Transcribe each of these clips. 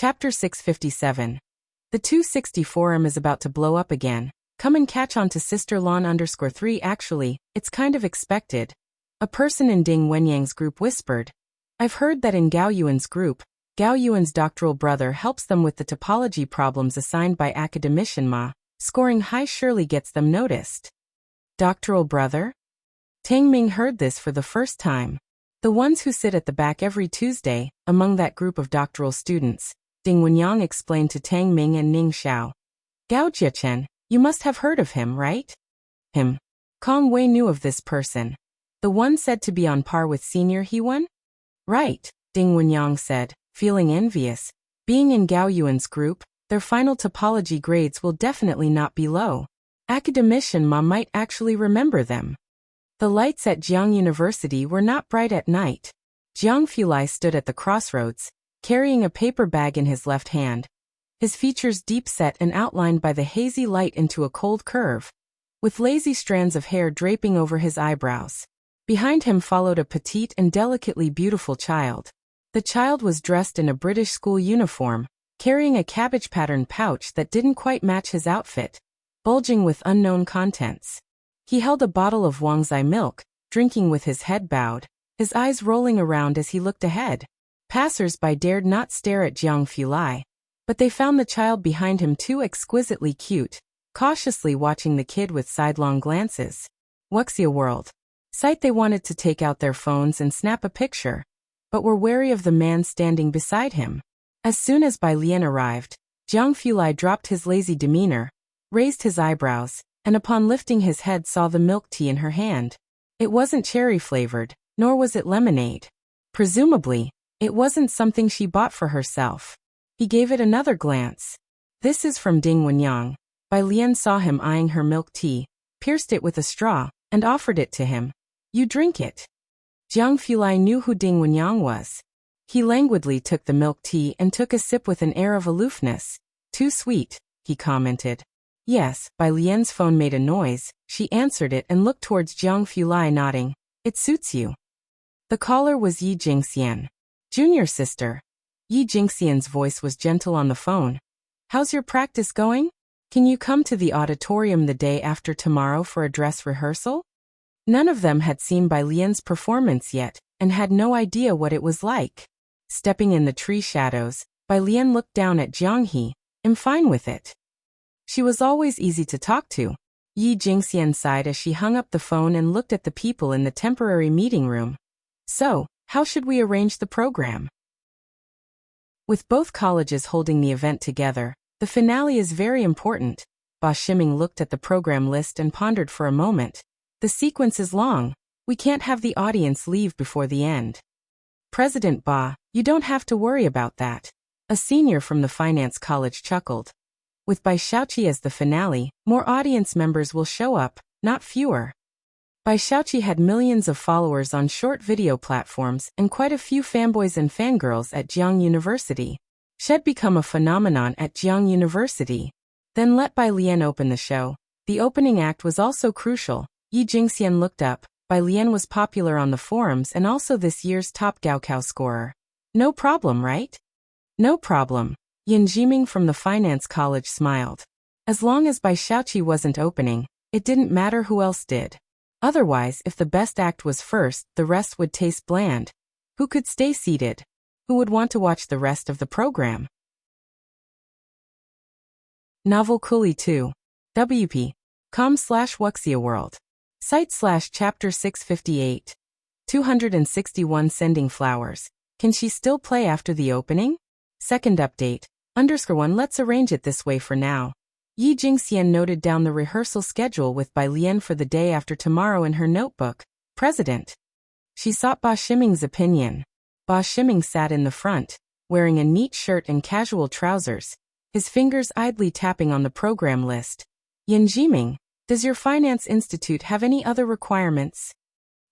Chapter 657. The 260 forum is about to blow up again. Come and catch on to Sister Lon_3 actually, it's kind of expected. A person in Ding Wenyang's group whispered. I've heard that in Gao Yuan's group, Gao Yuan's doctoral brother helps them with the topology problems assigned by academician Ma. Scoring high surely gets them noticed. Doctoral brother? Tang Ming heard this for the first time. The ones who sit at the back every Tuesday, among that group of doctoral students, Ding Wenyang explained to Tang Ming and Ning Xiao. Gao Jiachen, you must have heard of him, right? Him. Kong Wei knew of this person. The one said to be on par with Senior Hewan? Right, Ding Wenyang said, feeling envious. Being in Gao Yuan's group, their final topology grades will definitely not be low. Academician Ma might actually remember them. The lights at Jiang University were not bright at night. Jiang Fulai stood at the crossroads, carrying a paper bag in his left hand. His features deep set and outlined by the hazy light into a cold curve, with lazy strands of hair draping over his eyebrows. Behind him followed a petite and delicately beautiful child. The child was dressed in a British school uniform, carrying a cabbage-patterned pouch that didn't quite match his outfit, bulging with unknown contents. He held a bottle of Wangzai milk, drinking with his head bowed, his eyes rolling around as he looked ahead. Passers-by dared not stare at Jiang Fulai, but they found the child behind him too exquisitely cute, cautiously watching the kid with sidelong glances. Wuxia World. Sight they wanted to take out their phones and snap a picture, but were wary of the man standing beside him. As soon as Bai Lian arrived, Jiang Fulai dropped his lazy demeanor, raised his eyebrows, and upon lifting his head saw the milk tea in her hand. It wasn't cherry-flavored, nor was it lemonade. Presumably, it wasn't something she bought for herself. He gave it another glance. This is from Ding Wenyang. Bai Lian saw him eyeing her milk tea, pierced it with a straw, and offered it to him. You drink it. Jiang Fulai knew who Ding Wenyang was. He languidly took the milk tea and took a sip with an air of aloofness. Too sweet, he commented. Yes, Bai Lian's phone made a noise. She answered it and looked towards Jiang Fulai nodding. It suits you. The caller was Yi Jingxian. Junior sister. Yi Jingxian's voice was gentle on the phone. How's your practice going? Can you come to the auditorium the day after tomorrow for a dress rehearsal? None of them had seen Bai Lian's performance yet, and had no idea what it was like. Stepping in the tree shadows, Bai Lian looked down at Jiang He. I'm fine with it. She was always easy to talk to. Yi Jingxian sighed as she hung up the phone and looked at the people in the temporary meeting room. So, how should we arrange the program? With both colleges holding the event together, the finale is very important. Ba Shiming looked at the program list and pondered for a moment. The sequence is long. We can't have the audience leave before the end. President Ba, you don't have to worry about that. A senior from the finance college chuckled. With Bai Xiaoqi as the finale, more audience members will show up, not fewer. Bai Xiaoqi had millions of followers on short video platforms and quite a few fanboys and fangirls at Jiang University. She'd become a phenomenon at Jiang University. Then let Bai Lian open the show. The opening act was also crucial. Yi Jingxian looked up. Bai Lian was popular on the forums and also this year's top Gaokao scorer. No problem, right? No problem. Yin Jiming from the finance college smiled. As long as Bai Xiaoqi wasn't opening, it didn't matter who else did. Otherwise, if the best act was first, the rest would taste bland. Who could stay seated? Who would want to watch the rest of the program? Novel Kuli 2. WP. com/Wuxia World. Site/chapter 658. 261 Sending flowers. Can she still play after the opening? Second update. _1 Let's arrange it this way for now. Yi Jingxian noted down the rehearsal schedule with Bai Lian for the day after tomorrow in her notebook. President. She sought Ba Shiming's opinion. Ba Shiming sat in the front, wearing a neat shirt and casual trousers, his fingers idly tapping on the program list. Yin Jiming, does your finance institute have any other requirements?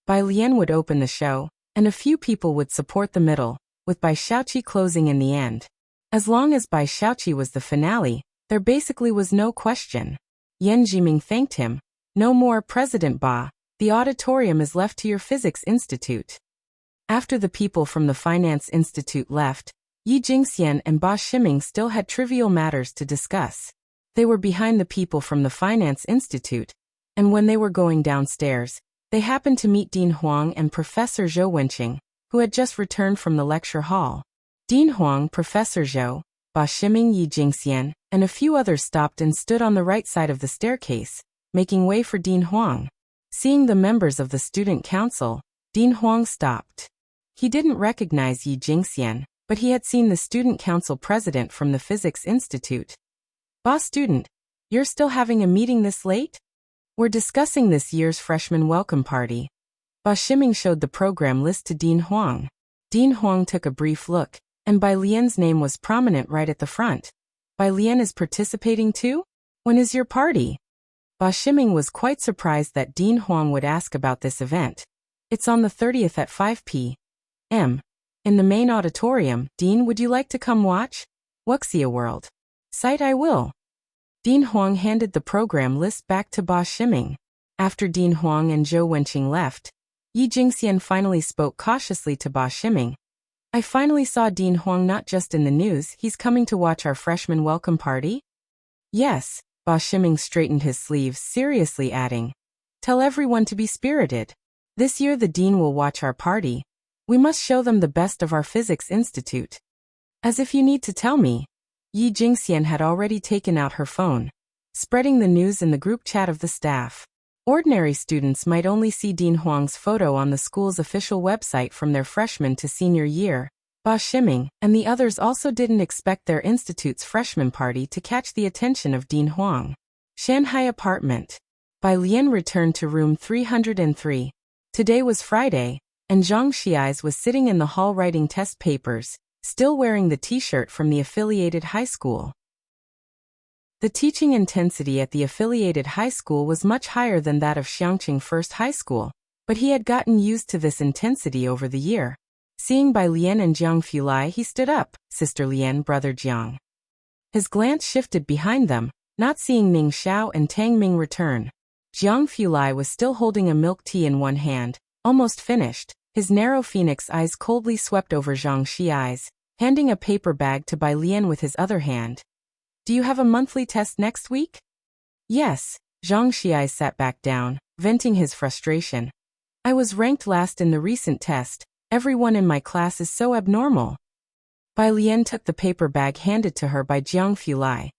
Bai Lian would open the show, and a few people would support the middle, with Bai Xiaoqi closing in the end. As long as Bai Xiaoqi was the finale, there basically was no question. Yen Jiming thanked him. No more, President Ba. The auditorium is left to your physics institute. After the people from the finance institute left, Yi Jingxian and Ba Ximing still had trivial matters to discuss. They were behind the people from the Finance Institute, and when they were going downstairs, they happened to meet Dean Huang and Professor Zhou Wenqing, who had just returned from the lecture hall. Dean Huang, Professor Zhou, Ba Ximing, Yi Jingxian, and a few others stopped and stood on the right side of the staircase, making way for Dean Huang. Seeing the members of the student council, Dean Huang stopped. He didn't recognize Yi Jingxian, but he had seen the student council president from the Physics Institute. "Boss student, you're still having a meeting this late? We're discussing this year's freshman welcome party." Ba Ximing showed the program list to Dean Huang. Dean Huang took a brief look, and Bai Lian's name was prominent right at the front. "Bai Lian is participating too? When is your party?" Ba Ximing was quite surprised that Dean Huang would ask about this event. "It's on the 30th at 5 p.m. in the main auditorium. Dean, would you like to come watch? Wuxia World site. I will." Dean Huang handed the program list back to Ba Ximing. After Dean Huang and Zhou Wenqing left, Yi Jingxian finally spoke cautiously to Ba Ximing. "I finally saw Dean Huang not just in the news. He's coming to watch our freshman welcome party?" "Yes." Ba Ximing straightened his sleeves, seriously adding, "Tell everyone to be spirited. This year the dean will watch our party. We must show them the best of our Physics Institute." "As if you need to tell me." Yi Jingxian had already taken out her phone, spreading the news in the group chat of the staff. Ordinary students might only see Dean Huang's photo on the school's official website from their freshman to senior year. Ba Ximing and the others also didn't expect their institute's freshman party to catch the attention of Dean Huang. Shanghai apartment. Bai Lian returned to room 303. Today was Friday, and Zhang Xiais was sitting in the hall writing test papers, still wearing the t-shirt from the affiliated high school. The teaching intensity at the affiliated high school was much higher than that of Xiangqing First High School, but he had gotten used to this intensity over the year. Seeing Bai Lian and Jiang Fulai, he stood up. "Sister Lian, brother Jiang." His glance shifted behind them, not seeing Ning Xiao and Tang Ming return. Jiang Fulai was still holding a milk tea in one hand, almost finished. His narrow phoenix eyes coldly swept over Zhang Xiais, handing a paper bag to Bai Lian with his other hand. "Do you have a monthly test next week?" "Yes." Zhang Xiais sat back down, venting his frustration. "I was ranked last in the recent test. Everyone in my class is so abnormal." Bai Lian took the paper bag handed to her by Jiang Fulai.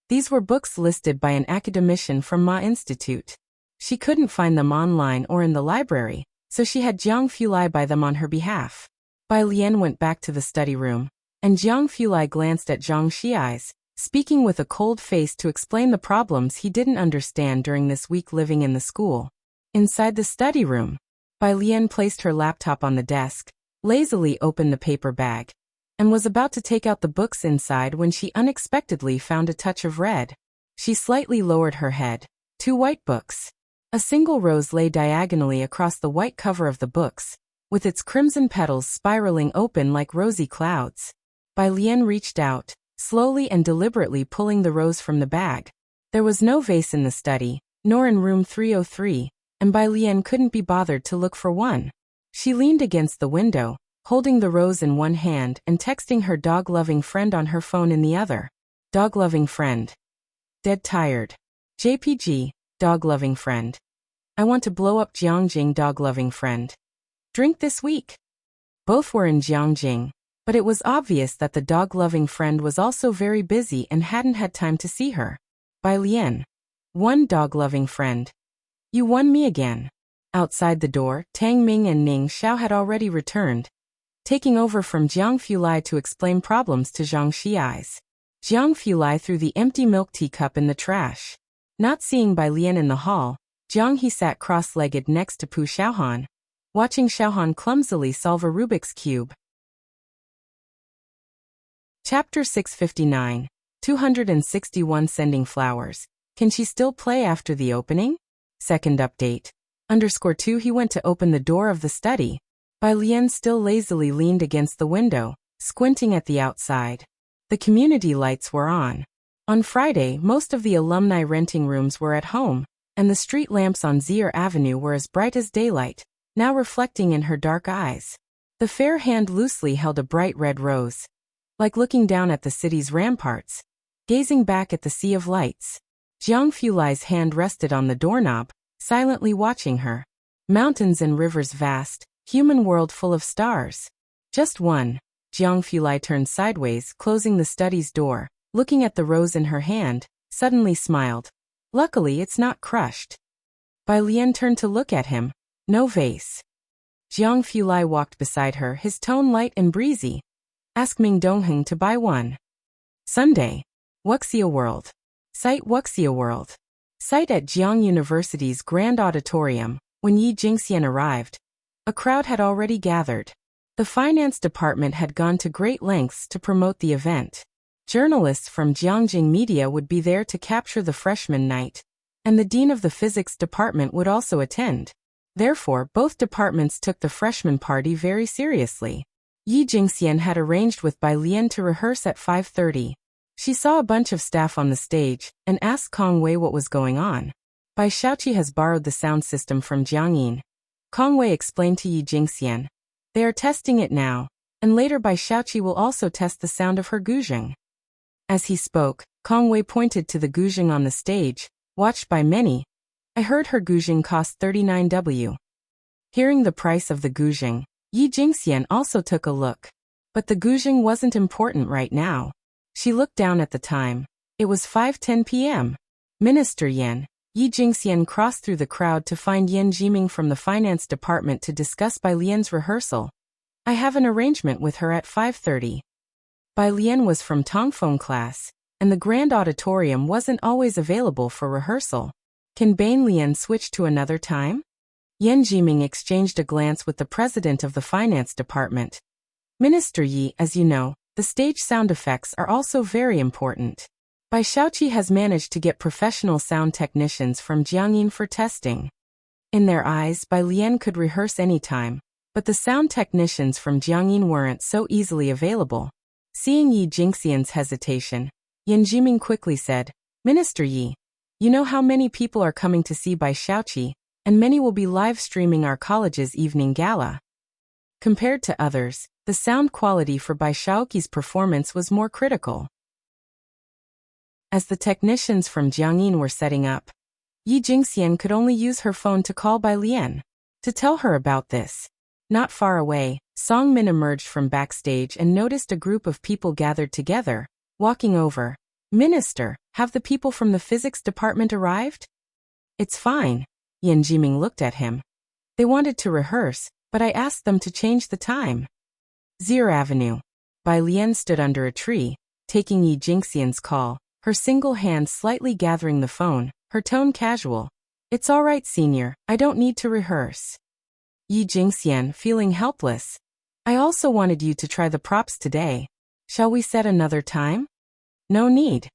These were books listed by an academician from Ma Institute. She couldn't find them online or in the library, so she had Jiang Fulai buy them on her behalf. Bai Lian went back to the study room, and Jiang Fulai glanced at Zhang Xiais, speaking with a cold face to explain the problems he didn't understand during this week living in the school. Inside the study room, Bai Lian placed her laptop on the desk, lazily opened the paper bag, and was about to take out the books inside when she unexpectedly found a touch of red. She slightly lowered her head. 2 white books. A single rose lay diagonally across the white cover of the books, with its crimson petals spiraling open like rosy clouds. Bai Lian reached out, slowly and deliberately pulling the rose from the bag. There was no vase in the study, nor in room 303, and Bai Lian couldn't be bothered to look for one. She leaned against the window, holding the rose in one hand and texting her dog-loving friend on her phone in the other. Dog-loving friend. Dead tired. JPG, dog-loving friend. I want to blow up Jiangjing, dog-loving friend. Drink this week. Both were in Jiangjing, but it was obvious that the dog-loving friend was also very busy and hadn't had time to see her. Bai Lian. One dog-loving friend. You won me again. Outside the door, Tang Ming and Ning Xiao had already returned, taking over from Jiang Fulai to explain problems to Zhang Xiais. Jiang Fulai threw the empty milk tea cup in the trash. Not seeing Bai Lian in the hall, Jiang He sat cross-legged next to Pu Xiaohan, watching Xiaohan clumsily solve a Rubik's Cube. Chapter 659, 261 Sending Flowers. Can she still play after the opening? Second update. _2 He went to open the door of the study. Bai Lian still lazily leaned against the window, squinting at the outside. The community lights were on. On Friday, most of the alumni renting rooms were at home, and the street lamps on Zier Avenue were as bright as daylight, now reflecting in her dark eyes. The fair hand loosely held a bright red rose. like looking down at the city's ramparts, gazing back at the sea of lights. Jiang Fulai's hand rested on the doorknob, silently watching her. Mountains and rivers vast, human world full of stars. Just one. Jiang Fulai turned sideways, closing the study's door, looking at the rose in her hand, suddenly smiled. Luckily it's not crushed. Bai Lian turned to look at him. No vase. Jiang Fulai walked beside her, his tone light and breezy. Ask Ming Dongheng to buy one. Sunday. Wuxia World. Site Wuxia World. Site at Jiang University's Grand Auditorium. When Yi Jingxian arrived, a crowd had already gathered. The finance department had gone to great lengths to promote the event. Journalists from Jiangjing Media would be there to capture the freshman night, and the dean of the physics department would also attend. Therefore, both departments took the freshman party very seriously. Yi Jingxian had arranged with Bai Lian to rehearse at 5:30. She saw a bunch of staff on the stage and asked Kong Wei what was going on. Bai Shaoqi has borrowed the sound system from Jiangyin. Kong Wei explained to Yi Jingxian. They are testing it now, and later Bai Shaoqi will also test the sound of her guzheng. As he spoke, Kong Wei pointed to the guzheng on the stage, watched by many. I heard her guzheng cost 39W. Hearing the price of the guzheng, Yi Jingxian also took a look. But the guzheng wasn't important right now. She looked down at the time. It was 5:10 p.m. Minister Yan. Yi Jingxian crossed through the crowd to find Yan Jiming from the finance department to discuss Bai Lian's rehearsal. I have an arrangement with her at 5:30. Bai Lian was from Tongfeng class, and the grand auditorium wasn't always available for rehearsal. Can Bain Lian switch to another time? Yan Jiming exchanged a glance with the president of the finance department. Minister Yi, as you know, the stage sound effects are also very important. Bai Shaoqi has managed to get professional sound technicians from Jiangyin for testing. In their eyes, Bai Lian could rehearse anytime, but the sound technicians from Jiangyin weren't so easily available. Seeing Yi Jingxian's hesitation, Yan Jiming quickly said, Minister Yi, you know how many people are coming to see Bai Shaoqi, and many will be live streaming our college's evening gala. Compared to others, the sound quality for Bai Shaoqi's performance was more critical. As the technicians from Jiangyin were setting up, Yi Jingxian could only use her phone to call Bai Lian to tell her about this. Not far away, Song Min emerged from backstage and noticed a group of people gathered together. Walking over, Minister, have the people from the physics department arrived? It's fine. Yan Jiming looked at him. They wanted to rehearse, but I asked them to change the time. Zir Avenue. Bai Lian stood under a tree, taking Yi Jingxian's call, her single hand slightly gathering the phone, her tone casual. It's all right, senior, I don't need to rehearse. Yi Jingxian, feeling helpless. I also wanted you to try the props today. Shall we set another time? No need.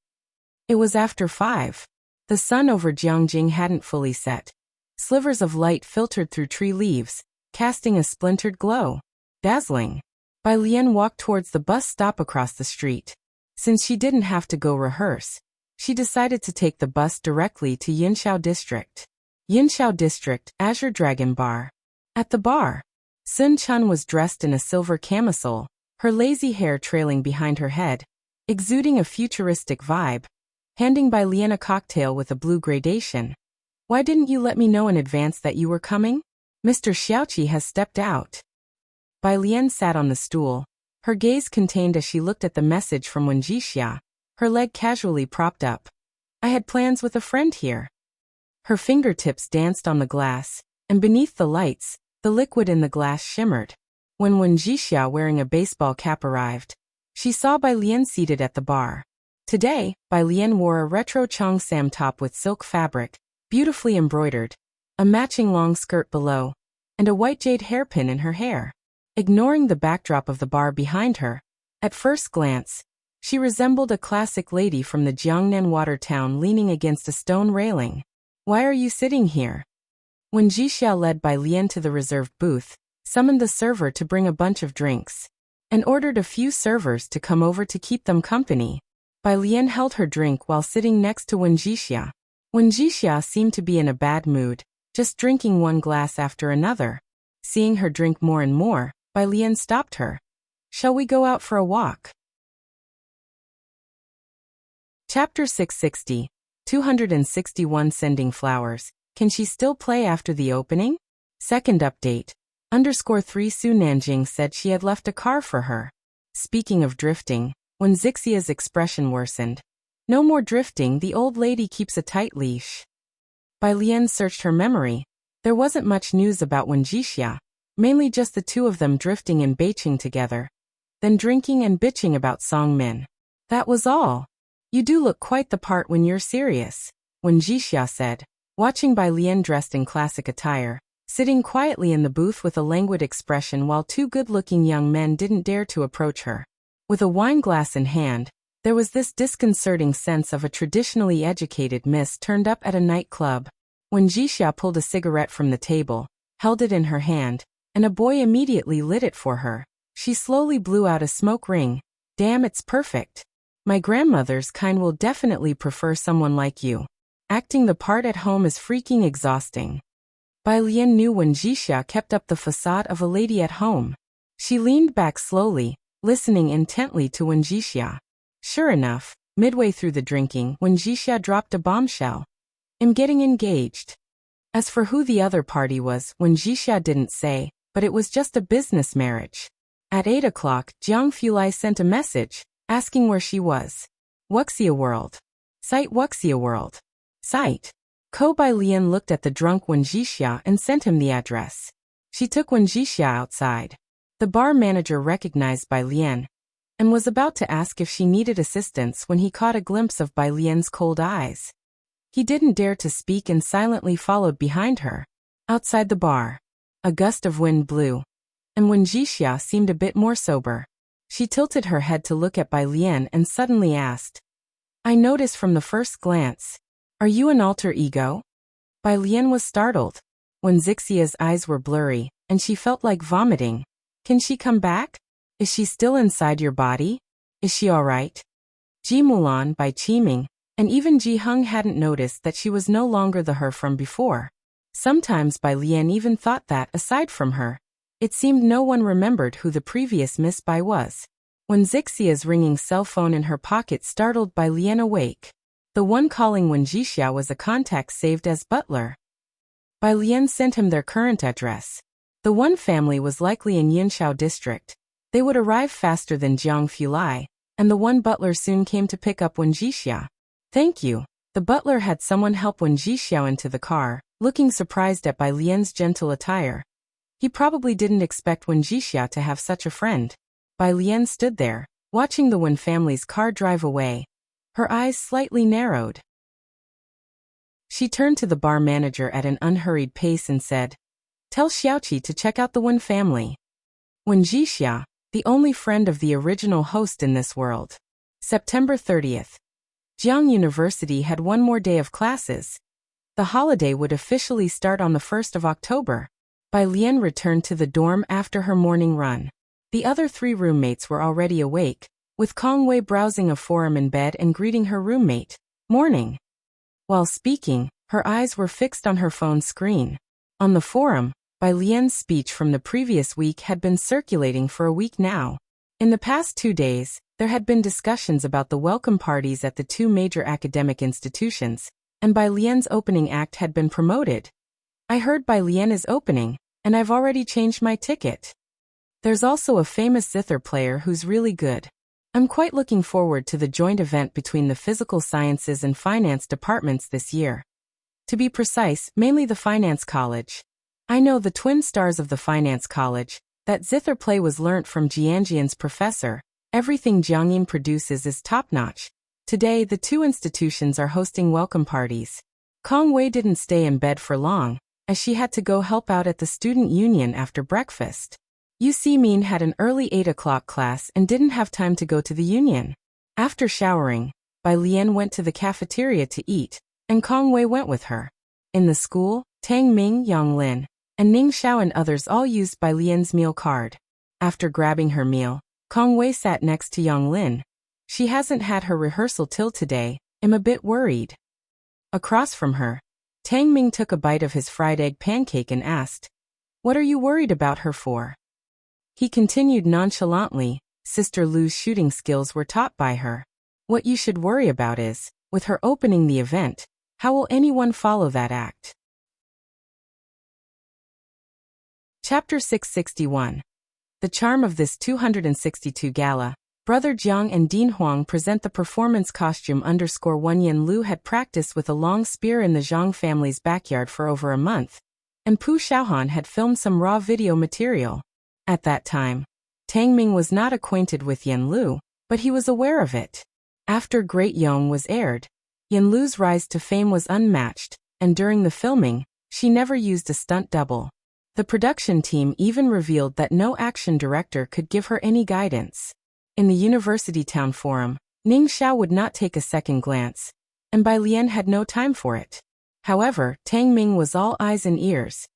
It was after 5. The sun over Jiangjing hadn't fully set. Slivers of light filtered through tree leaves, casting a splintered glow. Dazzling. Bai Lian walked towards the bus stop across the street. Since she didn't have to go rehearse, she decided to take the bus directly to Yinshao District. Yinshao District, Azure Dragon Bar. At the bar, Sun Chun was dressed in a silver camisole, her lazy hair trailing behind her head, exuding a futuristic vibe, handing Bai Lian a cocktail with a blue gradation. Why didn't you let me know in advance that you were coming? Mr. Xiaoqi has stepped out. Bai Lian sat on the stool, her gaze contained as she looked at the message from Wen Jixia, her leg casually propped up. I had plans with a friend here. Her fingertips danced on the glass, and beneath the lights, the liquid in the glass shimmered. When Wen Jixia wearing a baseball cap arrived, she saw Bai Lian seated at the bar. Today, Bai Lian wore a retro cheongsam top with silk fabric, beautifully embroidered, a matching long skirt below, and a white jade hairpin in her hair. Ignoring the backdrop of the bar behind her, at first glance, she resembled a classic lady from the Jiangnan water town leaning against a stone railing. Why are you sitting here? When Jixia led Bai Lian to the reserved booth, summoned the server to bring a bunch of drinks, and ordered a few servers to come over to keep them company. Bai Lian held her drink while sitting next to Wen Jixia. Wen Jixia seemed to be in a bad mood, just drinking one glass after another. Seeing her drink more and more, Bai Lian stopped her. Shall we go out for a walk? Chapter 660. 261 Sending flowers. Can she still play after the opening? Second update. _3 Su Nanjing said she had left a car for her. Speaking of drifting, when Zixia's expression worsened. No more drifting, the old lady keeps a tight leash. Bai Lian searched her memory. There wasn't much news about Wen Jixia, mainly just the two of them drifting in Beijing together. Then drinking and bitching about Song Min. That was all. You do look quite the part when you're serious, Wen Jixia said, watching Bai Lian dressed in classic attire, sitting quietly in the booth with a languid expression while two good-looking young men didn't dare to approach her. With a wine glass in hand, there was this disconcerting sense of a traditionally educated miss turned up at a nightclub. When Jixia pulled a cigarette from the table, held it in her hand, and a boy immediately lit it for her, she slowly blew out a smoke ring. Damn, it's perfect. My grandmother's kind will definitely prefer someone like you. Acting the part at home is freaking exhausting. Bai Lian knew when Jixia kept up the facade of a lady at home. She leaned back slowly, listening intently to Wen Jixia. Sure enough, midway through the drinking, Wen Jixia dropped a bombshell. I'm getting engaged. As for who the other party was, Wen Jixia didn't say, but it was just a business marriage. At 8 o'clock, Jiang Fulai sent a message, asking where she was. Wuxia World. Site Wuxia World. Site. Ko Bai Lian looked at the drunk Wen Jixia and sent him the address. She took Wen Jixia outside. The bar manager recognized Bai Lian and was about to ask if she needed assistance when he caught a glimpse of Bai Lian's cold eyes. He didn't dare to speak and silently followed behind her. Outside the bar, a gust of wind blew, and Wen Jixia seemed a bit more sober. She tilted her head to look at Bai Lian and suddenly asked, I noticed from the first glance, are you an alter ego? Bai Lian was startled. When Zixia's eyes were blurry, and she felt like vomiting. Can she come back? Is she still inside your body? Is she alright? Ji Mulan by Qi Ming, and even Ji Heng hadn't noticed that she was no longer the her from before. Sometimes Bai Lian even thought that, aside from her, it seemed no one remembered who the previous Miss Bai was. When Zixia's ringing cell phone in her pocket startled Bai Lian awake. The one calling Wen Jixia was a contact saved as butler. Bai Lian sent him their current address. The one family was likely in Yinshao district. They would arrive faster than Jiang Fulai, and the one butler soon came to pick up Wen Jixia. Thank you. The butler had someone help Wen Jixia into the car, looking surprised at Bai Lian's gentle attire. He probably didn't expect Wen Jixia to have such a friend. Bai Lian stood there, watching the Wen family's car drive away. Her eyes slightly narrowed. She turned to the bar manager at an unhurried pace and said, Tell Xiaoqi to check out the Wen family. Wen Jixia, the only friend of the original host in this world. September 30th. Jiang University had one more day of classes. The holiday would officially start on the 1st of October. Bai Lian returned to the dorm after her morning run. The other three roommates were already awake, with Kong Wei browsing a forum in bed and greeting her roommate. Morning. While speaking, her eyes were fixed on her phone screen. On the forum, Bai Lian's speech from the previous week had been circulating for a week now. In the past 2 days, there had been discussions about the welcome parties at the two major academic institutions, and Bai Lian's opening act had been promoted. I heard Bai Lian is opening, and I've already changed my ticket. There's also a famous zither player who's really good. I'm quite looking forward to the joint event between the physical sciences and finance departments this year. To be precise, mainly the finance college. I know the twin stars of the finance college. That zither play was learnt from Jianjian's professor. Everything Jiangyin produces is top-notch. Today, the two institutions are hosting welcome parties. Kong Wei didn't stay in bed for long, as she had to go help out at the student union after breakfast. Yu Min had an early 8 o'clock class and didn't have time to go to the union. After showering, Bai Lian went to the cafeteria to eat, and Kong Wei went with her. In the school, Tang Ming, Yang Lin, and Ning Xiao and others all used Bai Lian's meal card. After grabbing her meal, Kong Wei sat next to Yang Lin. She hasn't had her rehearsal till today. I'm a bit worried. Across from her, Tang Ming took a bite of his fried egg pancake and asked, What are you worried about her for? He continued nonchalantly, Sister Lu's shooting skills were taught by her. What you should worry about is, with her opening the event, how will anyone follow that act? Chapter 661. The charm of this 262 gala. Brother Jiang and Dean Huang present the performance costume Wenyan Lu had practiced with a long spear in the Zhang family's backyard for over a month, and Pu Xiaohan had filmed some raw video material. At that time, Tang Ming was not acquainted with Yan Lu, but he was aware of it. After Great Yong was aired, Yan Lu's rise to fame was unmatched, and during the filming, she never used a stunt double. The production team even revealed that no action director could give her any guidance. In the University Town Forum, Ning Xiao would not take a second glance, and Bai Lian had no time for it. However, Tang Ming was all eyes and ears.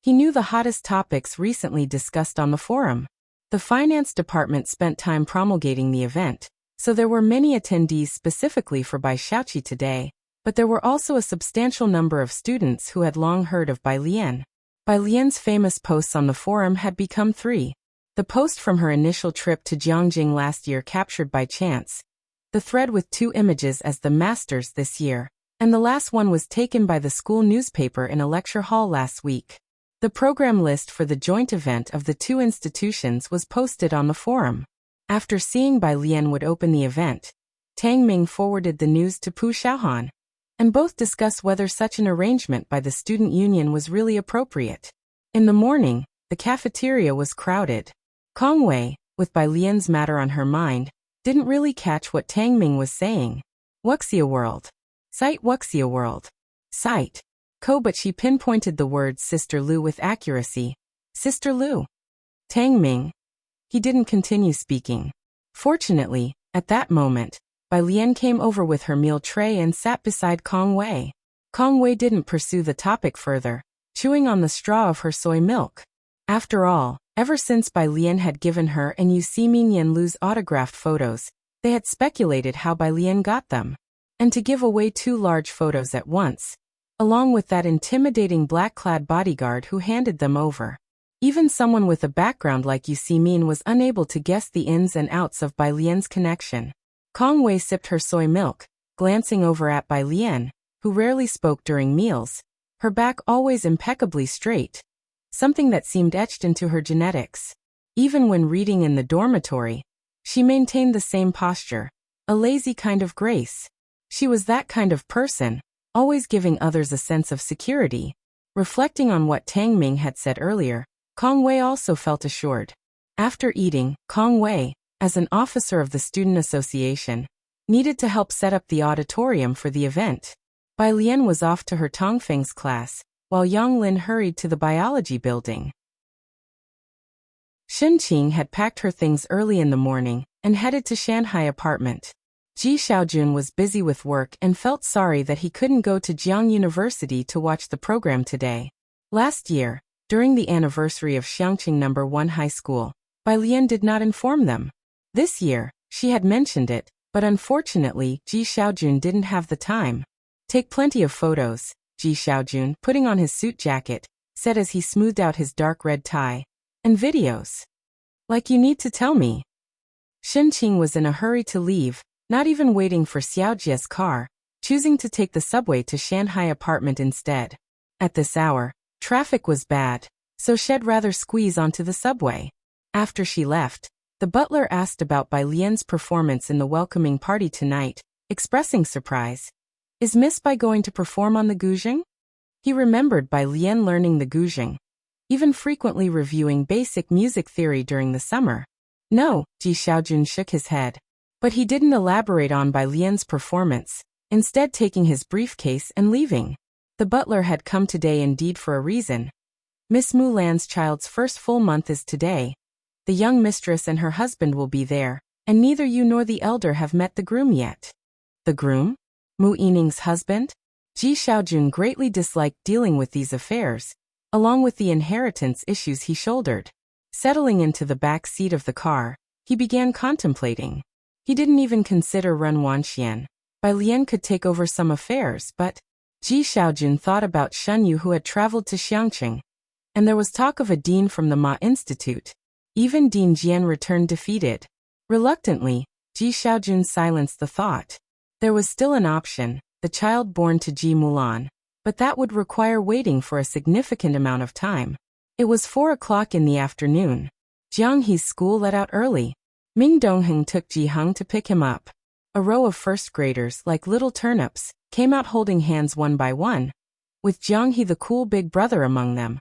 He knew the hottest topics recently discussed on the forum. The finance department spent time promulgating the event, so there were many attendees specifically for Bai Xiaoqi today, but there were also a substantial number of students who had long heard of Bai Lian. Bai Lian's famous posts on the forum had become 3. The post from her initial trip to Jiangjing last year captured by chance, the thread with 2 images as the masters this year, and the last one was taken by the school newspaper in a lecture hall last week. The program list for the joint event of the 2 institutions was posted on the forum. After seeing Bai Lian would open the event, Tang Ming forwarded the news to Pu Xiaohan, and both discussed whether such an arrangement by the student union was really appropriate. In the morning, the cafeteria was crowded. Kong Wei, with Bai Lian's matter on her mind, didn't really catch what Tang Ming was saying. Wuxia World. Site Wuxia World. Site. But she pinpointed the word Sister Lu with accuracy. Sister Lu. Tang Ming. He didn't continue speaking. Fortunately, at that moment, Bai Lian came over with her meal tray and sat beside Kong Wei. Kong Wei didn't pursue the topic further, chewing on the straw of her soy milk. After all, ever since Bai Lian had given her and Yu Ximin Yan Lu's autographed photos, they had speculated how Bai Lian got them. And to give away 2 large photos at once, along with that intimidating black-clad bodyguard who handed them over. Even someone with a background like Yu Ximin was unable to guess the ins and outs of Bai Lian's connection. Kong Wei sipped her soy milk, glancing over at Bai Lian, who rarely spoke during meals, her back always impeccably straight, something that seemed etched into her genetics. Even when reading in the dormitory, she maintained the same posture, a lazy kind of grace. She was that kind of person, always giving others a sense of security. Reflecting on what Tang Ming had said earlier, Kong Wei also felt assured. After eating, Kong Wei, as an officer of the student association, needed to help set up the auditorium for the event. Bai Lian was off to her Tongfeng's class, while Yang Lin hurried to the biology building. Shen Qing had packed her things early in the morning and headed to Shanghai apartment. Ji Xiaojun was busy with work and felt sorry that he couldn't go to Jiang University to watch the program today. Last year, during the anniversary of Xiangqing No. 1 High School, Bai Lian did not inform them. This year, she had mentioned it, but unfortunately, Ji Xiaojun didn't have the time. Take plenty of photos, Ji Xiaojun, putting on his suit jacket, said as he smoothed out his dark red tie. And videos. Like you need to tell me. Shen Qing was in a hurry to leave, not even waiting for Xiaojie's car, choosing to take the subway to Shanghai apartment instead. At this hour, traffic was bad, so she'd rather squeeze onto the subway. After she left, the butler asked about Bai Lian's performance in the welcoming party tonight, expressing surprise. Is Miss Bai going to perform on the guzheng? He remembered Bai Lian learning the guzheng, even frequently reviewing basic music theory during the summer. No, Ji Xiaojun shook his head. But he didn't elaborate on Bai Lian's performance, instead taking his briefcase and leaving. The butler had come today indeed for a reason. Miss Mulan's child's first full month is today. The young mistress and her husband will be there, and neither you nor the elder have met the groom yet. The groom? Mu Yining's husband? Ji Xiaojun greatly disliked dealing with these affairs, along with the inheritance issues he shouldered. Settling into the back seat of the car, he began contemplating. He didn't even consider Ren Wanxian. Bai Lian could take over some affairs, but Ji Xiaojun thought about Shen Yu who had traveled to Xiangqing. And there was talk of a dean from the Ma Institute. Even Dean Jian returned defeated. Reluctantly, Ji Xiaojun silenced the thought. There was still an option, the child born to Ji Mulan, but that would require waiting for a significant amount of time. It was 4 o'clock in the afternoon. Jiang He's school let out early. Ming Dongheng took Ji Heng to pick him up. A row of first graders, like little turnips, came out holding hands one by one, with Jiang He the cool big brother among them,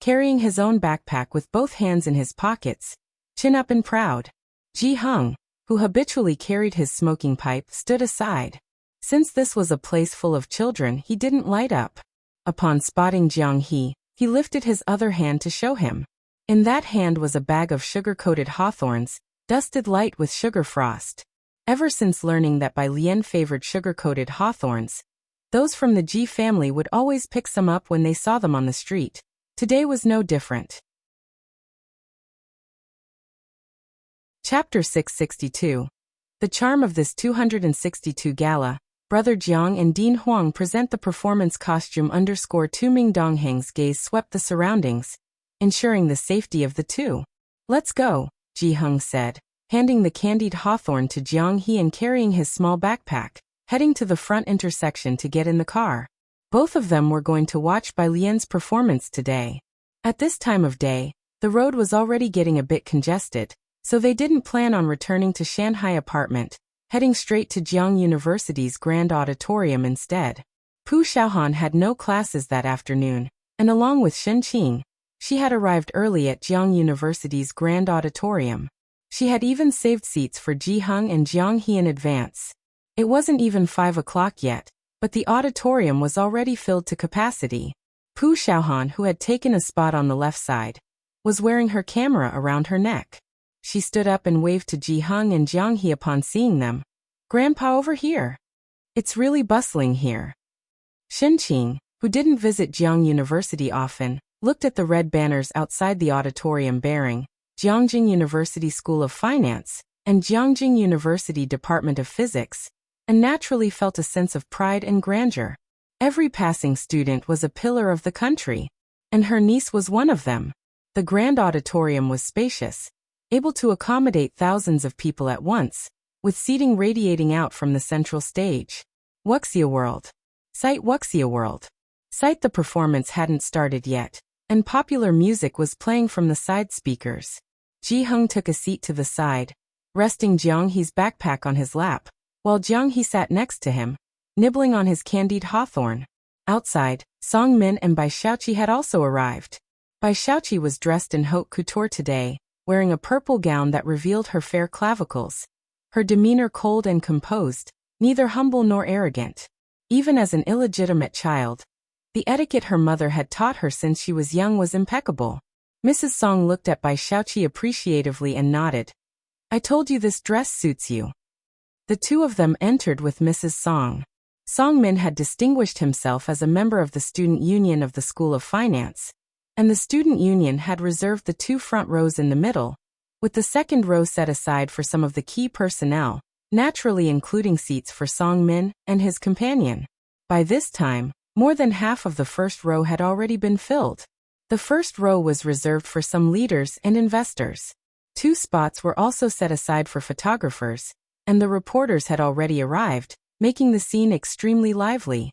carrying his own backpack with both hands in his pockets, chin up and proud. Ji Heng, who habitually carried his smoking pipe, stood aside. Since this was a place full of children, he didn't light up. Upon spotting Jiang he lifted his other hand to show him. In that hand was a bag of sugar-coated hawthorns, dusted light with sugar frost. Ever since learning that Bai Lian favored sugar-coated hawthorns, those from the Ji family would always pick some up when they saw them on the street. Today was no different. Chapter 662. The charm of this 262 gala. Brother Jiang and Dean Huang present the performance costume. _2 Ming Dongheng's gaze swept the surroundings, ensuring the safety of the two. Let's go, Ji Heng said, handing the candied hawthorn to Jiang He and carrying his small backpack, heading to the front intersection to get in the car. Both of them were going to watch Bai Lian's performance today. At this time of day, the road was already getting a bit congested, so they didn't plan on returning to Shanghai apartment, heading straight to Jiang University's Grand Auditorium instead. Pu Xiaohan had no classes that afternoon, and along with Shen Qing, she had arrived early at Jiang University's Grand Auditorium. She had even saved seats for Ji Heng and Jiang He in advance. It wasn't even 5 o'clock yet, but the auditorium was already filled to capacity. Pu Xiaohan, who had taken a spot on the left side, was wearing her camera around her neck. She stood up and waved to Ji Heng and Jiang He upon seeing them. Grandpa, over here. It's really bustling here. Shen Qing, who didn't visit Jiang University often, looked at the red banners outside the auditorium bearing Jiangjing University School of Finance and Jiangjing University Department of Physics, and naturally felt a sense of pride and grandeur. Every passing student was a pillar of the country, and her niece was one of them. The grand auditorium was spacious, able to accommodate thousands of people at once, with seating radiating out from the central stage. Wuxia World. Sight Wuxia World. Sight. The performance hadn't started yet, and popular music was playing from the side speakers. Ji Heng took a seat to the side, resting Jiang He's backpack on his lap, while Jiang He sat next to him, nibbling on his candied hawthorn. Outside, Song Min and Bai Xiaoqi had also arrived. Bai Xiaoqi was dressed in haute couture today, wearing a purple gown that revealed her fair clavicles. Her demeanor cold and composed, neither humble nor arrogant. Even as an illegitimate child, the etiquette her mother had taught her since she was young was impeccable. Mrs. Song looked at Bai Xiaoqi appreciatively and nodded. I told you this dress suits you. The two of them entered with Mrs. Song. Song Min had distinguished himself as a member of the Student Union of the School of Finance, and the Student Union had reserved the 2 front rows in the middle, with the second row set aside for some of the key personnel, naturally including seats for Song Min and his companion. By this time, more than half of the first row had already been filled. The first row was reserved for some leaders and investors. 2 spots were also set aside for photographers, and the reporters had already arrived, making the scene extremely lively.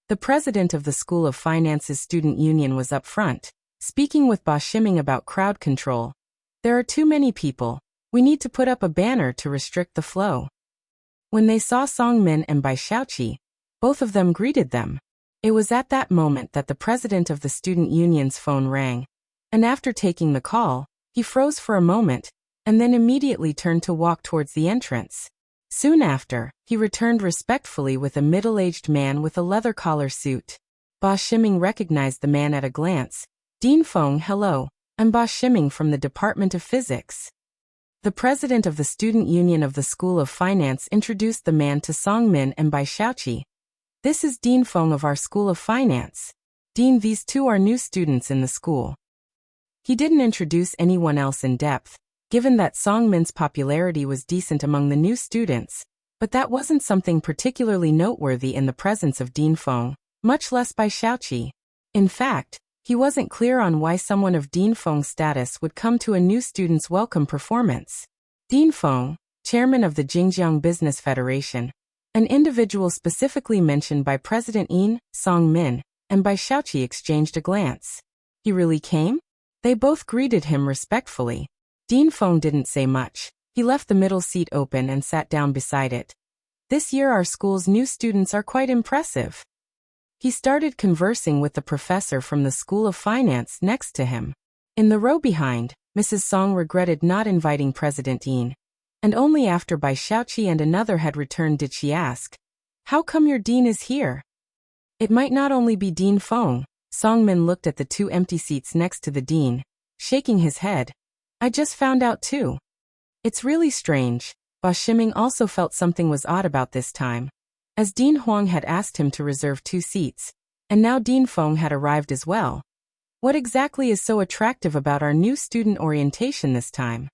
The president of the School of Finance's Student Union was up front, speaking with Ba Shiming about crowd control. There are too many people. We need to put up a banner to restrict the flow. When they saw Song Min and Bai Xiaoqi, both of them greeted them. It was at that moment that the president of the Student Union's phone rang, and after taking the call, he froze for a moment, and then immediately turned to walk towards the entrance. Soon after, he returned respectfully with a middle-aged man with a leather collar suit. Ba Shiming recognized the man at a glance. Dean Feng, hello, I'm Ba Shiming from the Department of Physics. The president of the Student Union of the School of Finance introduced the man to Song Min and Bai Xiaoqi. This is Dean Feng of our School of Finance. Dean, these two are new students in the school. He didn't introduce anyone else in depth, given that Song Min's popularity was decent among the new students, but that wasn't something particularly noteworthy in the presence of Dean Feng, much less Bai Xiaoqi. In fact, he wasn't clear on why someone of Dean Feng's status would come to a new student's welcome performance. Dean Feng, chairman of the Jingjiang Business Federation, an individual specifically mentioned by President Yin Song-min, and by Xiaoqi exchanged a glance. He really came? They both greeted him respectfully. Dean Feng didn't say much. He left the middle seat open and sat down beside it. This year our school's new students are quite impressive. He started conversing with the professor from the School of Finance next to him. In the row behind, Mrs. Song regretted not inviting President Yin, and only after Bai Xiaoqi and another had returned did she ask, "How come your dean is here?" It might not only be Dean Feng. Songmin looked at the two empty seats next to the dean, shaking his head. "I just found out too. It's really strange." Ba Shiming also felt something was odd about this time, as Dean Huang had asked him to reserve 2 seats, and now Dean Feng had arrived as well. What exactly is so attractive about our new student orientation this time?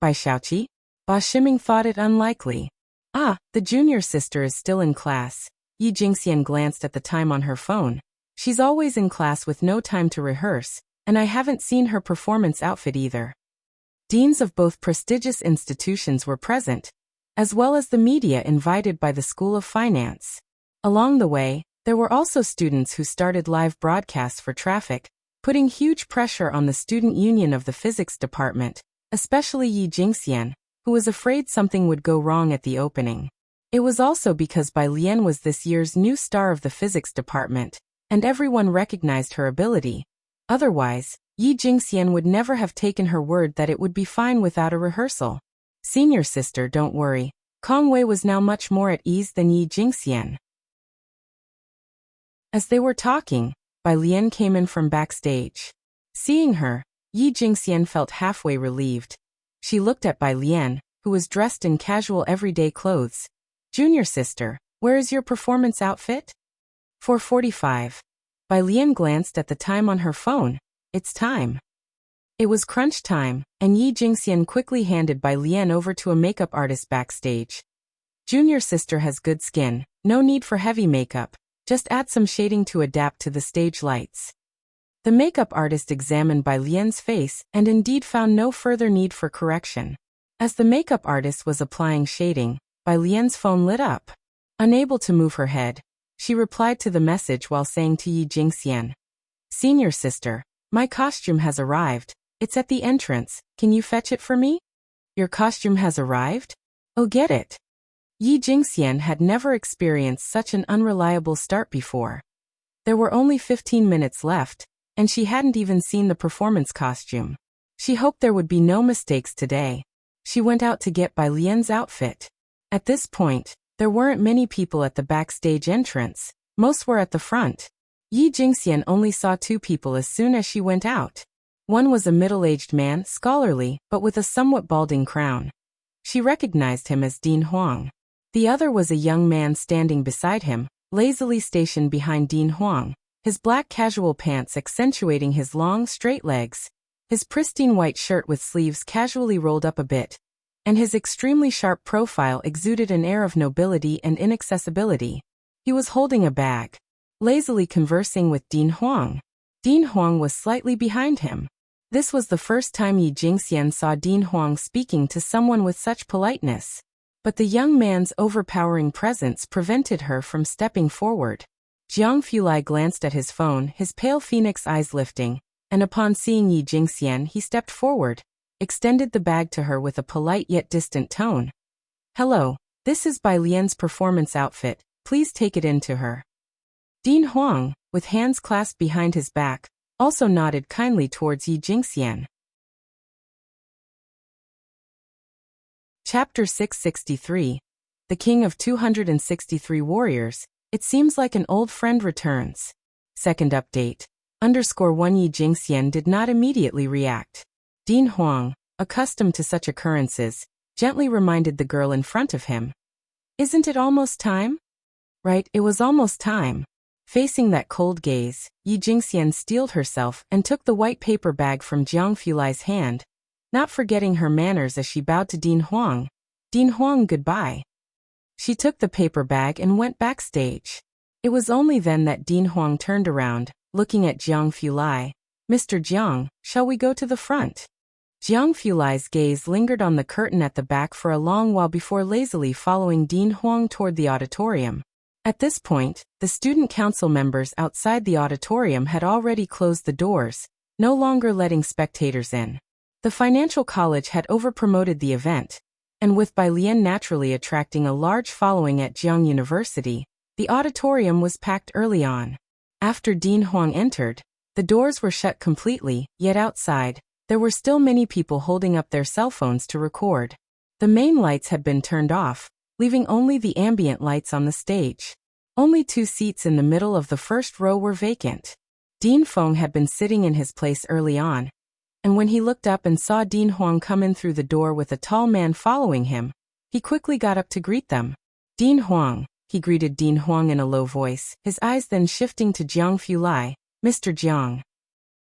Bai Xiaoqi? Ba Shiming thought it unlikely. Ah, the junior sister is still in class. Yi Jingxian glanced at the time on her phone. She's always in class with no time to rehearse, and I haven't seen her performance outfit either. Deans of both prestigious institutions were present, as well as the media invited by the School of Finance. Along the way, there were also students who started live broadcasts for traffic, putting huge pressure on the student union of the physics department, especially Yi Jingxian, who was afraid something would go wrong at the opening. It was also because Bai Lian was this year's new star of the physics department, and everyone recognized her ability. Otherwise, Yi Jingxian would never have taken her word that it would be fine without a rehearsal. Senior sister, don't worry. Kong Wei was now much more at ease than Yi Jingxian. As they were talking, Bai Lian came in from backstage. Seeing her, Yi Jingxian felt halfway relieved. She looked at Bai Lian, who was dressed in casual everyday clothes. "Junior sister, where is your performance outfit?" 4:45. Bai Lian glanced at the time on her phone. It's time. It was crunch time, and Yi Jingxian quickly handed Bai Lian over to a makeup artist backstage. "Junior sister has good skin, no need for heavy makeup, just add some shading to adapt to the stage lights." The makeup artist examined Bai Lian's face and indeed found no further need for correction. As the makeup artist was applying shading, Bai Lian's phone lit up. Unable to move her head, she replied to the message while saying to Yi Jingxian, "Senior sister, my costume has arrived. It's at the entrance. Can you fetch it for me?" "Your costume has arrived? Oh, get it." Yi Jingxian had never experienced such an unreliable start before. There were only 15 minutes left, and she hadn't even seen the performance costume. She hoped there would be no mistakes today. She went out to get Bai Lian's outfit. At this point, there weren't many people at the backstage entrance. Most were at the front. Yi Jingxian only saw 2 people as soon as she went out. One was a middle-aged man, scholarly, but with a somewhat balding crown. She recognized him as Dean Huang. The other was a young man standing beside him, lazily stationed behind Dean Huang, his black casual pants accentuating his long, straight legs, his pristine white shirt with sleeves casually rolled up a bit, and his extremely sharp profile exuded an air of nobility and inaccessibility. He was holding a bag, lazily conversing with Dean Huang. Dean Huang was slightly behind him. This was the first time Yi Jingxian saw Dean Huang speaking to someone with such politeness. But the young man's overpowering presence prevented her from stepping forward. Jiang Fulai glanced at his phone, his pale phoenix eyes lifting, and upon seeing Yi Jingxian he stepped forward, extended the bag to her with a polite yet distant tone. "Hello, this is Bai Lian's performance outfit, please take it in to her." Dean Huang, with hands clasped behind his back, also nodded kindly towards Yi Jingxian. Chapter 663. The King of 263 Warriors. It seems like an old friend returns. Second update. _1 Yi Jingxian did not immediately react. Dean Huang, accustomed to such occurrences, gently reminded the girl in front of him. "Isn't it almost time?" Right, it was almost time. Facing that cold gaze, Yi Jingxian steeled herself and took the white paper bag from Jiang Fulai's hand, not forgetting her manners as she bowed to Dean Huang. "Dean Huang, goodbye." She took the paper bag and went backstage. It was only then that Dean Huang turned around, looking at Jiang Fulai. "Mr. Jiang, shall we go to the front?" Jiang Fulai's gaze lingered on the curtain at the back for a long while before lazily following Dean Huang toward the auditorium. At this point, the student council members outside the auditorium had already closed the doors, no longer letting spectators in. The financial college had overpromoted the event, and with Bai Lian naturally attracting a large following at Jiang University, the auditorium was packed early on. After Dean Huang entered, the doors were shut completely, yet outside, there were still many people holding up their cell phones to record. The main lights had been turned off, leaving only the ambient lights on the stage. Only 2 seats in the middle of the first row were vacant. Dean Feng had been sitting in his place early on, and when he looked up and saw Dean Huang come in through the door with a tall man following him, he quickly got up to greet them. Dean Huang, he greeted Dean Huang in a low voice, his eyes then shifting to Jiang Fulai. Mr. Jiang.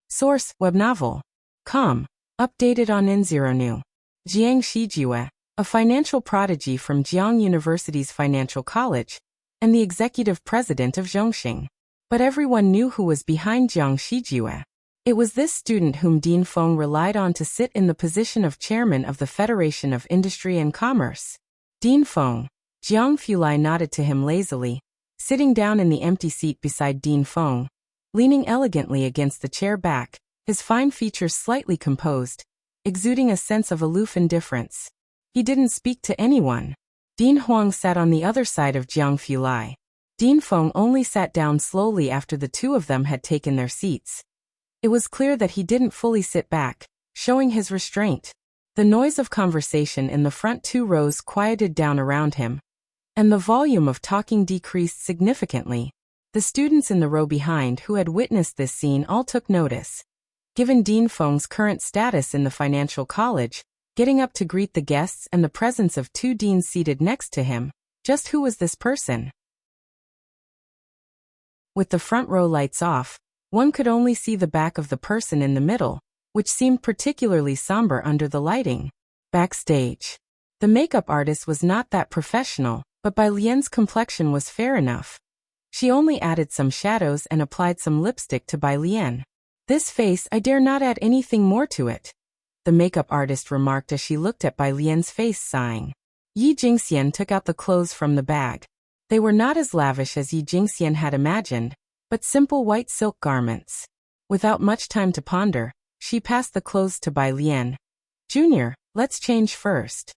Source, web novel. Com. Updated on N0new. Jiang Shijue, a financial prodigy from Jiang University's Financial College, and the executive president of Zhongxing. But everyone knew who was behind Jiang Shijue. It was this student whom Dean Feng relied on to sit in the position of chairman of the Federation of Industry and Commerce. Dean Feng. Jiang Fulai nodded to him lazily, sitting down in the empty seat beside Dean Feng, leaning elegantly against the chair back, his fine features slightly composed, exuding a sense of aloof indifference. He didn't speak to anyone. Dean Huang sat on the other side of Jiang Fulai. Dean Feng only sat down slowly after the two of them had taken their seats. It was clear that he didn't fully sit back, showing his restraint. The noise of conversation in the front 2 rows quieted down around him, and the volume of talking decreased significantly. The students in the row behind who had witnessed this scene all took notice. Given Dean Feng's current status in the financial college, getting up to greet the guests and the presence of 2 deans seated next to him, just who was this person? With the front row lights off, one could only see the back of the person in the middle, which seemed particularly somber under the lighting. Backstage. The makeup artist was not that professional, but Bai Lian's complexion was fair enough. She only added some shadows and applied some lipstick to Bai Lian. This face, I dare not add anything more to it, the makeup artist remarked as she looked at Bai Lian's face, sighing. Yi Jingxian took out the clothes from the bag. They were not as lavish as Yi Jingxian had imagined, but simple white silk garments. Without much time to ponder, she passed the clothes to Bai Lian. Junior, let's change first.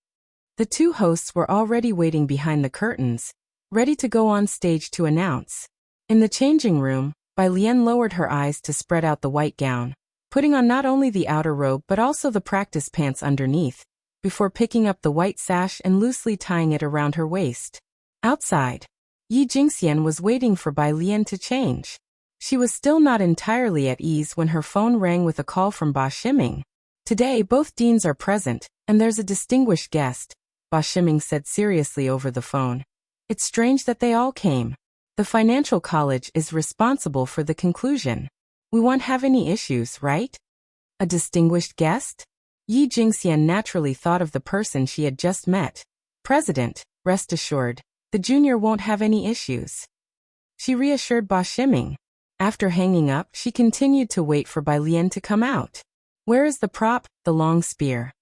The 2 hosts were already waiting behind the curtains, ready to go on stage to announce. In the changing room, Bai Lian lowered her eyes to spread out the white gown, putting on not only the outer robe but also the practice pants underneath, before picking up the white sash and loosely tying it around her waist. Outside, Yi Jingxian was waiting for Bai Lian to change. She was still not entirely at ease when her phone rang with a call from Ba Shiming. Today both deans are present, and there's a distinguished guest, Ba Shiming said seriously over the phone. It's strange that they all came. The financial college is responsible for the conclusion. We won't have any issues, right? A distinguished guest? Yi Jingxian naturally thought of the person she had just met. President, rest assured, the junior won't have any issues. She reassured Ba Shiming. After hanging up, she continued to wait for Bai Lian to come out. Where is the prop, the long spear?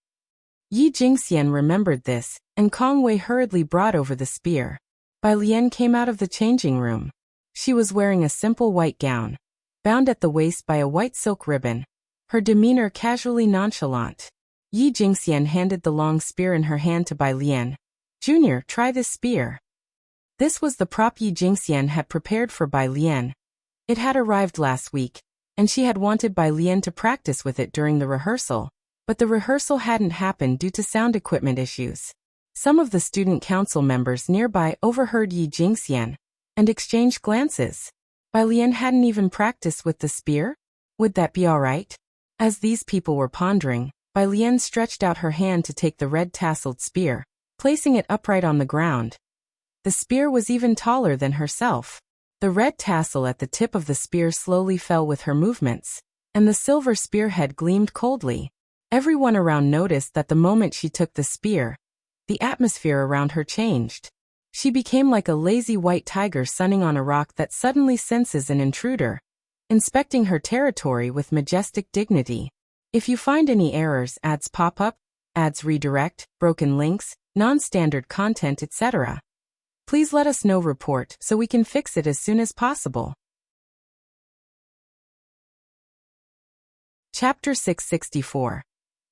Yi Jingxian remembered this, and Kong Wei hurriedly brought over the spear. Bai Lian came out of the changing room. She was wearing a simple white gown, bound at the waist by a white silk ribbon, her demeanor casually nonchalant. Yi Jingxian handed the long spear in her hand to Bai Lian. Junior, try this spear. This was the prop Yi Jingxian had prepared for Bai Lian. It had arrived last week, and she had wanted Bai Lian to practice with it during the rehearsal, but the rehearsal hadn't happened due to sound equipment issues. Some of the student council members nearby overheard Yi Jingxian and exchanged glances. Bai Lian hadn't even practiced with the spear? Would that be all right? As these people were pondering, Bai Lian stretched out her hand to take the red-tasseled spear, placing it upright on the ground. The spear was even taller than herself. The red tassel at the tip of the spear slowly fell with her movements, and the silver spearhead gleamed coldly. Everyone around noticed that the moment she took the spear, the atmosphere around her changed. She became like a lazy white tiger sunning on a rock that suddenly senses an intruder, inspecting her territory with majestic dignity. If you find any errors, ads pop up, ads redirect, broken links, non-standard content, etc., please let us know. Report so we can fix it as soon as possible. Chapter 664.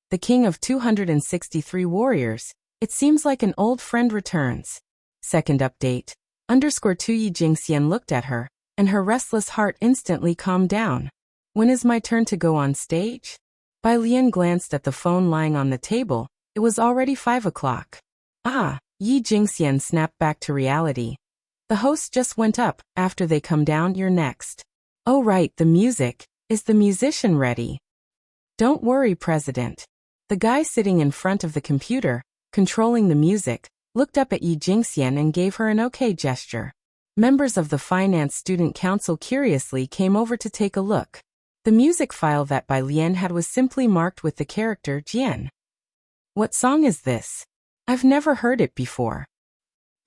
The King of 263 Warriors. It seems like an old friend returns. Second update. _2 Yi Jingxian looked at her, and her restless heart instantly calmed down. When is my turn to go on stage? Bai Lian glanced at the phone lying on the table. It was already 5 o'clock. Ah, Yi Jingxian snapped back to reality. The host just went up. After they come down, you're next. Oh right, the music. Is the musician ready? Don't worry, President. The guy sitting in front of the computer, controlling the music, looked up at Yi Jingxian and gave her an okay gesture. Members of the Finance Student Council curiously came over to take a look. The music file that Bai Lian had was simply marked with the character Jian. What song is this? I've never heard it before.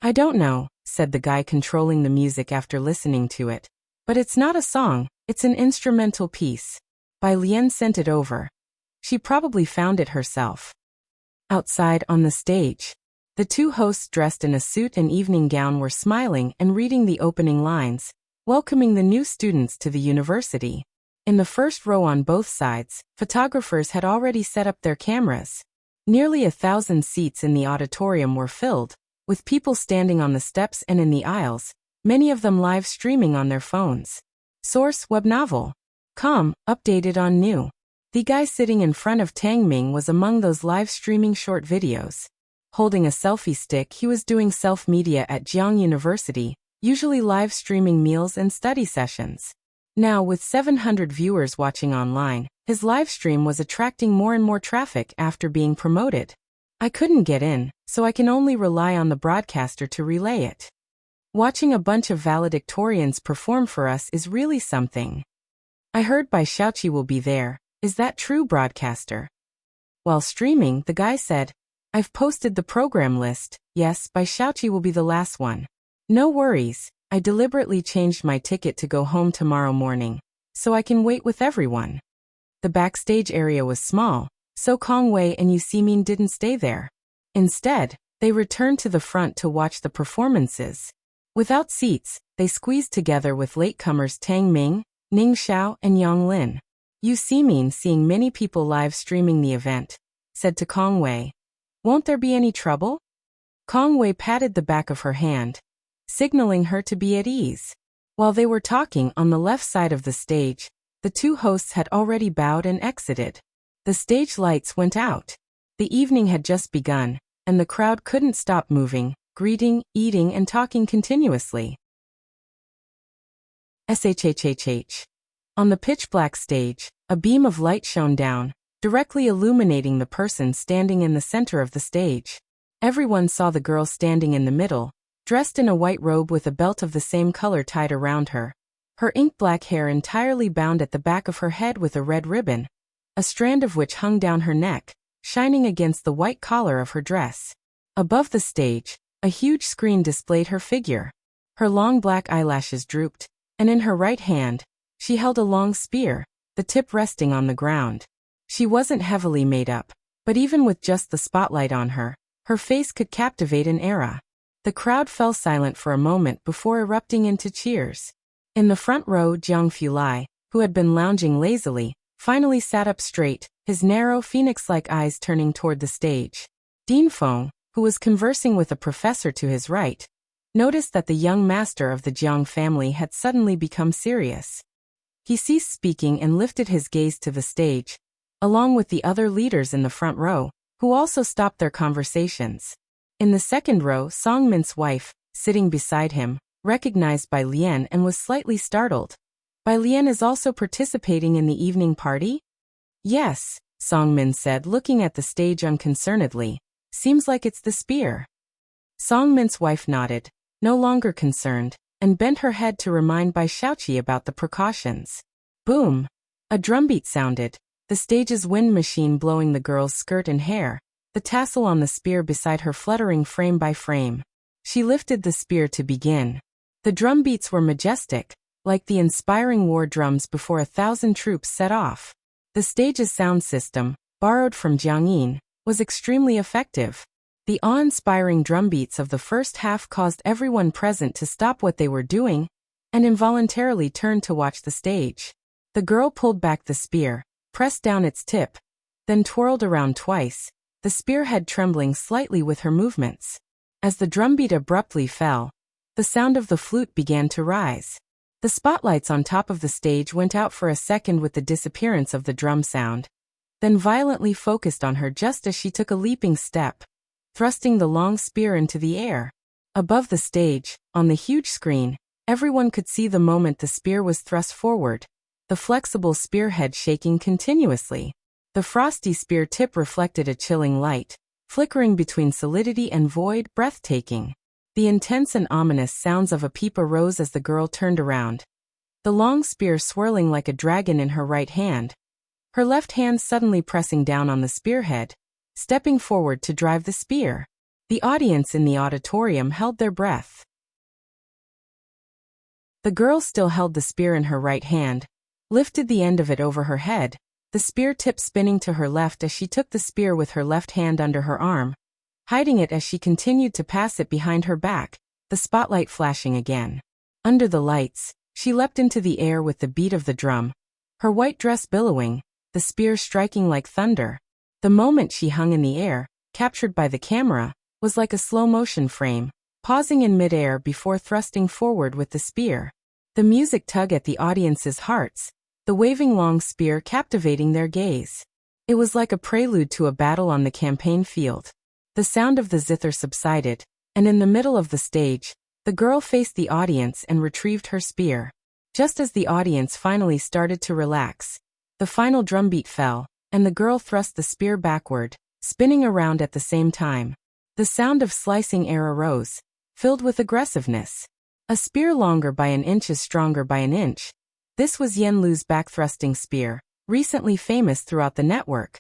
I don't know, said the guy controlling the music after listening to it. But it's not a song, it's an instrumental piece. Bai Lian sent it over. She probably found it herself. Outside on the stage, the two hosts dressed in a suit and evening gown were smiling and reading the opening lines, welcoming the new students to the university. In the first row on both sides, photographers had already set up their cameras. Nearly 1,000 seats in the auditorium were filled, with people standing on the steps and in the aisles, many of them live streaming on their phones. Source: web novel. Com, updated on new. The guy sitting in front of Tang Ming was among those live streaming short videos. Holding a selfie stick, he was doing self-media at Jiang University, usually live streaming meals and study sessions. Now, with 700 viewers watching online, his live stream was attracting more and more traffic after being promoted. I couldn't get in, so I can only rely on the broadcaster to relay it. Watching a bunch of valedictorians perform for us is really something. I heard Bai Xiaoqi will be there. Is that true, broadcaster? While streaming, the guy said, I've posted the program list. Yes, Bai Xiaoqi will be the last one. No worries, I deliberately changed my ticket to go home tomorrow morning, so I can wait with everyone. The backstage area was small, so Kong Wei and Yu Ximin didn't stay there. Instead, they returned to the front to watch the performances. Without seats, they squeezed together with latecomers Tang Ming, Ning Xiao, and Yang Lin. Yu Ximin, seeing many people live streaming the event, said to Kong Wei, Won't there be any trouble? Kong Wei patted the back of her hand, signaling her to be at ease. While they were talking on the left side of the stage, the two hosts had already bowed and exited. The stage lights went out. The evening had just begun, and the crowd couldn't stop moving, greeting, eating, and talking continuously. SHHHH. On the pitch-black stage, a beam of light shone down, directly illuminating the person standing in the center of the stage. Everyone saw the girl standing in the middle, dressed in a white robe with a belt of the same color tied around her. Her ink-black hair entirely bound at the back of her head with a red ribbon, a strand of which hung down her neck, shining against the white collar of her dress. Above the stage, a huge screen displayed her figure. Her long black eyelashes drooped, and in her right hand, she held a long spear, the tip resting on the ground. She wasn't heavily made up, but even with just the spotlight on her, her face could captivate an era. The crowd fell silent for a moment before erupting into cheers. In the front row, Jiang Fulai, who had been lounging lazily, finally sat up straight, his narrow phoenix-like eyes turning toward the stage. Dean Feng, who was conversing with a professor to his right, noticed that the young master of the Jiang family had suddenly become serious. He ceased speaking and lifted his gaze to the stage, along with the other leaders in the front row, who also stopped their conversations. In the second row, Song Min's wife, sitting beside him, recognized Bai Lian and was slightly startled. Bai Lian is also participating in the evening party? Yes, Song Min said, looking at the stage unconcernedly. Seems like it's the spear. Song Min's wife nodded, no longer concerned, and bent her head to remind Bai Xiaoqi about the precautions. Boom! A drumbeat sounded, the stage's wind machine blowing the girl's skirt and hair, the tassel on the spear beside her fluttering frame by frame. She lifted the spear to begin. The drum beats were majestic, like the inspiring war drums before 1,000 troops set off. The stage's sound system, borrowed from Jiangyin, was extremely effective. The awe-inspiring drumbeats of the first half caused everyone present to stop what they were doing and involuntarily turn to watch the stage. The girl pulled back the spear, pressed down its tip, then twirled around twice, the spearhead trembling slightly with her movements. As the drumbeat abruptly fell, the sound of the flute began to rise. The spotlights on top of the stage went out for a second with the disappearance of the drum sound, then violently focused on her just as she took a leaping step, thrusting the long spear into the air. Above the stage, on the huge screen, everyone could see the moment the spear was thrust forward, the flexible spearhead shaking continuously. The frosty spear tip reflected a chilling light, flickering between solidity and void, breathtaking. The intense and ominous sounds of a peep arose as the girl turned around, the long spear swirling like a dragon in her right hand, her left hand suddenly pressing down on the spearhead, stepping forward to drive the spear. The audience in the auditorium held their breath. The girl still held the spear in her right hand, lifted the end of it over her head, the spear tip spinning to her left as she took the spear with her left hand under her arm, hiding it as she continued to pass it behind her back, the spotlight flashing again. Under the lights, she leapt into the air with the beat of the drum, her white dress billowing, the spear striking like thunder. The moment she hung in the air, captured by the camera, was like a slow-motion frame, pausing in mid-air before thrusting forward with the spear. The music tugged at the audience's hearts, the waving long spear captivating their gaze. It was like a prelude to a battle on the campaign field. The sound of the zither subsided, and in the middle of the stage, the girl faced the audience and retrieved her spear. Just as the audience finally started to relax, the final drumbeat fell, and the girl thrust the spear backward, spinning around at the same time. The sound of slicing air arose, filled with aggressiveness. A spear longer by an inch is stronger by an inch. This was Yen Lu's back-thrusting spear, recently famous throughout the network.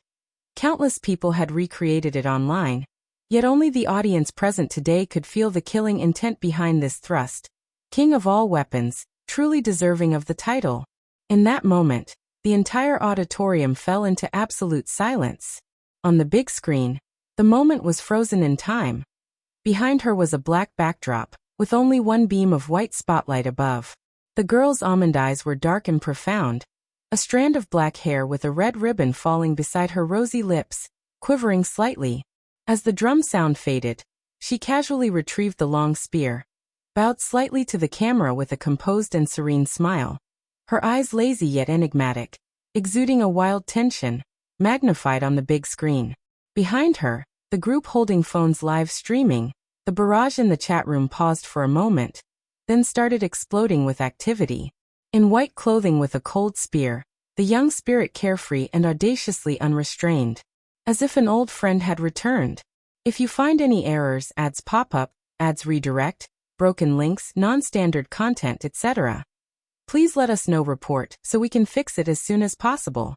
Countless people had recreated it online, yet only the audience present today could feel the killing intent behind this thrust. King of all weapons, truly deserving of the title. In that moment, the entire auditorium fell into absolute silence. On the big screen, the moment was frozen in time. Behind her was a black backdrop, with only one beam of white spotlight above. The girl's almond eyes were dark and profound, a strand of black hair with a red ribbon falling beside her rosy lips, quivering slightly. As the drum sound faded, she casually retrieved the long spear, bowed slightly to the camera with a composed and serene smile, her eyes lazy yet enigmatic, exuding a wild tension, magnified on the big screen. Behind her, the group holding phones live streaming, the barrage in the chat room paused for a moment, then started exploding with activity. In white clothing with a cold spear, the young spirit carefree and audaciously unrestrained, as if an old friend had returned. If you find any errors, ads pop up, ads redirect, broken links, non-standard content, etc., please let us know. Report so we can fix it as soon as possible.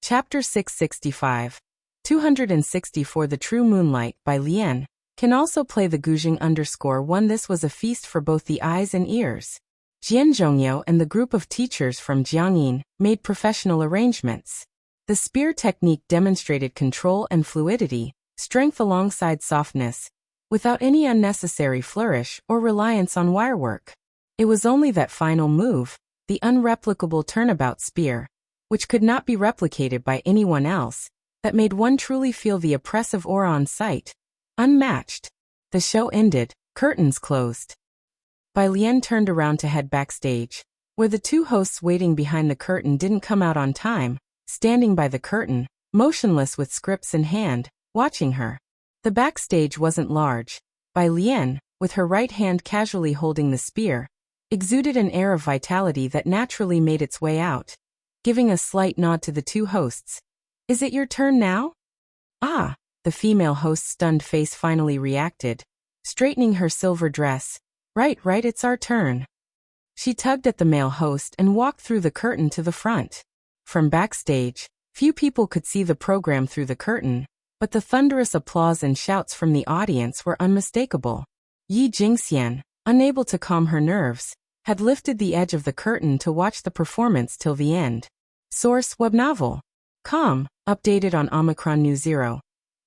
Chapter 665. 264 The True Moonlight by Lien. Can also play the Guzheng_1. This was a feast for both the eyes and ears. Jian Zhongyo and the group of teachers from Jiangyin made professional arrangements. The spear technique demonstrated control and fluidity, strength alongside softness, without any unnecessary flourish or reliance on wirework. It was only that final move, the unreplicable turnabout spear, which could not be replicated by anyone else, that made one truly feel the oppressive aura on sight. Unmatched. The show ended, curtains closed. Bai Lian turned around to head backstage, where the two hosts waiting behind the curtain didn't come out on time, standing by the curtain, motionless with scripts in hand, watching her. The backstage wasn't large. Bai Lian, with her right hand casually holding the spear, exuded an air of vitality that naturally made its way out, giving a slight nod to the two hosts. Is it your turn now? Ah, the female host's stunned face finally reacted, straightening her silver dress. Right, it's our turn. She tugged at the male host and walked through the curtain to the front. From backstage, few people could see the program through the curtain, but the thunderous applause and shouts from the audience were unmistakable. Yi Jingxian, unable to calm her nerves, had lifted the edge of the curtain to watch the performance till the end. Source: web novel. Com, updated on Omicron News Zero.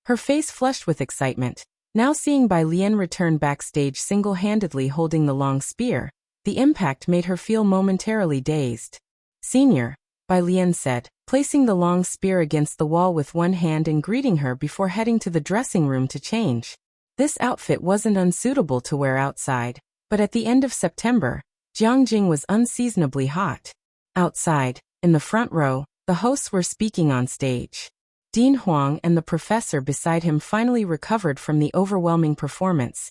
Her face flushed with excitement. Now seeing Bai Lian return backstage single-handedly holding the long spear, the impact made her feel momentarily dazed. Senior, Bai Lian said, placing the long spear against the wall with one hand and greeting her before heading to the dressing room to change. This outfit wasn't unsuitable to wear outside, but at the end of September, Jiangjing was unseasonably hot. Outside, in the front row, the hosts were speaking on stage. Dean Huang and the professor beside him finally recovered from the overwhelming performance.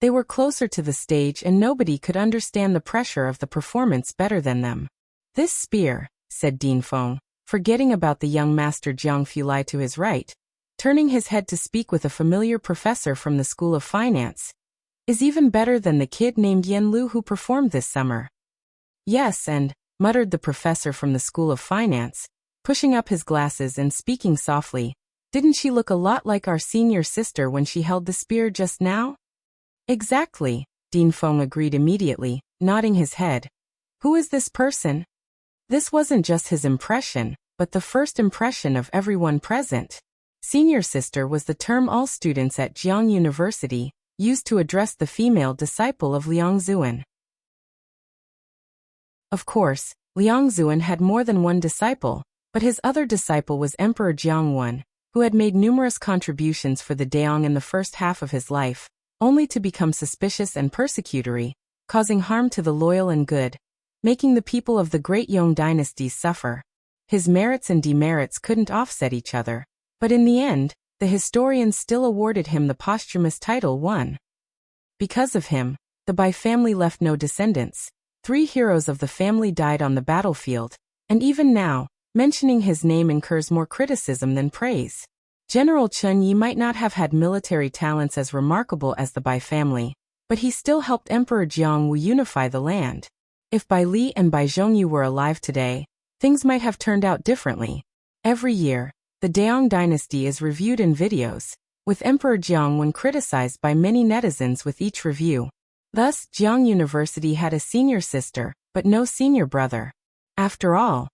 They were closer to the stage and nobody could understand the pressure of the performance better than them. This spear, said Dean Feng, forgetting about the young master Jiang Fulai to his right, turning his head to speak with a familiar professor from the School of Finance, is even better than the kid named Yen Lu who performed this summer. Yes, and, muttered the professor from the School of Finance, pushing up his glasses and speaking softly, didn't she look a lot like our senior sister when she held the spear just now? Exactly, Dean Feng agreed immediately, nodding his head. Who is this person? This wasn't just his impression, but the first impression of everyone present. Senior sister was the term all students at Jiang University used to address the female disciple of Liang Zuan. Of course, Liang Zuan had more than one disciple, but his other disciple was Emperor Jiangwen, who had made numerous contributions for the Daong in the first half of his life, only to become suspicious and persecutory, causing harm to the loyal and good, making the people of the great Yong dynasties suffer. His merits and demerits couldn't offset each other, but in the end, the historians still awarded him the posthumous title One. Because of him, the Bai family left no descendants. 3 heroes of the family died on the battlefield, and even now, mentioning his name incurs more criticism than praise. General Chen Yi might not have had military talents as remarkable as the Bai family, but he still helped Emperor Jiangwu unify the land. If Bai Li and Bai Zhongyu were alive today, things might have turned out differently. Every year, the Daong dynasty is reviewed in videos, with Emperor Jiangwen criticized by many netizens with each review. Thus, Jiang University had a senior sister, but no senior brother. After all,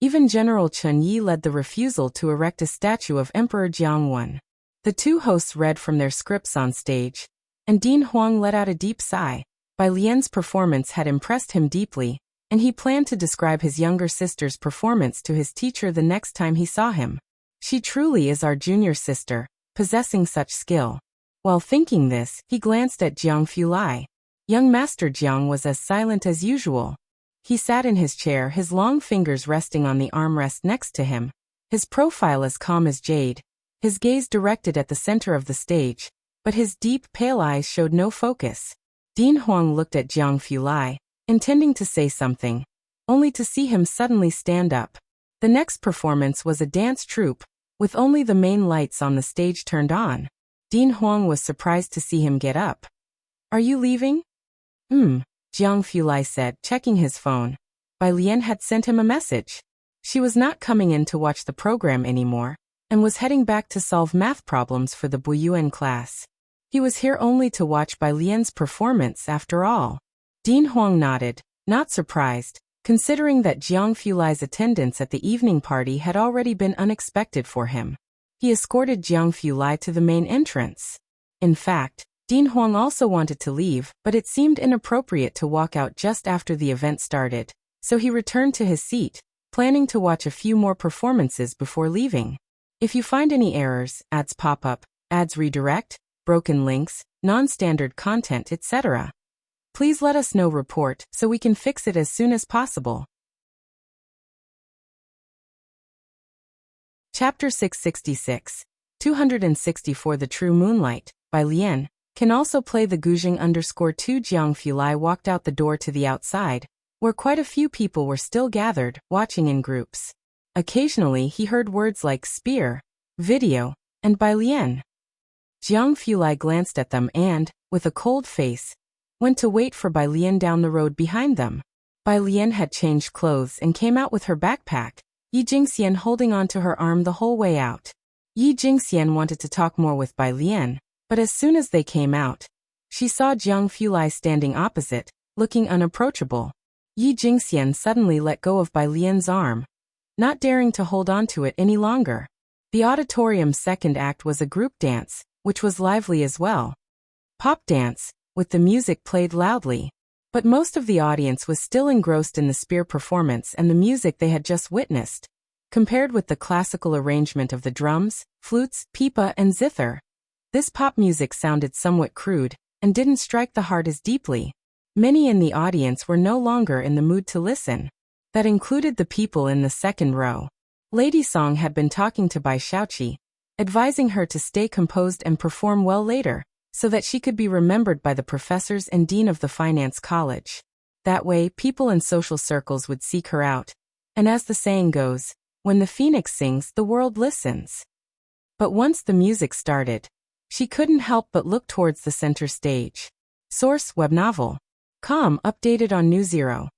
even General Chen Yi led the refusal to erect a statue of Emperor Jiangwen. The two hosts read from their scripts on stage, and Dean Huang let out a deep sigh. Bai Lian's performance had impressed him deeply, and he planned to describe his younger sister's performance to his teacher the next time he saw him. She truly is our junior sister, possessing such skill. While thinking this, he glanced at Jiang Fulai. Young Master Jiang was as silent as usual. He sat in his chair, his long fingers resting on the armrest next to him, his profile as calm as jade, his gaze directed at the center of the stage, but his deep, pale eyes showed no focus. Dean Huang looked at Jiang Fulai, intending to say something, only to see him suddenly stand up. The next performance was a dance troupe, with only the main lights on the stage turned on. Dean Huang was surprised to see him get up. Are you leaving? Jiang Fulai said, checking his phone. Bai Lian had sent him a message. She was not coming in to watch the program anymore, and was heading back to solve math problems for the Buyuan class. He was here only to watch Bai Lian's performance after all. Dean Huang nodded, not surprised, considering that Jiang Fulai's attendance at the evening party had already been unexpected for him. He escorted Jiang Fulai to the main entrance. In fact, Dean Huang also wanted to leave, but it seemed inappropriate to walk out just after the event started, so he returned to his seat, planning to watch a few more performances before leaving. If you find any errors, ads pop up, ads redirect, broken links, non-standard content, etc., please let us know. Report so we can fix it as soon as possible. Chapter 666, 264 The True Moonlight, by Lian, can also play the Guzheng _2 Jiang Fulai walked out the door to the outside, where quite a few people were still gathered, watching in groups. Occasionally he heard words like spear, video, and Bai Lian. Jiang Fulai glanced at them and, with a cold face, went to wait for Bai Lian down the road behind them. Bai Lian had changed clothes and came out with her backpack, Yi Jingxian holding on to her arm the whole way out. Yi Jingxian wanted to talk more with Bai Lian, but as soon as they came out, she saw Jiang Fulai standing opposite, looking unapproachable. Yi Jingxian suddenly let go of Bai Lian's arm, not daring to hold on to it any longer. The auditorium's second act was a group dance, which was lively as well. Pop dance, with the music played loudly. But most of the audience was still engrossed in the spear performance and the music they had just witnessed. Compared with the classical arrangement of the drums, flutes, pipa, and zither, this pop music sounded somewhat crude, and didn't strike the heart as deeply. Many in the audience were no longer in the mood to listen. That included the people in the second row. Lady Song had been talking to Bai Xiaoqi, advising her to stay composed and perform well later, so that she could be remembered by the professors and dean of the finance college. That way, people in social circles would seek her out. And as the saying goes, when the phoenix sings, the world listens. But once the music started, she couldn't help but look towards the center stage. Source: web novel. Com, updated on New Zero.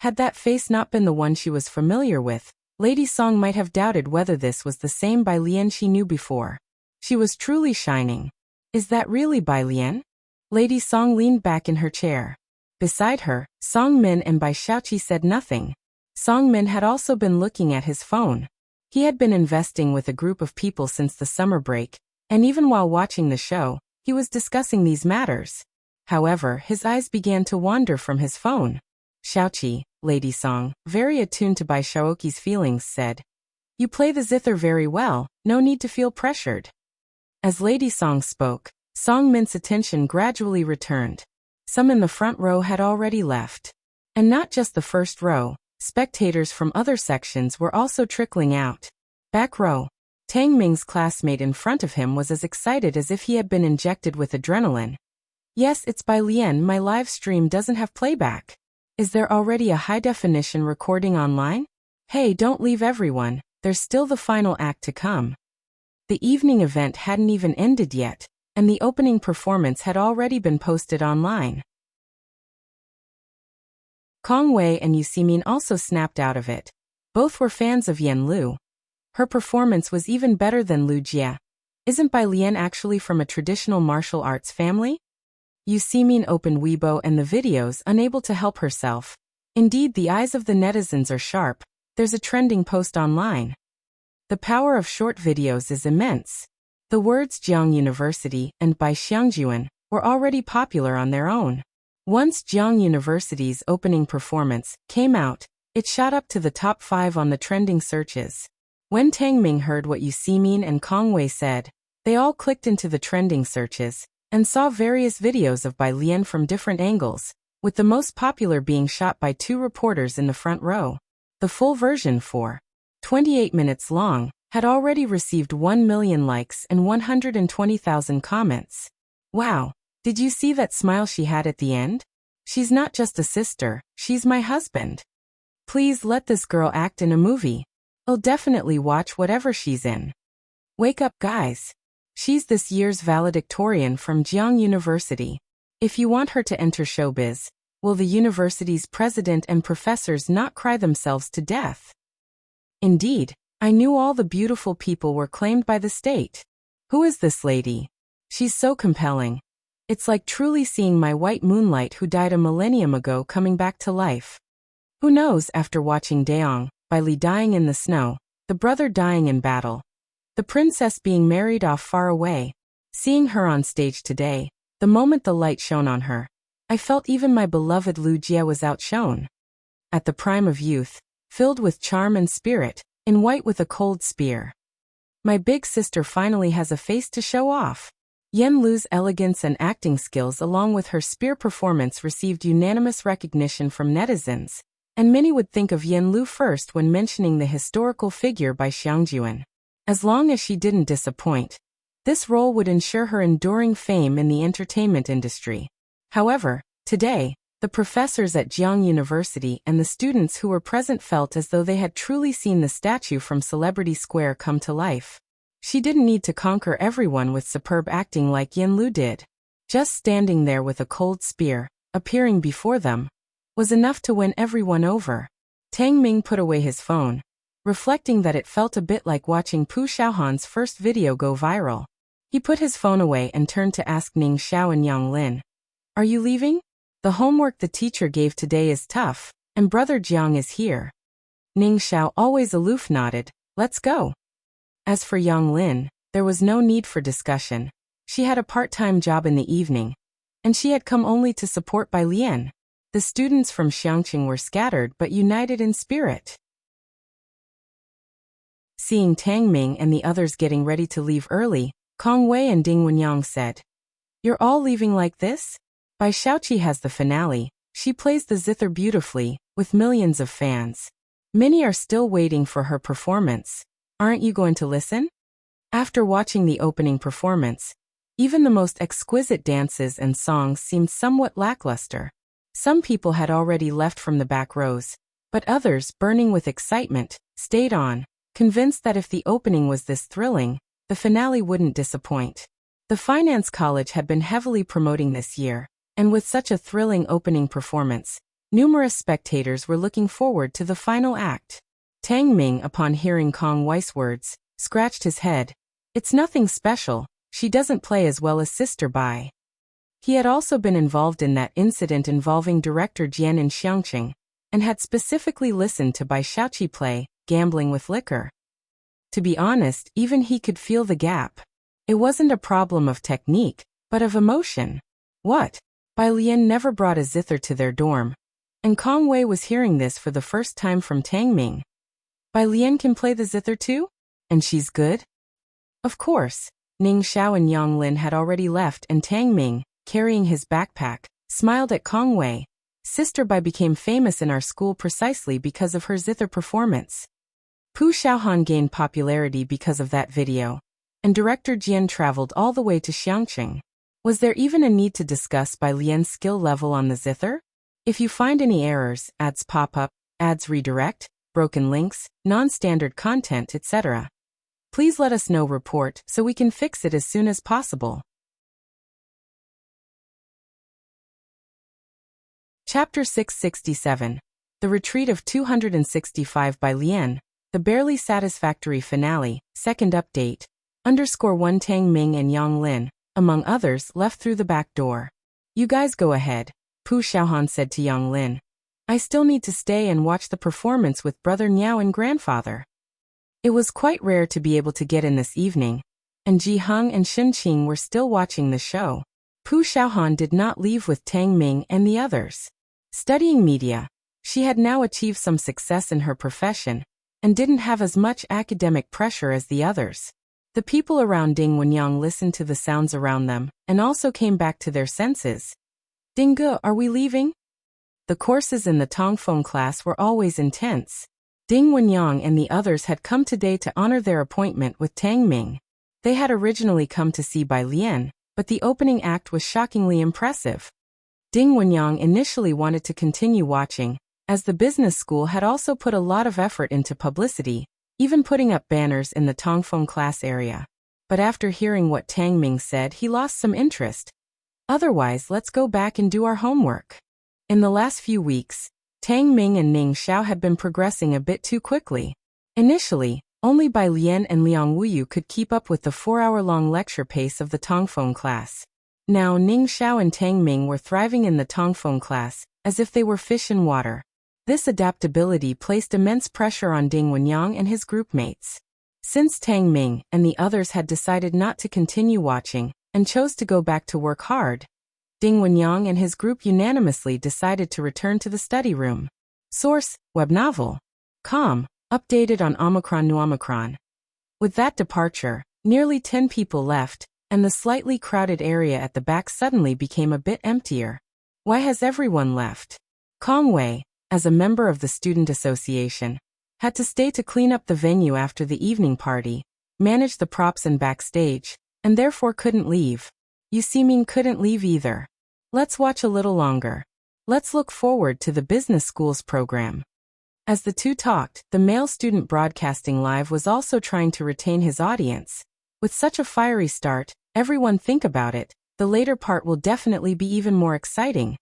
Had that face not been the one she was familiar with, Lady Song might have doubted whether this was the same Bai Lian she knew before. She was truly shining. Is that really Bai Lian? Lady Song leaned back in her chair. Beside her, Song Min and Bai Xiaoqi said nothing. Song Min had also been looking at his phone. He had been investing with a group of people since the summer break, and even while watching the show, he was discussing these matters. However, his eyes began to wander from his phone. Xiaoqi, Lady Song, very attuned to Bai Xiaoqi's feelings, said, "You play the zither very well, no need to feel pressured." As Lady Song spoke, Song Min's attention gradually returned. Some in the front row had already left. And not just the first row, spectators from other sections were also trickling out. Back row. Tang Ming's classmate in front of him was as excited as if he had been injected with adrenaline. "Yes, it's Bai Lian, my live stream doesn't have playback. Is there already a high-definition recording online? Hey, don't leave everyone, there's still the final act to come." The evening event hadn't even ended yet, and the opening performance had already been posted online. Kong Wei and Yu Ximin also snapped out of it. Both were fans of Yan Lu. Her performance was even better than Lu Jia. Isn't Bai Lian actually from a traditional martial arts family? Yu Ximin opened Weibo and the videos, unable to help herself. Indeed, the eyes of the netizens are sharp. There's a trending post online. The power of short videos is immense. The words Jiang University and Bai Xiangjuan were already popular on their own. Once Jiang University's opening performance came out, it shot up to the top 5 on the trending searches. When Tang Ming heard what Yu Ximin and Kong Wei said, they all clicked into the trending searches and saw various videos of Bai Lian from different angles, with the most popular being shot by 2 reporters in the front row. The full version, 28 minutes long, had already received 1 million likes and 120,000 comments. Wow, did you see that smile she had at the end? She's not just a sister, she's my husband. Please let this girl act in a movie. I'll definitely watch whatever she's in. Wake up, guys. She's this year's valedictorian from Jiang University. If you want her to enter showbiz, will the university's president and professors not cry themselves to death? Indeed, I knew all the beautiful people were claimed by the state. Who is this lady? She's so compelling. It's like truly seeing my white moonlight who died a millennium ago coming back to life. Who knows, after watching Daong, Bai Li dying in the snow, the brother dying in battle, the princess being married off far away, seeing her on stage today, the moment the light shone on her, I felt even my beloved Lu Jia was outshone. At the prime of youth, filled with charm and spirit, in white with a cold spear. My big sister finally has a face to show off. Yan Lu's elegance and acting skills along with her spear performance received unanimous recognition from netizens, and many would think of Yan Lu first when mentioning the historical figure by Xiangjuan. As long as she didn't disappoint, this role would ensure her enduring fame in the entertainment industry. However, today, the professors at Jiang University and the students who were present felt as though they had truly seen the statue from Celebrity Square come to life. She didn't need to conquer everyone with superb acting like Yan Lu did. Just standing there with a cold spear, appearing before them, was enough to win everyone over. Tang Ming put away his phone, reflecting that it felt a bit like watching Pu Xiaohan's first video go viral. He put his phone away and turned to ask Ning Xiao and Yang Lin, "Are you leaving?" The homework the teacher gave today is tough, and Brother Jiang is here. Ning Xiao, always aloof, nodded. Let's go. As for Yang Lin, there was no need for discussion. She had a part-time job in the evening, and she had come only to support Bai Lian. The students from Xiangqing were scattered but united in spirit. Seeing Tang Ming and the others getting ready to leave early, Kong Wei and Ding Wenyang said, "You're all leaving like this?" Bai Xiaoqi has the finale. She plays the zither beautifully, with millions of fans. Many are still waiting for her performance. Aren't you going to listen? After watching the opening performance, even the most exquisite dances and songs seemed somewhat lackluster. Some people had already left from the back rows, but others, burning with excitement, stayed on, convinced that if the opening was this thrilling, the finale wouldn't disappoint. The finance college had been heavily promoting this year, and with such a thrilling opening performance, numerous spectators were looking forward to the final act. Tang Ming, upon hearing Kong Wei's words, scratched his head. It's nothing special, she doesn't play as well as Sister Bai. He had also been involved in that incident involving director Jian in Xiangqing, and had specifically listened to Bai Xiaoqi play Gambling with Liquor. To be honest, even he could feel the gap. It wasn't a problem of technique, but of emotion. What? Bai Lian never brought a zither to their dorm, and Kong Wei was hearing this for the first time from Tang Ming. Bai Lian can play the zither too? And she's good? Of course. Ning Xiao and Yang Lin had already left, and Tang Ming, carrying his backpack, smiled at Kong Wei. Sister Bai became famous in our school precisely because of her zither performance. Pu Xiaohan gained popularity because of that video, and director Jian traveled all the way to Xiangqing. Was there even a need to discuss Bai Lian's skill level on the zither? If you find any errors, ads pop up, ads redirect, broken links, non-standard content, etc., please let us know. Report so we can fix it as soon as possible. Chapter 667. The Retreat of 265 Bai Lian, the barely satisfactory finale, second update. _1 Tang Ming and Yang Lin, among others, left through the back door. You guys go ahead, Pu Xiaohan said to Yang Lin. I still need to stay and watch the performance with Brother Niao and Grandfather. It was quite rare to be able to get in this evening, and Ji Heng and Shen Qing were still watching the show. Pu Xiaohan did not leave with Tang Ming and the others. Studying media, she had now achieved some success in her profession, and didn't have as much academic pressure as the others. The people around Ding Wenyang listened to the sounds around them, and also came back to their senses. Ding Ge, are we leaving? The courses in the Tongfeng class were always intense. Ding Wenyang and the others had come today to honor their appointment with Tang Ming. They had originally come to see Bai Lian, but the opening act was shockingly impressive. Ding Wenyang initially wanted to continue watching, as the business school had also put a lot of effort into publicity, even putting up banners in the Tongfeng class area. But after hearing what Tang Ming said, he lost some interest. Otherwise, let's go back and do our homework. In the last few weeks, Tang Ming and Ning Xiao had been progressing a bit too quickly. Initially, only Bai Lian and Liang Wuyu could keep up with the 4-hour-long lecture pace of the Tongfeng class. Now Ning Xiao and Tang Ming were thriving in the Tongfeng class, as if they were fish in water. This adaptability placed immense pressure on Ding Wenyang and his groupmates. Since Tang Ming and the others had decided not to continue watching, and chose to go back to work hard, Ding Wenyang and his group unanimously decided to return to the study room. Source: web novel. Com. Updated on Omicron New Omicron. With that departure, nearly 10 people left, and the slightly crowded area at the back suddenly became a bit emptier. Why has everyone left? Kong Wei, as a member of the student association, had to stay to clean up the venue after the evening party, manage the props and backstage, and therefore couldn't leave. Yu Siming couldn't leave either. Let's watch a little longer. Let's look forward to the business school's program. As the two talked, the male student broadcasting live was also trying to retain his audience. With such a fiery start, everyone think about it, the later part will definitely be even more exciting.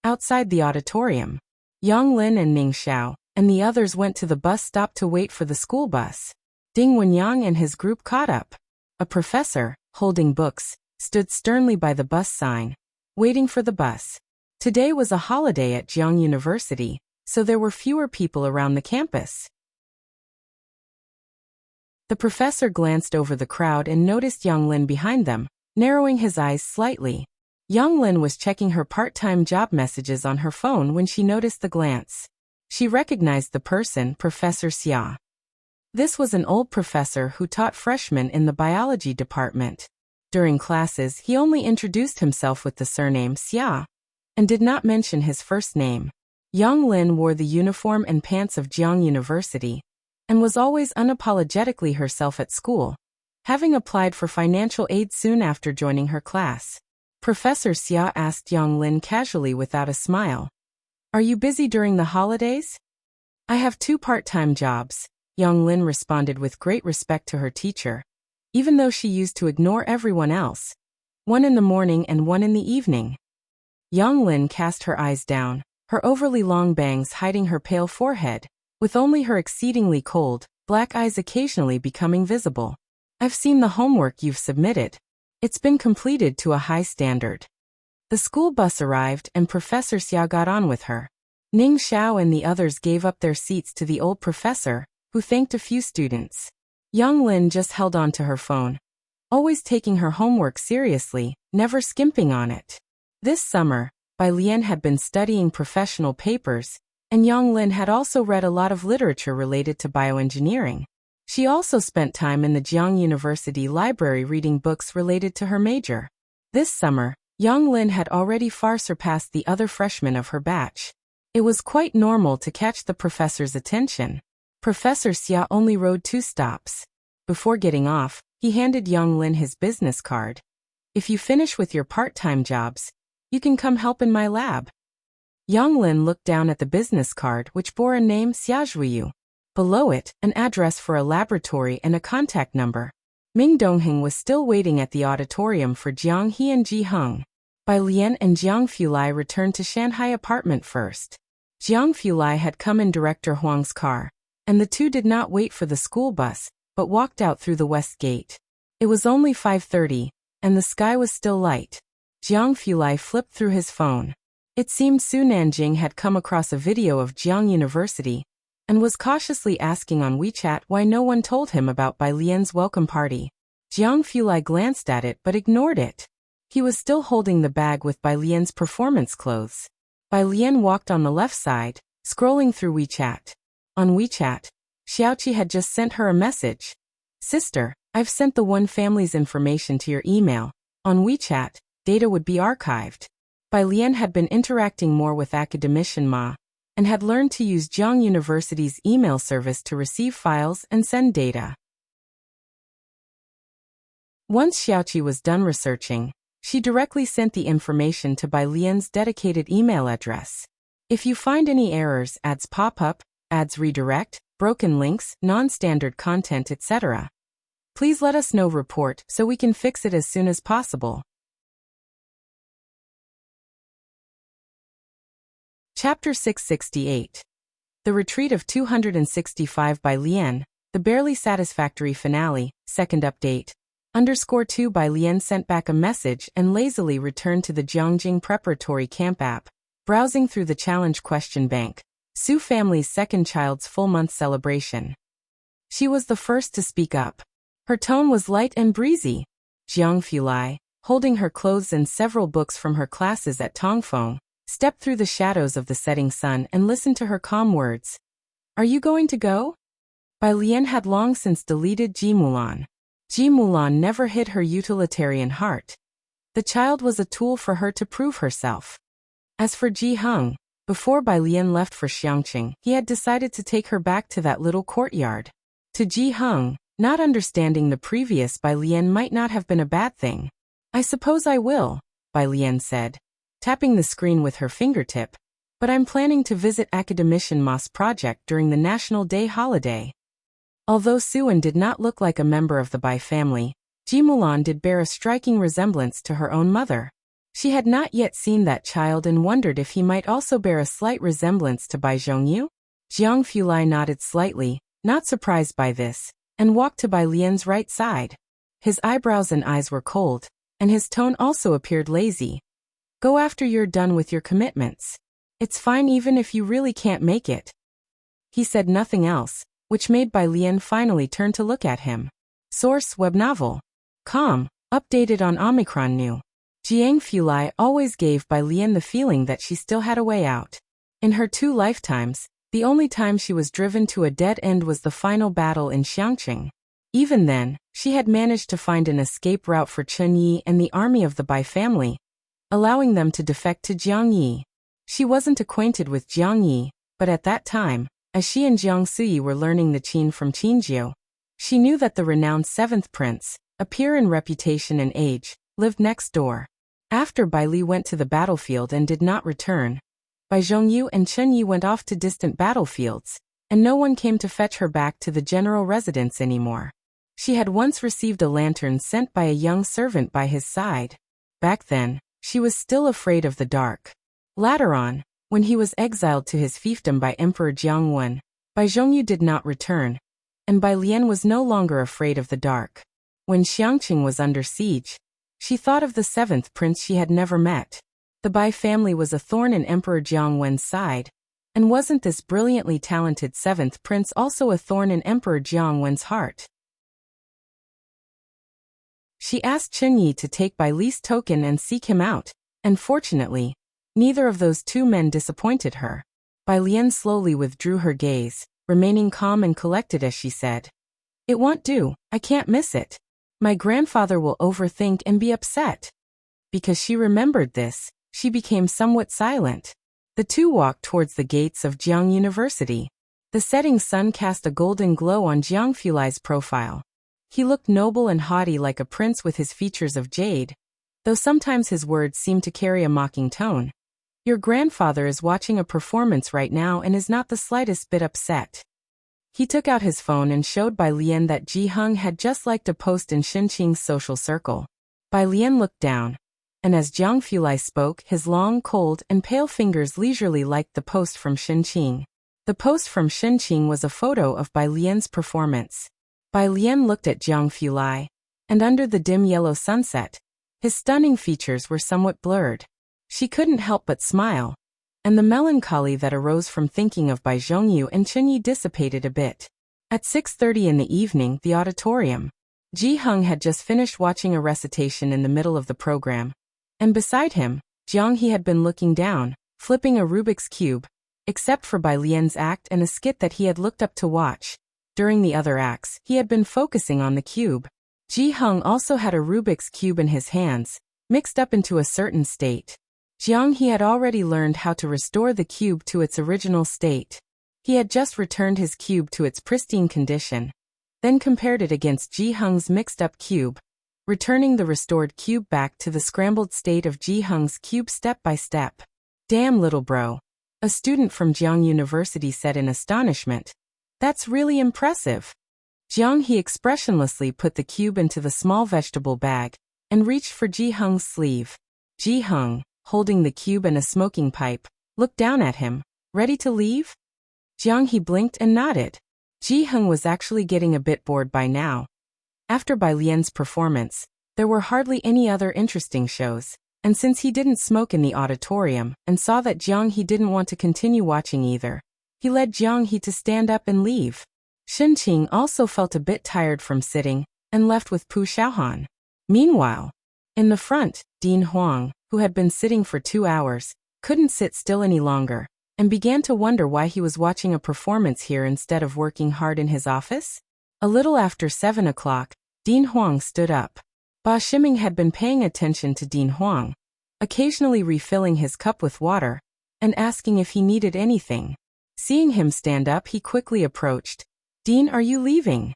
Outside the auditorium, Yang Lin and Ning Xiao and the others went to the bus stop to wait for the school bus. Ding Wenyang and his group caught up. A professor, holding books, stood sternly by the bus sign, waiting for the bus. Today was a holiday at Jiang University, so there were fewer people around the campus. The professor glanced over the crowd and noticed Yang Lin behind them, narrowing his eyes slightly. Yang Lin was checking her part-time job messages on her phone when she noticed the glance. She recognized the person, Professor Xia. This was an old professor who taught freshmen in the biology department. During classes, he only introduced himself with the surname Xia and did not mention his first name. Yang Lin wore the uniform and pants of Jiang University and was always unapologetically herself at school, having applied for financial aid soon after joining her class. Professor Xia asked Yang Lin casually without a smile, "Are you busy during the holidays?" "I have 2 part-time jobs," Yang Lin responded with great respect to her teacher, even though she used to ignore everyone else. "One in the morning and one in the evening." Yang Lin cast her eyes down, her overly long bangs hiding her pale forehead, with only her exceedingly cold, black eyes occasionally becoming visible. "I've seen the homework you've submitted. It's been completed to a high standard." The school bus arrived and Professor Xia got on with her. Ning Xiao and the others gave up their seats to the old professor, who thanked a few students. Yang Lin just held on to her phone, always taking her homework seriously, never skimping on it. This summer, Bai Lian had been studying professional papers, and Yang Lin had also read a lot of literature related to bioengineering. She also spent time in the Jiang University library reading books related to her major. This summer, Yang Lin had already far surpassed the other freshmen of her batch. It was quite normal to catch the professor's attention. Professor Xia only rode 2 stops. Before getting off, he handed Yang Lin his business card. "If you finish with your part-time jobs, you can come help in my lab." Yang Lin looked down at the business card which bore a name Xiazhuiyu. Below it, an address for a laboratory and a contact number. Ming Dongheng was still waiting at the auditorium for Jiang He and Ji Heng. Bai Lian and Jiang Fulai returned to Shanghai apartment first. Jiang Fulai had come in Director Huang's car, and the two did not wait for the school bus, but walked out through the west gate. It was only 5:30, and the sky was still light. Jiang Fulai flipped through his phone. It seemed Su Nanjing had come across a video of Jiang University and was cautiously asking on WeChat why no one told him about Bai Lian's welcome party. Jiang Fulai glanced at it but ignored it. He was still holding the bag with Bai Lian's performance clothes. Bai Lian walked on the left side, scrolling through WeChat. On WeChat, Xiaoqi had just sent her a message. "Sister, I've sent the one family's information to your email. On WeChat, data would be archived." Bai Lian had been interacting more with academician Ma, and had learned to use Jiang University's email service to receive files and send data. Once Xiaoqi was done researching, she directly sent the information to Bai Lian's dedicated email address. If you find any errors, ads pop up, ads redirect, broken links, non-standard content, etc., please let us know. Report so we can fix it as soon as possible. Chapter 668. The Retreat of 265 Bai Lian, the barely satisfactory finale, second update. _2 Bai Lian sent back a message and lazily returned to the Jiangjing Preparatory Camp app, browsing through the challenge question bank. Su family's second child's full-month celebration. She was the first to speak up. Her tone was light and breezy. Jiang Fulai, holding her clothes and several books from her classes at Tongfeng, stepped through the shadows of the setting sun and listened to her calm words. "Are you going to go?" Bai Lian had long since deleted Ji Mulan. Ji Mulan never hid her utilitarian heart. The child was a tool for her to prove herself. As for Ji Heng, before Bai Lian left for Xiangqing, he had decided to take her back to that little courtyard. To Ji Heng, not understanding the previous Bai Lian might not have been a bad thing. "I suppose I will," Bai Lian said, tapping the screen with her fingertip, "but I'm planning to visit academician Ma's project during the National Day holiday." Although Suan did not look like a member of the Bai family, Ji Mulan did bear a striking resemblance to her own mother. She had not yet seen that child and wondered if he might also bear a slight resemblance to Bai Zhongyu. Jiang Fulai nodded slightly, not surprised by this, and walked to Bai Lian's right side. His eyebrows and eyes were cold, and his tone also appeared lazy. Go after you're done with your commitments. It's fine even if you really can't make it. He said nothing else, which made Bai Lian finally turn to look at him. Source: web novel. Com. Updated on Omicron New. Jiang Fulai always gave Bai Lian the feeling that she still had a way out. In her 2 lifetimes, the only time she was driven to a dead end was the final battle in Xiangqing. Even then, she had managed to find an escape route for Chen Yi and the army of the Bai family, allowing them to defect to Jiangyi. She wasn't acquainted with Jiangyi, but at that time, as she and Jiang Suyi were learning the Qin from Qinjiu, she knew that the renowned 7th prince, a peer in reputation and age, lived next door. After Bai Li went to the battlefield and did not return, Bai Zhongyu and Chen Yi went off to distant battlefields, and no one came to fetch her back to the general residence anymore. She had once received a lantern sent by a young servant by his side. Back then, she was still afraid of the dark. Later on, when he was exiled to his fiefdom by Emperor Jiangwen, Bai Zhongyu did not return, and Bai Lian was no longer afraid of the dark. When Xiangqing was under siege, she thought of the 7th prince she had never met. The Bai family was a thorn in Emperor Jiangwen's side, and wasn't this brilliantly talented 7th prince also a thorn in Emperor Jiangwen's heart? She asked Chen Yi to take Bai Li's token and seek him out, and fortunately, neither of those 2 men disappointed her. Bai Lian slowly withdrew her gaze, remaining calm and collected as she said, "It won't do, I can't miss it. My grandfather will overthink and be upset." Because she remembered this, she became somewhat silent. The 2 walked towards the gates of Jiang University. The setting sun cast a golden glow on Jiang Fulai's profile. He looked noble and haughty like a prince with his features of jade, though sometimes his words seemed to carry a mocking tone. Your grandfather is watching a performance right now and is not the slightest bit upset. He took out his phone and showed Bai Lian that Ji Heng had just liked a post in Xinqing's social circle. Bai Lian looked down, and as Jiang Fulai spoke, his long, cold, and pale fingers leisurely liked the post from Xinqing. The post from Xinqing was a photo of Bai Lian's performance. Bai Lian looked at Jiang Fulai, and under the dim yellow sunset, his stunning features were somewhat blurred. She couldn't help but smile, and the melancholy that arose from thinking of Bai Zhongyu and Chen Yi dissipated a bit. At 6:30 in the evening, the auditorium. Ji Heng had just finished watching a recitation in the middle of the program, and beside him, Jiang He had been looking down, flipping a Rubik's Cube, except for Bai Lian's act and a skit that he had looked up to watch. During the other acts, he had been focusing on the cube. Ji Heng also had a Rubik's Cube in his hands, mixed up into a certain state. Jiang He had already learned how to restore the cube to its original state. He had just returned his cube to its pristine condition, then compared it against Ji Heng's mixed-up cube, returning the restored cube back to the scrambled state of Ji Heng's cube step by step. "Damn, little bro," a student from Jiang University said in astonishment. "That's really impressive." Jiang He expressionlessly put the cube into the small vegetable bag and reached for Ji Heng's sleeve. Ji Heng, holding the cube and a smoking pipe, looked down at him. "Ready to leave?" Jiang He blinked and nodded. Ji Heng was actually getting a bit bored by now. After Bai Lian's performance, there were hardly any other interesting shows, and since he didn't smoke in the auditorium and saw that Jiang He didn't want to continue watching either, he led Jiang He to stand up and leave. Xinqing also felt a bit tired from sitting, and left with Pu Xiaohan. Meanwhile, in the front, Dean Huang, who had been sitting for 2 hours, couldn't sit still any longer, and began to wonder why he was watching a performance here instead of working hard in his office. A little after 7 o'clock, Dean Huang stood up. Ba Shiming had been paying attention to Dean Huang, occasionally refilling his cup with water, and asking if he needed anything. Seeing him stand up, he quickly approached. "Dean, are you leaving?"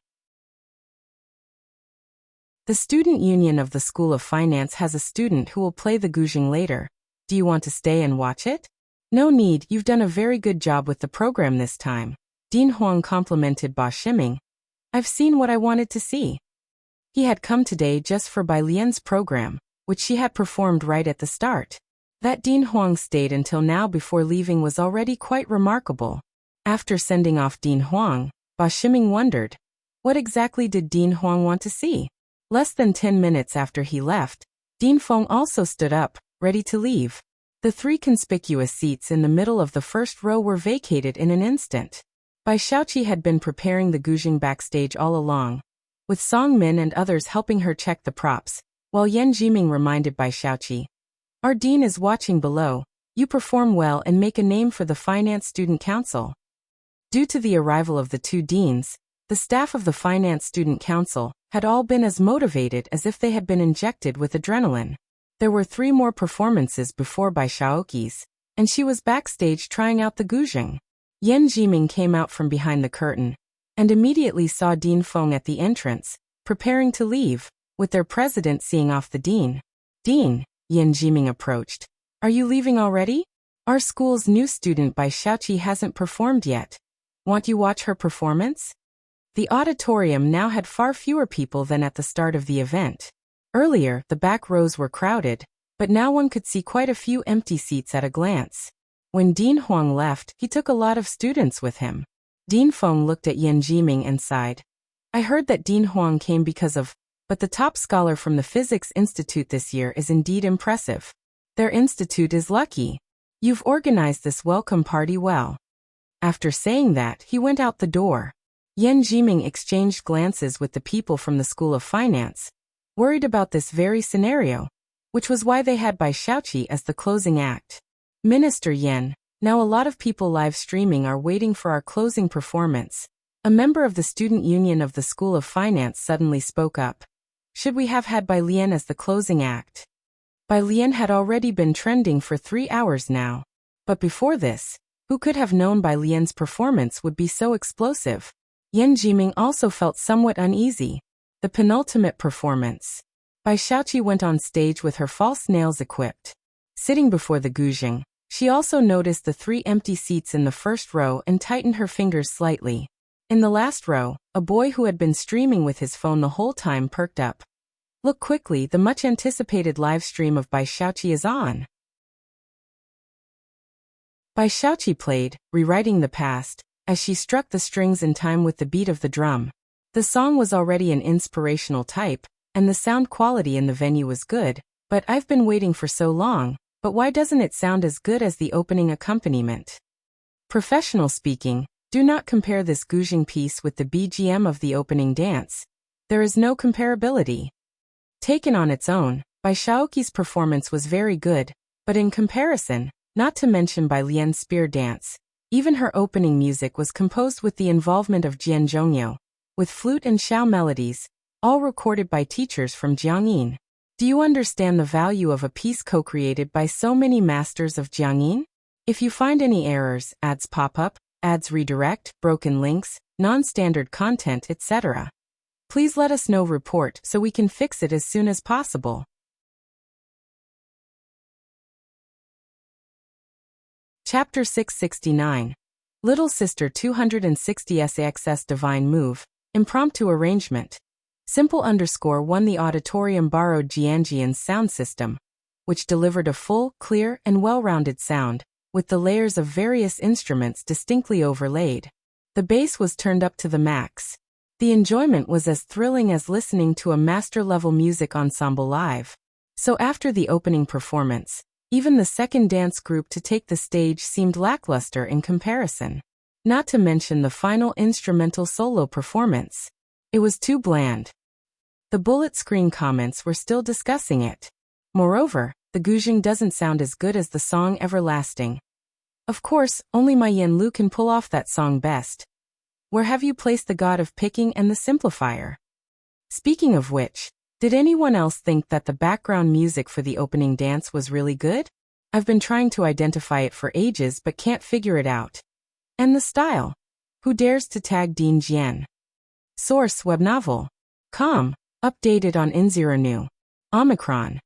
The student union of the School of Finance has a student who will play the guzheng later. Do you want to stay and watch it? "No need, you've done a very good job with the program this time." Dean Huang complimented Ba Shiming. "I've seen what I wanted to see." He had come today just for Bai Lian's program, which she had performed right at the start. That Dean Huang stayed until now before leaving was already quite remarkable. After sending off Dean Huang, Ba Shiming wondered, what exactly did Dean Huang want to see? Less than 10 minutes after he left, Dean Feng also stood up, ready to leave. The 3 conspicuous seats in the middle of the first row were vacated in an instant. Bai Xiaoqi had been preparing the guzheng backstage all along, with Song Min and others helping her check the props, while Yan Jiming reminded Bai Xiaoqi, "Our dean is watching below. You perform well and make a name for the Finance Student Council." Due to the arrival of the 2 deans, the staff of the Finance Student Council had all been as motivated as if they had been injected with adrenaline. There were 3 more performances before Bai Xiaoqi's, and she was backstage trying out the guzheng. Yan Jiming came out from behind the curtain, and immediately saw Dean Feng at the entrance, preparing to leave, with their president seeing off the dean. "Dean," Yan Jiming approached. "Are you leaving already? Our school's new student Bai Xiaoqi hasn't performed yet. Want you watch her performance?" The auditorium now had far fewer people than at the start of the event. Earlier, the back rows were crowded, but now one could see quite a few empty seats at a glance. When Dean Huang left, he took a lot of students with him. Dean Feng looked at Yan Jiming and sighed. "I heard that Dean Huang came because of, but the top scholar from the Physics Institute this year is indeed impressive. Their institute is lucky. You've organized this welcome party well." After saying that, he went out the door. Yan Jiming exchanged glances with the people from the School of Finance, worried about this very scenario, which was why they had Bai Xiaoqi as the closing act. "Minister Yan, now a lot of people live streaming are waiting for our closing performance." A member of the student union of the School of Finance suddenly spoke up. "Should we have had Bai Lian as the closing act?" Bai Lian had already been trending for 3 hours now. But before this, who could have known Bai Lian's performance would be so explosive? Yan Jiming also felt somewhat uneasy. The penultimate performance. Bai Xiaoqi went on stage with her false nails equipped. Sitting before the guzheng, she also noticed the 3 empty seats in the first row and tightened her fingers slightly. In the last row, a boy who had been streaming with his phone the whole time perked up. "Look quickly, the much-anticipated live stream of Bai Xiaoqi is on." Bai Xiaoqi played, rewriting the past, as she struck the strings in time with the beat of the drum. The song was already an inspirational type, and the sound quality in the venue was good, but "I've been waiting for so long, but why doesn't it sound as good as the opening accompaniment?" Professional speaking, do not compare this guzheng piece with the BGM of the opening dance. There is no comparability. Taken on its own, Bai Xiaoqi's performance was very good, but in comparison, not to mention Bai Lian's spear dance, even her opening music was composed with the involvement of Jian Zhongyo, with flute and xiao melodies, all recorded by teachers from Jiangyin. Do you understand the value of a piece co-created by so many masters of Jiangyin? If you find any errors, ads pop up, ads redirect, broken links, non-standard content, etc., please let us know. Report so we can fix it as soon as possible. Chapter 669. Little Sister 260 SAXS Divine Move, Impromptu Arrangement. Simple_1 The auditorium borrowed Jianjian's sound system, which delivered a full, clear, and well-rounded sound, with the layers of various instruments distinctly overlaid. The bass was turned up to the max. The enjoyment was as thrilling as listening to a master-level music ensemble live. So after the opening performance, even the second dance group to take the stage seemed lackluster in comparison. Not to mention the final instrumental solo performance. It was too bland. The bullet screen comments were still discussing it. Moreover, the guzheng doesn't sound as good as the song Everlasting. Of course, only Ma Yanlu can pull off that song best. Where have you placed the god of picking and the simplifier? Speaking of which, did anyone else think that the background music for the opening dance was really good? I've been trying to identify it for ages but can't figure it out. And the style? Who dares to tag Dean Jian? Source Web Novel. Com. Updated on In0 New. Omicron.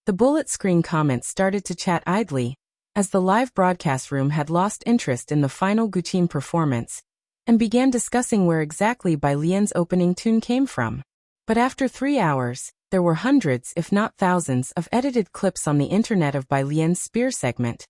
The bullet screen comments started to chat idly, as the live broadcast room had lost interest in the final guzheng performance, and began discussing where exactly Bai Lian's opening tune came from. But after 3 hours, there were hundreds if not thousands of edited clips on the internet of Bai Lian's spear segment,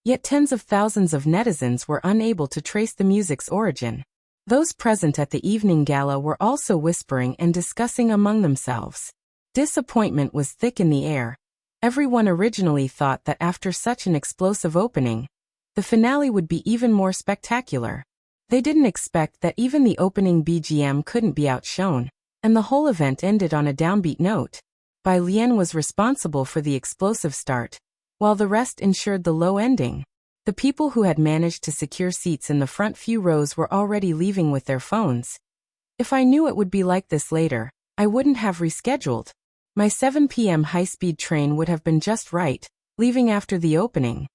yet tens of thousands of netizens were unable to trace the music's origin. Those present at the evening gala were also whispering and discussing among themselves. Disappointment was thick in the air, Everyone originally thought that after such an explosive opening, the finale would be even more spectacular. They didn't expect that even the opening BGM couldn't be outshone, and the whole event ended on a downbeat note. Bai Lian was responsible for the explosive start, while the rest ensured the low ending. The people who had managed to secure seats in the front few rows were already leaving with their phones. If I knew it would be like this later, I wouldn't have rescheduled. My 7 p.m. high-speed train would have been just right, leaving after the opening.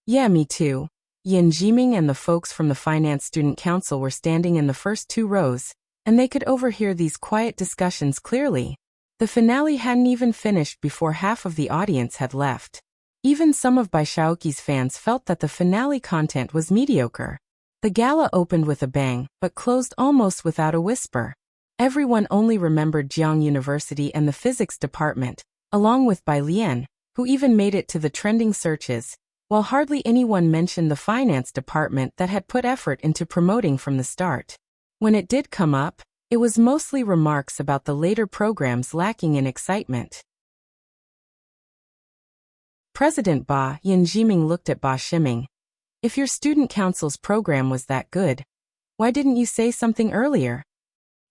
Yeah, me too. Yan Jiming and the folks from the Finance Student Council were standing in the first 2 rows, and they could overhear these quiet discussions clearly. The finale hadn't even finished before half of the audience had left. Even some of Bai Shaoqi's fans felt that the finale content was mediocre. The gala opened with a bang, but closed almost without a whisper. Everyone only remembered Jiang University and the physics department, along with Bai Lian, who even made it to the trending searches, while hardly anyone mentioned the finance department that had put effort into promoting from the start. When it did come up, it was mostly remarks about the later programs lacking in excitement. President Ba Yan Jiming looked at Ba Shiming. If your student council's program was that good, why didn't you say something earlier?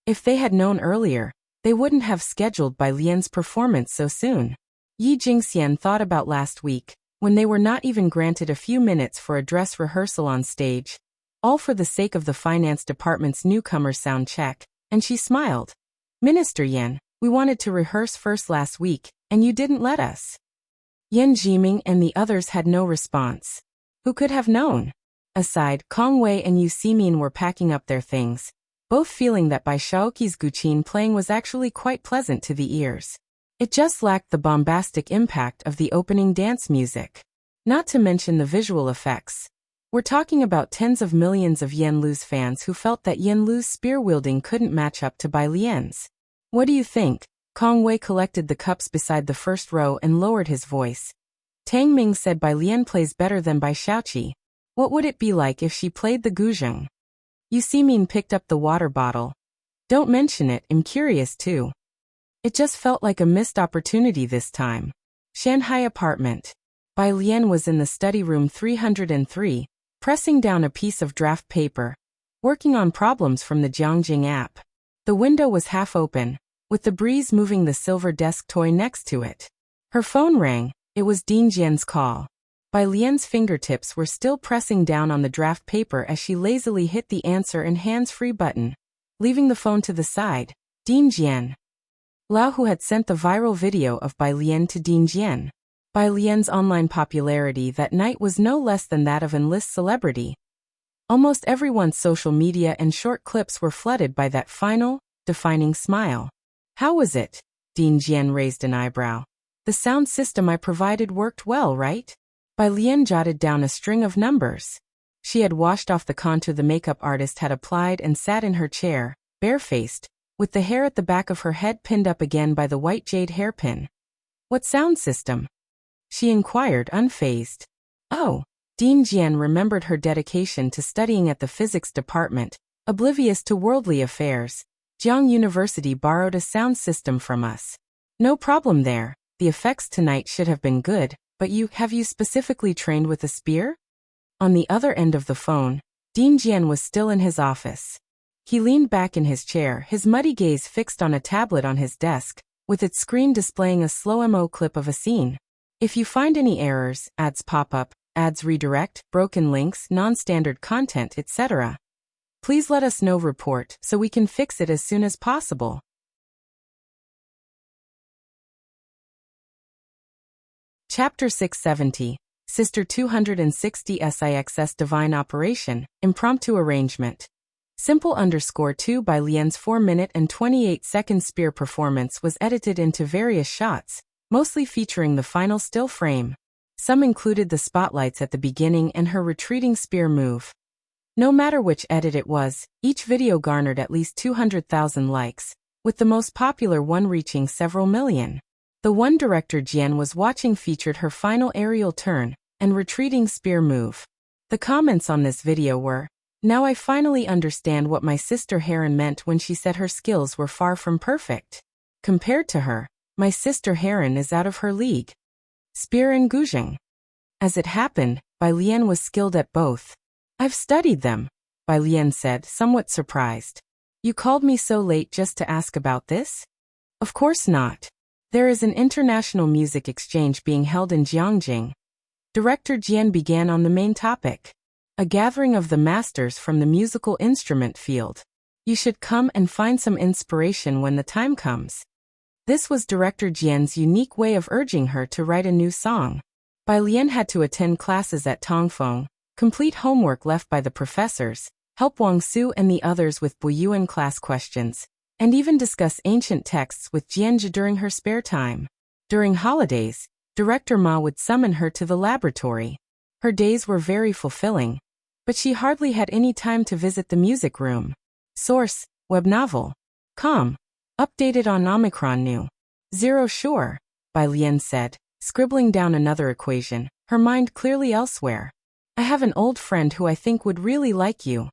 If they had known earlier, they wouldn't have scheduled Bai Lian's performance so soon. Yi Jingxian thought about last week, when they were not even granted a few minutes for a dress rehearsal on stage, all for the sake of the finance department's newcomer sound check, and she smiled. Minister Yan, we wanted to rehearse first last week, and you didn't let us. Yan Jiming and the others had no response. Who could have known? Aside, Kong Wei and Yu Ximin were packing up their things, both feeling that Bai Shaoqi's guqin playing was actually quite pleasant to the ears. It just lacked the bombastic impact of the opening dance music. Not to mention the visual effects. We're talking about tens of millions of Yan Lu's fans who felt that Yan Lu's spear-wielding couldn't match up to Bai Lian's. What do you think? Kong Wei collected the cups beside the first row and lowered his voice. Tang Ming said Bai Lian plays better than Bai Shaoqi. What would it be like if she played the guzheng? Yu Ximin picked up the water bottle. Don't mention it, I'm curious too. It just felt like a missed opportunity this time. Shanghai apartment. Bai Lian was in the study room 303, pressing down a piece of draft paper, working on problems from the Jiangjing app. The window was half open, with the breeze moving the silver desk toy next to it. Her phone rang. It was Dean Jian's call. Bai Lian's fingertips were still pressing down on the draft paper as she lazily hit the answer and hands-free button, leaving the phone to the side. Dean Jian. Lao, who had sent the viral video of Bai Lian to Dean Jian. Bai Lian's online popularity that night was no less than that of Enlist celebrity. Almost everyone's social media and short clips were flooded by that final, defining smile. How was it? Dean Jian raised an eyebrow. The sound system I provided worked well, right? Bai Lian jotted down a string of numbers. She had washed off the contour the makeup artist had applied and sat in her chair, barefaced, with the hair at the back of her head pinned up again by the white jade hairpin. What sound system? She inquired, unfazed. Oh, Dean Jian remembered her dedication to studying at the physics department, oblivious to worldly affairs. Jiang University borrowed a sound system from us. No problem there, the effects tonight should have been good, but have you specifically trained with a spear? On the other end of the phone, Dean Jian was still in his office. He leaned back in his chair, his muddy gaze fixed on a tablet on his desk, with its screen displaying a slow-mo clip of a scene. If you find any errors, ads pop up, ads redirect, broken links, non-standard content, etc., please let us know. Report so we can fix it as soon as possible. Chapter 670, Sister 260 SIXS Divine Operation, Impromptu Arrangement. Simple _2 Bai Lian's 4-minute and 28-second spear performance was edited into various shots, mostly featuring the final still frame. Some included the spotlights at the beginning and her retreating spear move. No matter which edit it was, each video garnered at least 200,000 likes, with the most popular one reaching several million. The one director Jian was watching featured her final aerial turn and retreating spear move. The comments on this video were, "Now I finally understand what my sister Heron meant when she said her skills were far from perfect. Compared to her, my sister Heron is out of her league." Spear and Guzheng. As it happened, Bai Lian was skilled at both. I've studied them, Bai Lian said, somewhat surprised. You called me so late just to ask about this? Of course not. There is an international music exchange being held in Jiangjing. Director Jian began on the main topic. A gathering of the masters from the musical instrument field. You should come and find some inspiration when the time comes. This was Director Jian's unique way of urging her to write a new song. Bai Lian had to attend classes at Tongfeng, complete homework left by the professors, help Wang Su and the others with Buyuan class questions, and even discuss ancient texts with Jianzhi during her spare time. During holidays, Director Ma would summon her to the laboratory. Her days were very fulfilling, but she hardly had any time to visit the music room. Source, web novel. Com. Updated on Omicron New. 0 Sure, Bai Lian said, scribbling down another equation, her mind clearly elsewhere. I have an old friend who I think would really like you.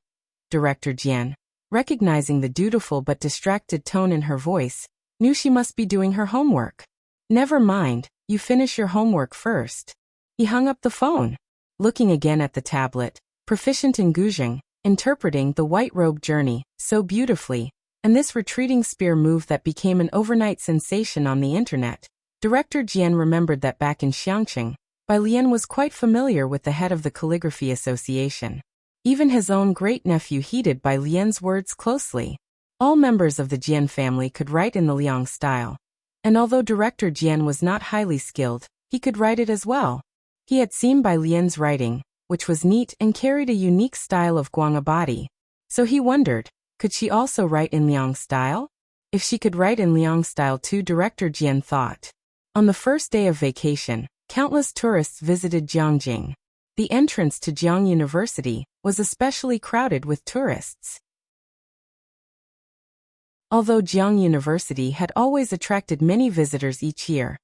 Director Jian, recognizing the dutiful but distracted tone in her voice, knew she must be doing her homework. Never mind, you finish your homework first. He hung up the phone. Looking again at the tablet, proficient in Guzheng, interpreting the white robe journey so beautifully, and this retreating spear move that became an overnight sensation on the internet, Director Jian remembered that back in Xiangqing, Bai Lian was quite familiar with the head of the Calligraphy Association. Even his own great-nephew heeded Bai Lian's words closely. All members of the Jian family could write in the Liang style. And although Director Jian was not highly skilled, he could write it as well. He had seen Bai Lian's writing, which was neat and carried a unique style of Guangabadi. So he wondered, could she also write in Liang style? If she could write in Liang style too, Director Jian thought. On the first day of vacation, countless tourists visited Jiangjing. The entrance to Jiang University was especially crowded with tourists. Although Jiang University had always attracted many visitors each year,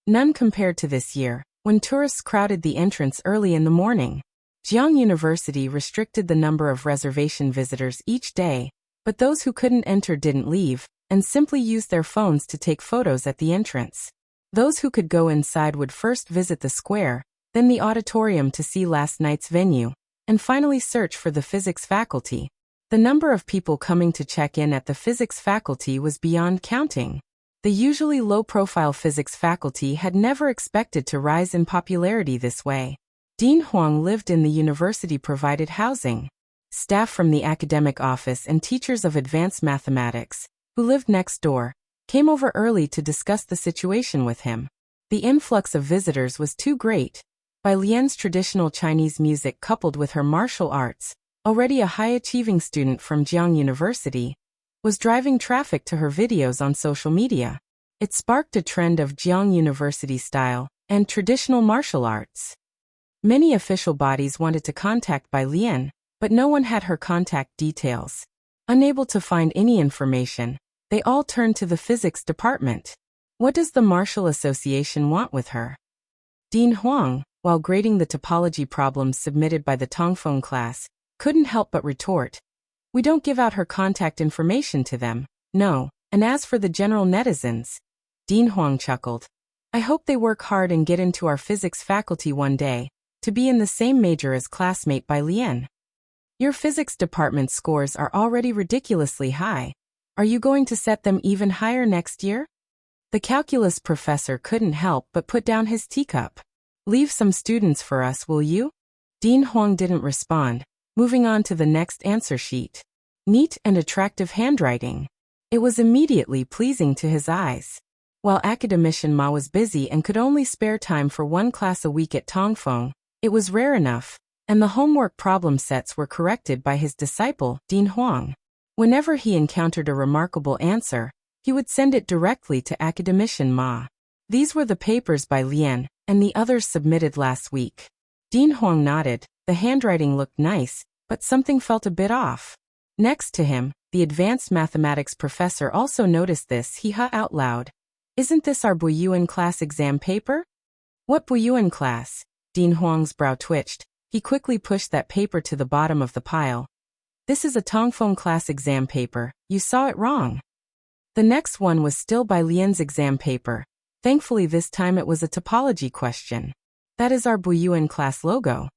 none compared to this year, when tourists crowded the entrance early in the morning. Jiang University restricted the number of reservation visitors each day, but those who couldn't enter didn't leave, and simply used their phones to take photos at the entrance. Those who could go inside would first visit the square, then the auditorium to see last night's venue, and finally search for the physics faculty. The number of people coming to check in at the physics faculty was beyond counting. The usually low-profile physics faculty had never expected to rise in popularity this way. Dean Huang lived in the university-provided housing. Staff from the academic office and teachers of advanced mathematics, who lived next door, came over early to discuss the situation with him. The influx of visitors was too great. Bai Lian's traditional Chinese music coupled with her martial arts, already a high-achieving student from Jiang University, was driving traffic to her videos on social media. It sparked a trend of Jiang University style and traditional martial arts. Many official bodies wanted to contact Bai Lian, but no one had her contact details. Unable to find any information, they all turned to the physics department. What does the Martial Association want with her? Dean Huang, while grading the topology problems submitted by the Tongfeng class, couldn't help but retort. We don't give out her contact information to them, no, and as for the general netizens, Dean Huang chuckled. I hope they work hard and get into our physics faculty one day, to be in the same major as classmate Bai Lian. Your physics department scores are already ridiculously high. Are you going to set them even higher next year? The calculus professor couldn't help but put down his teacup. Leave some students for us, will you? Dean Huang didn't respond, moving on to the next answer sheet. Neat and attractive handwriting. It was immediately pleasing to his eyes. While academician Ma was busy and could only spare time for one class a week at Tongfeng, it was rare enough, and the homework problem sets were corrected by his disciple, Dean Huang. Whenever he encountered a remarkable answer, he would send it directly to academician Ma. These were the papers by Lian, and the others submitted last week. Dean Huang nodded. The handwriting looked nice, but something felt a bit off. Next to him, the advanced mathematics professor also noticed this. He hut out loud. Isn't this our Buyuan class exam paper? What Buyuan class? Dean Huang's brow twitched. He quickly pushed that paper to the bottom of the pile. This is a Tongfeng class exam paper. You saw it wrong. The next one was still Bai Lian's exam paper. Thankfully this time it was a topology question. That is our Buyuan class logo.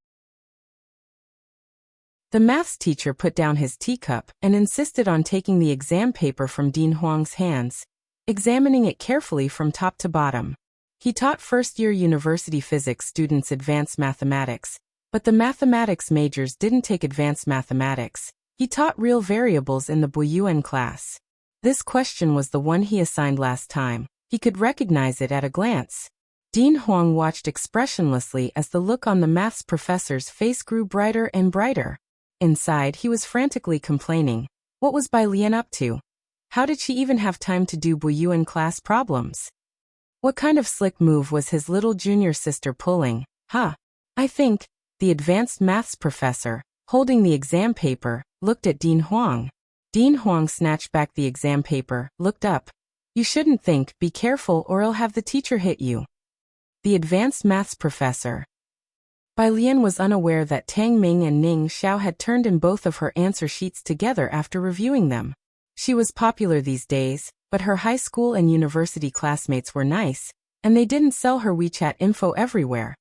The maths teacher put down his teacup and insisted on taking the exam paper from Dean Huang's hands, examining it carefully from top to bottom. He taught first-year university physics students advanced mathematics, but the mathematics majors didn't take advanced mathematics. He taught real variables in the Buyuan class. This question was the one he assigned last time. He could recognize it at a glance. Dean Huang watched expressionlessly as the look on the maths professor's face grew brighter and brighter. Inside, he was frantically complaining. What was Bai Lian up to? How did she even have time to do Buyuan class problems? What kind of slick move was his little junior sister pulling? I think, the advanced maths professor, holding the exam paper, looked at Dean Huang. Dean Huang snatched back the exam paper, looked up. You shouldn't think, be careful or I'll have the teacher hit you. The advanced maths professor. Bai Lian was unaware that Tang Ming and Ning Xiao had turned in both of her answer sheets together after reviewing them. She was popular these days, but her high school and university classmates were nice, and they didn't sell her WeChat info everywhere.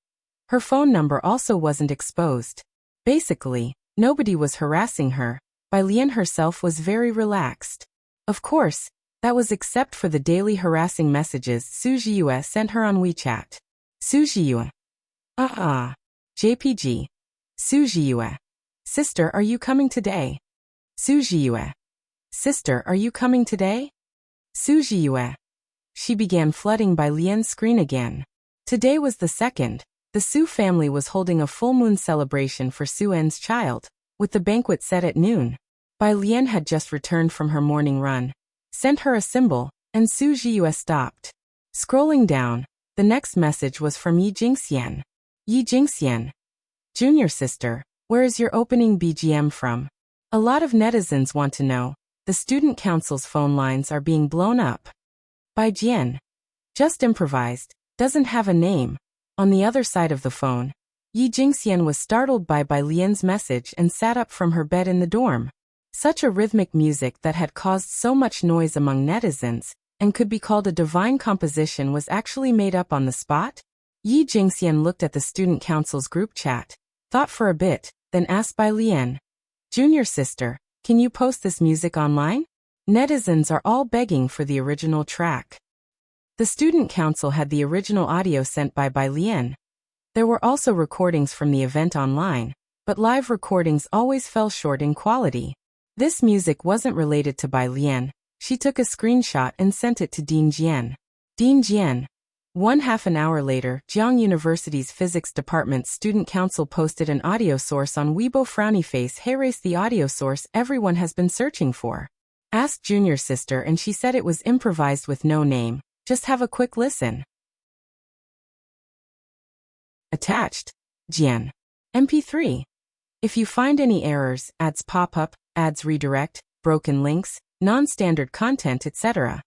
Her phone number also wasn't exposed. Basically, nobody was harassing her. Bai Lian herself was very relaxed. Of course, that was except for the daily harassing messages Su Jiyue sent her on WeChat. Su Jiyue. JPG. Su Jiyue. Sister, are you coming today? Su Jiyue. Sister, are you coming today? Su Jiyue. She began flooding Bai Lian's screen again. Today was the 2nd. The Su family was holding a full moon celebration for Su En's child, with the banquet set at noon. Bai Lian had just returned from her morning run, sent her a symbol, and Su Jiyue stopped. Scrolling down, the next message was from Yi Jingxian. Yi Jingxian. Junior sister, where is your opening BGM from? A lot of netizens want to know. The student council's phone lines are being blown up. Bai Jian. Just improvised, doesn't have a name. On the other side of the phone, Yi Jingxian was startled by Bai Lian's message and sat up from her bed in the dorm. Such a rhythmic music that had caused so much noise among netizens, and could be called a divine composition, was actually made up on the spot? Yi Jingxian looked at the student council's group chat, thought for a bit, then asked Bai Lian. Junior sister, can you post this music online? Netizens are all begging for the original track. The student council had the original audio sent by Bai Lian. There were also recordings from the event online, but live recordings always fell short in quality. This music wasn't related to Bai Lian. She took a screenshot and sent it to Dean Jian. Dean Jian. 1/2 an hour later, Jiang University's physics department's student council posted an audio source on Weibo. Frowny face. Hey, race the audio source everyone has been searching for. Asked junior sister and she said it was improvised with no name. Just have a quick listen. Attached. Jian. MP3. If you find any errors, ads pop up, ads redirect, broken links, non-standard content, etc.,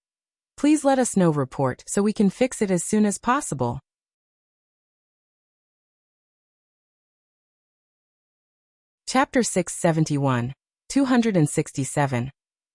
please let us know. Report so we can fix it as soon as possible. Chapter 671. 267.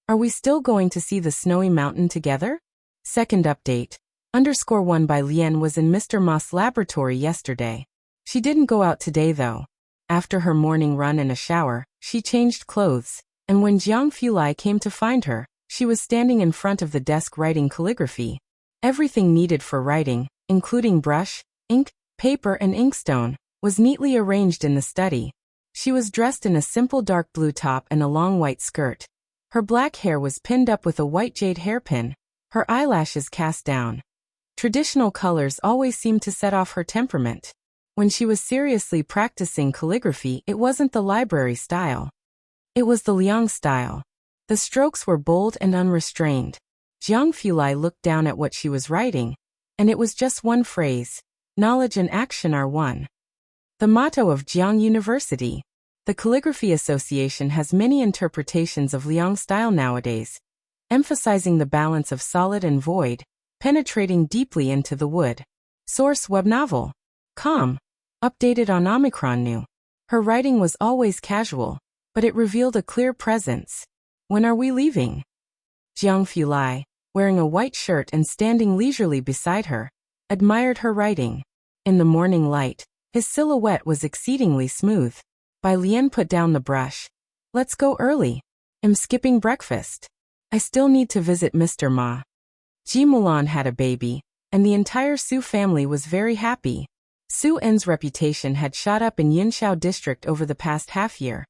Are we still going to see the snowy mountain together? Second update. _1 Bai Lian was in Mr. Ma's laboratory yesterday. She didn't go out today though. After her morning run and a shower, she changed clothes, and when Jiang Fulai came to find her, she was standing in front of the desk writing calligraphy. Everything needed for writing, including brush, ink, paper and inkstone, was neatly arranged in the study. She was dressed in a simple dark blue top and a long white skirt. Her black hair was pinned up with a white jade hairpin, her eyelashes cast down. Traditional colors always seemed to set off her temperament. When she was seriously practicing calligraphy, it wasn't the library style. It was the Liang style. The strokes were bold and unrestrained. Jiang Fulai looked down at what she was writing, and it was just one phrase: knowledge and action are one. The motto of Jiang University. The Calligraphy Association has many interpretations of Liang style nowadays, emphasizing the balance of solid and void, penetrating deeply into the wood. Source: web novel. Com. Updated on Omicron New. Her writing was always casual, but it revealed a clear presence. When are we leaving? Jiang Fulai. wearing a white shirt and standing leisurely beside her, admired her writing. In the morning light, his silhouette was exceedingly smooth. Bai Lian put down the brush. Let's go early. I'm skipping breakfast. I still need to visit Mr. Ma. Ji Mulan had a baby, and the entire Su family was very happy. Su En's reputation had shot up in Yinxiao district over the past half-year,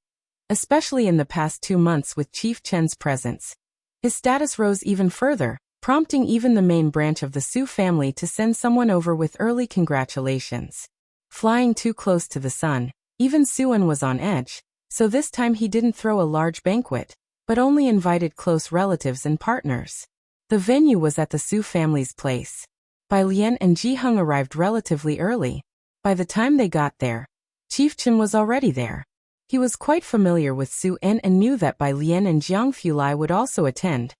especially in the past 2 months with Chief Chen's presence. His status rose even further, prompting even the main branch of the Su family to send someone over with early congratulations. Flying too close to the sun, even Su En was on edge, so this time he didn't throw a large banquet, but only invited close relatives and partners. The venue was at the Su family's place. Bai Lian and Ji Hung arrived relatively early. By the time they got there, Chief Chen was already there. He was quite familiar with Su En and knew that Bai Lian and Jiang Fulai would also attend,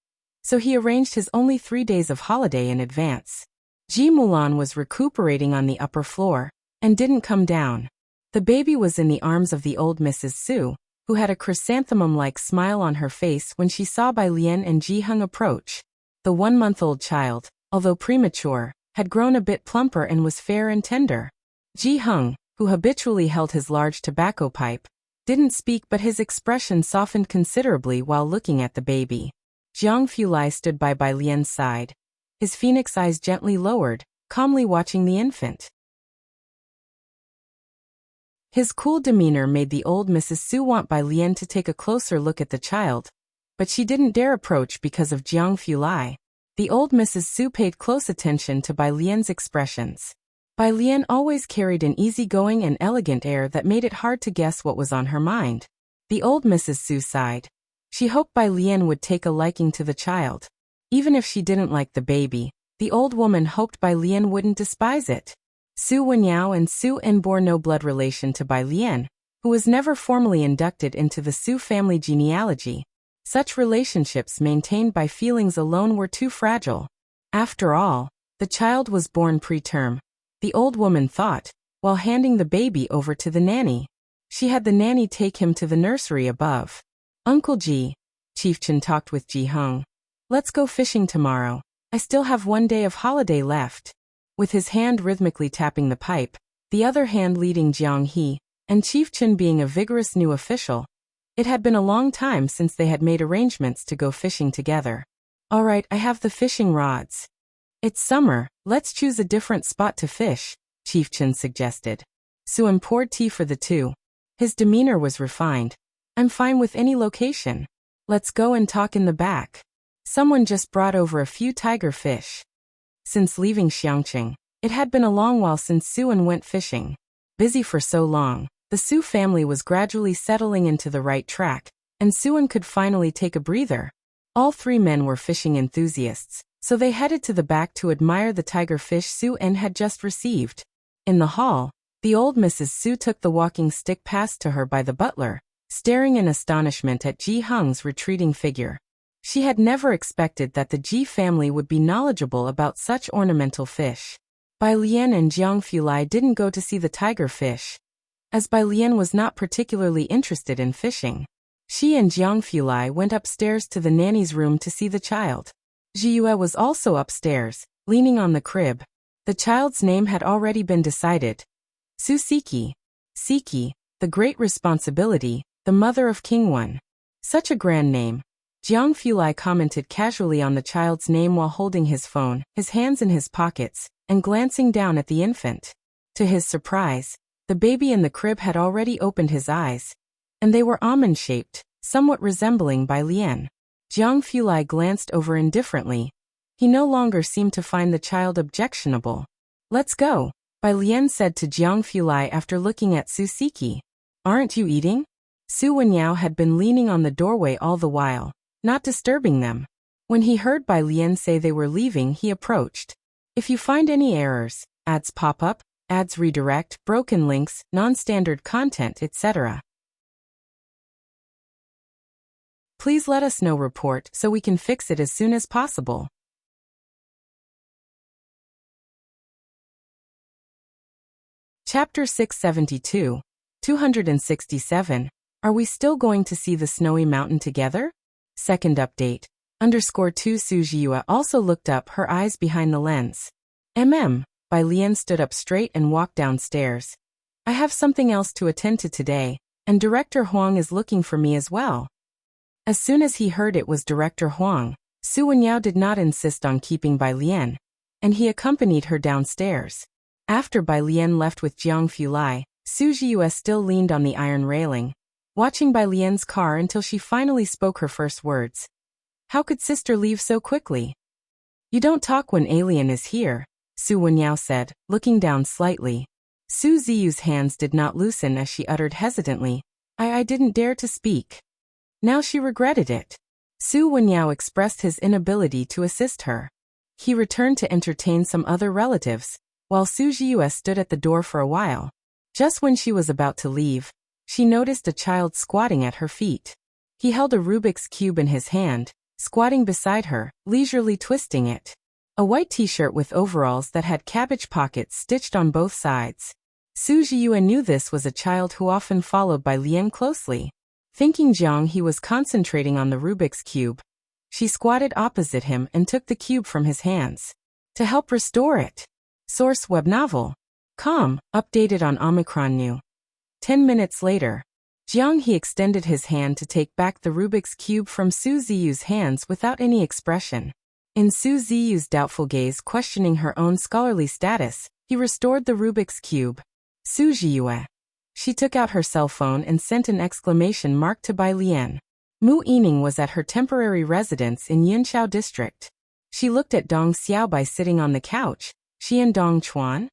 so he arranged his only 3 days of holiday in advance. Ji Mulan was recuperating on the upper floor, and didn't come down. The baby was in the arms of the old Mrs. Su, who had a chrysanthemum-like smile on her face when she saw Bai Lian and Ji Hung approach. The 1-month-old child, although premature, had grown a bit plumper and was fair and tender. Ji Hung, who habitually held his large tobacco pipe, didn't speak, but his expression softened considerably while looking at the baby. Jiang Fulai stood by Bai Lian's side, his phoenix eyes gently lowered, calmly watching the infant. His cool demeanor made the old Mrs. Su want Bai Lian to take a closer look at the child, but she didn't dare approach because of Jiang Fulai. The old Mrs. Su paid close attention to Bai Lian's expressions. Bai Lian always carried an easygoing and elegant air that made it hard to guess what was on her mind. The old Mrs. Su sighed. She hoped Bai Lian would take a liking to the child. Even if she didn't like the baby, the old woman hoped Bai Lian wouldn't despise it. Su Wenyao and Su En bore no blood relation to Bai Lian, who was never formally inducted into the Su family genealogy. Such relationships maintained by feelings alone were too fragile. After all, the child was born preterm, the old woman thought, while handing the baby over to the nanny. She had the nanny take him to the nursery above. Uncle Ji, Chief Chen talked with Ji Hung. Let's go fishing tomorrow. I still have 1 day of holiday left. With his hand rhythmically tapping the pipe, the other hand leading Jiang He, and Chief Chen being a vigorous new official, it had been a long time since they had made arrangements to go fishing together. All right, I have the fishing rods. It's summer, let's choose a different spot to fish, Chief Chen suggested. Su En poured tea for the two. His demeanor was refined. I'm fine with any location. Let's go and talk in the back. Someone just brought over a few tiger fish. Since leaving Xiangqing, it had been a long while since Su En went fishing. Busy for so long, the Su family was gradually settling into the right track, and Su En could finally take a breather. All 3 men were fishing enthusiasts, so they headed to the back to admire the tiger fish Su En had just received. In the hall, the old Mrs. Su took the walking stick passed to her by the butler, staring in astonishment at Ji Hung's retreating figure. She had never expected that the Ji family would be knowledgeable about such ornamental fish. Bai Lian and Jiang Fulai didn't go to see the tiger fish, as Bai Lian was not particularly interested in fishing. She and Jiang Fulai went upstairs to the nanny's room to see the child. Ji Yue was also upstairs, leaning on the crib. The child's name had already been decided. Su Siki. Siki, the great responsibility, the mother of King Wen. Such a grand name. Jiang Fulai commented casually on the child's name while holding his phone, his hands in his pockets, and glancing down at the infant. To his surprise, the baby in the crib had already opened his eyes, and they were almond-shaped, somewhat resembling Bai Lian. Jiang Fulai glanced over indifferently. He no longer seemed to find the child objectionable. Let's go, Bai Lian said to Jiang Fulai after looking at Su Siki. Aren't you eating? Su Wenyao had been leaning on the doorway all the while, not disturbing them. When he heard Bai Lian say they were leaving, he approached. If you find any errors, ads pop up, ads redirect, broken links, non-standard content, etc., please let us know. Report so we can fix it as soon as possible. Chapter 672. 267. Are we still going to see the snowy mountain together? Second update. _2 Su Jiyue also looked up, her eyes behind the lens. Bai Lian stood up straight and walked downstairs. I have something else to attend to today, and Director Huang is looking for me as well. As soon as he heard it was Director Huang, Su Wenyao did not insist on keeping Bai Lian, and he accompanied her downstairs. After Bai Lian left with Jiang Fulai, Su Jiyue still leaned on the iron railing, watching Bai Lian's car until she finally spoke her first words. How could sister leave so quickly? You don't talk when alien is here, Su Wenyao said, looking down slightly. Su Ziyu's hands did not loosen as she uttered hesitantly, I didn't dare to speak. Now she regretted it. Su Wenyao expressed his inability to assist her. He returned to entertain some other relatives, while Su Jiyue stood at the door for a while. Just when she was about to leave, she noticed a child squatting at her feet. He held a Rubik's Cube in his hand, squatting beside her, leisurely twisting it. A white t-shirt with overalls that had cabbage pockets stitched on both sides. Su Jiyue knew this was a child who often followed Bai Lian closely. Thinking Jiang he was concentrating on the Rubik's Cube, she squatted opposite him and took the cube from his hands. To help restore it. Source web novel. Com, updated on Omicron New. 10 minutes later, Jiang he extended his hand to take back the Rubik's Cube from Su Ziyu's hands without any expression. In Su Ziyu's doubtful gaze questioning her own scholarly status, he restored the Rubik's Cube. Su Jiyue. She took out her cell phone and sent an exclamation mark to Bai Lian. Mu Yining was at her temporary residence in Yunqiao district. She looked at Dong Xiaobai sitting on the couch. She and Dong Chuan?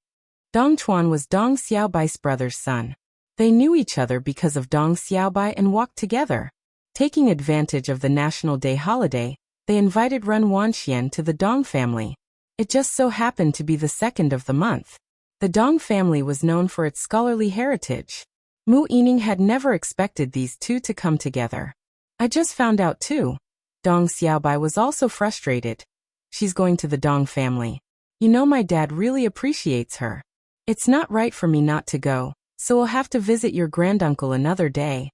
Dong Chuan was Dong Xiaobai's brother's son. They knew each other because of Dong Xiaobai and walked together. Taking advantage of the National Day holiday, they invited Ren Wanxian to the Dong family. It just so happened to be the 2nd of the month. The Dong family was known for its scholarly heritage. Mu Yining had never expected these two to come together. I just found out too. Dong Xiaobai was also frustrated. She's going to the Dong family. You know my dad really appreciates her. It's not right for me not to go, so we'll have to visit your granduncle another day.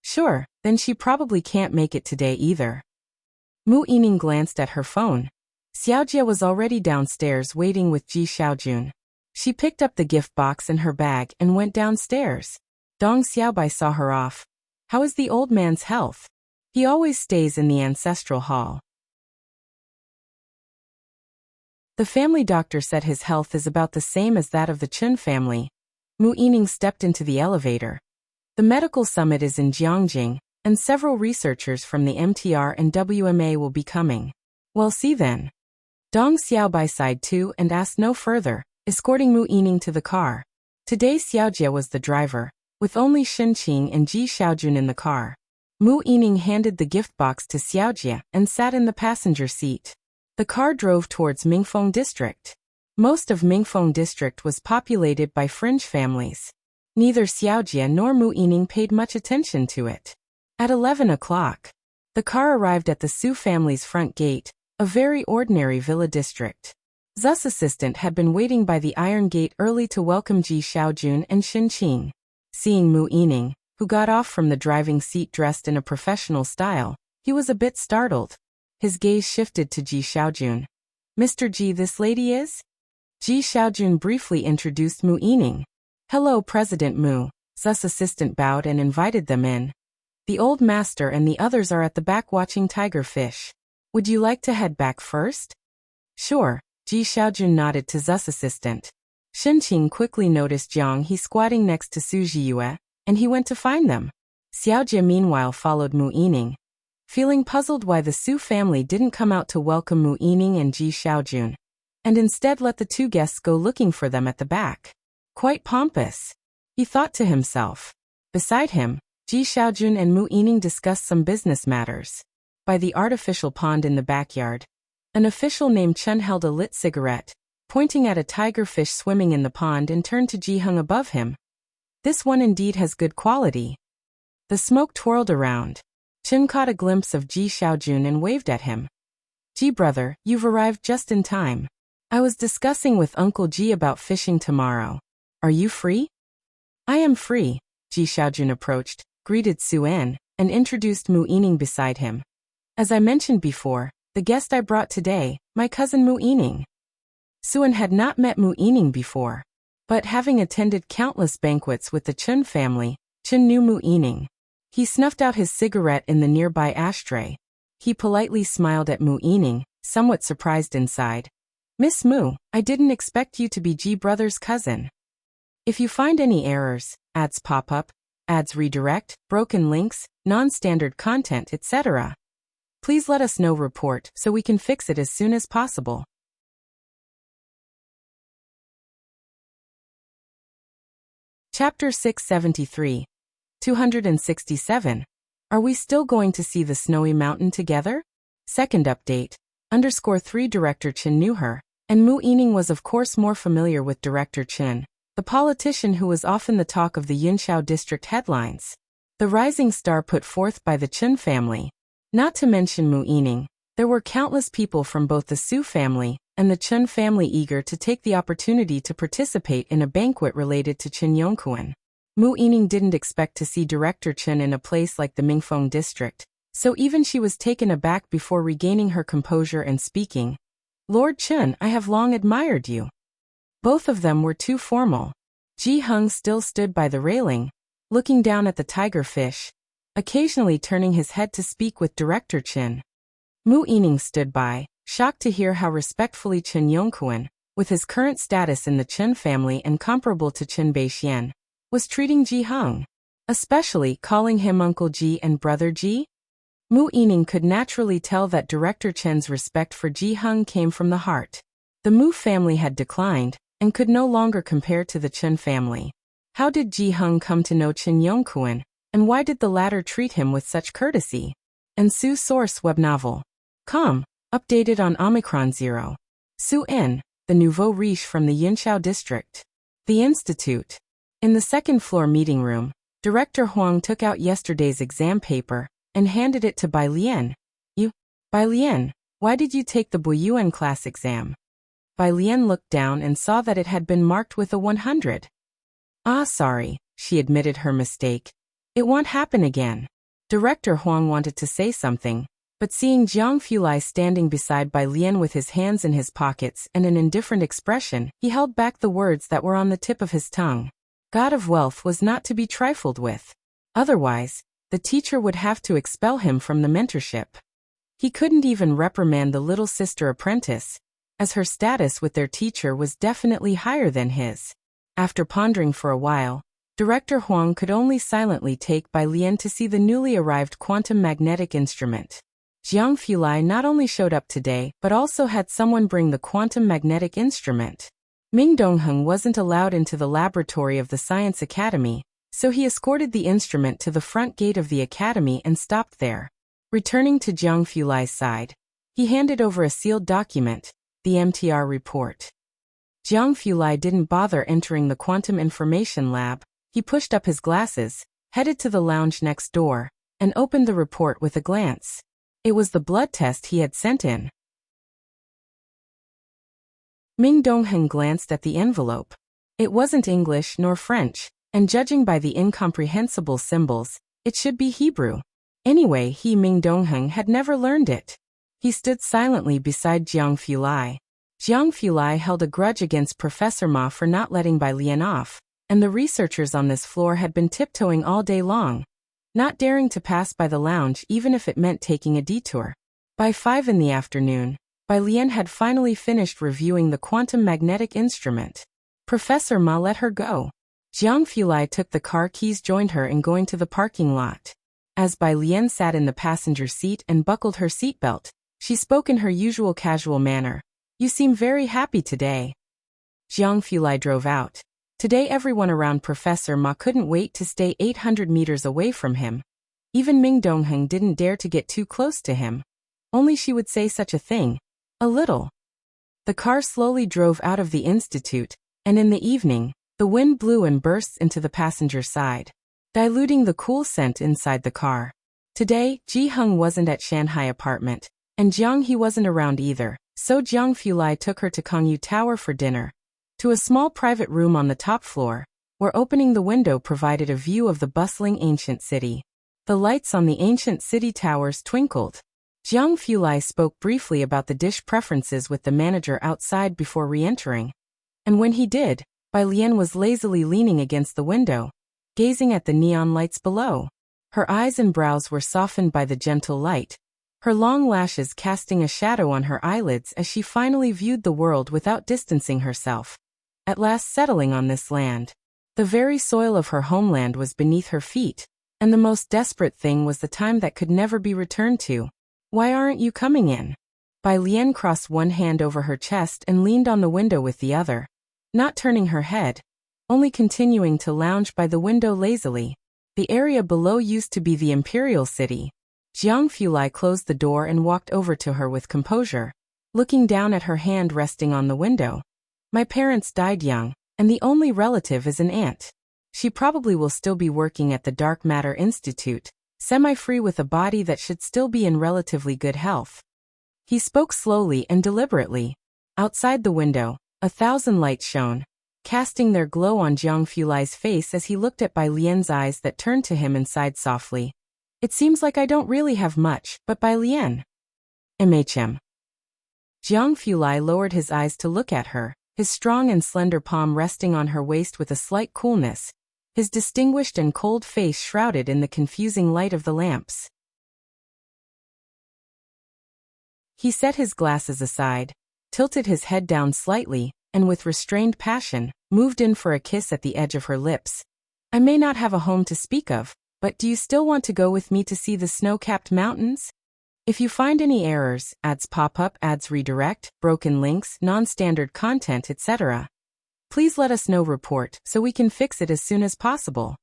Sure, then she probably can't make it today either. Mu Yining glanced at her phone. Xiaojie was already downstairs waiting with Ji Xiaojun. She picked up the gift box in her bag and went downstairs. Dong Xiaobai saw her off. How is the old man's health? He always stays in the ancestral hall. The family doctor said his health is about the same as that of the Chen family. Mu Yining stepped into the elevator. The medical summit is in Jiangjing, and several researchers from the MTR and WMA will be coming. Well, see then. Dong Xiaobai sighed too and asked no further, escorting Mu Yining to the car. Today Xiaojie was the driver, with only Shenqing and Ji Xiaojun in the car. Mu Yining handed the gift box to Xiaojie and sat in the passenger seat. The car drove towards Mingfeng district. Most of Mingfeng district was populated by fringe families. Neither Xiaojie nor Mu Yining paid much attention to it. At 11 o'clock, the car arrived at the Su family's front gate, a very ordinary villa district. Zu's assistant had been waiting by the iron gate early to welcome Ji Xiaojun and Shenqing. Seeing Mu Yining, who got off from the driving seat dressed in a professional style, he was a bit startled. His gaze shifted to Ji Xiaojun. Mr. Ji, this lady is? Ji Xiaojun briefly introduced Mu Yining. Hello, President Mu. Zu's assistant bowed and invited them in. The old master and the others are at the back watching tiger fish. Would you like to head back first? Sure, Ji Xiaojun nodded to Zu's assistant. Shenqing quickly noticed Jiang he squatting next to Su Jiyue, and he went to find them. Xiaojie meanwhile followed Mu Yining. Feeling puzzled why the Su family didn't come out to welcome Mu Yining and Ji Xiaojun, and instead let the two guests go looking for them at the back. Quite pompous, he thought to himself. Beside him, Ji Xiaojun and Mu Yining discussed some business matters. By the artificial pond in the backyard, an official named Chen held a lit cigarette, pointing at a tigerfish swimming in the pond, and turned to Ji hung above him. This one indeed has good quality. The smoke twirled around. Chen caught a glimpse of Ji Xiaojun and waved at him. Ji brother, you've arrived just in time. I was discussing with Uncle Ji about fishing tomorrow. Are you free? I am free. Ji Xiaojun approached, greeted Su-en, and introduced Mu Yining beside him. As I mentioned before, the guest I brought today, my cousin Mu Yining. Suan had not met Mu Yining before, but having attended countless banquets with the Chun family, Chun knew Mu Yining. He snuffed out his cigarette in the nearby ashtray. He politely smiled at Mu Yining, somewhat surprised inside. Miss Mu, I didn't expect you to be G Brother's cousin. If you find any errors, ads pop up, ads redirect, broken links, non-standard content, etc., please let us know report so we can fix it as soon as possible. Chapter 673. 267. Are we still going to see the snowy mountain together? Second update. _3 Director Chen knew her, and Mu Yining was of course more familiar with Director Chen, the politician who was often the talk of the Yunshao district headlines. The rising star put forth by the Chen family. Not to mention Mu Yining, there were countless people from both the Su family and the Chen family eager to take the opportunity to participate in a banquet related to Chen Yongquan. Mu Yining didn't expect to see Director Chen in a place like the Mingfeng district, so even she was taken aback before regaining her composure and speaking. Lord Chen, I have long admired you. Both of them were too formal. Ji Hung still stood by the railing, looking down at the tiger fish, occasionally turning his head to speak with Director Chen. Mu Yining stood by, shocked to hear how respectfully Chen Yongquan, with his current status in the Chen family and comparable to Chen Beixian, was treating Ji Hung, especially calling him Uncle Ji and Brother Ji. Mu Yining could naturally tell that Director Chen's respect for Ji Hung came from the heart. The Mu family had declined, and could no longer compare to the Chen family. How did Ji Hung come to know Chen Yongquan, and why did the latter treat him with such courtesy? And Su Source Web Novel. Com. Updated on Omicron 0. Su N. The nouveau riche from the Yunshao district. The Institute. In the second-floor meeting room, Director Huang took out yesterday's exam paper and handed it to Bai Lian. Bai Lian, why did you take the Buyuan class exam? Bai Lian looked down and saw that it had been marked with a 100. Ah, sorry, she admitted her mistake. It won't happen again. Director Huang wanted to say something, but seeing Jiang Fulai standing beside Bai Lian with his hands in his pockets and an indifferent expression, he held back the words that were on the tip of his tongue. God of wealth was not to be trifled with. Otherwise, the teacher would have to expel him from the mentorship. He couldn't even reprimand the little sister apprentice, as her status with their teacher was definitely higher than his. After pondering for a while, Director Huang could only silently take Bai Lian to see the newly arrived quantum magnetic instrument. Jiang Fulai not only showed up today but also had someone bring the quantum magnetic instrument. Ming Dongheng wasn't allowed into the laboratory of the Science Academy, so he escorted the instrument to the front gate of the academy and stopped there. Returning to Jiang Fulai's side, he handed over a sealed document, the MTR report. Jiang Fulai didn't bother entering the quantum information lab. He pushed up his glasses, headed to the lounge next door, and opened the report with a glance. It was the blood test he had sent in. Ming Dongheng glanced at the envelope. It wasn't English nor French, and judging by the incomprehensible symbols, it should be Hebrew. Anyway, Ming Dongheng had never learned it. He stood silently beside Jiang Fulai. Jiang Fulai held a grudge against Professor Ma for not letting Bai Lian off, and the researchers on this floor had been tiptoeing all day long, not daring to pass by the lounge even if it meant taking a detour. By 5 in the afternoon, Bai Lian had finally finished reviewing the quantum magnetic instrument. Professor Ma let her go. Jiang Fulai took the car keys, joined her in going to the parking lot. As Bai Lian sat in the passenger seat and buckled her seatbelt, she spoke in her usual casual manner. You seem very happy today. Jiang Fulai drove out. Today everyone around Professor Ma couldn't wait to stay 800 meters away from him. Even Ming Dongheng didn't dare to get too close to him. Only she would say such a thing. A little. The car slowly drove out of the institute, and in the evening, the wind blew and burst into the passenger side, diluting the cool scent inside the car. Today, Ji Hung wasn't at Shanghai apartment, and Jiang he wasn't around either, so Jiang Fulai took her to Kongyu Tower for dinner. To a small private room on the top floor, where opening the window provided a view of the bustling ancient city. The lights on the ancient city towers twinkled. Jiang Fulai spoke briefly about the dish preferences with the manager outside before re-entering. And when he did, Bai Lian was lazily leaning against the window, gazing at the neon lights below. Her eyes and brows were softened by the gentle light, her long lashes casting a shadow on her eyelids as she finally viewed the world without distancing herself. At last settling on this land. The very soil of her homeland was beneath her feet, and the most desperate thing was the time that could never be returned to. Why aren't you coming in? Bai Lian crossed one hand over her chest and leaned on the window with the other, not turning her head, only continuing to lounge by the window lazily. The area below used to be the imperial city. Jiang Fulai closed the door and walked over to her with composure, looking down at her hand resting on the window. My parents died young, and the only relative is an aunt. She probably will still be working at the Dark Matter Institute, semi-free with a body that should still be in relatively good health. He spoke slowly and deliberately. Outside the window, 1,000 lights shone, casting their glow on Jiang Fulai's face as he looked at Bai Lian's eyes that turned to him and sighed softly. It seems like I don't really have much, but Bai Lian. MHM. Jiang Fulai lowered his eyes to look at her, his strong and slender palm resting on her waist with a slight coolness, his distinguished and cold face shrouded in the confusing light of the lamps. He set his glasses aside, tilted his head down slightly, and with restrained passion, moved in for a kiss at the edge of her lips. I may not have a home to speak of, but do you still want to go with me to see the snow-capped mountains? If you find any errors, ads pop up, ads redirect, broken links, non-standard content, etc., please let us know. Report so we can fix it as soon as possible.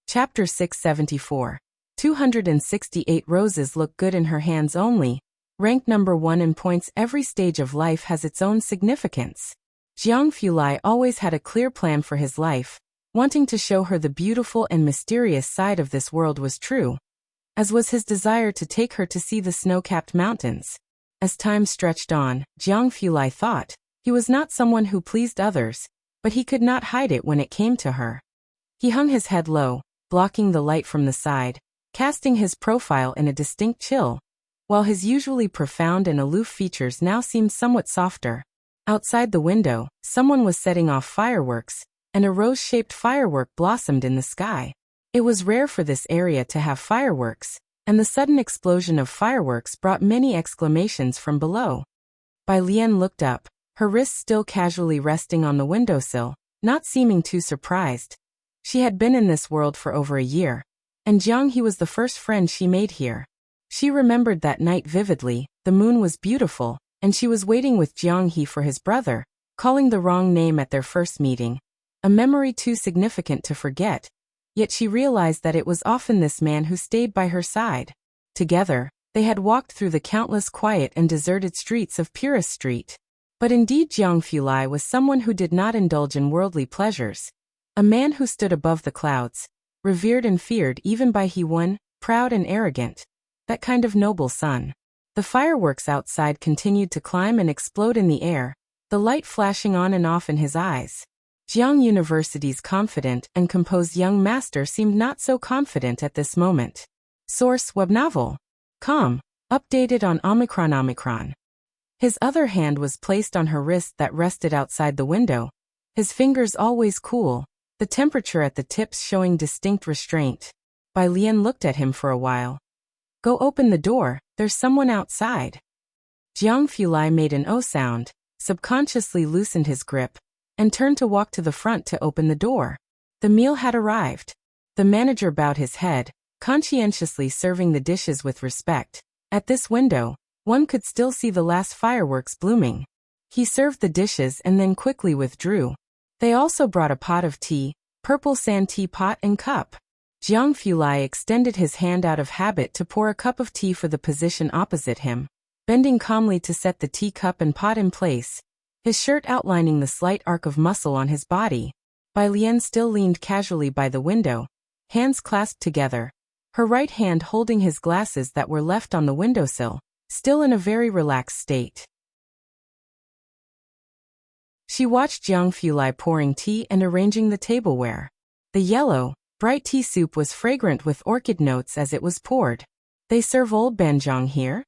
Chapter 674. 268 roses look good in her hands only. Ranked number 1 in points. Every stage of life has its own significance. Jiang Fulai always had a clear plan for his life. Wanting to show her the beautiful and mysterious side of this world was true, as was his desire to take her to see the snow-capped mountains. As time stretched on, Jiang Fulai thought, he was not someone who pleased others, but he could not hide it when it came to her. He hung his head low, blocking the light from the side, casting his profile in a distinct chill, while his usually profound and aloof features now seemed somewhat softer. Outside the window, someone was setting off fireworks, and a rose-shaped firework blossomed in the sky. It was rare for this area to have fireworks, and the sudden explosion of fireworks brought many exclamations from below. Bai Lian looked up, her wrists still casually resting on the windowsill, not seeming too surprised. She had been in this world for over a year, and Jiang He was the first friend she made here. She remembered that night vividly. The moon was beautiful, and she was waiting with Jiang He for his brother, calling the wrong name at their first meeting. A memory too significant to forget, yet she realized that it was often this man who stayed by her side. Together, they had walked through the countless quiet and deserted streets of Purist Street. But indeed Jiang Fulai was someone who did not indulge in worldly pleasures. A man who stood above the clouds, revered and feared even by He-One, proud and arrogant. That kind of noble son. The fireworks outside continued to climb and explode in the air, the light flashing on and off in his eyes. Jiang University's confident and composed young master seemed not so confident at this moment. Source: Web Novel. Com. Updated on Omicron. His other hand was placed on her wrist that rested outside the window, his fingers always cool, the temperature at the tips showing distinct restraint. Bai Lian looked at him for a while. Go open the door, there's someone outside. Jiang Fulai made an O sound, subconsciously loosened his grip, and turned to walk to the front to open the door. The meal had arrived. The manager bowed his head, conscientiously serving the dishes with respect. At this window, one could still see the last fireworks blooming. He served the dishes and then quickly withdrew. They also brought a pot of tea, purple sand teapot and cup. Jiang Fulai extended his hand out of habit to pour a cup of tea for the position opposite him, bending calmly to set the teacup and pot in place, his shirt outlining the slight arc of muscle on his body. Bai Lian still leaned casually by the window, hands clasped together, her right hand holding his glasses that were left on the windowsill, still in a very relaxed state. She watched Jiang Fulai pouring tea and arranging the tableware. The yellow, Bright tea soup was fragrant with orchid notes as it was poured. They serve old banjong here?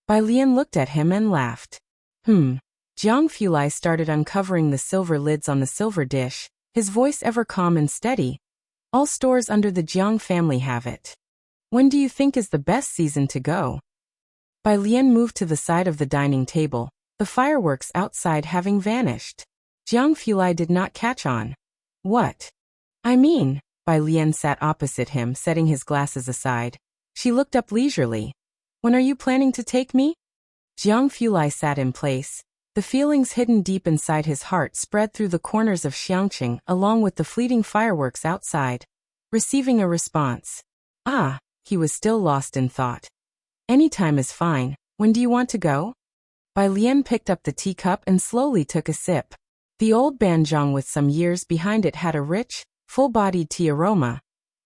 Bai Lian looked at him and laughed. Jiang Fulai started uncovering the silver lids on the silver dish, his voice ever calm and steady. All stores under the Jiang family have it. When do you think is the best season to go? Bai Lian moved to the side of the dining table, the fireworks outside having vanished. Jiang Fulai did not catch on. What? I mean, Bai Lian sat opposite him, setting his glasses aside. She looked up leisurely. When are you planning to take me? Jiang Fulai sat in place. The feelings hidden deep inside his heart spread through the corners of Xiangqing along with the fleeting fireworks outside. Receiving a response. He was still lost in thought. Any time is fine. When do you want to go? Bai Lian picked up the teacup and slowly took a sip. The old banjong with some years behind it had a rich, full-bodied tea aroma,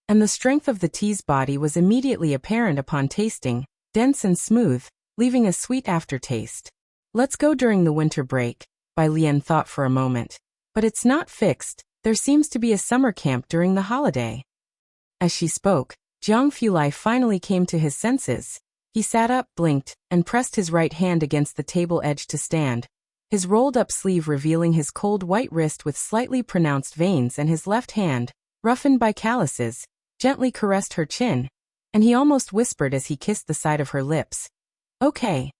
and the strength of the tea's body was immediately apparent upon tasting, dense and smooth, leaving a sweet aftertaste. Let's go during the winter break, Bai Lian thought for a moment. But it's not fixed, there seems to be a summer camp during the holiday. As she spoke, Jiang Fulai finally came to his senses. He sat up, blinked, and pressed his right hand against the table edge to stand, his rolled-up sleeve revealing his cold white wrist with slightly pronounced veins, and his left hand, roughened by calluses, gently caressed her chin, and he almost whispered as he kissed the side of her lips. Okay.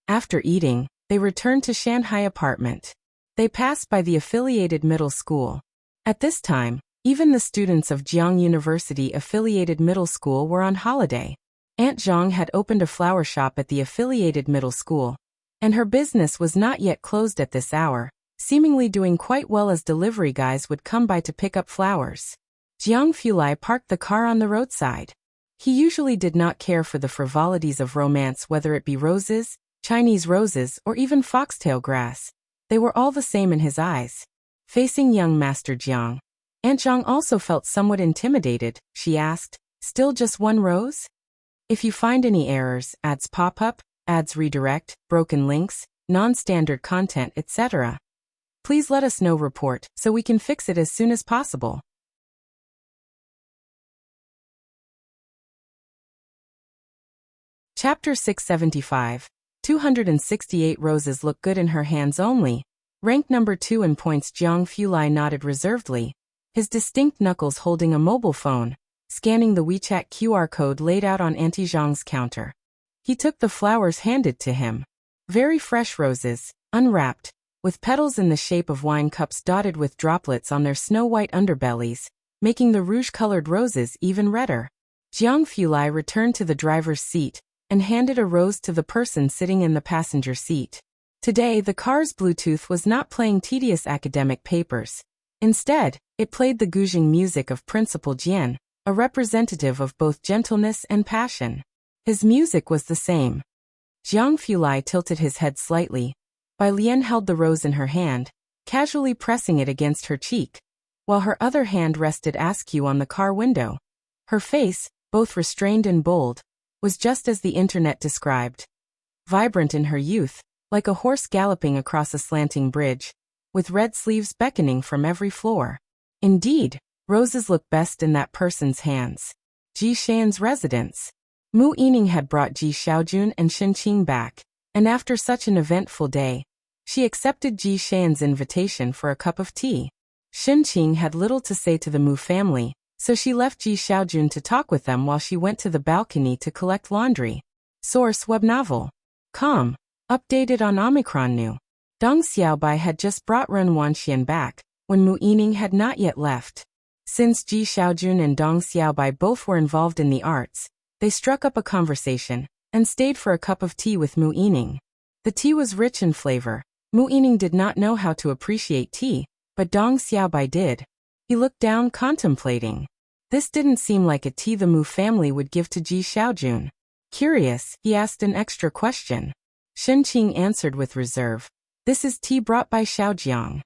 After eating, they returned to Shanghai apartment. They passed by the affiliated middle school. At this time, even the students of Jiang University affiliated middle school were on holiday. Aunt Zhang had opened a flower shop at the affiliated middle school, and her business was not yet closed at this hour, seemingly doing quite well as delivery guys would come by to pick up flowers. Jiang Fulai parked the car on the roadside. He usually did not care for the frivolities of romance, whether it be roses, Chinese roses, or even foxtail grass. They were all the same in his eyes. Facing young Master Jiang, Aunt Zhang also felt somewhat intimidated. She asked, "Still just one rose? If you find any errors, ads pop up, ads redirect, broken links, non-standard content, etc. please let us know, report, so we can fix it as soon as possible." Chapter 675. 268 roses look good in her hands only. Rank number 2 in points. Jiang Fulai nodded reservedly, his distinct knuckles holding a mobile phone, scanning the WeChat QR code laid out on Auntie Zhang's counter. He took the flowers handed to him. Very fresh roses, unwrapped, with petals in the shape of wine cups dotted with droplets on their snow-white underbellies, making the rouge-colored roses even redder. Jiang Fulai returned to the driver's seat and handed a rose to the person sitting in the passenger seat. Today, the car's Bluetooth was not playing tedious academic papers. Instead, it played the guzheng music of Principal Jian, a representative of both gentleness and passion. His music was the same. Jiang Fulai tilted his head slightly. Bai Lian held the rose in her hand, casually pressing it against her cheek, while her other hand rested askew on the car window. Her face, both restrained and bold, was just as the internet described. Vibrant in her youth, like a horse galloping across a slanting bridge, with red sleeves beckoning from every floor. Indeed, roses look best in that person's hands. Ji Shan's residence. Mu Yining had brought Ji Xiaojun and Shen Qing back, and after such an eventful day, she accepted Ji Shan's invitation for a cup of tea. Shen Qing had little to say to the Mu family, so she left Ji Xiaojun to talk with them while she went to the balcony to collect laundry. Source: web novel. Com. Updated on Omicron. New. Deng Xiaobai had just brought Ren Wanxian back, when Mu Yining had not yet left. Since Ji Xiaojun and Deng Xiaobai both were involved in the arts, they struck up a conversation, and stayed for a cup of tea with Mu Yining. The tea was rich in flavor. Mu Yining did not know how to appreciate tea, but Deng Xiaobai did. He looked down, contemplating. This didn't seem like a tea the Mu family would give to Ji Xiaojun. Curious, he asked an extra question. Shen Qing answered with reserve. "This is tea brought by Xiaojiang."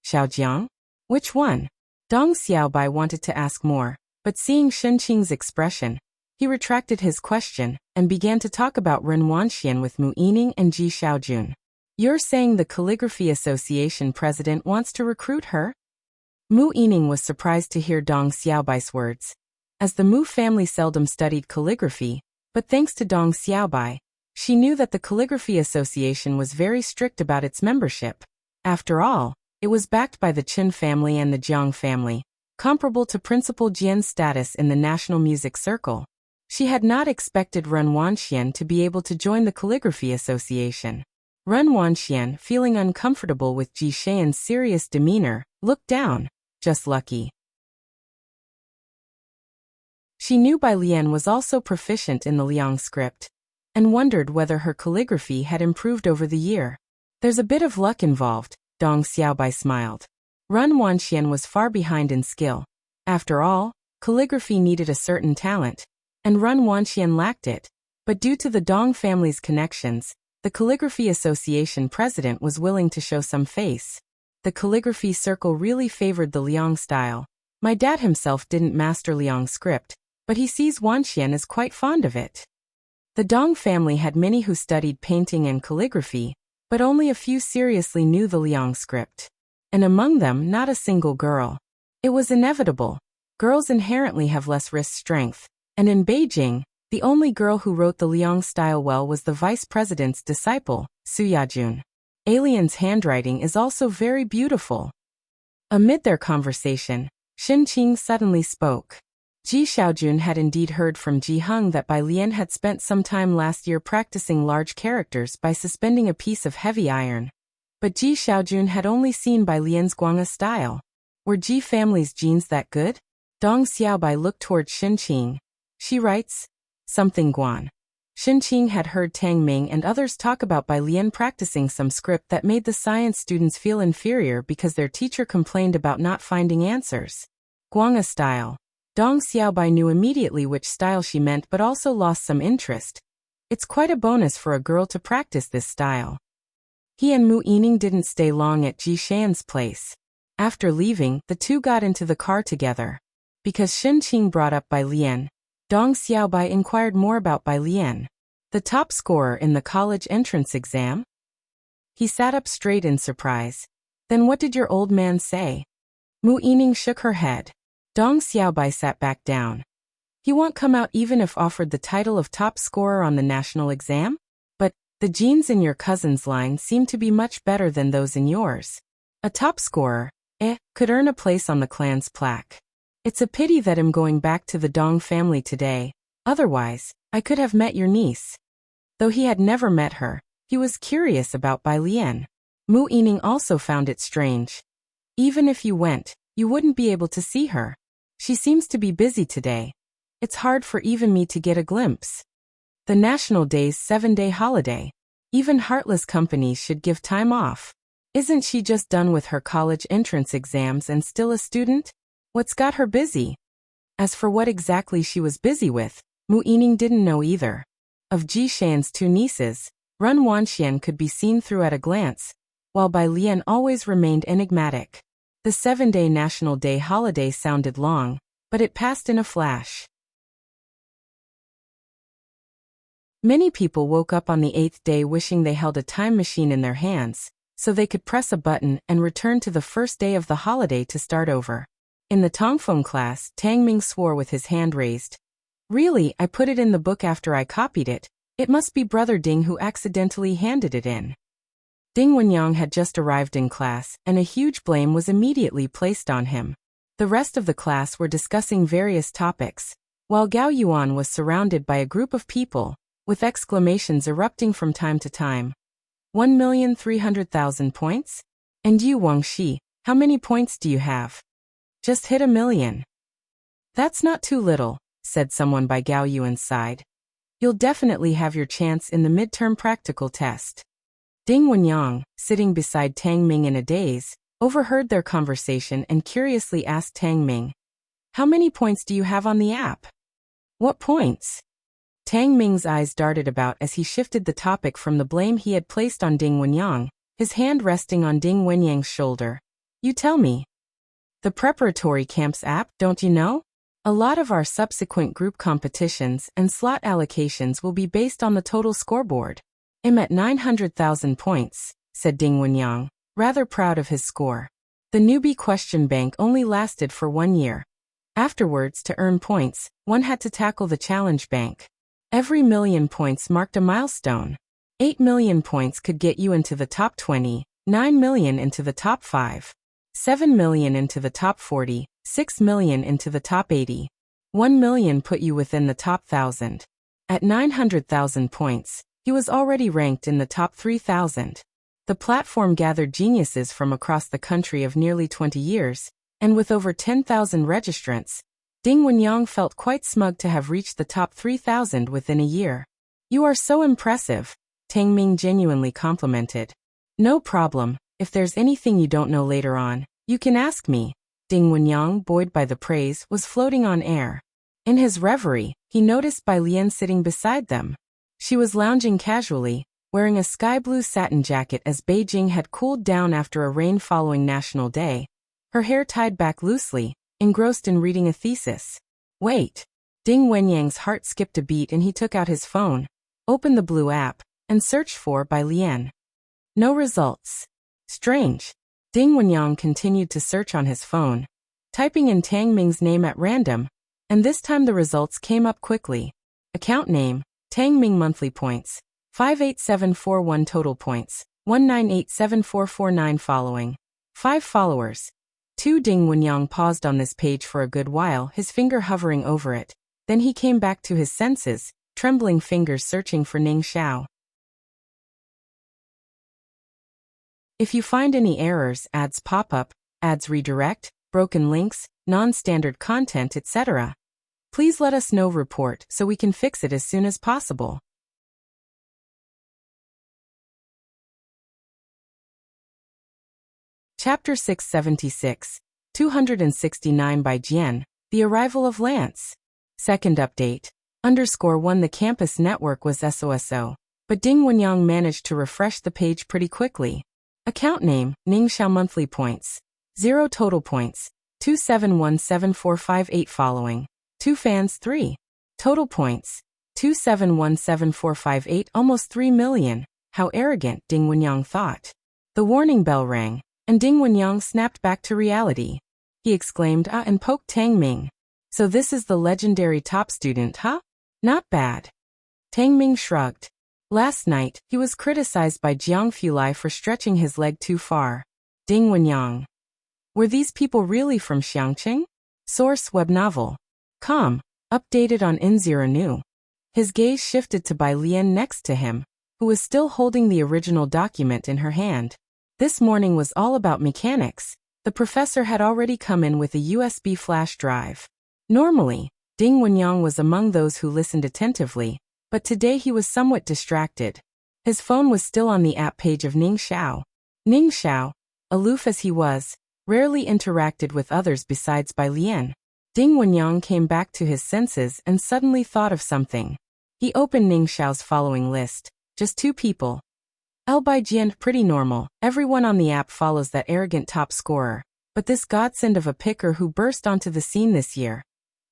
Xiaojiang? Which one? Deng Xiaobai wanted to ask more, but seeing Shen Qing's expression, he retracted his question and began to talk about Ren Wanxian with Mu Yining and Ji Xiaojun. "You're saying the Calligraphy Association president wants to recruit her?" Mu Yining was surprised to hear Dong Xiaobai's words. As the Mu family seldom studied calligraphy, but thanks to Dong Xiaobai, she knew that the Calligraphy Association was very strict about its membership. After all, it was backed by the Qin family and the Jiang family, comparable to Principal Jian's status in the National Music Circle. She had not expected Ren Wanxian to be able to join the Calligraphy Association. Ren Wanxian, feeling uncomfortable with Ji Xian's serious demeanor, looked down. Just lucky. She knew Bai Lian was also proficient in the Liang script, and wondered whether her calligraphy had improved over the year. There's a bit of luck involved, Dong Xiaobai smiled. Ren Wanxian was far behind in skill. After all, calligraphy needed a certain talent, and Ren Wanxian lacked it. But due to the Dong family's connections, the Calligraphy Association president was willing to show some face. The calligraphy circle really favored the Liang style. My dad himself didn't master Liang script, but he sees Wanxian as quite fond of it. The Dong family had many who studied painting and calligraphy, but only a few seriously knew the Liang script. And among them not a single girl. It was inevitable. Girls inherently have less wrist strength, and in Beijing, the only girl who wrote the Liang style well was the vice president's disciple, Su Yajun. Alien's handwriting is also very beautiful. Amid their conversation, Xin Qing suddenly spoke. Ji Xiaojun had indeed heard from Ji Heng that Bai Lian had spent some time last year practicing large characters by suspending a piece of heavy iron. But Ji Xiaojun had only seen Bai Lian's Guanga style. Were Ji family's genes that good? Dong Xiaobai looked toward Xin Qing. She writes, something Guan. Xin Qing had heard Tang Ming and others talk about Bai Lian practicing some script that made the science students feel inferior because their teacher complained about not finding answers. Guanga style. Dong Xiaobai knew immediately which style she meant but also lost some interest. It's quite a bonus for a girl to practice this style. He and Mu Yining didn't stay long at Ji Xian's place. After leaving, the two got into the car together. Because Xin Qing brought up Bai Lian, Dong Xiaobai inquired more about Bai Lian. The top scorer in the college entrance exam? He sat up straight in surprise. Then what did your old man say? Mu Yining shook her head. Dong Xiaobai sat back down. He won't come out even if offered the title of top scorer on the national exam? But the genes in your cousin's line seem to be much better than those in yours. A top scorer, could earn a place on the clan's plaque. It's a pity that I'm going back to the Dong family today. Otherwise, I could have met your niece. Though he had never met her, he was curious about Bai Lian. Mu Yining also found it strange. Even if you went, you wouldn't be able to see her. She seems to be busy today. It's hard for even me to get a glimpse. The National Day's 7-day holiday. Even heartless companies should give time off. Isn't she just done with her college entrance exams and still a student? What's got her busy? As for what exactly she was busy with, Mu Yining didn't know either. Of Ji Xian's two nieces, Ren Wanxian could be seen through at a glance, while Bai Lian always remained enigmatic. The 7-day National Day holiday sounded long, but it passed in a flash. Many people woke up on the 8th day wishing they held a time machine in their hands, so they could press a button and return to the first day of the holiday to start over. In the Tongfeng class, Tang Ming swore with his hand raised. Really, I put it in the book after I copied it. It must be Brother Ding who accidentally handed it in. Ding Wenyang had just arrived in class, and a huge blame was immediately placed on him. The rest of the class were discussing various topics, while Gao Yuan was surrounded by a group of people, with exclamations erupting from time to time. 1,300,000 points? And you, Wangxi, how many points do you have? Just hit 1,000,000. That's not too little, said someone by Gao Yuan's side. You'll definitely have your chance in the midterm practical test. Ding Wenyang, sitting beside Tang Ming in a daze, overheard their conversation and curiously asked Tang Ming, how many points do you have on the app? What points? Tang Ming's eyes darted about as he shifted the topic from the blame he had placed on Ding Wenyang, his hand resting on Ding Wenyang's shoulder. You tell me. The preparatory camps app, don't you know? A lot of our subsequent group competitions and slot allocations will be based on the total scoreboard. I'm at 900,000 points, said Ding Wenyang, rather proud of his score. The newbie question bank only lasted for 1 year. Afterwards, to earn points, one had to tackle the challenge bank. Every million points marked a milestone. 8 million points could get you into the top 20, 9 million into the top 5, 7 million into the top 40, 6 million into the top 80. 1 million put you within the top 1,000. At 900,000 points, he was already ranked in the top 3,000. The platform gathered geniuses from across the country of nearly 20 years, and with over 10,000 registrants, Ding Wenyang felt quite smug to have reached the top 3,000 within a year. "You are so impressive," Tang Ming genuinely complimented. "No problem, if there's anything you don't know later on, you can ask me." Ding Wenyang, buoyed by the praise, was floating on air. In his reverie, he noticed Bai Lian sitting beside them. She was lounging casually, wearing a sky-blue satin jacket as Beijing had cooled down after a rain following National Day, her hair tied back loosely, engrossed in reading a thesis. "Wait." Ding Wenyang's heart skipped a beat and he took out his phone, opened the blue app, and searched for Bai Lian. No results. Strange. Ding Wenyang continued to search on his phone, typing in Tang Ming's name at random, and this time the results came up quickly. Account name, Tang Ming monthly points, 58741 total points, 1987449 following. 5 followers. 2 Ding Wenyang paused on this page for a good while, his finger hovering over it. Then he came back to his senses, trembling fingers searching for Ning Xiao. If you find any errors, ads pop up, ads redirect, broken links, non-standard content, etc., please let us know. Report so we can fix it as soon as possible. Chapter 676, 269 by Jian, The Arrival of Lance. Second update. _1 The campus network was SOSO, but Ding Wenyang managed to refresh the page pretty quickly. Account name, Ning Xiao monthly points. 0 total points, 2717458 following. 2 fans 3. Total points, 2717458 almost 3 million. How arrogant, Ding Wenyang thought. The warning bell rang, and Ding Wenyang snapped back to reality. He exclaimed ah and poked Tang Ming. So this is the legendary top student, huh? Not bad. Tang Ming shrugged. Last night, he was criticized by Jiang Fulai for stretching his leg too far. Ding Wenyang. Were these people really from Xiangqing? Source web novel. Com. Updated on In0 New. His gaze shifted to Bai Lian next to him, who was still holding the original document in her hand. This morning was all about mechanics. The professor had already come in with a USB flash drive. Normally, Ding Wenyang was among those who listened attentively, but today he was somewhat distracted. His phone was still on the app page of Ning Xiao. Ning Xiao, aloof as he was, rarely interacted with others besides Bai Lian. Ding Wenyang came back to his senses and suddenly thought of something. He opened Ning Xiao's following list. Just 2 people. Bai Jian, pretty normal, everyone on the app follows that arrogant top scorer. But this godsend of a picker who burst onto the scene this year.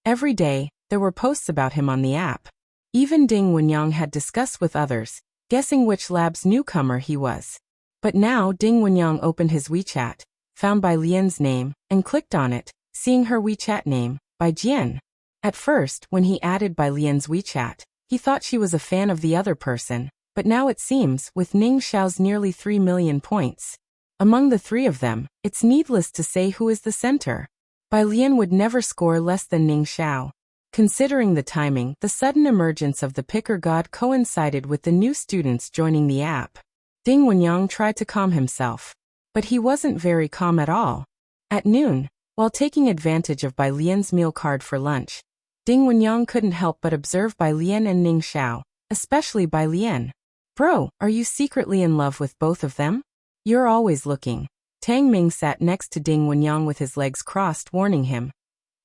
Every day, there were posts about him on the app. Even Ding Wenyang had discussed with others, guessing which lab's newcomer he was. But now Ding Wenyang opened his WeChat, found Bai Lian's name, and clicked on it, seeing her WeChat name, Bai Jian. At first, when he added Bai Lian's WeChat, he thought she was a fan of the other person, but now it seems, with Ning Xiao's nearly 3 million points. Among the 3 of them, it's needless to say who is the center. Bai Lian would never score less than Ning Xiao. Considering the timing, the sudden emergence of the picker god coincided with the new students joining the app. Ding Wenyang tried to calm himself. But he wasn't very calm at all. At noon, while taking advantage of Bai Lian's meal card for lunch, Ding Wenyang couldn't help but observe Bai Lian and Ning Xiao, especially Bai Lian. Bro, are you secretly in love with both of them? You're always looking. Tang Ming sat next to Ding Wenyang with his legs crossed, warning him.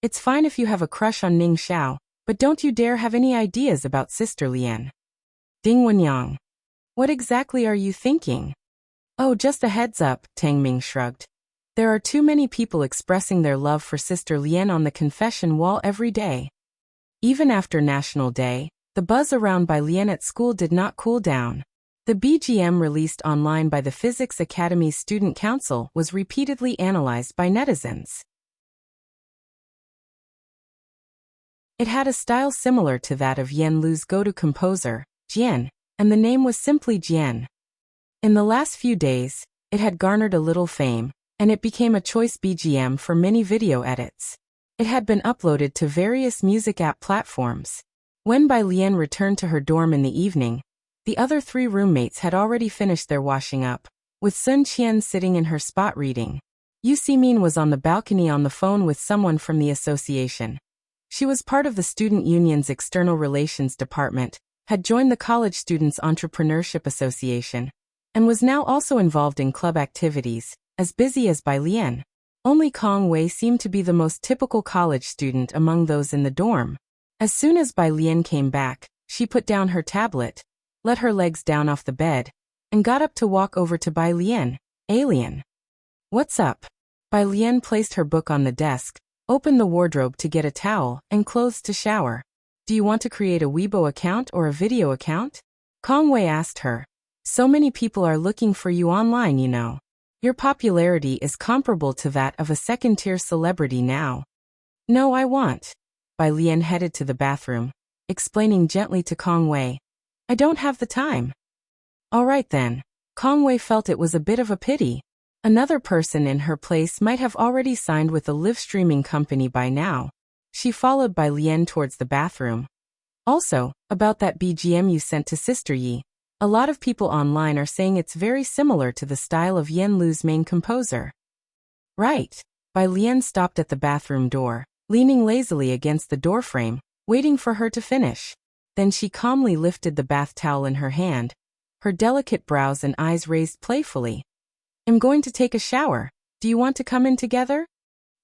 It's fine if you have a crush on Ning Xiao, but don't you dare have any ideas about Sister Lian. Ding Wenyang. What exactly are you thinking? Oh, just a heads up, Tang Ming shrugged. There are too many people expressing their love for Sister Lian on the confession wall every day. Even after National Day, the buzz around Bai Lian at school did not cool down. The BGM released online by the Physics Academy's Student Council was repeatedly analyzed by netizens. It had a style similar to that of Yen Lu's go-to composer, Jian, and the name was simply Jian. In the last few days, it had garnered a little fame, and it became a choice BGM for many video edits. It had been uploaded to various music app platforms. When Bai Lian returned to her dorm in the evening, the other 3 roommates had already finished their washing up, with Sun Qian sitting in her spot reading. Yu Ximin was on the balcony on the phone with someone from the association. She was part of the student union's external relations department, had joined the College Students' Entrepreneurship Association, and was now also involved in club activities, as busy as Bai Lian. Only Kong Wei seemed to be the most typical college student among those in the dorm. As soon as Bai Lian came back, she put down her tablet, let her legs down off the bed, and got up to walk over to Bai Lian. Alien. What's up? Bai Lian placed her book on the desk, opened the wardrobe to get a towel, and clothes to shower. Do you want to create a Weibo account or a video account? Kong Wei asked her. So many people are looking for you online, you know. Your popularity is comparable to that of a second-tier celebrity now. No, I want. Bai Lian headed to the bathroom, explaining gently to Kong Wei. I don't have the time. All right then. Kong Wei felt it was a bit of a pity. Another person in her place might have already signed with a live streaming company by now. She followed Bai Lian towards the bathroom. Also, about that BGM you sent to Sister Yi. A lot of people online are saying it's very similar to the style of Yen Lu's main composer. Right. Bai Lian stopped at the bathroom door, leaning lazily against the doorframe, waiting for her to finish. Then she calmly lifted the bath towel in her hand, her delicate brows and eyes raised playfully. I'm going to take a shower. Do you want to come in together?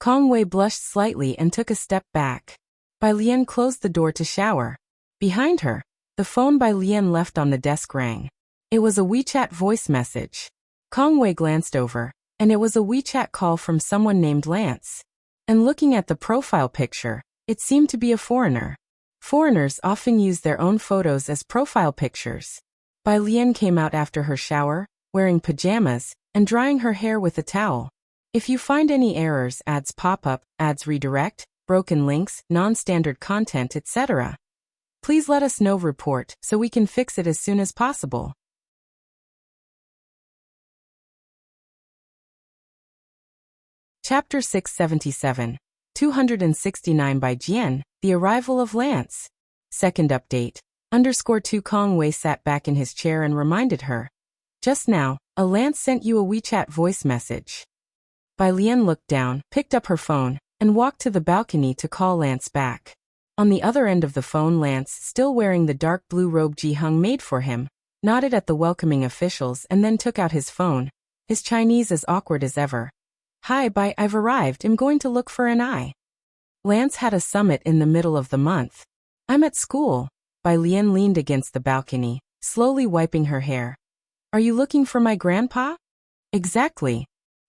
Kong Wei blushed slightly and took a step back. Bai Lian closed the door to shower. Behind her, the phone Bai Lian left on the desk rang. It was a WeChat voice message. Kong Wei glanced over, and it was a WeChat call from someone named Lance. And looking at the profile picture, it seemed to be a foreigner. Foreigners often use their own photos as profile pictures. Bai Lian came out after her shower, wearing pajamas, and drying her hair with a towel. If you find any errors, ads pop up, ads redirect, broken links, non-standard content, etc., please let us know. Report so we can fix it as soon as possible. Chapter 677, 269 by Jian, The Arrival of Lance. Second update. _2 Kong Wei sat back in his chair and reminded her. Just now, a Lance sent you a WeChat voice message. Bai Lian looked down, picked up her phone, and walked to the balcony to call Lance back. On the other end of the phone, Lance, still wearing the dark blue robe Ji Hung made for him, nodded at the welcoming officials and then took out his phone, his Chinese as awkward as ever. Hi Bai, I've arrived, I'm going to look for an eye. Lance had a summit in the middle of the month. I'm at school. Bai Lian leaned against the balcony, slowly wiping her hair. Are you looking for my grandpa? Exactly.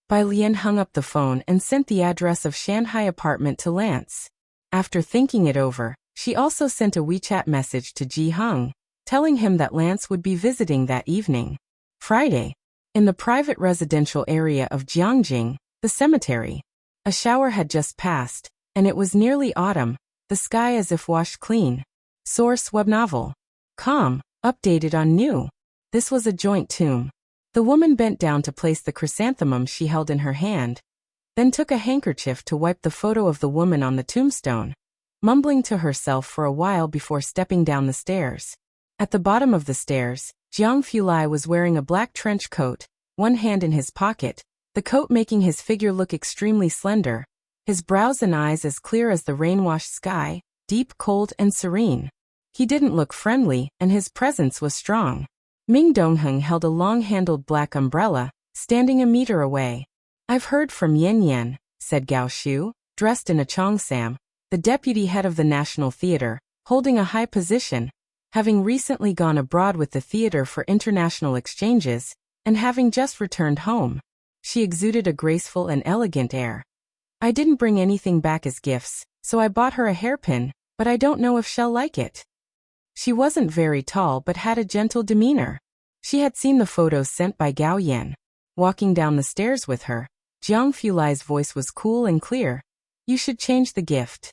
Bai Lian hung up the phone and sent the address of Shanghai apartment to Lance. After thinking it over, she also sent a WeChat message to Ji Hung, telling him that Lance would be visiting that evening. Friday. In the private residential area of Jiangjing, the cemetery. A shower had just passed, and it was nearly autumn, the sky as if washed clean. Source web novel. Com. Updated on new. This was a joint tomb. The woman bent down to place the chrysanthemum she held in her hand, then took a handkerchief to wipe the photo of the woman on the tombstone, mumbling to herself for a while before stepping down the stairs. At the bottom of the stairs, Jiang Fulai was wearing a black trench coat, one hand in his pocket, the coat making his figure look extremely slender, his brows and eyes as clear as the rain-washed sky, deep, cold, and serene. He didn't look friendly, and his presence was strong. Ming Dongheng held a long-handled black umbrella, standing a meter away. I've heard from Yen Yen, said Gao Shu, dressed in a cheongsam, the deputy head of the National Theater, holding a high position, having recently gone abroad with the theater for international exchanges, and having just returned home. She exuded a graceful and elegant air. I didn't bring anything back as gifts, so I bought her a hairpin, but I don't know if she'll like it. She wasn't very tall but had a gentle demeanor. She had seen the photos sent by Gao Yan. Walking down the stairs with her, Jiang Fulai's voice was cool and clear. You should change the gift.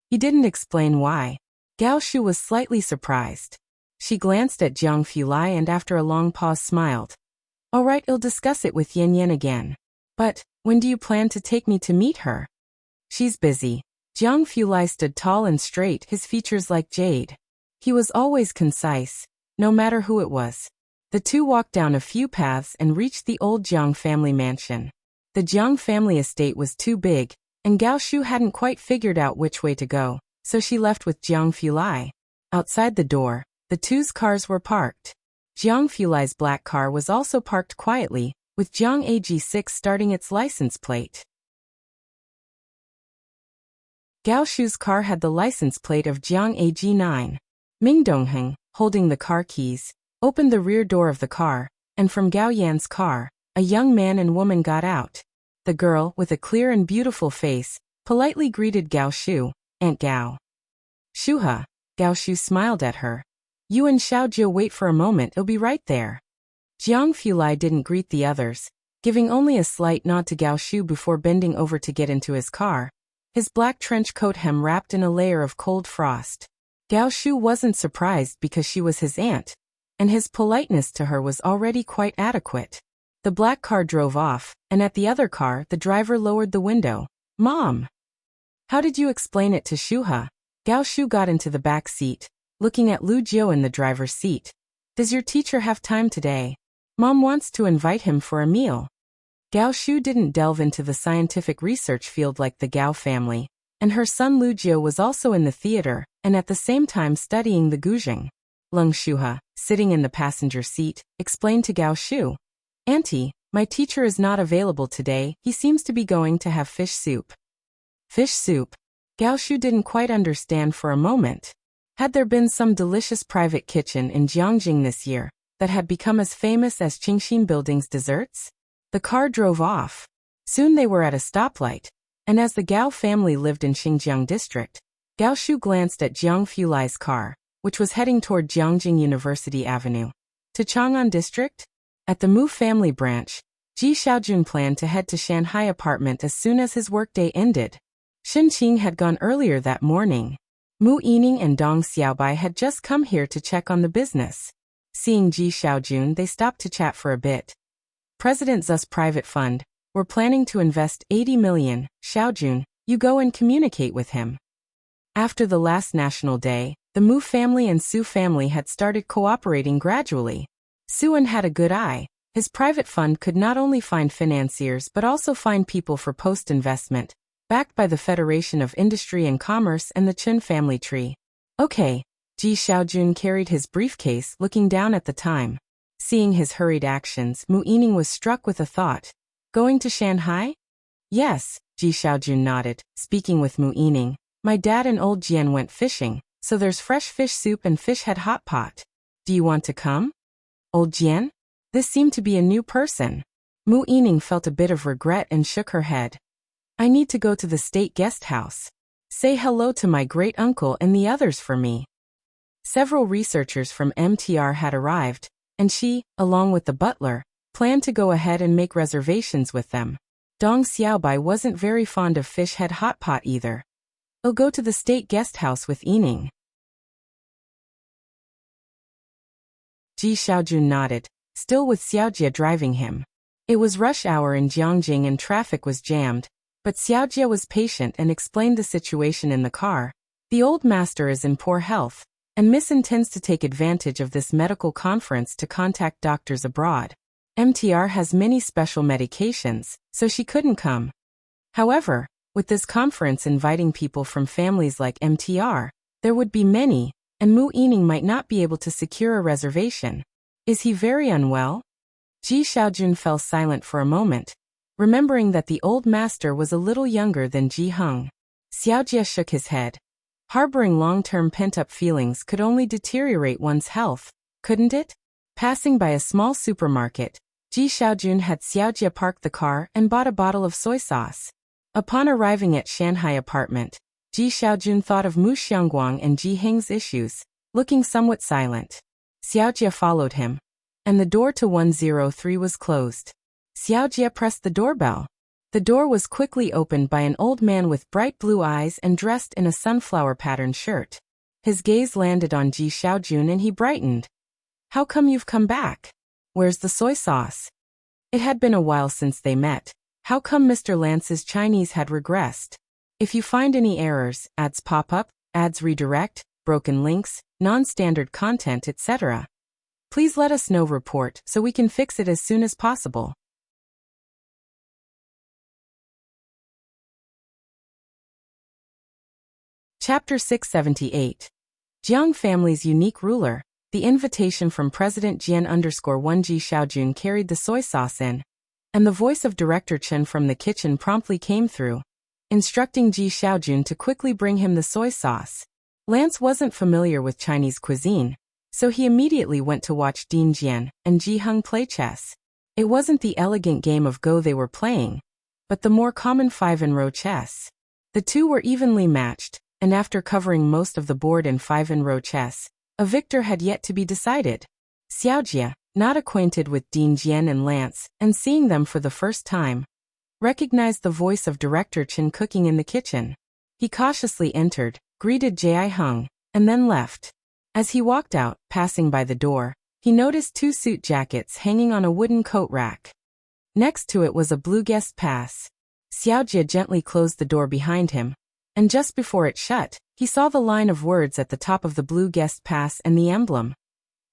He didn't explain why. Gao Shu was slightly surprised. She glanced at Jiang Fulai and after a long pause smiled. All right, I'll discuss it with Yan Yan again. But, when do you plan to take me to meet her? She's busy. Jiang Fulai stood tall and straight, his features like jade. He was always concise, no matter who it was. The two walked down a few paths and reached the old Jiang family mansion. The Jiang family estate was too big, and Gao Shu hadn't quite figured out which way to go, so she left with Jiang Fulai. Outside the door, the two's cars were parked. Jiang Fulai's black car was also parked quietly, with Jiang AG6 starting its license plate. Gao Shu's car had the license plate of Jiang AG9. Ming Dongheng, holding the car keys, opened the rear door of the car, and from Gao Yan's car, a young man and woman got out. The girl, with a clear and beautiful face, politely greeted Gao Shu, Aunt Gao. Shuha, Gao Shu smiled at her. You and Xiaojie wait for a moment, I'll be right there. Jiang Fulai didn't greet the others, giving only a slight nod to Gao Shu before bending over to get into his car, his black trench coat hem wrapped in a layer of cold frost. Gao Shu wasn't surprised because she was his aunt, and his politeness to her was already quite adequate. The black car drove off, and at the other car, the driver lowered the window. Mom! How did you explain it to Shuha? Gao Shu got into the back seat, looking at Lu Jiu in the driver's seat. Does your teacher have time today? Mom wants to invite him for a meal. Gao Shu didn't delve into the scientific research field like the Gao family, and her son Lu Jiu was also in the theater, and at the same time studying the Guzheng. Leng Shuha, sitting in the passenger seat, explained to Gao Shu. Auntie, my teacher is not available today, he seems to be going to have fish soup. Fish soup? Gao Shu didn't quite understand for a moment. Had there been some delicious private kitchen in Jiangjing this year that had become as famous as Qingxin Building's desserts? The car drove off. Soon they were at a stoplight, and as the Gao family lived in Xinjiang district, Gao Shu glanced at Jiang Fulai's car, which was heading toward Jiangjing University Avenue. To Chang'an district? At the Mu family branch, Ji Xiaojun planned to head to Shanghai apartment as soon as his workday ended. Shen Qing had gone earlier that morning. Mu Yining and Dong Xiaobai had just come here to check on the business. Seeing Ji Xiaojun, they stopped to chat for a bit. President Zu's private fund, we're planning to invest 80 million, Xiaojun, you go and communicate with him. After the last National Day, the Mu family and Su family had started cooperating gradually. Suan had a good eye. His private fund could not only find financiers but also find people for post-investment, backed by the Federation of Industry and Commerce and the Chen family tree. Okay, Ji Xiaojun carried his briefcase, looking down at the time. Seeing his hurried actions, Mu Yining was struck with a thought. Going to Shanghai? Yes, Ji Xiaojun nodded, speaking with Mu Yining. My dad and old Jian went fishing, so there's fresh fish soup and fish head hot pot. Do you want to come? Old Jian? This seemed to be a new person. Mu Yining felt a bit of regret and shook her head. I need to go to the state guest house. Say hello to my great-uncle and the others for me. Several researchers from MTR had arrived, and she, along with the butler, planned to go ahead and make reservations with them. Dong Xiaobai wasn't very fond of fish head hot pot either. I'll go to the state guest house with Yining. Ji Xiaojun nodded, still with Xiaojie driving him. It was rush hour in Jiangjing and traffic was jammed, but Xiaojie was patient and explained the situation in the car. The old master is in poor health, and Miss intends to take advantage of this medical conference to contact doctors abroad. MTR has many special medications, so she couldn't come. However, with this conference inviting people from families like MTR, there would be many, and Mu Yining might not be able to secure a reservation. Is he very unwell? Ji Xiaojun fell silent for a moment, remembering that the old master was a little younger than Ji Heng. Xiaojie shook his head. Harboring long-term pent-up feelings could only deteriorate one's health, couldn't it? Passing by a small supermarket, Ji Xiaojun had Xiaojie park the car and bought a bottle of soy sauce. Upon arriving at Shanghai apartment, Ji Xiaojun thought of Mu Xiangguang and Ji Heng's issues, looking somewhat silent. Xiaojie followed him. and the door to 103 was closed. Xiaojie pressed the doorbell. The door was quickly opened by an old man with bright blue eyes and dressed in a sunflower-patterned shirt. His gaze landed on Ji Xiaojun and he brightened. "How come you've come back? Where's the soy sauce?" It had been a while since they met. How come Mr. Lance's Chinese had regressed? If you find any errors, ads pop up, ads redirect, broken links, non-standard content, etc., please let us know. Report so we can fix it as soon as possible. Chapter 678. Jiang family's unique ruler. The invitation from President Jian_1 Ji Xiaojun carried the soy sauce in, and the voice of Director Chen from the kitchen promptly came through, instructing Ji Xiaojun to quickly bring him the soy sauce. Lance wasn't familiar with Chinese cuisine, so he immediately went to watch Ding Jian and Ji Heng play chess. It wasn't the elegant game of Go they were playing, but the more common 5-in-row chess. The two were evenly matched, and after covering most of the board in 5-in-row chess, a victor had yet to be decided. Xiaojie, not acquainted with Ding Jian and Lance, and seeing them for the first time, recognized the voice of Director Chen cooking in the kitchen. He cautiously entered, greeted Ji Heng, and then left. As he walked out, passing by the door, he noticed 2 suit jackets hanging on a wooden coat rack. Next to it was a blue guest pass. Xiaojie gently closed the door behind him, and just before it shut, he saw the line of words at the top of the blue guest pass and the emblem.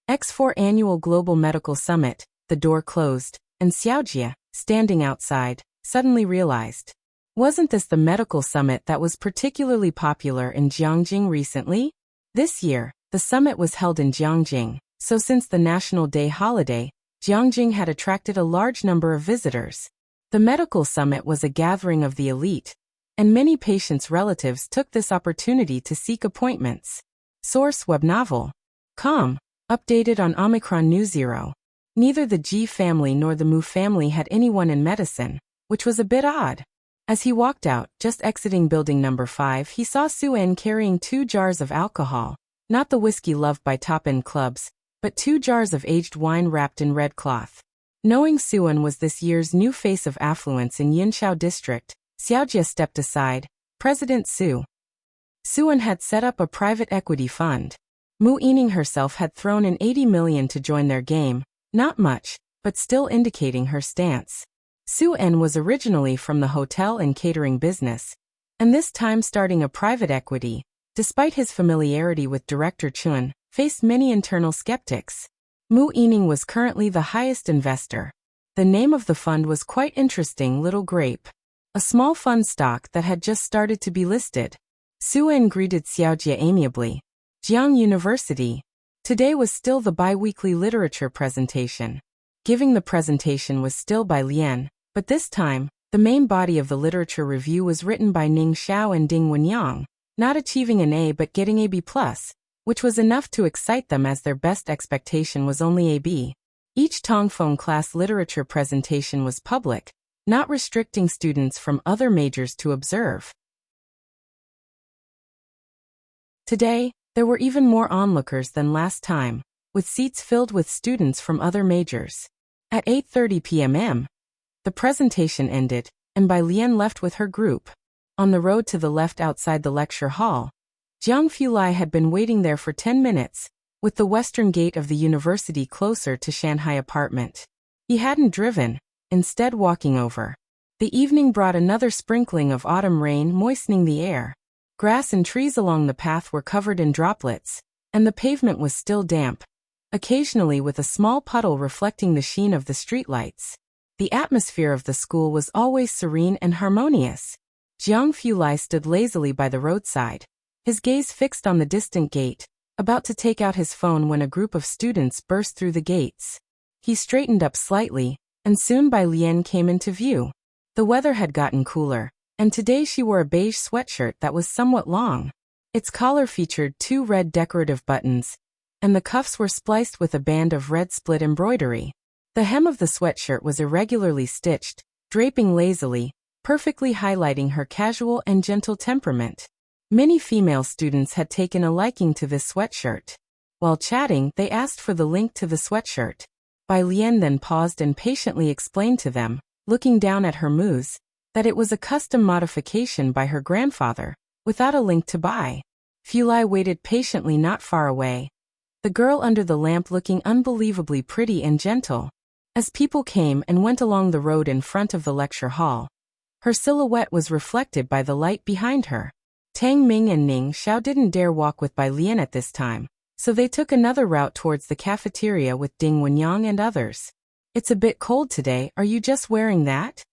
X4 Annual Global Medical Summit. The door closed, and Xiaojie, standing outside, suddenly realized. Wasn't this the medical summit that was particularly popular in Jiangjing recently? This year, the summit was held in Jiangjing, so since the National Day holiday, Jiangjing had attracted a large number of visitors. The medical summit was a gathering of the elite, and many patients' relatives took this opportunity to seek appointments. Source: Web Novel. Com. Updated on Omicron News Zero. Neither the Ji family nor the Mu family had anyone in medicine, which was a bit odd. As he walked out, just exiting building number 5, he saw Su-en carrying 2 jars of alcohol, not the whiskey loved by top-end clubs, but 2 jars of aged wine wrapped in red cloth. Knowing Su-en was this year's new face of affluence in Yinshao district, Xiaojie stepped aside. President Su-en had set up a private equity fund. Mu Yining herself had thrown in 80 million to join their game, not much, but still indicating her stance. Su-en was originally from the hotel and catering business, and this time starting a private equity, despite his familiarity with Director Chen, faced many internal skeptics. Mu Yining was currently the highest investor. The name of the fund was quite interesting: Little Grape, a small fund stock that had just started to be listed. Su-en greeted Xiaojie amiably. Jiang University. Today was still the bi-weekly literature presentation. Giving the presentation was still by Lian, but this time, the main body of the literature review was written by Ning Xiao and Ding Wenyang, not achieving an A but getting a B+, which was enough to excite them as their best expectation was only a B. Each Tongfeng class literature presentation was public, not restricting students from other majors to observe. Today, there were even more onlookers than last time, with seats filled with students from other majors. At 8:30 p.m., the presentation ended, and Bai Lian left with her group. On the road to the left outside the lecture hall, Jiang Fulai had been waiting there for 10 minutes, with the western gate of the university closer to Shanghai apartment. He hadn't driven, instead walking over. The evening brought another sprinkling of autumn rain moistening the air. Grass and trees along the path were covered in droplets, and the pavement was still damp, occasionally with a small puddle reflecting the sheen of the streetlights. The atmosphere of the school was always serene and harmonious. Jiang Fulai stood lazily by the roadside, his gaze fixed on the distant gate, about to take out his phone when a group of students burst through the gates. He straightened up slightly, and soon Bai Lian came into view. The weather had gotten cooler, and today she wore a beige sweatshirt that was somewhat long. Its collar featured 2 red decorative buttons, and the cuffs were spliced with a band of red split embroidery. The hem of the sweatshirt was irregularly stitched, draping lazily, perfectly highlighting her casual and gentle temperament. Many female students had taken a liking to this sweatshirt. While chatting, they asked for the link to the sweatshirt. Bai Lian then paused and patiently explained to them, looking down at her mouse, that it was a custom modification by her grandfather, without a link to Bai. Fulai waited patiently not far away, the girl under the lamp looking unbelievably pretty and gentle. As people came and went along the road in front of the lecture hall, her silhouette was reflected by the light behind her. Tang Ming and Ning Xiao didn't dare walk with Bai Lian at this time, so they took another route towards the cafeteria with Ding Wenyang and others. It's a bit cold today, are you just wearing that?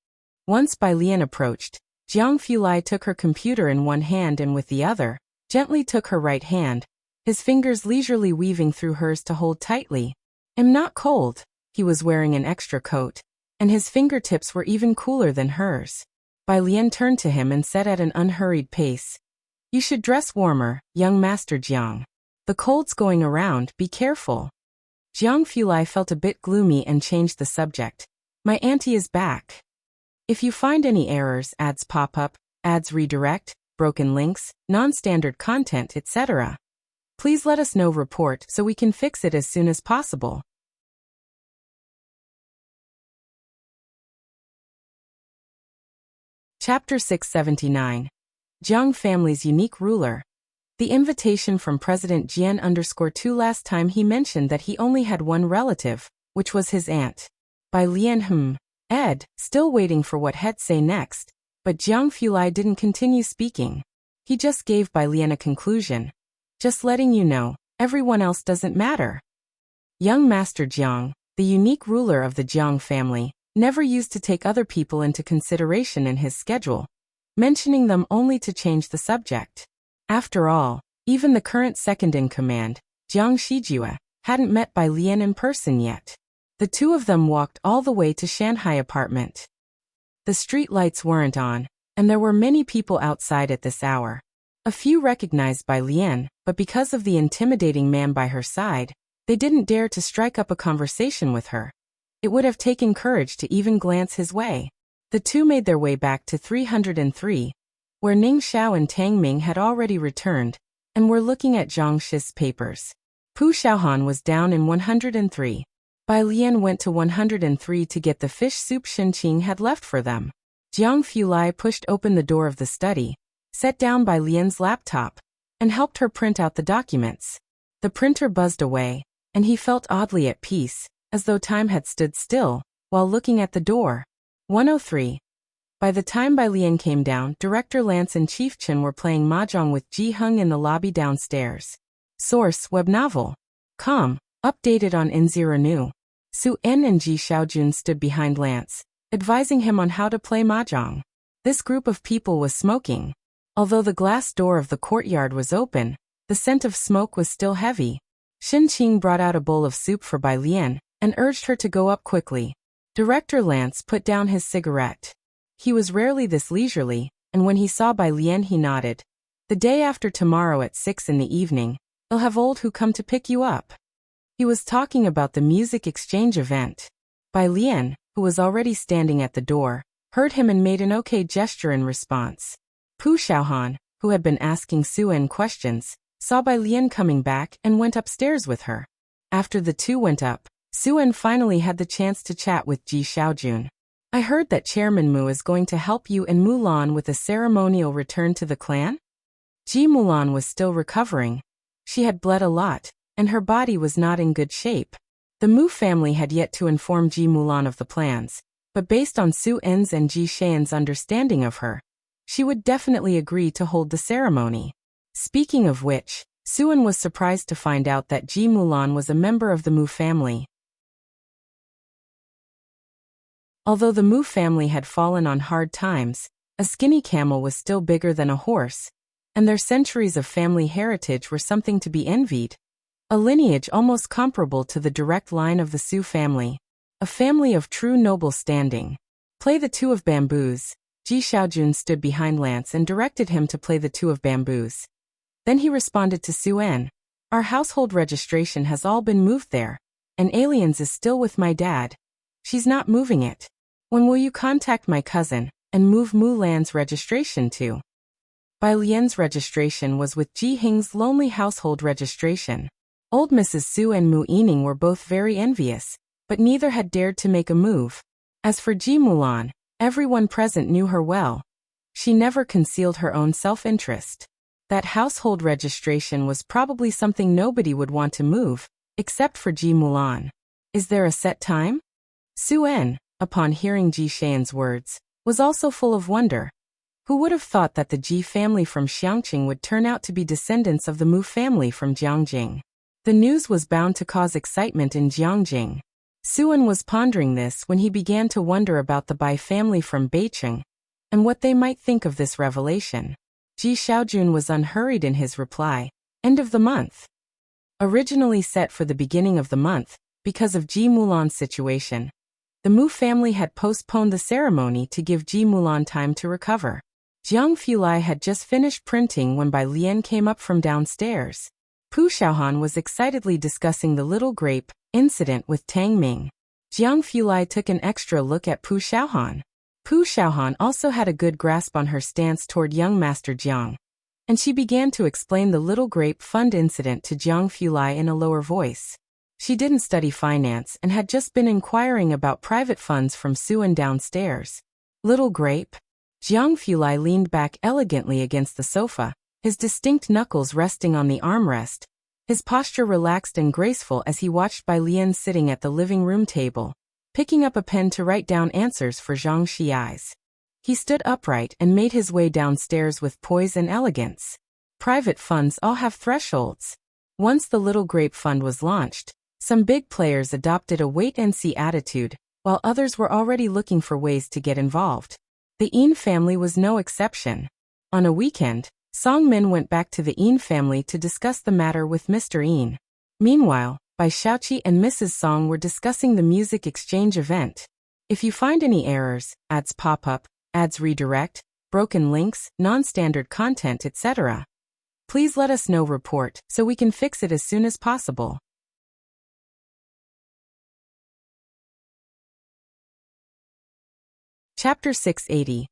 Once Bai Lian approached, Jiang Fulai took her computer in one hand and with the other, gently took her right hand, his fingers leisurely weaving through hers to hold tightly. I'm not cold. He was wearing an extra coat, and his fingertips were even cooler than hers. Bai Lian turned to him and said at an unhurried pace, You should dress warmer, young Master Jiang. The cold's going around, be careful. Jiang Fulai felt a bit gloomy and changed the subject. My auntie is back. If you find any errors, ads pop up, ads redirect, broken links, non-standard content, etc., please let us know report so we can fix it as soon as possible. Chapter 679. Jiang family's unique ruler. The invitation from President Jian_2 last time he mentioned that he only had one relative, which was his aunt. Bai Lian Ed, still waiting for what he'd say next, but Jiang Fulai didn't continue speaking. He just gave Bai Lian a conclusion. Just letting you know, everyone else doesn't matter. Young Master Jiang, the unique ruler of the Jiang family, never used to take other people into consideration in his schedule, mentioning them only to change the subject. After all, even the current second-in-command, Jiang Shijue, hadn't met Bai Lian in person yet. The two of them walked all the way to Shanghai apartment. The street lights weren't on, and there were many people outside at this hour. A few recognized Bai Lian, but because of the intimidating man by her side, they didn't dare to strike up a conversation with her. It would have taken courage to even glance his way. The two made their way back to 303, where Ning Xiao and Tang Ming had already returned, and were looking at Zhang Shi's papers. Pu Xiaohan was down in 103. Bai Lian went to 103 to get the fish soup Shenqing had left for them. Jiang Fulai pushed open the door of the study, set down Bai Lian's laptop, and helped her print out the documents. The printer buzzed away, and he felt oddly at peace, as though time had stood still, while looking at the door. 103. By the time Bai Lian came down, Director Lance and Chief Chen were playing mahjong with Ji Heng in the lobby downstairs. Source, web novel. Com. Updated on N0 New. Su En and Ji Xiaojun stood behind Lance, advising him on how to play mahjong. This group of people was smoking. Although the glass door of the courtyard was open, the scent of smoke was still heavy. Shenqing brought out a bowl of soup for Bai Lian, and urged her to go up quickly. Director Lance put down his cigarette. He was rarely this leisurely, and when he saw Bai Lian he nodded. The day after tomorrow at 6 in the evening, they'll have old who come to pick you up. He was talking about the music exchange event. Bai Lian, who was already standing at the door, heard him and made an okay gesture in response. Pu Xiaohan, who had been asking Su En questions, saw Bai Lian coming back and went upstairs with her. After the two went up, Su En finally had the chance to chat with Ji Xiaojun. I heard that Chairman Mu is going to help you and Mulan with a ceremonial return to the clan? Ji Mulan was still recovering. She had bled a lot, and her body was not in good shape. The Mu family had yet to inform Ji Mulan of the plans, but based on Su En's and Ji Xian's understanding of her, she would definitely agree to hold the ceremony. Speaking of which, Su En was surprised to find out that Ji Mulan was a member of the Mu family. Although the Mu family had fallen on hard times, a skinny camel was still bigger than a horse, and their centuries of family heritage were something to be envied. A lineage almost comparable to the direct line of the Su family. A family of true noble standing. Play the two of bamboos. Ji Xiaojun stood behind Lance and directed him to play the two of bamboos. Then he responded to Su En. Our household registration has all been moved there, and Aliens is still with my dad. She's not moving it. When will you contact my cousin, and move Mulan's registration to? Bai Lian's registration was with Ji Heng's lonely household registration. Old Mrs. Su and Mu Yining were both very envious, but neither had dared to make a move. As for Ji Mulan, everyone present knew her well. She never concealed her own self-interest. That household registration was probably something nobody would want to move, except for Ji Mulan. Is there a set time? Su-en, upon hearing Ji Xian's words, was also full of wonder. Who would have thought that the Ji family from Xiangqing would turn out to be descendants of the Mu family from Jiangjing? The news was bound to cause excitement in Jiangjing. Su-en was pondering this when he began to wonder about the Bai family from Beicheng, and what they might think of this revelation. Ji Xiaojun was unhurried in his reply. End of the month. Originally set for the beginning of the month, because of Ji Mulan's situation, the Mu family had postponed the ceremony to give Ji Mulan time to recover. Jiang Fulai had just finished printing when Bai Lian came up from downstairs. Pu Xiaohan was excitedly discussing the little grape incident with Tang Ming. Jiang Fulai took an extra look at Pu Xiaohan. Pu Xiaohan also had a good grasp on her stance toward young Master Jiang, and she began to explain the little grape fund incident to Jiang Fulai in a lower voice. She didn't study finance and had just been inquiring about private funds from Su-en downstairs. Little grape? Jiang Fulai leaned back elegantly against the sofa, his distinct knuckles resting on the armrest, his posture relaxed and graceful as he watched Bai Lian sitting at the living room table, picking up a pen to write down answers for Zhang Xi's. He stood upright and made his way downstairs with poise and elegance. Private funds all have thresholds. Once the Little Grape Fund was launched, some big players adopted a wait-and-see attitude, while others were already looking for ways to get involved. The Yin family was no exception. On a weekend, Song Min went back to the Yin family to discuss the matter with Mr. Yin. Meanwhile, Bai Xiaoqi and Mrs. Song were discussing the music exchange event. If you find any errors, ads pop up, ads redirect, broken links, non-standard content, etc., please let us know. Report so we can fix it as soon as possible. Chapter 680.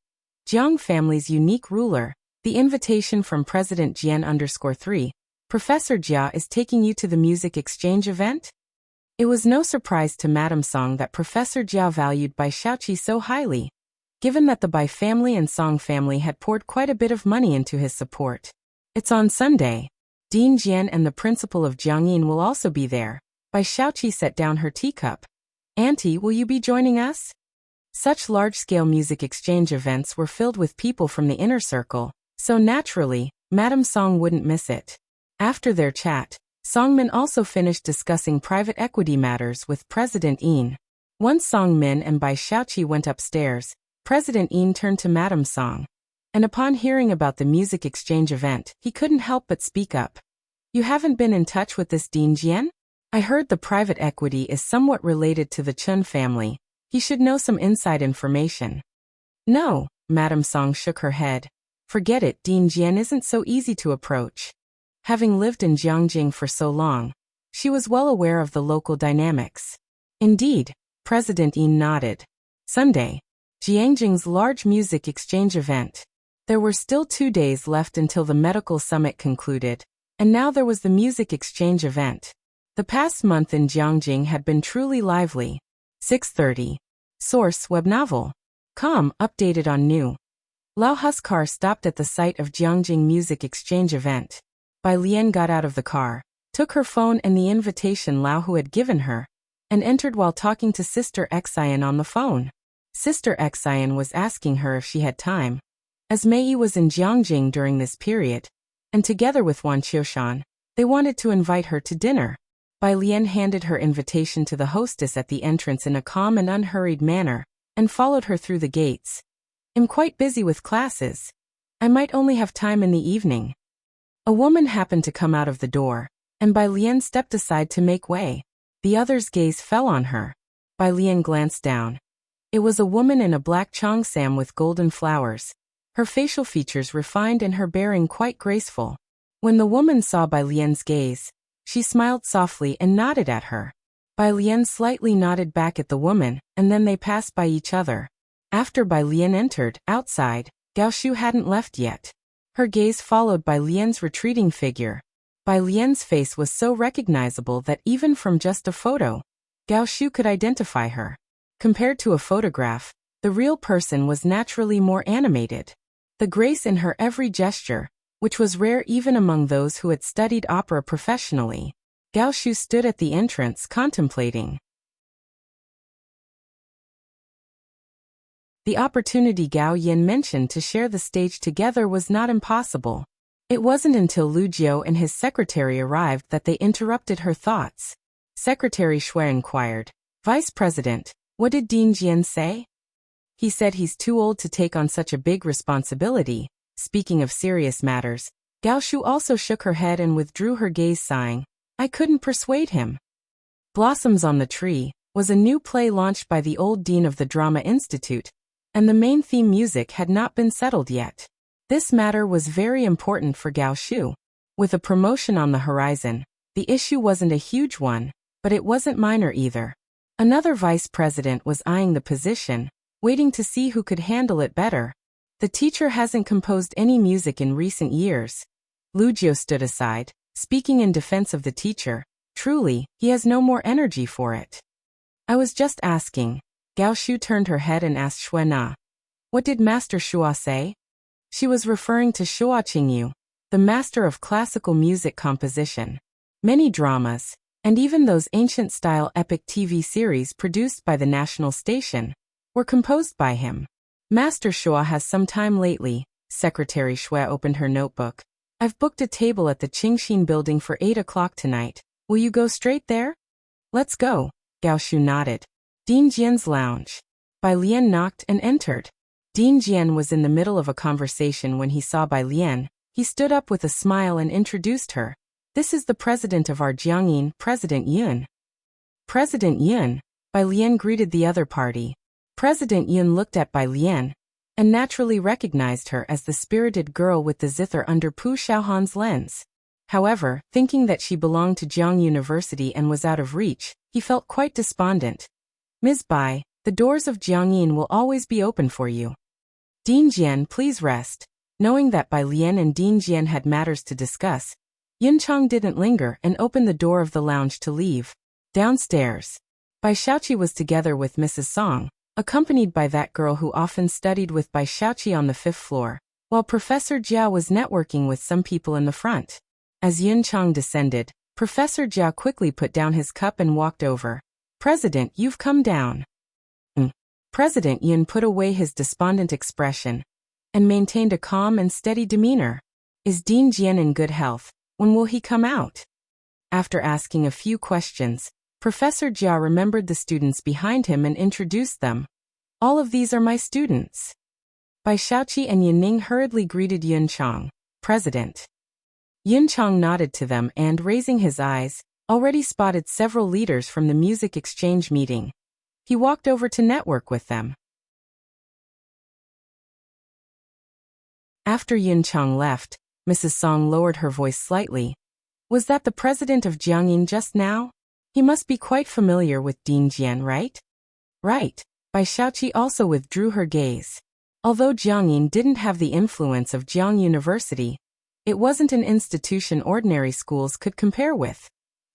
Jiang Family's Unique Ruler. The invitation from President Jian_3. Professor Jia is taking you to the music exchange event? It was no surprise to Madame Song that Professor Jia valued Bai Xiaoqi so highly, given that the Bai family and Song family had poured quite a bit of money into his support. It's on Sunday. Dean Jian and the principal of Jiangyin will also be there. Bai Xiaoqi set down her teacup. Auntie, will you be joining us? Such large-scale music exchange events were filled with people from the inner circle, so naturally, Madame Song wouldn't miss it. After their chat, Song Min also finished discussing private equity matters with President Yin. Once Song Min and Bai Xiaoqi went upstairs, President Yin turned to Madame Song, and upon hearing about the music exchange event, he couldn't help but speak up. You haven't been in touch with this Dean Jian? I heard the private equity is somewhat related to the Chun family. He should know some inside information. No, Madame Song shook her head. Forget it, Dean Jian isn't so easy to approach. Having lived in Jiangjing for so long, she was well aware of the local dynamics. Indeed, President Yin nodded. Sunday, Jiangjing's large music exchange event. There were still 2 days left until the medical summit concluded, and now there was the music exchange event. The past month in Jiangjing had been truly lively. 6:30. Source: Web Novel. Com. Updated on new. Lao Hu's car stopped at the site of Jiangjing Music Exchange event. Bai Lian got out of the car, took her phone and the invitation Lao Hu had given her, and entered while talking to Sister Xian on the phone. Sister Xian was asking her if she had time, as Mei was in Jiangjing during this period, and together with Wan Qiushan, they wanted to invite her to dinner. Bai Lian handed her invitation to the hostess at the entrance in a calm and unhurried manner, and followed her through the gates. I'm quite busy with classes. I might only have time in the evening. A woman happened to come out of the door, and Bai Lian stepped aside to make way. The other's gaze fell on her. Bai Lian glanced down. It was a woman in a black cheongsam with golden flowers, her facial features refined and her bearing quite graceful. When the woman saw Bai Lian's gaze, she smiled softly and nodded at her. Bai Lian slightly nodded back at the woman, and then they passed by each other. After Bai Lian entered, outside, Gao Shu hadn't left yet. Her gaze followed Bai Lian's retreating figure. Bai Lian's face was so recognizable that even from just a photo, Gao Shu could identify her. Compared to a photograph, the real person was naturally more animated. The grace in her every gesture, which was rare even among those who had studied opera professionally. Gao Shu stood at the entrance contemplating. The opportunity Gao Yin mentioned to share the stage together was not impossible. It wasn't until Lu Jiu and his secretary arrived that they interrupted her thoughts. Secretary Shui inquired, "Vice President, what did Dean Jian say?" "He said he's too old to take on such a big responsibility." Speaking of serious matters, Gao Shu also shook her head and withdrew her gaze, sighing, "I couldn't persuade him." Blossoms on the Tree was a new play launched by the old dean of the Drama Institute, and the main theme music had not been settled yet. This matter was very important for Gao Shu. With a promotion on the horizon, the issue wasn't a huge one, but it wasn't minor either. Another vice president was eyeing the position, waiting to see who could handle it better. The teacher hasn't composed any music in recent years. Lu Jiu stood aside, speaking in defense of the teacher. Truly, he has no more energy for it. "I was just asking." Gao Shu turned her head and asked Shui Na, "What did Master Shua say?" She was referring to Shua Qingyu, the master of classical music composition. Many dramas, and even those ancient-style epic TV series produced by the national station, were composed by him. Master Shua has some time lately. Secretary Shui opened her notebook. "I've booked a table at the Qingxin building for 8 o'clock tonight. Will you go straight there?" "Let's go." Gao Shu nodded. Dean Jian's lounge. Bai Lian knocked and entered. Dean Jian was in the middle of a conversation when he saw Bai Lian. He stood up with a smile and introduced her. "This is the president of our Jiangyin, President Yun." "President Yun?" Bai Lian greeted the other party. President Yun looked at Bai Lian, and naturally recognized her as the spirited girl with the zither under Pu Xiaohan's lens. However, thinking that she belonged to Jiang University and was out of reach, he felt quite despondent. "Ms. Bai, the doors of Jiangyin will always be open for you." "Dean Jian, please rest." Knowing that Bai Lian and Dean Jian had matters to discuss, Yun Chang didn't linger and opened the door of the lounge to leave. Downstairs, Bai Xiaoqi was together with Mrs. Song, accompanied by that girl who often studied with Bai Xiaoqi on the 5th floor, while Professor Jia was networking with some people in the front. As Yun Chang descended, Professor Jia quickly put down his cup and walked over. "President, you've come down." President Yun put away his despondent expression and maintained a calm and steady demeanor. "Is Dean Jian in good health? When will he come out?" After asking a few questions, Professor Jia remembered the students behind him and introduced them. "All of these are my students." Bai Xiaoqi and Yanning hurriedly greeted Yun Chang. "President." Yun Chang nodded to them and, raising his eyes, already spotted several leaders from the music exchange meeting. He walked over to network with them. After Yun Chang left, Mrs. Song lowered her voice slightly. "Was that the president of Jiangyin just now? He must be quite familiar with Dean Jian, right?" "Right." Bai Xiaoqi also withdrew her gaze. Although Jiangyin didn't have the influence of Jiang University, it wasn't an institution ordinary schools could compare with.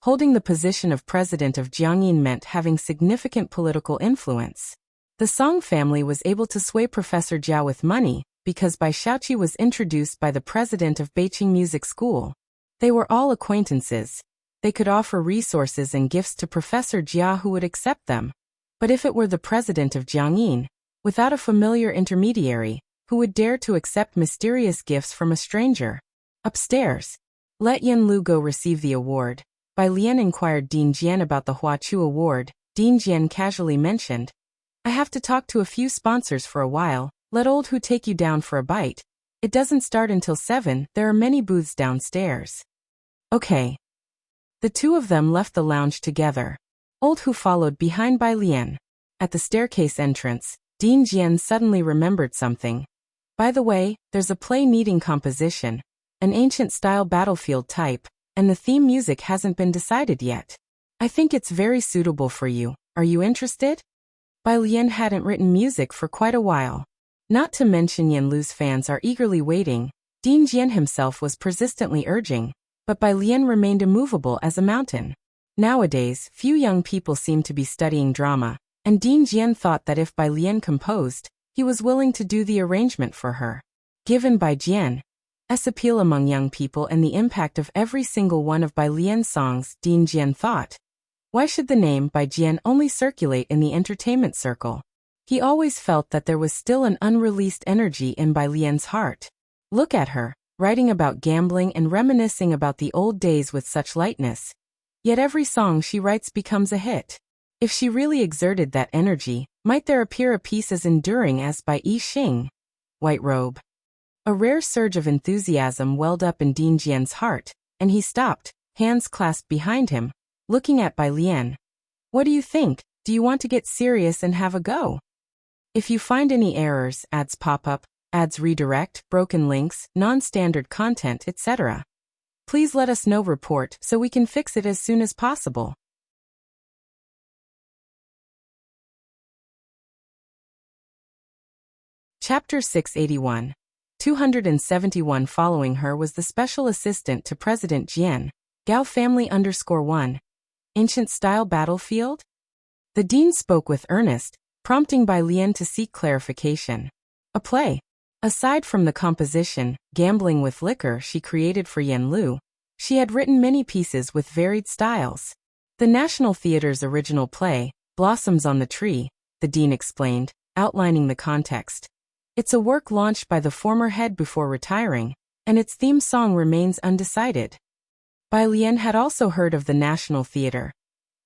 Holding the position of president of Jiangyin meant having significant political influence. The Song family was able to sway Professor Jia with money, because Bai Xiaoqi was introduced by the president of Beijing Music School. They were all acquaintances. They could offer resources and gifts to Professor Jia who would accept them. But if it were the president of Jiangyin, without a familiar intermediary, who would dare to accept mysterious gifts from a stranger? Upstairs. "Let Yan Lu go receive the award." Bai Lian inquired Dean Jian about the Huachu Award. Dean Jian casually mentioned, "I have to talk to a few sponsors for a while. Let old Hu take you down for a bite. It doesn't start until 7, there are many booths downstairs." "Okay." The two of them left the lounge together. Old Hu followed behind Bai Lian. At the staircase entrance, Dean Jian suddenly remembered something. "By the way, there's a play needing composition, an ancient-style battlefield type, and the theme music hasn't been decided yet. I think it's very suitable for you. Are you interested?" Bai Lian hadn't written music for quite a while. Not to mention Yan Lu's fans are eagerly waiting. Dean Jian himself was persistently urging, but Bai Lian remained immovable as a mountain. Nowadays, few young people seem to be studying drama, and Dean Jian thought that if Bai Lian composed, he was willing to do the arrangement for her. Given Bai Jian's appeal among young people and the impact of every single one of Bai Lian's songs, Dean Jian thought, why should the name Bai Jian only circulate in the entertainment circle? He always felt that there was still an unreleased energy in Bai Lian's heart. Look at her, writing about gambling and reminiscing about the old days with such lightness. Yet every song she writes becomes a hit. If she really exerted that energy, might there appear a piece as enduring as Bai Yi Xing? White Robe. A rare surge of enthusiasm welled up in Dean Jian's heart, and he stopped, hands clasped behind him, looking at Bai Lian. What do you think? Do you want to get serious and have a go? If you find any errors, ads pop up, ads redirect, broken links, non-standard content, etc., please let us know. Report so we can fix it as soon as possible. Chapter 681. 271. Following her was the special assistant to President Jian, Gao family _1. Ancient style battlefield? The dean spoke with earnest, prompting Bai Lian to seek clarification. A play. Aside from the composition, Gambling with Liquor she created for Yan Lu, she had written many pieces with varied styles. The National Theatre's original play, Blossoms on the Tree, the dean explained, outlining the context. It's a work launched by the former head before retiring, and its theme song remains undecided. Bai Lian had also heard of the National Theatre.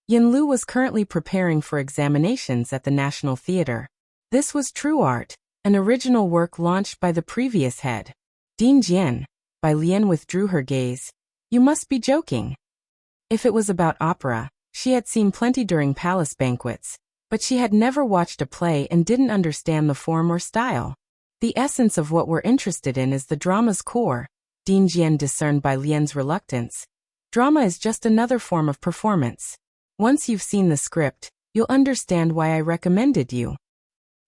Yan Lu was currently preparing for examinations at the National Theatre. This was True Art, an original work launched by the previous head. Dean Jian. Bai Lian withdrew her gaze. You must be joking. If it was about opera, she had seen plenty during palace banquets, but she had never watched a play and didn't understand the form or style. The essence of what we're interested in is the drama's core. Dean Jian discerned Bai Lian's reluctance. Drama is just another form of performance. Once you've seen the script, you'll understand why I recommended you.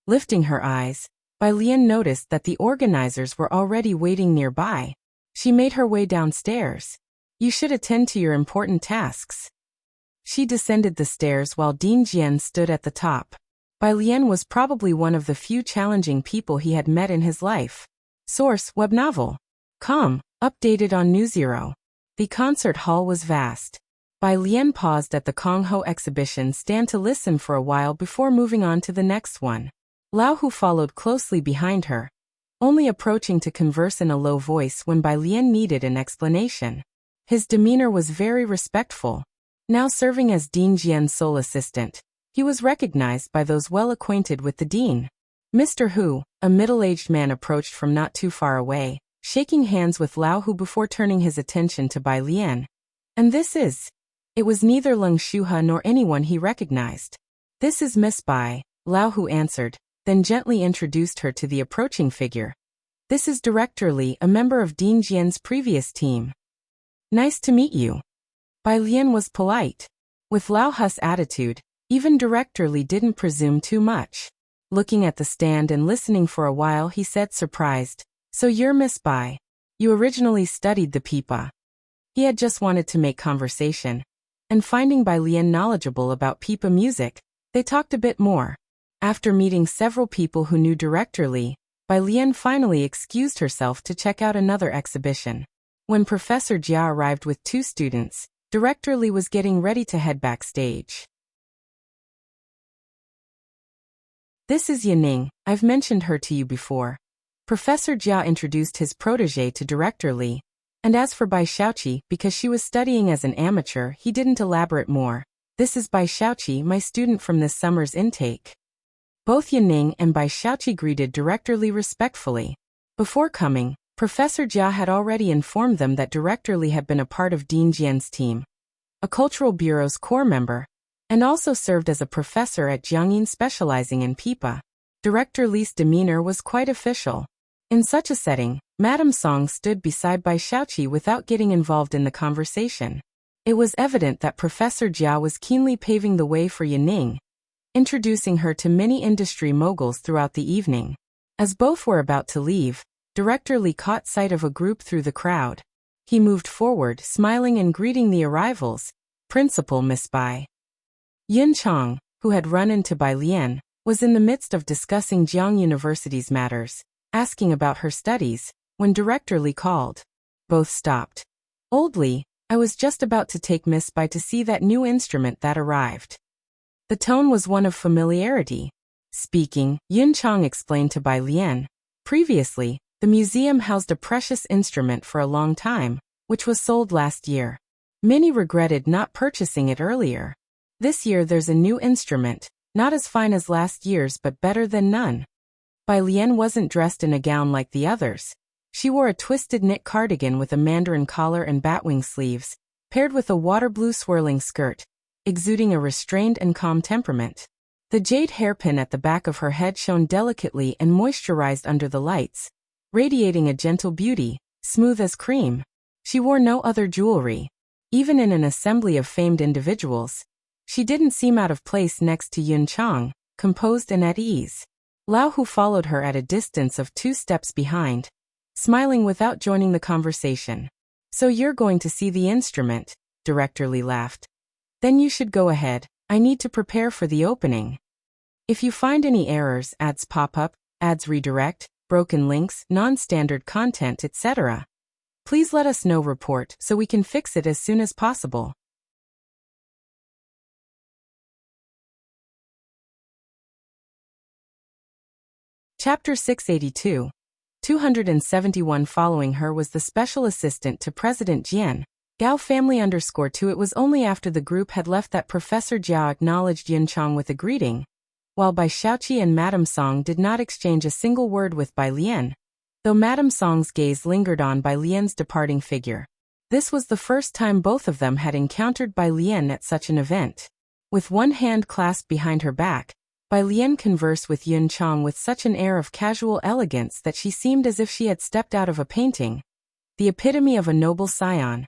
Lifting her eyes, Bai Lian noticed that the organizers were already waiting nearby. She made her way downstairs. You should attend to your important tasks. She descended the stairs while Dean Jian stood at the top. Bai Lian was probably one of the few challenging people he had met in his life. Source: web novel. Com. Updated on NewZero. The concert hall was vast. Bai Lian paused at the Kong Ho exhibition stand to listen for a while before moving on to the next one. Lao Hu followed closely behind her, only approaching to converse in a low voice when Bai Lian needed an explanation. His demeanor was very respectful. Now serving as Dean Jian's sole assistant, he was recognized by those well acquainted with the dean. Mr. Hu, a middle-aged man, approached from not too far away, shaking hands with Lao Hu before turning his attention to Bai Lian. And this is... It was neither Leng Shuhe nor anyone he recognized. This is Miss Bai, Lao Hu answered, then gently introduced her to the approaching figure. This is Director Li, a member of Dean Jian's previous team. Nice to meet you. Bai Lian was polite. With Lao Hu's attitude, even Director Li didn't presume too much. Looking at the stand and listening for a while, he said, surprised, So you're Miss Bai. You originally studied the pipa. He had just wanted to make conversation. And finding Bai Lian knowledgeable about pipa music, they talked a bit more. After meeting several people who knew Director Li, Bai Lian finally excused herself to check out another exhibition. When Professor Jia arrived with 2 students, Director Li was getting ready to head backstage. This is Yaning, I've mentioned her to you before. Professor Jia introduced his protege to Director Li. And as for Bai Xiaoqi, because she was studying as an amateur, he didn't elaborate more. This is Bai Xiaoqi, my student from this summer's intake. Both Yaning and Bai Xiaoqi greeted Director Li respectfully. Before coming, Professor Jia had already informed them that Director Li had been a part of Dean Jian's team, a cultural bureau's core member, and also served as a professor at Jiangyin specializing in pipa. Director Li's demeanor was quite official. In such a setting, Madame Song stood beside Bai Xiaoqi without getting involved in the conversation. It was evident that Professor Jia was keenly paving the way for Yaning, introducing her to many industry moguls throughout the evening. As both were about to leave, Director Li caught sight of a group through the crowd. He moved forward, smiling and greeting the arrivals. Principal Miss Bai. Yin Chang, who had run into Bai Lian, was in the midst of discussing Jiang University's matters, asking about her studies, when Director Li called. Both stopped. Old Li, I was just about to take Miss Bai to see that new instrument that arrived. The tone was one of familiarity. Speaking, Yin Chang explained to Bai Lian. Previously, the museum housed a precious instrument for a long time, which was sold last year. Many regretted not purchasing it earlier. This year there's a new instrument, not as fine as last year's but better than none. Bai Lian wasn't dressed in a gown like the others. She wore a twisted knit cardigan with a mandarin collar and batwing sleeves, paired with a water blue swirling skirt, exuding a restrained and calm temperament. The jade hairpin at the back of her head shone delicately and moisturized under the lights, radiating a gentle beauty, smooth as cream. She wore no other jewelry. Even in an assembly of famed individuals, she didn't seem out of place next to Yun Chang, composed and at ease. Lao Hu followed her at a distance of 2 steps behind, smiling without joining the conversation. So you're going to see the instrument, Director Li laughed. Then you should go ahead, I need to prepare for the opening. If you find any errors, ads pop up, ads redirect, broken links, non-standard content, etc., please let us know report so we can fix it as soon as possible. Chapter 682. 271. Following her was the special assistant to President Jian, Gao family _2. It was only after the group had left that Professor Jiao acknowledged Yin Chang with a greeting, while Bai Xiaoqi and Madame Song did not exchange a single word with Bai Lian, though Madame Song's gaze lingered on Bai Lian's departing figure. This was the first time both of them had encountered Bai Lian at such an event. With one hand clasped behind her back, Bai Lian conversed with Yun Chang with such an air of casual elegance that she seemed as if she had stepped out of a painting. The epitome of a noble scion.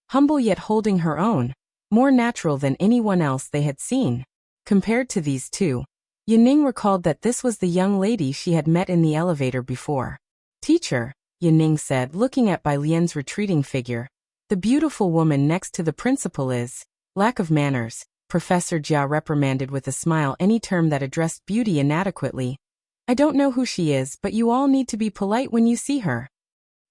Humble yet holding her own, more natural than anyone else they had seen. Compared to these two, Yanning recalled that this was the young lady she had met in the elevator before. Teacher, Yanning said, looking at Bai Lian's retreating figure. The beautiful woman next to the principal is lack of manners. Professor Jia reprimanded with a smile any term that addressed beauty inadequately. I don't know who she is, but you all need to be polite when you see her.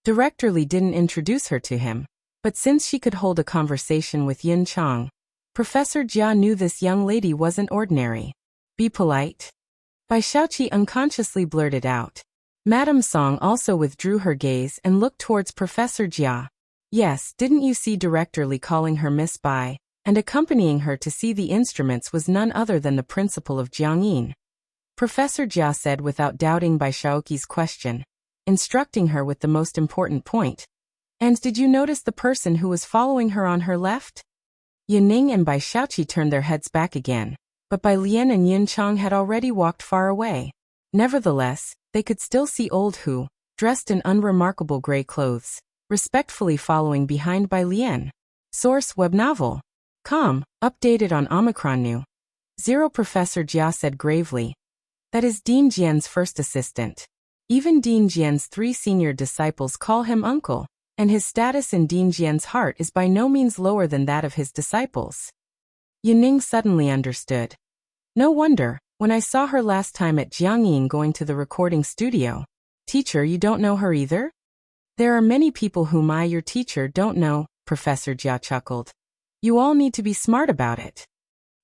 Director Li didn't introduce her to him, but since she could hold a conversation with Yin Chang, Professor Jia knew this young lady wasn't ordinary. Be polite? Bai Xiaoqi unconsciously blurted out. Madame Song also withdrew her gaze and looked towards Professor Jia. Yes, didn't you see Director Li calling her Miss Bai? And accompanying her to see the instruments was none other than the principal of Jiangyin. Professor Jia said without doubting Bai Xiaoqi's question, instructing her with the most important point. And did you notice the person who was following her on her left? Yanning and Bai Xiaoqi turned their heads back again, but Bai Lian and Yin Chang had already walked far away. Nevertheless, they could still see Old Hu, dressed in unremarkable gray clothes, respectfully following behind Bai Lian. Source: web novel. Updated on Omicron New. 0. Professor Jia said gravely. That is Dean Jian's first assistant. Even Dean Jian's 3 senior disciples call him uncle, and his status in Dean Jian's heart is by no means lower than that of his disciples. Yanning suddenly understood. No wonder, when I saw her last time at Jiangyin going to the recording studio. Teacher, you don't know her either? There are many people whom I, your teacher, don't know, Professor Jia chuckled. You all need to be smart about it.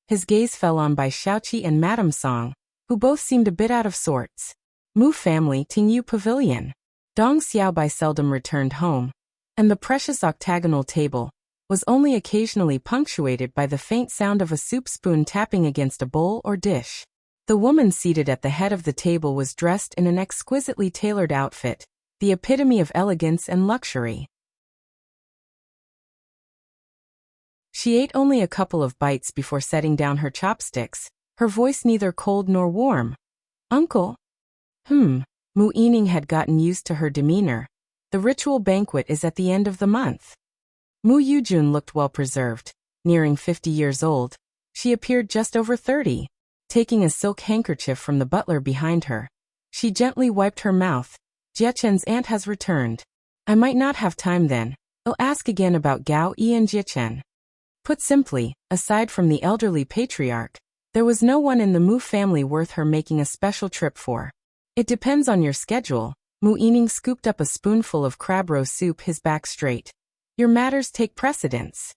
His gaze fell on Bai Xiaoqi and Madame Song, who both seemed a bit out of sorts. Mu family, Tingyu Pavilion. Dong Xiaobai seldom returned home, and the precious octagonal table was only occasionally punctuated by the faint sound of a soup spoon tapping against a bowl or dish. The woman seated at the head of the table was dressed in an exquisitely tailored outfit, the epitome of elegance and luxury. She ate only a couple of bites before setting down her chopsticks, her voice neither cold nor warm. Uncle? Mu Yining had gotten used to her demeanor. The ritual banquet is at the end of the month. Mu Yujun looked well preserved, nearing 50 years old. She appeared just over 30. Taking a silk handkerchief from the butler behind her, she gently wiped her mouth. Jiechen's aunt has returned. I might not have time then. I'll ask again about Gao Yi and Jiachen. Put simply, aside from the elderly patriarch, there was no one in the Mu family worth her making a special trip for. It depends on your schedule. Mu Yining scooped up a spoonful of crab roe soup, his back straight. Your matters take precedence.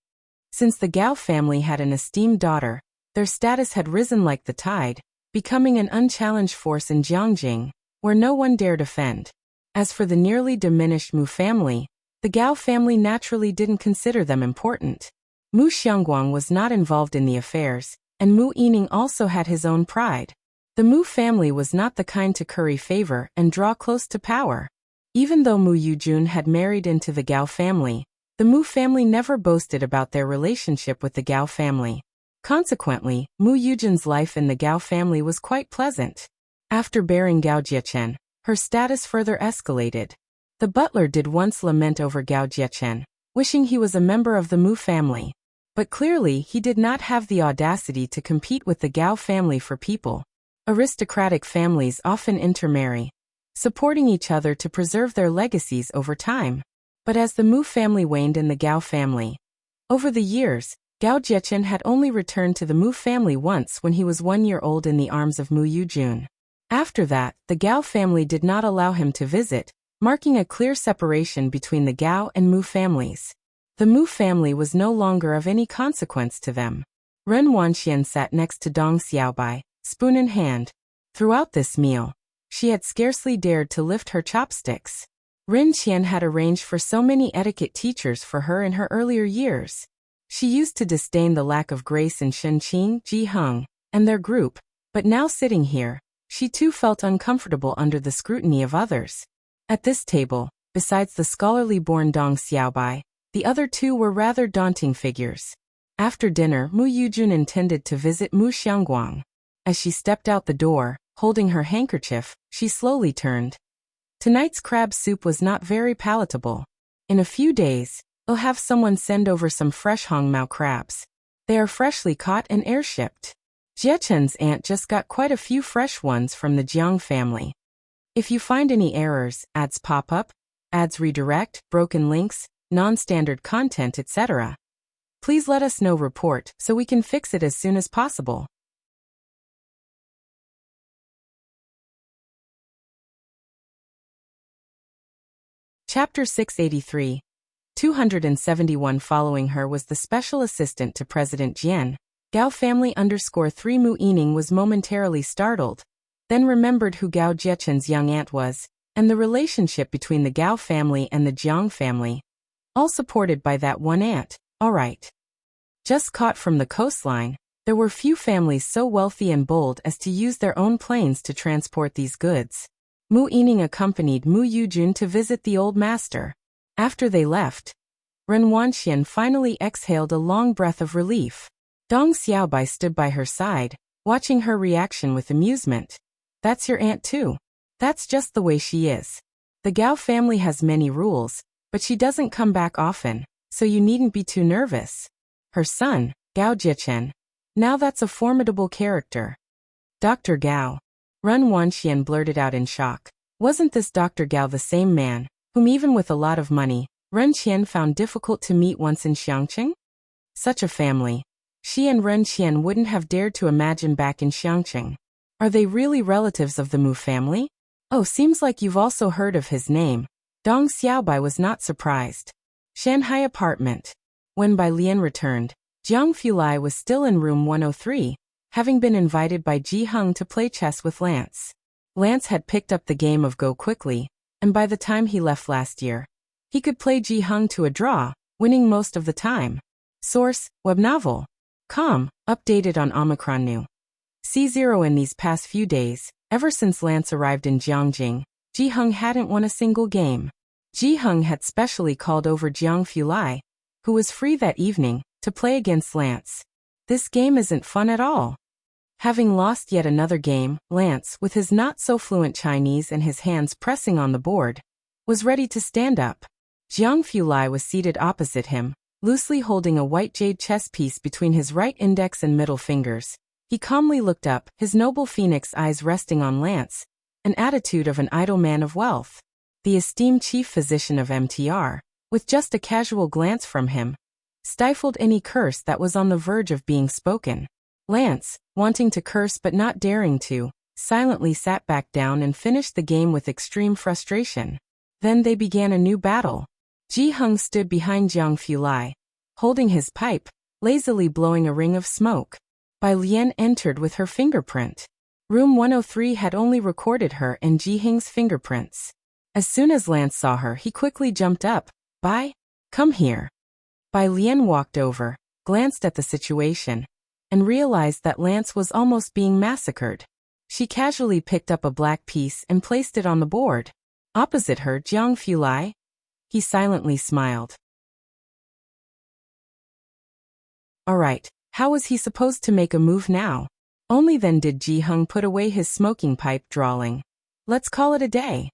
Since the Gao family had an esteemed daughter, their status had risen like the tide, becoming an unchallenged force in Jiangjing, where no one dared offend. As for the nearly diminished Mu family, the Gao family naturally didn't consider them important. Mu Xiangguang was not involved in the affairs, and Mu Yining also had his own pride. The Mu family was not the kind to curry favor and draw close to power. Even though Mu Yujun had married into the Gao family, the Mu family never boasted about their relationship with the Gao family. Consequently, Mu Yujun's life in the Gao family was quite pleasant. After bearing Gao Jiechen, her status further escalated. The butler did once lament over Gao Jiechen, wishing he was a member of the Mu family. But clearly he did not have the audacity to compete with the Gao family for people. Aristocratic families often intermarry, supporting each other to preserve their legacies over time. But as the Mu family waned in the Gao family, over the years, Gao Jiechen had only returned to the Mu family once when he was 1 year old in the arms of Mu Yujun. After that, the Gao family did not allow him to visit, marking a clear separation between the Gao and Mu families. The Mu family was no longer of any consequence to them. Ren Wanxian sat next to Dong Xiaobai, spoon in hand. Throughout this meal, she had scarcely dared to lift her chopsticks. Ren Qian had arranged for so many etiquette teachers for her in her earlier years. She used to disdain the lack of grace in Shenqing, Ji Heng, and their group, but now sitting here, she too felt uncomfortable under the scrutiny of others. At this table, besides the scholarly-born Dong Xiaobai, the other two were rather daunting figures. After dinner, Mu Yujun intended to visit Mu Xiangguang. As she stepped out the door, holding her handkerchief, she slowly turned. Tonight's crab soup was not very palatable. In a few days, I'll have someone send over some fresh Hongmao crabs. They are freshly caught and airshipped. Jiechen's aunt just got quite a few fresh ones from the Jiang family. If you find any errors, ads pop up, ads redirect, broken links, non-standard content, etc., please let us know. Report so we can fix it as soon as possible. Chapter 683. 271. Following her was the special assistant to President Jian. Gao family _3. Mu Yining was momentarily startled, then remembered who Gao Jiechen's young aunt was, and the relationship between the Gao family and the Jiang family. All supported by that one aunt, all right. Just caught from the coastline, there were few families so wealthy and bold as to use their own planes to transport these goods. Mu Yining accompanied Mu Yujun to visit the old master. After they left, Ren Wanxian finally exhaled a long breath of relief. Dong Xiaobai stood by her side, watching her reaction with amusement. That's your aunt too. That's just the way she is. The Gao family has many rules, but she doesn't come back often, so you needn't be too nervous. Her son, Gao Jiechen. Now that's a formidable character. Dr. Gao. Ren Wanxian blurted out in shock. Wasn't this Dr. Gao the same man, whom even with a lot of money, Ren Qian found difficult to meet once in Xiangqing? Such a family. She and Ren Qian wouldn't have dared to imagine back in Xiangqing. Are they really relatives of the Mu family? Oh, seems like you've also heard of his name. Dong Xiaobai was not surprised. Shanghai apartment. When Bai Lian returned, Jiang Fulai was still in room 103, having been invited by Ji Heng to play chess with Lance. Lance had picked up the game of Go quickly, and by the time he left last year, he could play Ji Heng to a draw, winning most of the time. Source, web novel. Com, updated on Omicron New. C0. In these past few days, ever since Lance arrived in Jiangjing, Ji Heng hadn't won a single game. Ji Heng had specially called over Jiang Fulai, who was free that evening, to play against Lance. This game isn't fun at all. Having lost yet another game, Lance, with his not-so-fluent Chinese and his hands pressing on the board, was ready to stand up. Jiang Fulai was seated opposite him, loosely holding a white jade chess piece between his right index and middle fingers. He calmly looked up, his noble phoenix eyes resting on Lance, an attitude of an idle man of wealth. The esteemed chief physician of MTR, with just a casual glance from him, stifled any curse that was on the verge of being spoken. Lance, wanting to curse but not daring to, silently sat back down and finished the game with extreme frustration. Then they began a new battle. Ji Hung stood behind Jiang Fulai, holding his pipe, lazily blowing a ring of smoke. Bai Lian entered with her fingerprint. Room 103 had only recorded her and Ji Hing's fingerprints. As soon as Lance saw her, he quickly jumped up. Bai, come here. Bai Lian walked over, glanced at the situation, and realized that Lance was almost being massacred. She casually picked up a black piece and placed it on the board. Opposite her, Jiang Fulai. He silently smiled. All right, how was he supposed to make a move now? Only then did Ji Hung put away his smoking pipe, drawling, "Let's call it a day."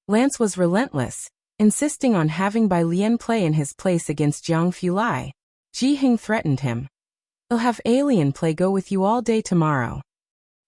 Lance was relentless, insisting on having Bai Lian play in his place against Jiang Fulai. Ji Hing threatened him. "I'll have alien play go with you all day tomorrow."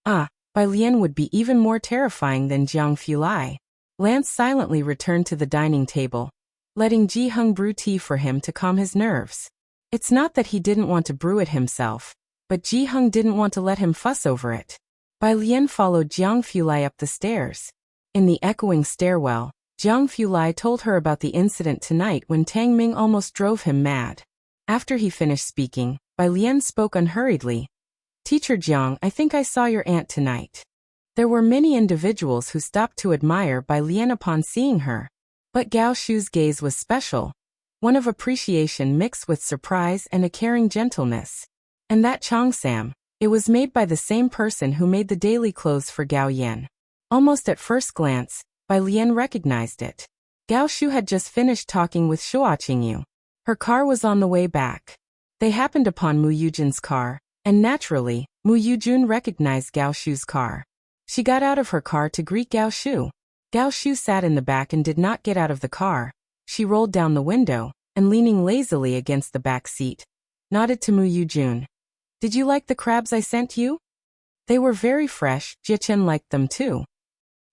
Bai Lian would be even more terrifying than Jiang Fulai. Lance silently returned to the dining table, letting Ji Hung brew tea for him to calm his nerves. It's not that he didn't want to brew it himself, but Ji Hung didn't want to let him fuss over it. Bai Lian followed Jiang Fulai up the stairs. In the echoing stairwell, Jiang Fulai told her about the incident tonight when Tang Ming almost drove him mad. After he finished speaking, Bai Lian spoke unhurriedly. "Teacher Jiang, I think I saw your aunt tonight." There were many individuals who stopped to admire Bai Lian upon seeing her. But Gao Shu's gaze was special, one of appreciation mixed with surprise and a caring gentleness. And that cheongsam, it was made by the same person who made the daily clothes for Gao Yan. Almost at first glance, Bai Lian recognized it. Gao Shu had just finished talking with Shuo Qingyu. Her car was on the way back. They happened upon Mu Yujun's car, and naturally, Mu Yujun recognized Gao Shu's car. She got out of her car to greet Gao Shu. Gao Shu sat in the back and did not get out of the car. She rolled down the window, and leaning lazily against the back seat, nodded to Mu Yujun. "Did you like the crabs I sent you?" They were very fresh. Jichen liked them too.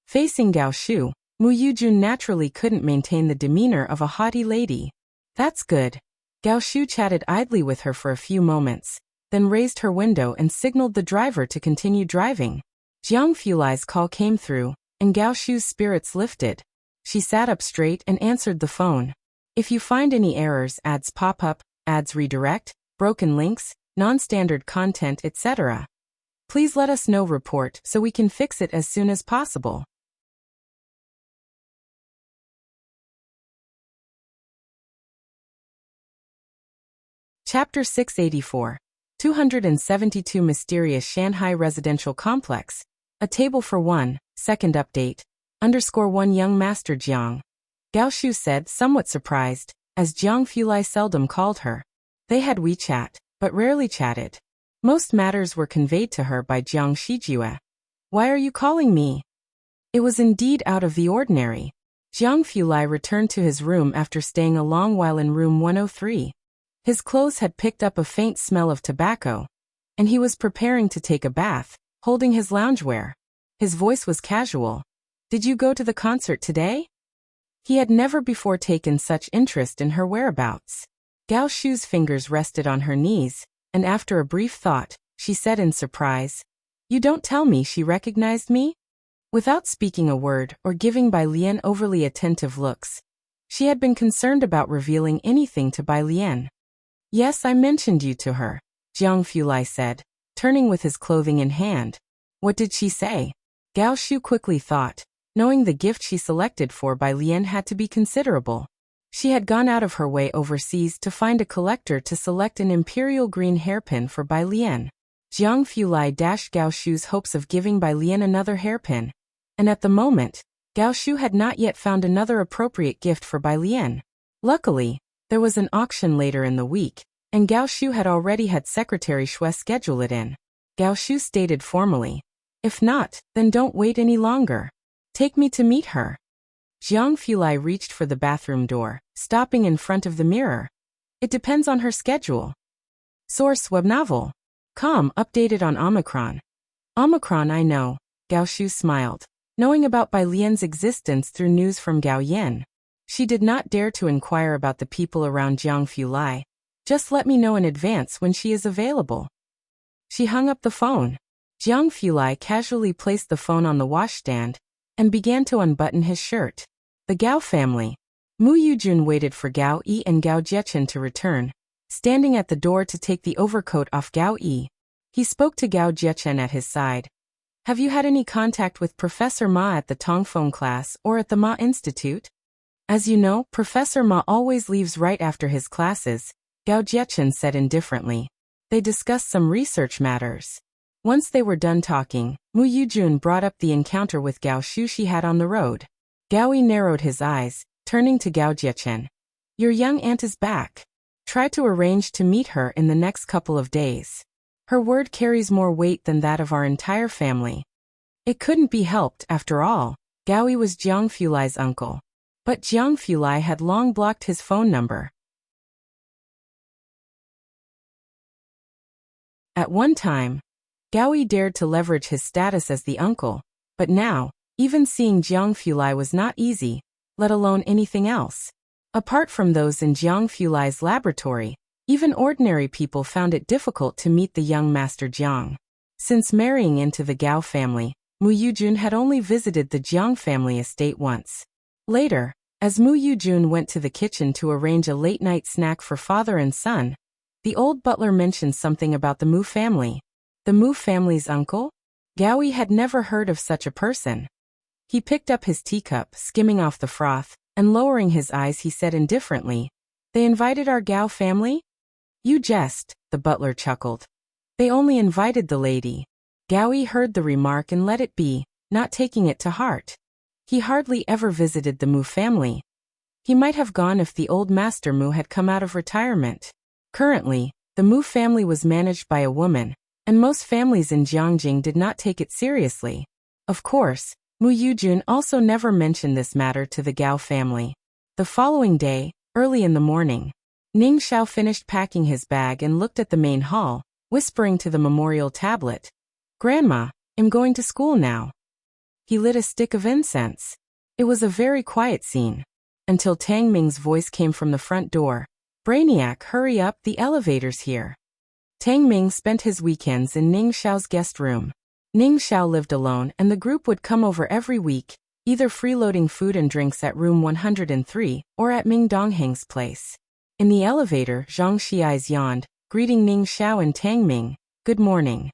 Facing Gao Shu, Mu Yujun naturally couldn't maintain the demeanor of a haughty lady. "That's good." Gao Shu chatted idly with her for a few moments, then raised her window and signaled the driver to continue driving. Jiang Fulai's call came through, and Gao Shu's spirits lifted. She sat up straight and answered the phone. "If you find any errors, ads pop up, ads redirect, broken links, non-standard content, etc., please let us know. Report so we can fix it as soon as possible." Chapter 684. 272 Mysterious Shanghai Residential Complex. A Table for One, Second Update. _1 Young Master Jiang. Gao Shu said, somewhat surprised, as Jiang Fulai seldom called her. They had WeChat, but rarely chatted. Most matters were conveyed to her by Jiang Shijue. "Why are you calling me?" It was indeed out of the ordinary. Jiang Fulai returned to his room after staying a long while in room 103. His clothes had picked up a faint smell of tobacco, and he was preparing to take a bath, holding his loungewear. His voice was casual. "Did you go to the concert today?" He had never before taken such interest in her whereabouts. Gao Shu's fingers rested on her knees, and after a brief thought, she said in surprise, "You don't tell me she recognized me?" Without speaking a word or giving Bai Lian overly attentive looks, she had been concerned about revealing anything to Bai Lian. "Yes, I mentioned you to her," Jiang Fulai said, turning with his clothing in hand. "What did she say?" Gao Shu quickly thought, knowing the gift she selected for Bai Lian had to be considerable. She had gone out of her way overseas to find a collector to select an imperial green hairpin for Bai Lian. Jiang Fulai dashed Gao Shu's hopes of giving Bai Lian another hairpin, and at the moment, Gao Shu had not yet found another appropriate gift for Bai Lian. Luckily, there was an auction later in the week, and Gao Shu had already had Secretary Shui schedule it in. Gao Shu stated formally, "If not, then don't wait any longer. Take me to meet her." Jiang Fulai reached for the bathroom door, stopping in front of the mirror. "It depends on her schedule." Source web novel. Com updated on Omicron. Omicron, I know, Gao Shu smiled, knowing about Bai Lian's existence through news from Gao Yin. She did not dare to inquire about the people around Jiang Fulai, Just let me know in advance when she is available. She hung up the phone. Jiang Fulai casually placed the phone on the washstand and began to unbutton his shirt. The Gao family. Mu Yujun waited for Gao Yi and Gao Jiechen to return, standing at the door to take the overcoat off Gao Yi. He spoke to Gao Jiechen at his side. Have you had any contact with Professor Ma at the Tongfeng class or at the Ma Institute? As you know, Professor Ma always leaves right after his classes, Gao Jiechen said indifferently. They discussed some research matters. Once they were done talking, Mu Yujun brought up the encounter with Gao Shu she had on the road. Gao Yi narrowed his eyes, turning to Gao Jiechen. Your young aunt is back. Try to arrange to meet her in the next couple of days. Her word carries more weight than that of our entire family. It couldn't be helped, after all. Gao Yi was Jiang Fulai's uncle. But Jiang Fulai had long blocked his phone number. At one time, Gao Yi dared to leverage his status as the uncle, but now, even seeing Jiang Fulai was not easy, let alone anything else. Apart from those in Jiang Fulai's laboratory, even ordinary people found it difficult to meet the young Master Jiang. Since marrying into the Gao family, Mu Yujun had only visited the Jiang family estate once. Later, as Mu Yujun went to the kitchen to arrange a late-night snack for father and son, the old butler mentioned something about the Mu family. The Mu family's uncle? Gao Yi had never heard of such a person. He picked up his teacup, skimming off the froth, and lowering his eyes he said indifferently, They invited our Gao family? You jest, the butler chuckled. They only invited the lady. Gao Yi heard the remark and let it be, not taking it to heart. He hardly ever visited the Mu family. He might have gone if the old Master Mu had come out of retirement. Currently, the Mu family was managed by a woman, and most families in Jiangjing did not take it seriously. Of course, Mu Yujun also never mentioned this matter to the Gao family. The following day, early in the morning, Ning Xiao finished packing his bag and looked at the main hall, whispering to the memorial tablet, Grandma, I'm going to school now. He lit a stick of incense. It was a very quiet scene. Until Tang Ming's voice came from the front door. Brainiac, hurry up, the elevator's here. Tang Ming spent his weekends in Ning Xiao's guest room. Ning Xiao lived alone and the group would come over every week, either freeloading food and drinks at room 103 or at Ming Dongheng's place. In the elevator, Zhang Xi's yawned, greeting Ning Xiao and Tang Ming, good morning.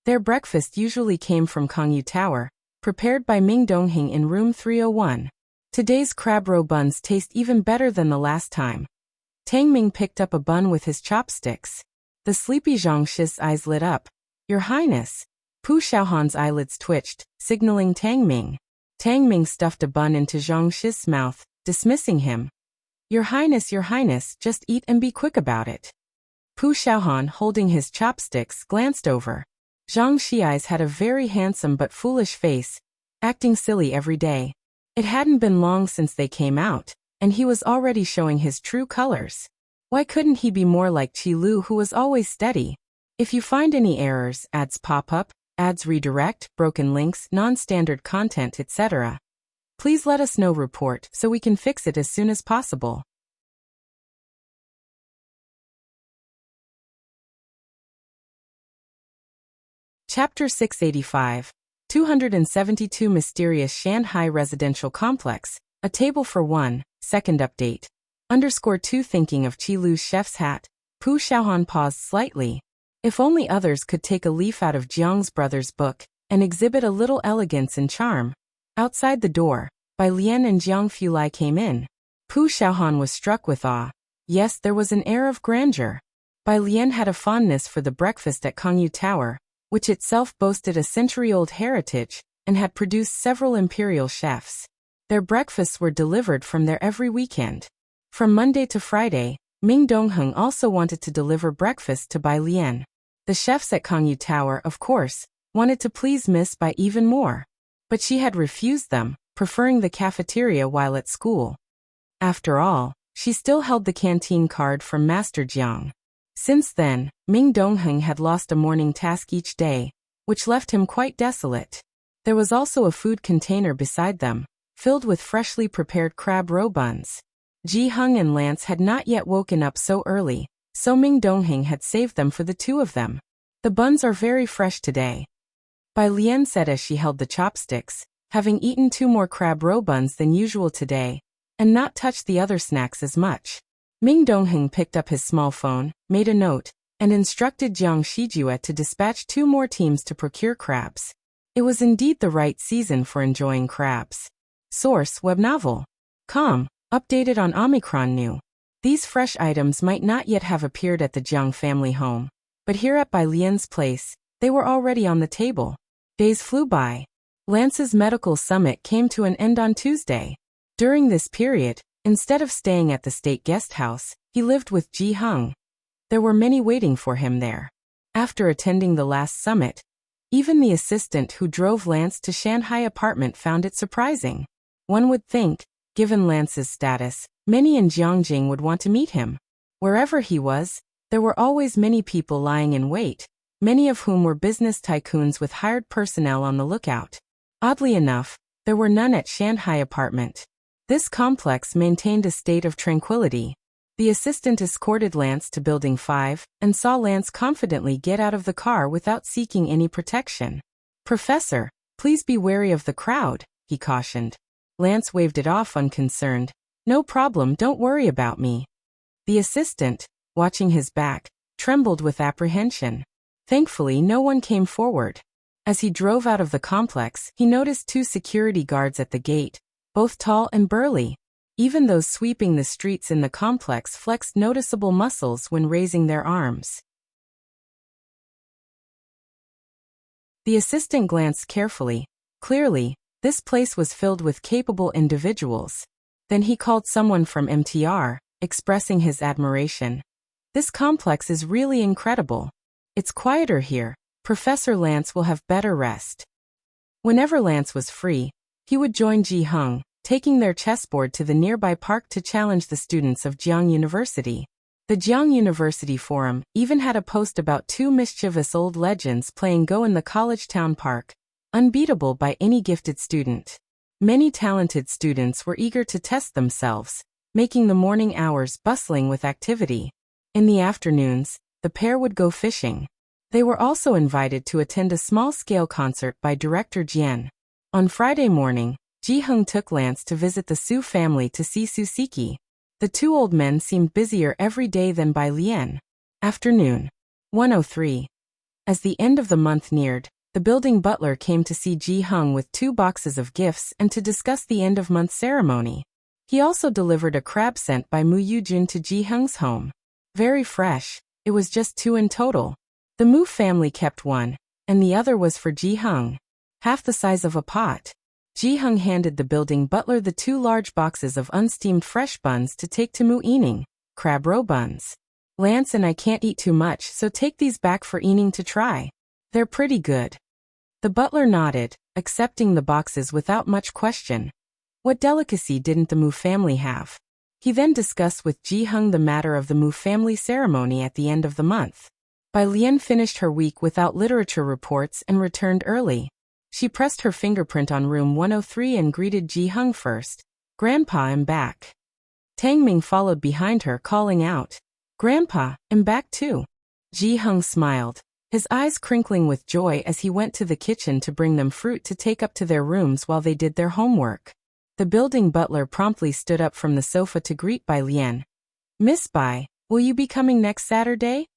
Their breakfast usually came from Kangyu Tower, prepared by Ming Dongheng in room 301. Today's crab roe buns taste even better than the last time. Tang Ming picked up a bun with his chopsticks. The sleepy Zhang Shi's eyes lit up. Your Highness. Pu Xiaohan's eyelids twitched, signaling Tang Ming. Tang Ming stuffed a bun into Zhang Shi's mouth, dismissing him. Your Highness, just eat and be quick about it. Pu Xiaohan, holding his chopsticks, glanced over. Zhang Shi's had a very handsome but foolish face, acting silly every day. It hadn't been long since they came out, and he was already showing his true colors. Why couldn't he be more like Qi Lu, who was always steady? If you find any errors, ads pop up, ads redirect, broken links, non-standard content, etc., please let us know report so we can fix it as soon as possible. Chapter 685. 272 Mysterious Shanghai Residential Complex, A Table for One, Second Update. _2 Thinking of Qi Lu's chef's hat, Pu Xiaohan paused slightly. If only others could take a leaf out of Jiang's brother's book and exhibit a little elegance and charm. Outside the door, Bai Lian and Jiang Fulai came in. Pu Xiaohan was struck with awe. Yes, there was an air of grandeur. Bai Lian had a fondness for the breakfast at Kangyu Tower, which itself boasted a century-old heritage and had produced several imperial chefs. Their breakfasts were delivered from there every weekend. From Monday to Friday, Ming Dongheng also wanted to deliver breakfast to Bai Lian. The chefs at Kangyu Tower, of course, wanted to please Miss Bai even more. But she had refused them, preferring the cafeteria while at school. After all, she still held the canteen card from Master Jiang. Since then, Ming Dongheng had lost a morning task each day, which left him quite desolate. There was also a food container beside them, filled with freshly prepared crab roe buns. Ji Hung and Lance had not yet woken up so early, So Ming Dongheng had saved them for the two of them. The buns are very fresh today, Bai Lian said as she held the chopsticks, having eaten 2 more crab roe buns than usual today, and not touched the other snacks as much. Ming Dongheng picked up his small phone, made a note, and instructed Jiang Shijue to dispatch 2 more teams to procure crabs. It was indeed the right season for enjoying crabs. Source: Web Novel. Com. Updated on Omicron New. These fresh items might not yet have appeared at the Jiang family home, but here at Bai Lian's place, they were already on the table. Days flew by. Lance's medical summit came to an end on Tuesday. During this period, instead of staying at the state guest house, he lived with Ji Hung. There were many waiting for him there. After attending the last summit, even the assistant who drove Lance to Shanghai apartment found it surprising. One would think, given Lance's status, many in Jiangjing would want to meet him. Wherever he was, there were always many people lying in wait, many of whom were business tycoons with hired personnel on the lookout. Oddly enough, there were none at Shanghai apartment. This complex maintained a state of tranquility. The assistant escorted Lance to Building 5 and saw Lance confidently get out of the car without seeking any protection. "Professor, please be wary of the crowd," he cautioned. Lance waved it off unconcerned. "No problem, don't worry about me." The assistant, watching his back, trembled with apprehension. Thankfully, no one came forward. As he drove out of the complex, he noticed 2 security guards at the gate, both tall and burly. Even those sweeping the streets in the complex flexed noticeable muscles when raising their arms. The assistant glanced carefully. Clearly, this place was filled with capable individuals. Then he called someone from MTR, expressing his admiration. "This complex is really incredible. It's quieter here. Professor Lance will have better rest." Whenever Lance was free, he would join Ji Hung, taking their chessboard to the nearby park to challenge the students of Jiang University. The Jiang University Forum even had a post about 2 mischievous old legends playing Go in the college town park, unbeatable by any gifted student. Many talented students were eager to test themselves, making the morning hours bustling with activity. In the afternoons, the pair would go fishing. They were also invited to attend a small-scale concert by director Jian. On Friday morning, Ji Hung took Lance to visit the Su family to see Susiki. The 2 old men seemed busier every day than Bai Lian. Afternoon. 1:03. As the end of the month neared, the building butler came to see Ji Hung with 2 boxes of gifts and to discuss the end-of-month ceremony. He also delivered a crab sent by Mu Yujun to Ji Hung's home. Very fresh. It was just 2 in total. The Mu family kept 1, and the other was for Ji Hung. Half the size of a pot. Ji Hung handed the building butler the 2 large boxes of unsteamed fresh buns to take to Mu Yining, crab roe buns. "Lance and I can't eat too much, so take these back for Yining to try. They're pretty good." The butler nodded, accepting the boxes without much question. What delicacy didn't the Mu family have? He then discussed with Ji Hung the matter of the Mu family ceremony at the end of the month. Bai Lian finished her week without literature reports and returned early. She pressed her fingerprint on room 103 and greeted Ji Hung first. "Grandpa, I'm back." Tang Ming followed behind her, calling out, "Grandpa, I'm back too." Ji Hung smiled, his eyes crinkling with joy as he went to the kitchen to bring them fruit to take up to their rooms while they did their homework. The building butler promptly stood up from the sofa to greet Bai Lian. "Miss Bai, will you be coming next Saturday?"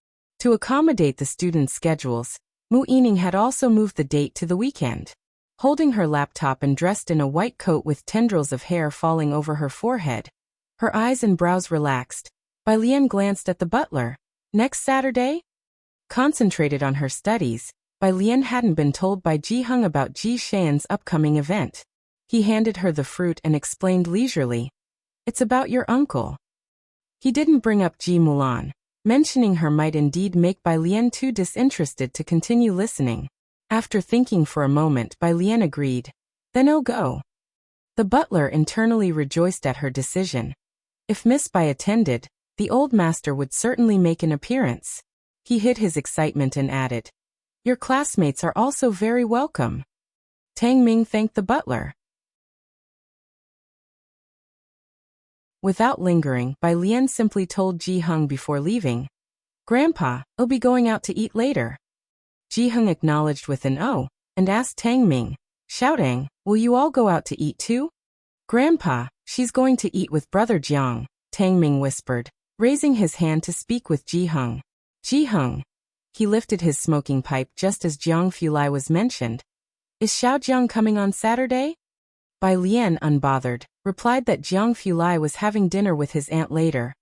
To accommodate the students' schedules, Mu Yining had also moved the date to the weekend. Holding her laptop and dressed in a white coat with tendrils of hair falling over her forehead, her eyes and brows relaxed, Bai Lian glanced at the butler. "Next Saturday?" Concentrated on her studies, Bai Lian hadn't been told by Ji Hung about Ji Shan's upcoming event. He handed her the fruit and explained leisurely, "It's about your uncle." He didn't bring up Ji Mulan. Mentioning her might indeed make Bai Lian too disinterested to continue listening. After thinking for a moment, Bai Lian agreed. "Then I'll go." The butler internally rejoiced at her decision. If Miss Bai attended, the old master would certainly make an appearance. He hid his excitement and added, "Your classmates are also very welcome." Tang Ming thanked the butler. Without lingering, Bai Lian simply told Ji Hung before leaving, Grandpa, I'll be going out to eat later. Ji-hung acknowledged with an "oh," and asked Tang Ming, shouting, will you all go out to eat too? Grandpa, she's going to eat with Brother Jiang, Tang Ming whispered, raising his hand to speak with Ji-hung. Ji-hung. He lifted his smoking pipe just as Jiang Fulai was mentioned. Is Xiao Jiang coming on Saturday? Bai Lian, unbothered, replied that Jiang Fulai was having dinner with his aunt later.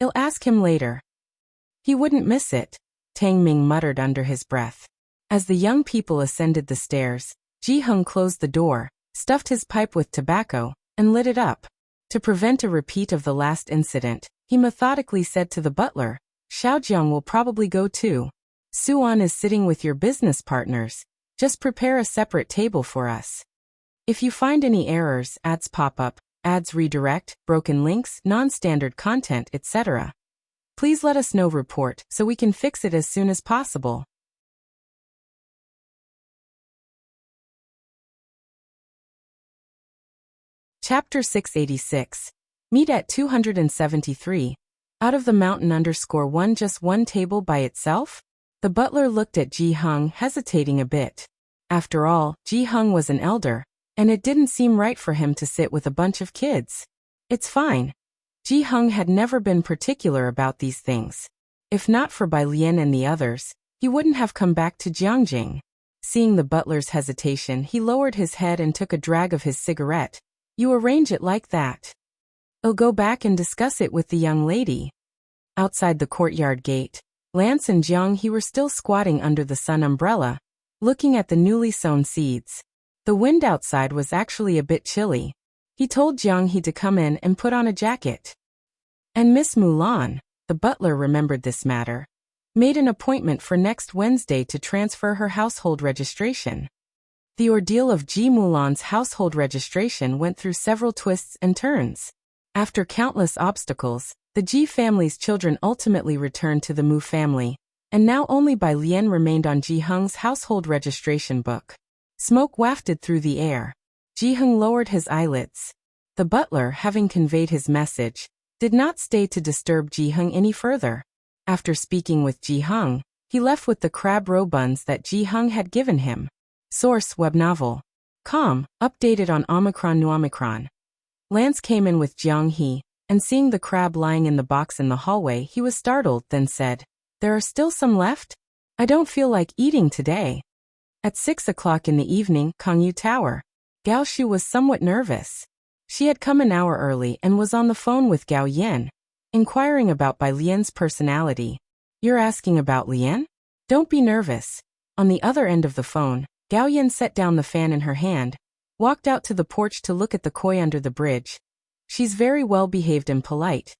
I'll ask him later. He wouldn't miss it, Tang Ming muttered under his breath. As the young people ascended the stairs, Ji-hung closed the door, stuffed his pipe with tobacco, and lit it up. To prevent a repeat of the last incident, he methodically said to the butler, Xiao Jiang will probably go too. Suan is sitting with your business partners. Just prepare a separate table for us. If you find any errors, ads pop up, ads redirect, broken links, non-standard content, etc., please let us know. Report so we can fix it as soon as possible. Chapter 686. Meet at 273. Out of the mountain _1 just one table by itself? The butler looked at Ji-hung, hesitating a bit. After all, Ji-hung was an elder, and it didn't seem right for him to sit with a bunch of kids. It's fine. Ji-hung had never been particular about these things. If not for Bai Lian and the others, he wouldn't have come back to Jiangjing. Seeing the butler's hesitation, he lowered his head and took a drag of his cigarette. You arrange it like that. I'll go back and discuss it with the young lady. Outside the courtyard gate, Lance and Jiang He were still squatting under the sun umbrella, looking at the newly sown seeds. The wind outside was actually a bit chilly. He told Jiang He to come in and put on a jacket. And Miss Mulan, the butler remembered this matter, made an appointment for next Wednesday to transfer her household registration. The ordeal of Ji Mulan's household registration went through several twists and turns. After countless obstacles, the Ji family's children ultimately returned to the Mu family, and now only Bai Lian remained on Ji-hung's household registration book. Smoke wafted through the air. Ji-hung lowered his eyelids. The butler, having conveyed his message, did not stay to disturb Ji-hung any further. After speaking with Ji-hung, he left with the crab roe buns that Ji-hung had given him. Source: web novel. Com, updated on Omicron New Omicron. Lance came in with Jiang He, and seeing the crab lying in the box in the hallway, he was startled, then said, there are still some left? I don't feel like eating today. At 6 o'clock in the evening, Kangyu Tower. Gao Shu was somewhat nervous. She had come an hour early and was on the phone with Gao Yin, inquiring about Bai Lian's personality. You're asking about Lian? Don't be nervous. On the other end of the phone, Gao Yin set down the fan in her hand, walked out to the porch to look at the koi under the bridge. She's very well behaved and polite.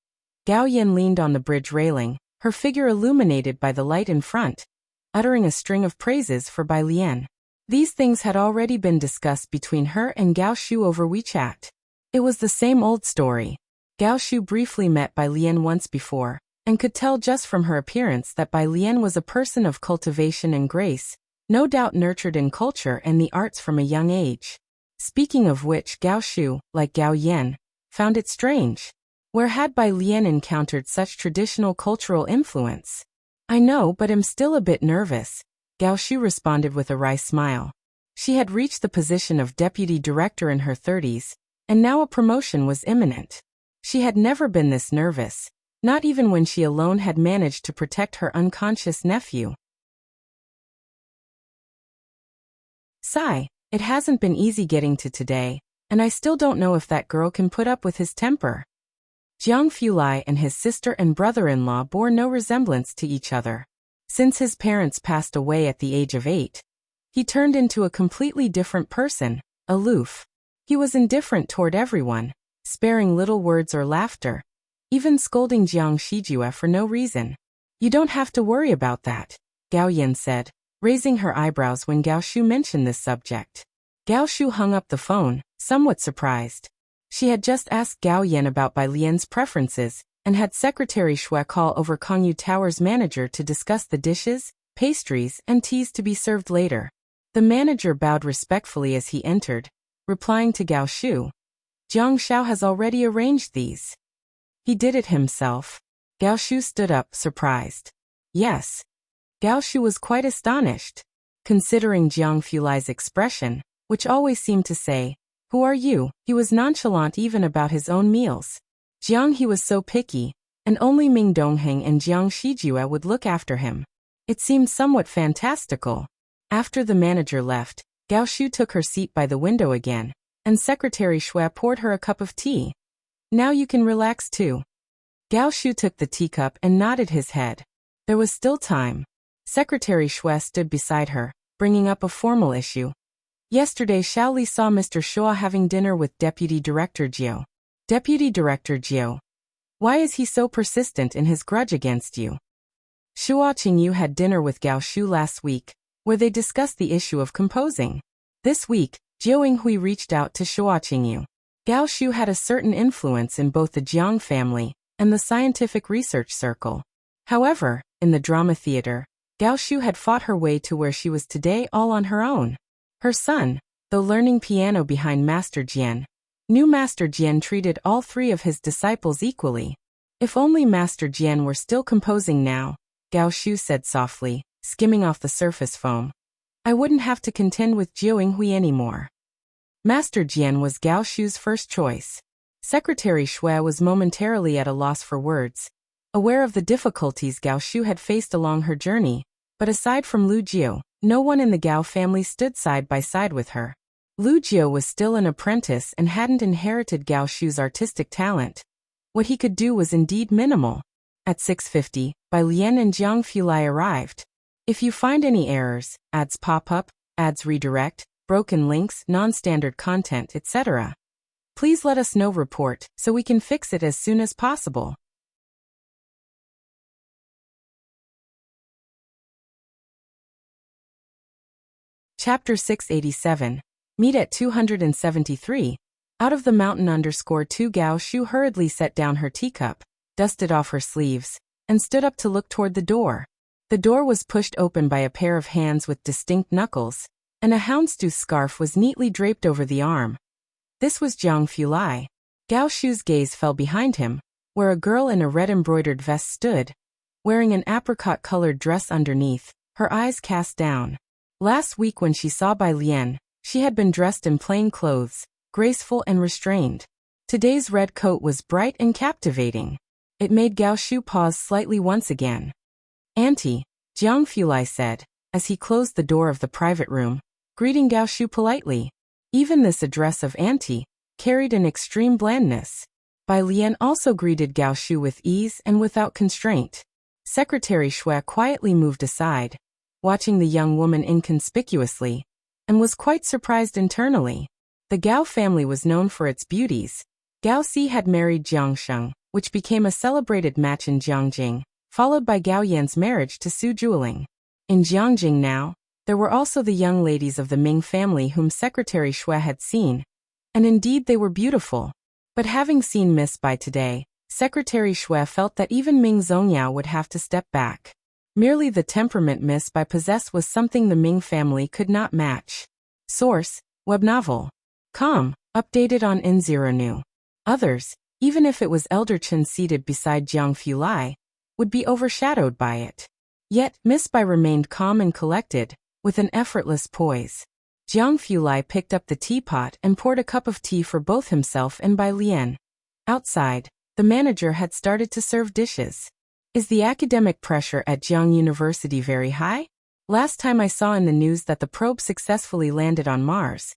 Gao Yin leaned on the bridge railing, her figure illuminated by the light in front, uttering a string of praises for Bai Lian. These things had already been discussed between her and Gao Shu over WeChat. It was the same old story. Gao Shu briefly met Bai Lian once before, and could tell just from her appearance that Bai Lian was a person of cultivation and grace, no doubt nurtured in culture and the arts from a young age. Speaking of which, Gao Shu, like Gao Yin, found it strange. Where had Bai Lian encountered such traditional cultural influence? I know, but am still a bit nervous, Gao Shu responded with a wry smile. She had reached the position of deputy director in her 30s, and now a promotion was imminent. She had never been this nervous, not even when she alone had managed to protect her unconscious nephew. Sigh, it hasn't been easy getting to today, and I still don't know if that girl can put up with his temper. Jiang Fulai and his sister and brother-in-law bore no resemblance to each other. Since his parents passed away at the age of 8, he turned into a completely different person, aloof. He was indifferent toward everyone, sparing little words or laughter, even scolding Jiang Shijue for no reason. You don't have to worry about that, Gao Yin said, raising her eyebrows when Gao Shu mentioned this subject. Gao Shu hung up the phone, somewhat surprised. She had just asked Gao Yin about Bai Lian's preferences, and had Secretary Xue call over Kangyu Tower's manager to discuss the dishes, pastries, and teas to be served later. The manager bowed respectfully as he entered, replying to Gao Shu, Jiang Xiao has already arranged these. He did it himself. Gao Shu stood up, surprised. Yes. Gao Shu was quite astonished. Considering Jiang Fulai's expression, which always seemed to say, "Who are you?" he was nonchalant even about his own meals. Jiang he was so picky, and only Ming Dongheng and Jiang Shijue would look after him. It seemed somewhat fantastical. After the manager left, Gao Shu took her seat by the window again, and Secretary Shui poured her a cup of tea. "Now you can relax too." Gao Shu took the teacup and nodded his head. There was still time. Secretary Shui stood beside her, bringing up a formal issue. "Yesterday Xiaoli saw Mr. Shua having dinner with Deputy Director Jiu." "Deputy Director Jiu? Why is he so persistent in his grudge against you?" "Shua Qingyu had dinner with Gao Shu last week, where they discussed the issue of composing. This week, Jiu Yinghui reached out to Shua Qingyu. Gao Shu had a certain influence in both the Jiang family and the scientific research circle. However, in the drama theater, Gao Shu had fought her way to where she was today all on her own. Her son, though learning piano behind Master Jian, knew Master Jian treated all three of his disciples equally. If only Master Jian were still composing now," Gao Shu said softly, skimming off the surface foam. "I wouldn't have to contend with Jiu Yinghui anymore." Master Jian was Gao Shu's first choice. Secretary Shui was momentarily at a loss for words, aware of the difficulties Gao Shu had faced along her journey, but aside from Lu Jiu, no one in the Gao family stood side by side with her. Lu Jiu was still an apprentice and hadn't inherited Gao Shu's artistic talent. What he could do was indeed minimal. At 6:50, Bai Lian and Jiang Fulai arrived. "If you find any errors, ads pop up, ads redirect, broken links, non-standard content, etc., please let us know report so we can fix it as soon as possible." Chapter 687. Meet at 273. Out of the mountain _2 Gao Shu hurriedly set down her teacup, dusted off her sleeves, and stood up to look toward the door. The door was pushed open by a pair of hands with distinct knuckles, and a houndstooth scarf was neatly draped over the arm. This was Jiang Fulai. Gao Shu's gaze fell behind him, where a girl in a red embroidered vest stood, wearing an apricot-colored dress underneath, her eyes cast down. Last week when she saw Bai Lian, she had been dressed in plain clothes, graceful and restrained. Today's red coat was bright and captivating. It made Gao Shu pause slightly once again. "Auntie," Jiang Fulai said, as he closed the door of the private room, greeting Gao Shu politely. Even this address of auntie carried an extreme blandness. Bai Lian also greeted Gao Shu with ease and without constraint. Secretary Shui quietly moved aside, watching the young woman inconspicuously, and was quite surprised internally. The Gao family was known for its beauties. Gao Si had married Jiang Sheng, which became a celebrated match in Jiangjing, followed by Gao Yan's marriage to Su Jueling. In Jiangjing now, there were also the young ladies of the Ming family whom Secretary Shui had seen, and indeed they were beautiful. But having seen Miss Bai today, Secretary Shui felt that even Ming Zongyao would have to step back. Merely the temperament Miss Bai possessed was something the Ming family could not match. Source: Web novel. Updated on N0 Others, even if it was Elder Chen seated beside Jiang Fulai, would be overshadowed by it. Yet, Miss Bai remained calm and collected, with an effortless poise. Jiang Fulai picked up the teapot and poured a cup of tea for both himself and Bai Lian. Outside, the manager had started to serve dishes. "Is the academic pressure at Jiang University very high? Last time I saw in the news that the probe successfully landed on Mars,"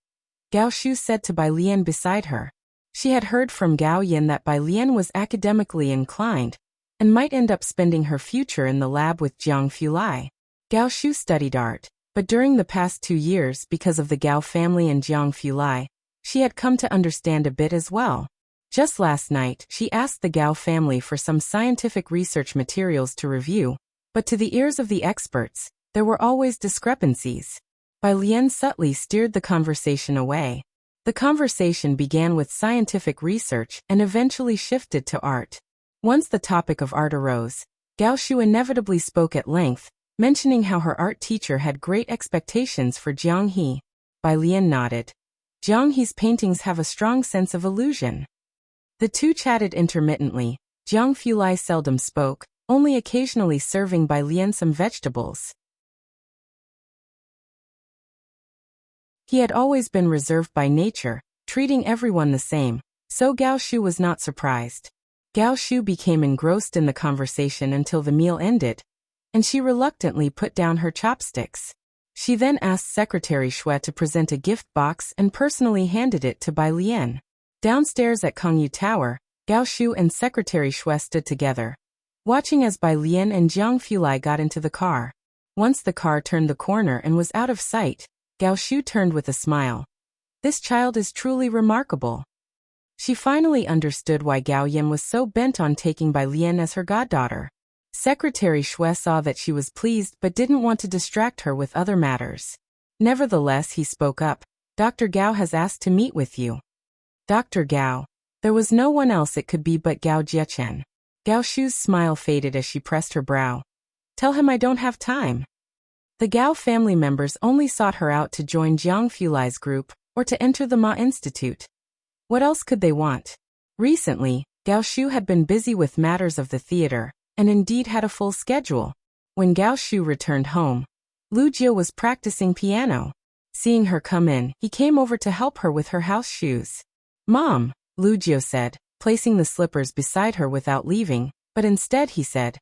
Gao Shu said to Bai Lian beside her. She had heard from Gao Yin that Bai Lian was academically inclined, and might end up spending her future in the lab with Jiang Fulai. Gao Shu studied art, but during the past 2 years because of the Gao family and Jiang Fulai, she had come to understand a bit as well. Just last night, she asked the Gao family for some scientific research materials to review, but to the ears of the experts, there were always discrepancies. Bai Lian subtly steered the conversation away. The conversation began with scientific research and eventually shifted to art. Once the topic of art arose, Gao Shu inevitably spoke at length, mentioning how her art teacher had great expectations for Jiang He. Bai Lian nodded. Jiang He's paintings have a strong sense of illusion. The two chatted intermittently. Jiang Fulai seldom spoke, only occasionally serving Bai Lian some vegetables. He had always been reserved by nature, treating everyone the same, so Gao Shu was not surprised. Gao Shu became engrossed in the conversation until the meal ended, and she reluctantly put down her chopsticks. She then asked Secretary Xue to present a gift box and personally handed it to Bai Lian. Downstairs at Kongyu Tower, Gao Shu and Secretary Xue stood together, watching as Bai Lian and Jiang Fulai got into the car. Once the car turned the corner and was out of sight, Gao Shu turned with a smile. This child is truly remarkable. She finally understood why Gao Yin was so bent on taking Bai Lian as her goddaughter. Secretary Xue saw that she was pleased but didn't want to distract her with other matters. Nevertheless, he spoke up. Dr. Gao has asked to meet with you. Dr. Gao. There was no one else it could be but Gao Jiechen. Gao Shu's smile faded as she pressed her brow. Tell him I don't have time. The Gao family members only sought her out to join Jiang Fulai's group or to enter the Ma Institute. What else could they want? Recently, Gao Shu had been busy with matters of the theater, and indeed had a full schedule. When Gao Shu returned home, Lu Jie was practicing piano. Seeing her come in, he came over to help her with her house shoes. Mom, Lu Jie said, placing the slippers beside her without leaving, but instead he said,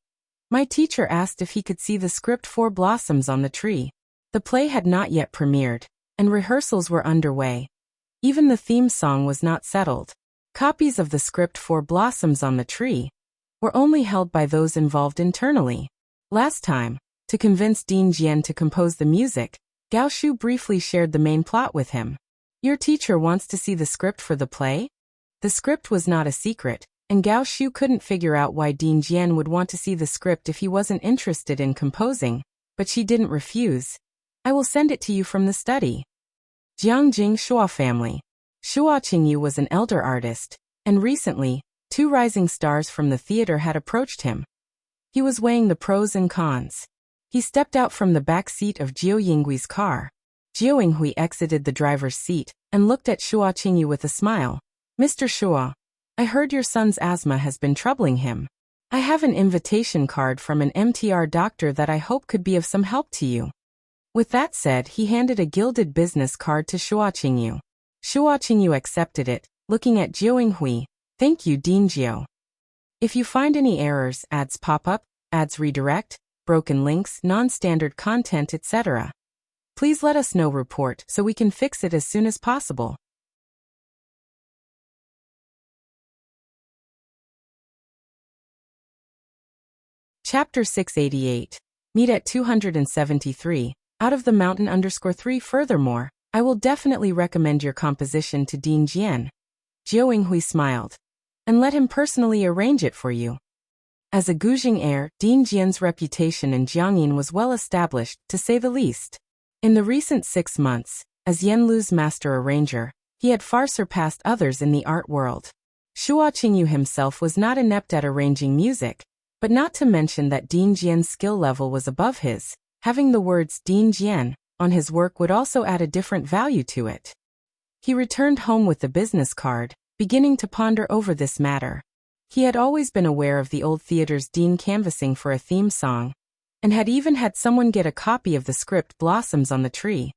my teacher asked if he could see the script Four Blossoms on the Tree. The play had not yet premiered, and rehearsals were underway. Even the theme song was not settled. Copies of the script Four Blossoms on the Tree were only held by those involved internally. Last time, to convince Dean Jian to compose the music, Gao Shu briefly shared the main plot with him. Your teacher wants to see the script for the play? The script was not a secret, and Gao Shu couldn't figure out why Dean Jian would want to see the script if he wasn't interested in composing, but she didn't refuse. I will send it to you from the study. Jiangjing Shua family. Shua Qingyu was an elder artist, and recently, 2 rising stars from the theater had approached him. He was weighing the pros and cons. He stepped out from the back seat of Jiao Yinghui's car. Jiao Yinghui exited the driver's seat and looked at Shua Qingyu with a smile. Mr. Shua, I heard your son's asthma has been troubling him. I have an invitation card from an MTR doctor that I hope could be of some help to you. With that said, he handed a gilded business card to Shua Qingyu. Shua Qingyu accepted it, looking at Jiao Yinghui. Thank you, Dean Jiao. If you find any errors, ads pop up, ads redirect, broken links, non-standard content, etc., please let us know. Report so we can fix it as soon as possible. Chapter 688. Meet at 273. Out of the mountain _3. Furthermore, I will definitely recommend your composition to Dean Jian. Jiao Yinghui smiled. And let him personally arrange it for you. As a Guzheng heir, Dean Jian's reputation in Jiangyin was well established, to say the least. In the recent 6 months, as Yanlu's master arranger, he had far surpassed others in the art world. Shua Qingyu himself was not inept at arranging music, but not to mention that Dean Jian's skill level was above his. Having the words Dean Jian on his work would also add a different value to it. He returned home with the business card, beginning to ponder over this matter. He had always been aware of the old theater's Dean canvassing for a theme song, and had even had someone get a copy of the script Blossoms on the Tree.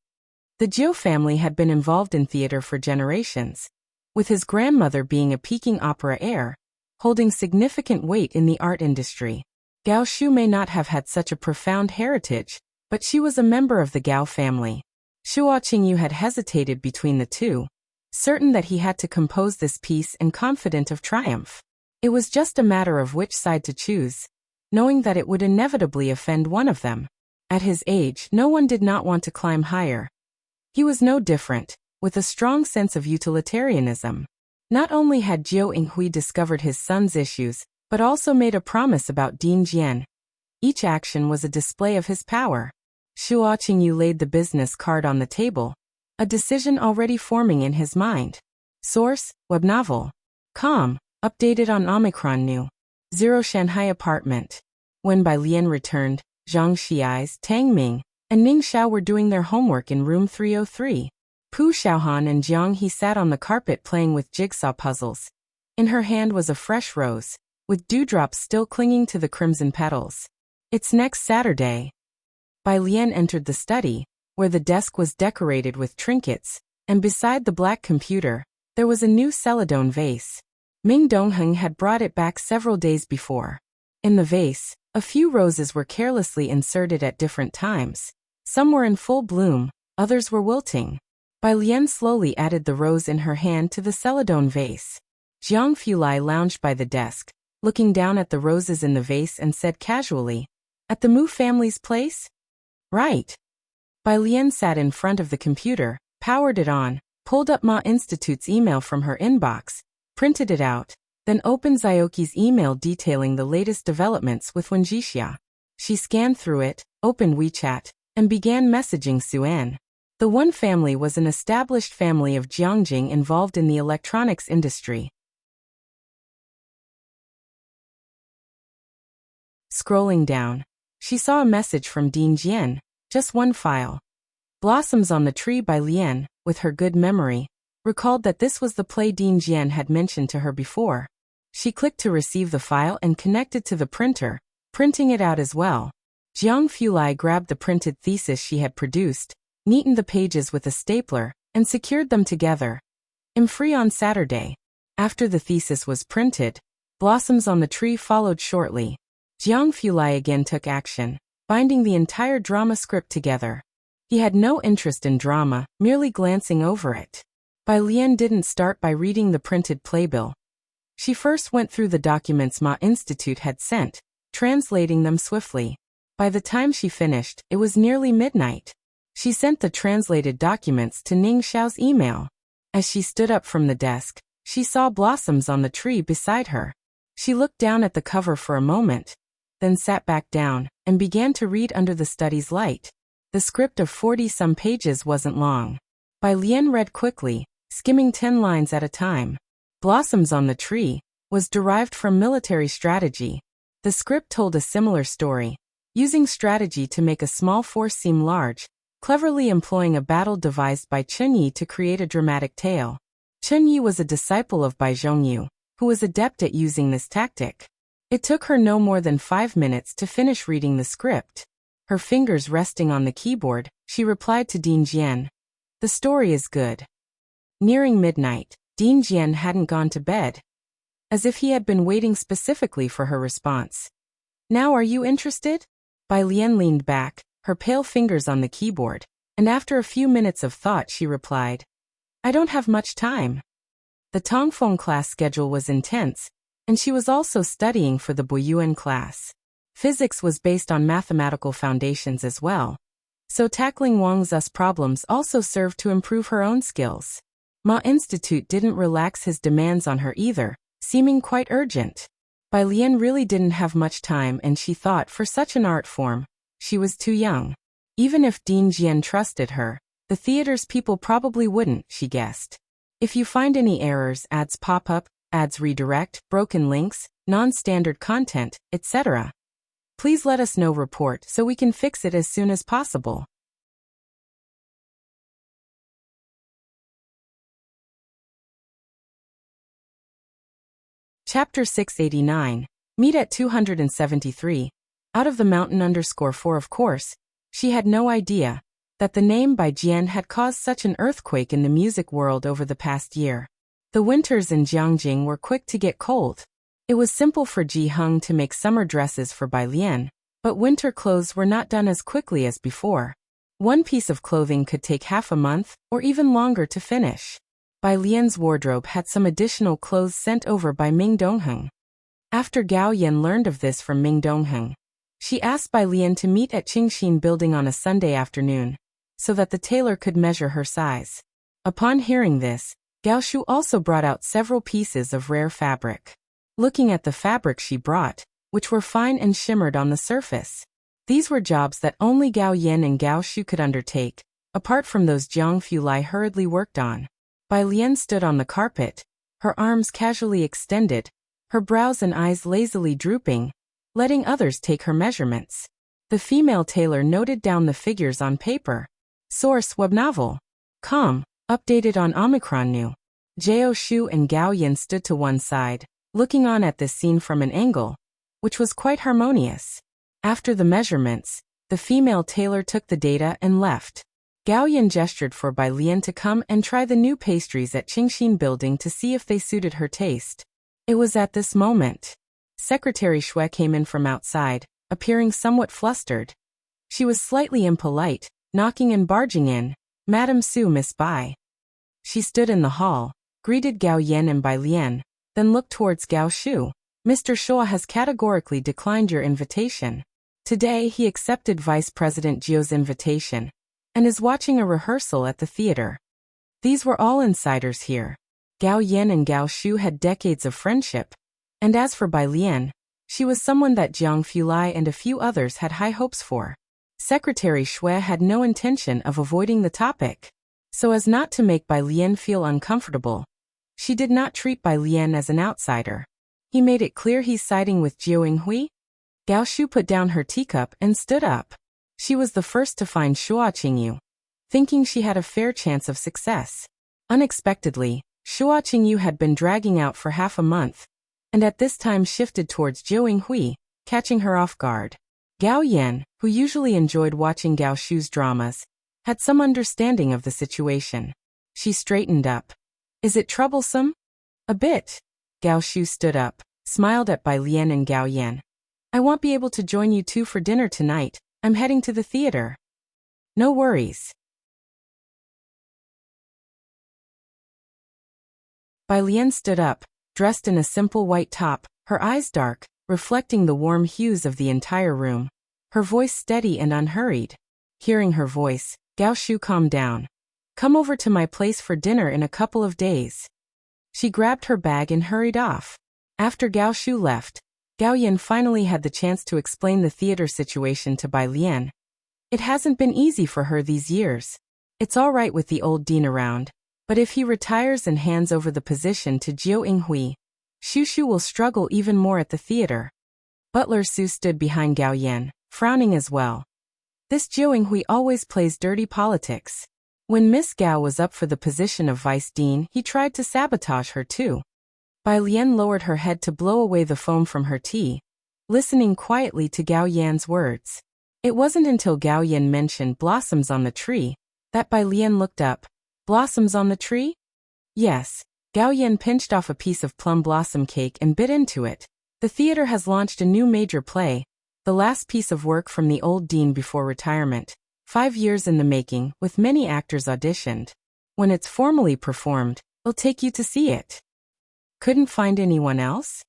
The Jiao family had been involved in theater for generations, with his grandmother being a Peking opera heir, holding significant weight in the art industry. Gao Shu may not have had such a profound heritage, but she was a member of the Gao family. Shua Qingyu had hesitated between the two, certain that he had to compose this piece and confident of triumph. It was just a matter of which side to choose, knowing that it would inevitably offend one of them. At his age, no one did not want to climb higher. He was no different, with a strong sense of utilitarianism. Not only had Jiao Yinghui discovered his son's issues, but also made a promise about Dean Jian. Each action was a display of his power. Shua Qingyu laid the business card on the table, a decision already forming in his mind. Source, web novel. Com, updated on Omicron New. 0 Shanghai apartment. When Bai Lian returned, Zhang Xiais, Tang Ming, and Ning Xiao were doing their homework in room 303. Pu Xiaohan and Jiang He sat on the carpet playing with jigsaw puzzles. In her hand was a fresh rose, with dewdrops still clinging to the crimson petals. It's next Saturday. Bai Lian entered the study, where the desk was decorated with trinkets, and beside the black computer, there was a new celadone vase. Ming Dongheng had brought it back several days before. In the vase, a few roses were carelessly inserted at different times. Some were in full bloom, others were wilting. Bai Lian slowly added the rose in her hand to the celadone vase. Jiang Fulai lounged by the desk, looking down at the roses in the vase and said casually, "At the Mu family's place?" "Right." Bai Lian sat in front of the computer, powered it on, pulled up Ma Institute's email from her inbox, printed it out, then opened Zioki's email detailing the latest developments with Wenjixia. She scanned through it, opened WeChat, and began messaging Suan. The One family was an established family of Jiangjing involved in the electronics industry. Scrolling down, she saw a message from Dean Jian, just one file. Blossoms on the Tree by Lian, with her good memory, recalled that this was the play Dean Jian had mentioned to her before. She clicked to receive the file and connected to the printer, printing it out as well. Jiang Fulai grabbed the printed thesis she had produced, neatened the pages with a stapler, and secured them together. "I'm free on Saturday." After the thesis was printed, Blossoms on the Tree followed shortly. Jiang Fulai again took action, binding the entire drama script together. He had no interest in drama, merely glancing over it. Bai Lian didn't start by reading the printed playbill. She first went through the documents Ma Institute had sent, translating them swiftly. By the time she finished, it was nearly midnight. She sent the translated documents to Ning Xiao's email. As she stood up from the desk, she saw Blossoms on the Tree beside her. She looked down at the cover for a moment, then sat back down, and began to read under the study's light. The script of 40-some pages wasn't long. Bai Lian read quickly, skimming 10 lines at a time. Blossoms on the Tree was derived from military strategy. The script told a similar story, using strategy to make a small force seem large, cleverly employing a battle devised by Chen Yi to create a dramatic tale. Chen Yi was a disciple of Bai Zhongyu, who was adept at using this tactic. It took her no more than 5 minutes to finish reading the script. Her fingers resting on the keyboard, she replied to Dean Jian. "The story is good." Nearing midnight, Dean Jian hadn't gone to bed, as if he had been waiting specifically for her response. "Now are you interested?" Bai Lian leaned back, her pale fingers on the keyboard, and after a few minutes of thought she replied, "I don't have much time." The Tongfeng class schedule was intense, and she was also studying for the Boyuan class. Physics was based on mathematical foundations as well, so tackling Wang Zu's problems also served to improve her own skills. Ma Institute didn't relax his demands on her either, seeming quite urgent. Bai Lian really didn't have much time, and she thought for such an art form, she was too young. Even if Dean Jian trusted her, the theater's people probably wouldn't, she guessed. If you find any errors, ads pop up, ads redirect, broken links, non-standard content, etc., please let us know. Report so we can fix it as soon as possible. Chapter 689. Meet at 273. Out of the mountain _4. Of course, she had no idea that the name Bai Jian had caused such an earthquake in the music world over the past year. The winters in Jiangjing were quick to get cold. It was simple for Ji Heng to make summer dresses for Bai Lian, but winter clothes were not done as quickly as before. One piece of clothing could take half a month, or even longer to finish. Bai Lian's wardrobe had some additional clothes sent over by Ming Dongheng. After Gao Yan learned of this from Ming Dongheng, she asked Bai Lian to meet at Qingxin Building on a Sunday afternoon, so that the tailor could measure her size. Upon hearing this, Gao Shu also brought out several pieces of rare fabric. Looking at the fabric she brought, which were fine and shimmered on the surface, these were jobs that only Gao Yan and Gao Shu could undertake, apart from those Jiang Fulai hurriedly worked on. Bai Lian stood on the carpet, her arms casually extended, her brows and eyes lazily drooping, letting others take her measurements. The female tailor noted down the figures on paper. Source: webnovel.com. Updated on Omicron New. Jao Shu and Gao Yin stood to one side, looking on at this scene from an angle, which was quite harmonious. After the measurements, the female tailor took the data and left. Gao Yan gestured for Bai Lian to come and try the new pastries at Qingxin Building to see if they suited her taste. It was at this moment. Secretary Shui came in from outside, appearing somewhat flustered. She was slightly impolite, knocking and barging in. "Madam Su, Miss Bai." She stood in the hall, greeted Gao Yan and Bai Lian, then looked towards Gao Shu. "Mr. Shua has categorically declined your invitation. Today he accepted Vice President Jiu's invitation and is watching a rehearsal at the theater." These were all insiders here. Gao Yan and Gao Shu had decades of friendship, and as for Bai Lian, she was someone that Jiang Fulai and a few others had high hopes for. Secretary Shui had no intention of avoiding the topic. So as not to make Bai Lian feel uncomfortable, she did not treat Bai Lian as an outsider. He made it clear he's siding with Jiu Yinghui. Gao Shu put down her teacup and stood up. She was the first to find Shua Qingyu, thinking she had a fair chance of success. Unexpectedly, Shua Qingyu had been dragging out for half a month, and at this time shifted towards Jiu Yinghui, catching her off guard. Gao Yan, who usually enjoyed watching Gao Shu's dramas, had some understanding of the situation. She straightened up. "Is it troublesome?" "A bit." Gao Shu stood up, smiled at Bai Lian and Gao Yan. "I won't be able to join you two for dinner tonight. I'm heading to the theater." "No worries." Bai Lian stood up, dressed in a simple white top, her eyes dark, reflecting the warm hues of the entire room. Her voice steady and unhurried. Hearing her voice, Gao Shu calmed down. "Come over to my place for dinner in a couple of days." She grabbed her bag and hurried off. After Gao Shu left, Gao Yan finally had the chance to explain the theater situation to Bai Lian. It hasn't been easy for her these years. It's all right with the old dean around, but if he retires and hands over the position to Jiu Yinghui, Shu will struggle even more at the theater. Butler Su stood behind Gao Yan, frowning as well. This Jiu Yinghui always plays dirty politics. When Miss Gao was up for the position of vice dean, he tried to sabotage her too. Bai Lian lowered her head to blow away the foam from her tea, listening quietly to Gao Yan's words. It wasn't until Gao Yan mentioned blossoms on the tree that Bai Lian looked up. "Blossoms on the tree?" "Yes." Gao Yan pinched off a piece of plum blossom cake and bit into it. "The theater has launched a new major play, the last piece of work from the old dean before retirement. 5 years in the making, with many actors auditioned. When it's formally performed, we'll take you to see it." "Couldn't find anyone else?"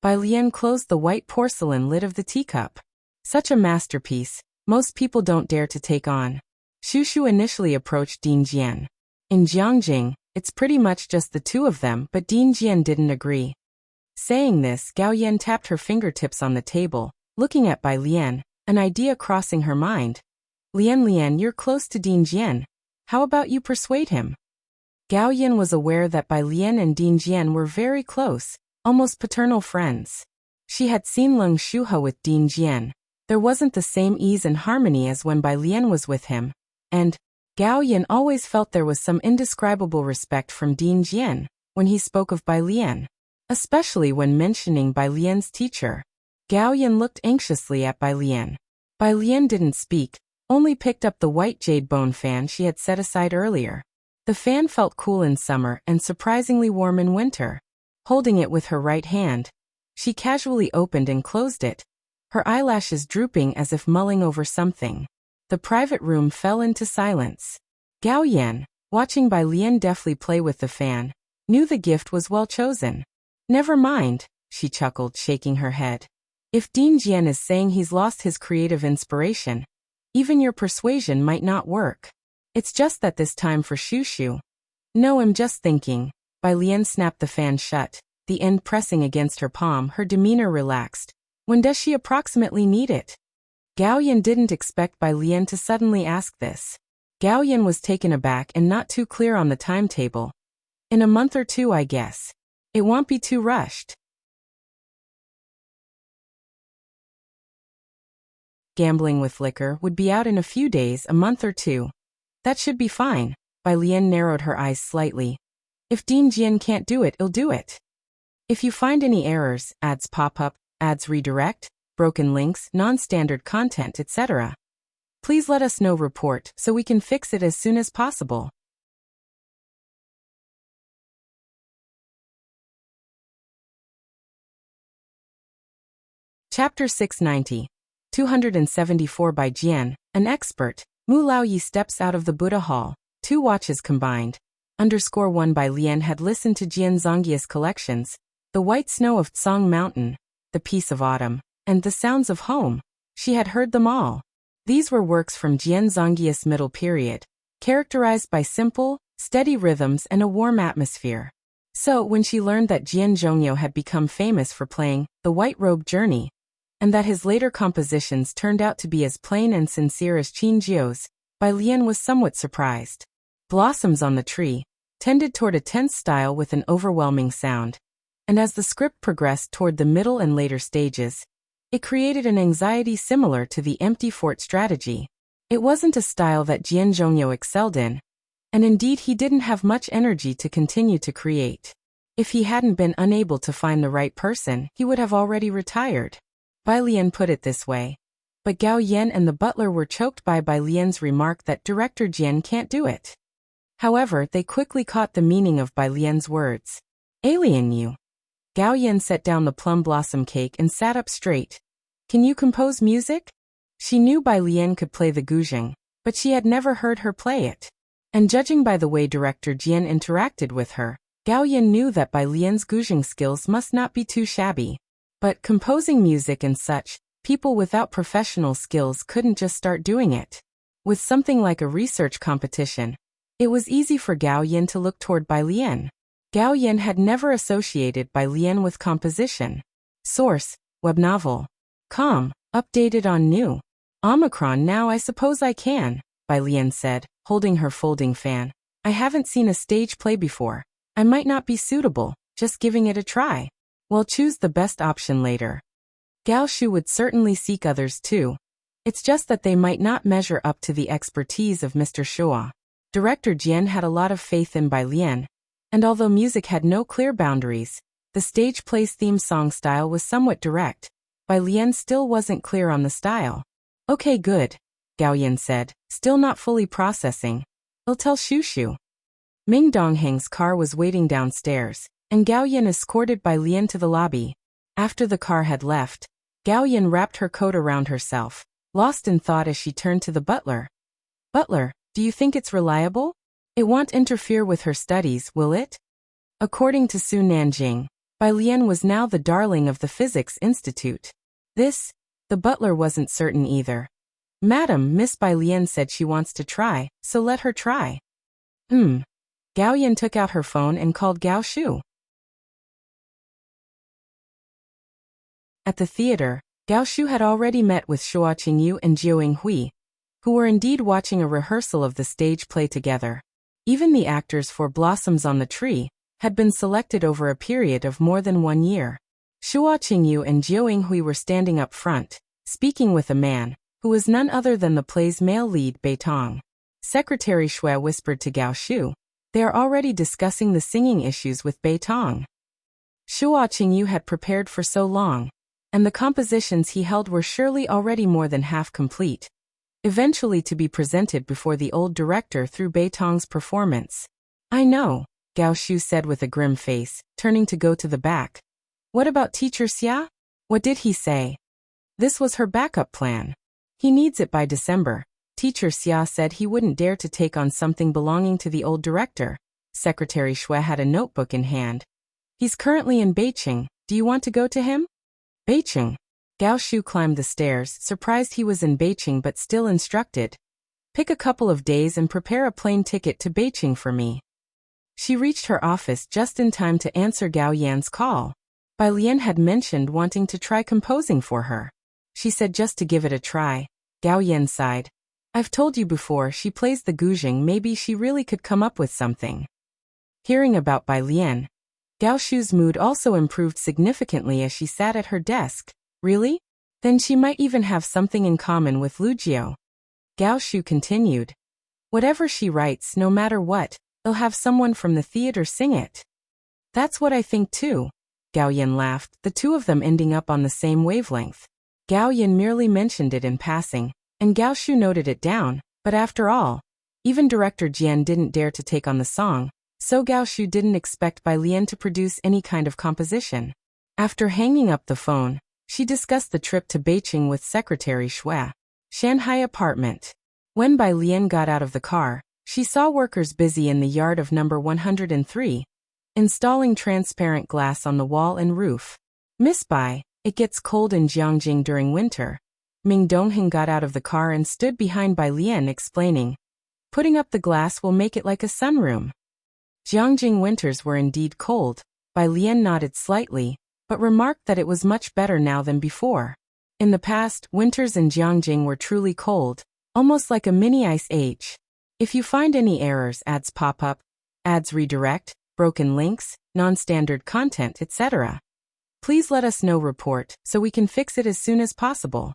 Bai Lian closed the white porcelain lid of the teacup. "Such a masterpiece, most people don't dare to take on." Shu initially approached Dean Jian. In Jiangjing, it's pretty much just the two of them, but Dean Jian didn't agree. Saying this, Gao Yan tapped her fingertips on the table, looking at Bai Lian, an idea crossing her mind. Lian, you're close to Dean Jian. How about you persuade him?" Gao Yan was aware that Bai Lian and Dean Jian were very close, almost paternal friends. She had seen Leng Shuhe with Dean Jian. There wasn't the same ease and harmony as when Bai Lian was with him, and Gao Yan always felt there was some indescribable respect from Dean Jian when he spoke of Bai Lian, especially when mentioning Bai Lian's teacher. Gao Yan looked anxiously at Bai Lian. Bai Lian didn't speak, only picked up the white jade bone fan she had set aside earlier. The fan felt cool in summer and surprisingly warm in winter. Holding it with her right hand, she casually opened and closed it, her eyelashes drooping as if mulling over something. The private room fell into silence. Gao Yan, watching Bai Lian deftly play with the fan, knew the gift was well chosen. "Never mind," she chuckled, shaking her head. "If Dean Jian is saying he's lost his creative inspiration, even your persuasion might not work. It's just that this time for Shu. No, I'm just thinking." Bai Lian snapped the fan shut, the end pressing against her palm, her demeanor relaxed. "When does she approximately need it?" Gao Yan didn't expect Bai Lian to suddenly ask this. Gao Yan was taken aback and not too clear on the timetable. "In a month or two, I guess. It won't be too rushed." Gambling with liquor would be out in a few days, a month or two. That should be fine. Bai Lian narrowed her eyes slightly. If Dean Jian can't do it, he'll do it. If you find any errors, ads pop up, ads redirect, broken links, non-standard content, etc., please let us know. Report so we can fix it as soon as possible. Chapter 690. 274 by Jian, an expert. Mu Laoyi steps out of the Buddha hall. 2 watches combined. _1 by Lian had listened to Jian Zongyi's collections, The White Snow of Tsang Mountain, The Peace of Autumn, and The Sounds of Home. She had heard them all. These were works from Jian Zongyi's middle period, characterized by simple, steady rhythms and a warm atmosphere. So, when she learned that Jian Zhongyo had become famous for playing The White Robe Journey, and that his later compositions turned out to be as plain and sincere as Qin Jiu's, Bai Lian was somewhat surprised. Blossoms on the Tree tended toward a tense style with an overwhelming sound, and as the script progressed toward the middle and later stages, it created an anxiety similar to the empty fort strategy. It wasn't a style that Jian Zhongyo excelled in, and indeed he didn't have much energy to continue to create. If he hadn't been unable to find the right person, he would have already retired. Bai Lian put it this way. But Gao Yan and the butler were choked by Bai Lian's remark that Director Jian can't do it. However, they quickly caught the meaning of Bai Lian's words. Alien you. Gao Yan set down the plum blossom cake and sat up straight. Can you compose music? She knew Bai Lian could play the guzheng, but she had never heard her play it. And judging by the way Director Jian interacted with her, Gao Yan knew that Bai Lian's guzheng skills must not be too shabby. But composing music and such, people without professional skills couldn't just start doing it. With something like a research competition, it was easy for Gao Yan to look toward Bai Lian. Gao Yan had never associated Bai Lian with composition. Source, web novel. Com, updated on new. Omicron. Now I suppose I can, Bai Lian said, holding her folding fan. I haven't seen a stage play before. I might not be suitable, just giving it a try. We'll choose the best option later. Gao Shu would certainly seek others too. It's just that they might not measure up to the expertise of Mr. Shua. Director Jian had a lot of faith in Bai Lian, and although music had no clear boundaries, the stage play's theme song style was somewhat direct. Bai Lian still wasn't clear on the style. Okay, good, Gao Yan said, still not fully processing. I'll tell Shu. Ming Dongheng's car was waiting downstairs, and Gao Yan escorted Bai Lian to the lobby. After the car had left, Gao Yan wrapped her coat around herself, lost in thought as she turned to the butler. Butler, do you think it's reliable? It won't interfere with her studies, will it? According to Su Nanjing, Bai Lian was now the darling of the Physics Institute. This, the butler wasn't certain either. Madam, Miss Bai Lian said she wants to try, so let her try. Gao Yan took out her phone and called Gao Shu. At the theater, Gao Shu had already met with Shua Qingyu and Jiao Hui, who were indeed watching a rehearsal of the stage play together. Even the actors for Blossoms on the Tree had been selected over a period of more than 1 year. Shua Qingyu and Jiao Hui were standing up front, speaking with a man, who was none other than the play's male lead Bei Tong. Secretary Shui whispered to Gao Shu, "They are already discussing the singing issues with Bei Tong." Shua Qingyu had prepared for so long, and the compositions he held were surely already more than half complete, eventually to be presented before the old director through Bei Tong's performance. I know, Gao Shu said with a grim face, turning to go to the back. What about Teacher Xia? What did he say? This was her backup plan. He needs it by December. Teacher Xia said he wouldn't dare to take on something belonging to the old director. Secretary Shui had a notebook in hand. He's currently in Beijing. Do you want to go to him? Beijing. Gao Shu climbed the stairs, surprised he was in Beijing but still instructed. Pick a couple of days and prepare a plane ticket to Beijing for me. She reached her office just in time to answer Gao Yan's call. Bai Lian had mentioned wanting to try composing for her. She said just to give it a try. Gao Yan sighed. I've told you before she plays the guzheng, maybe she really could come up with something. Hearing about Bai Lian, Gao Shu's mood also improved significantly as she sat at her desk. Really? Then she might even have something in common with Lu Jiao. Gao Shu continued. Whatever she writes, no matter what, they'll have someone from the theater sing it. That's what I think too. Gao Yin laughed, the two of them ending up on the same wavelength. Gao Yin merely mentioned it in passing, and Gao Shu noted it down, but after all, even director Jian didn't dare to take on the song, so Gao Shu didn't expect Bai Lian to produce any kind of composition. After hanging up the phone, she discussed the trip to Beijing with Secretary Xue. Shanghai apartment. When Bai Lian got out of the car, she saw workers busy in the yard of number 103, installing transparent glass on the wall and roof. Miss Bai, it gets cold in Jiangjing during winter. Ming Dongheng got out of the car and stood behind Bai Lian explaining, putting up the glass will make it like a sunroom. Jiangjing winters were indeed cold. Bai Lian nodded slightly, but remarked that it was much better now than before. In the past, winters in Jiangjing were truly cold, almost like a mini ice age. If you find any errors, ads pop up, ads redirect, broken links, non-standard content, etc., please let us know report so we can fix it as soon as possible.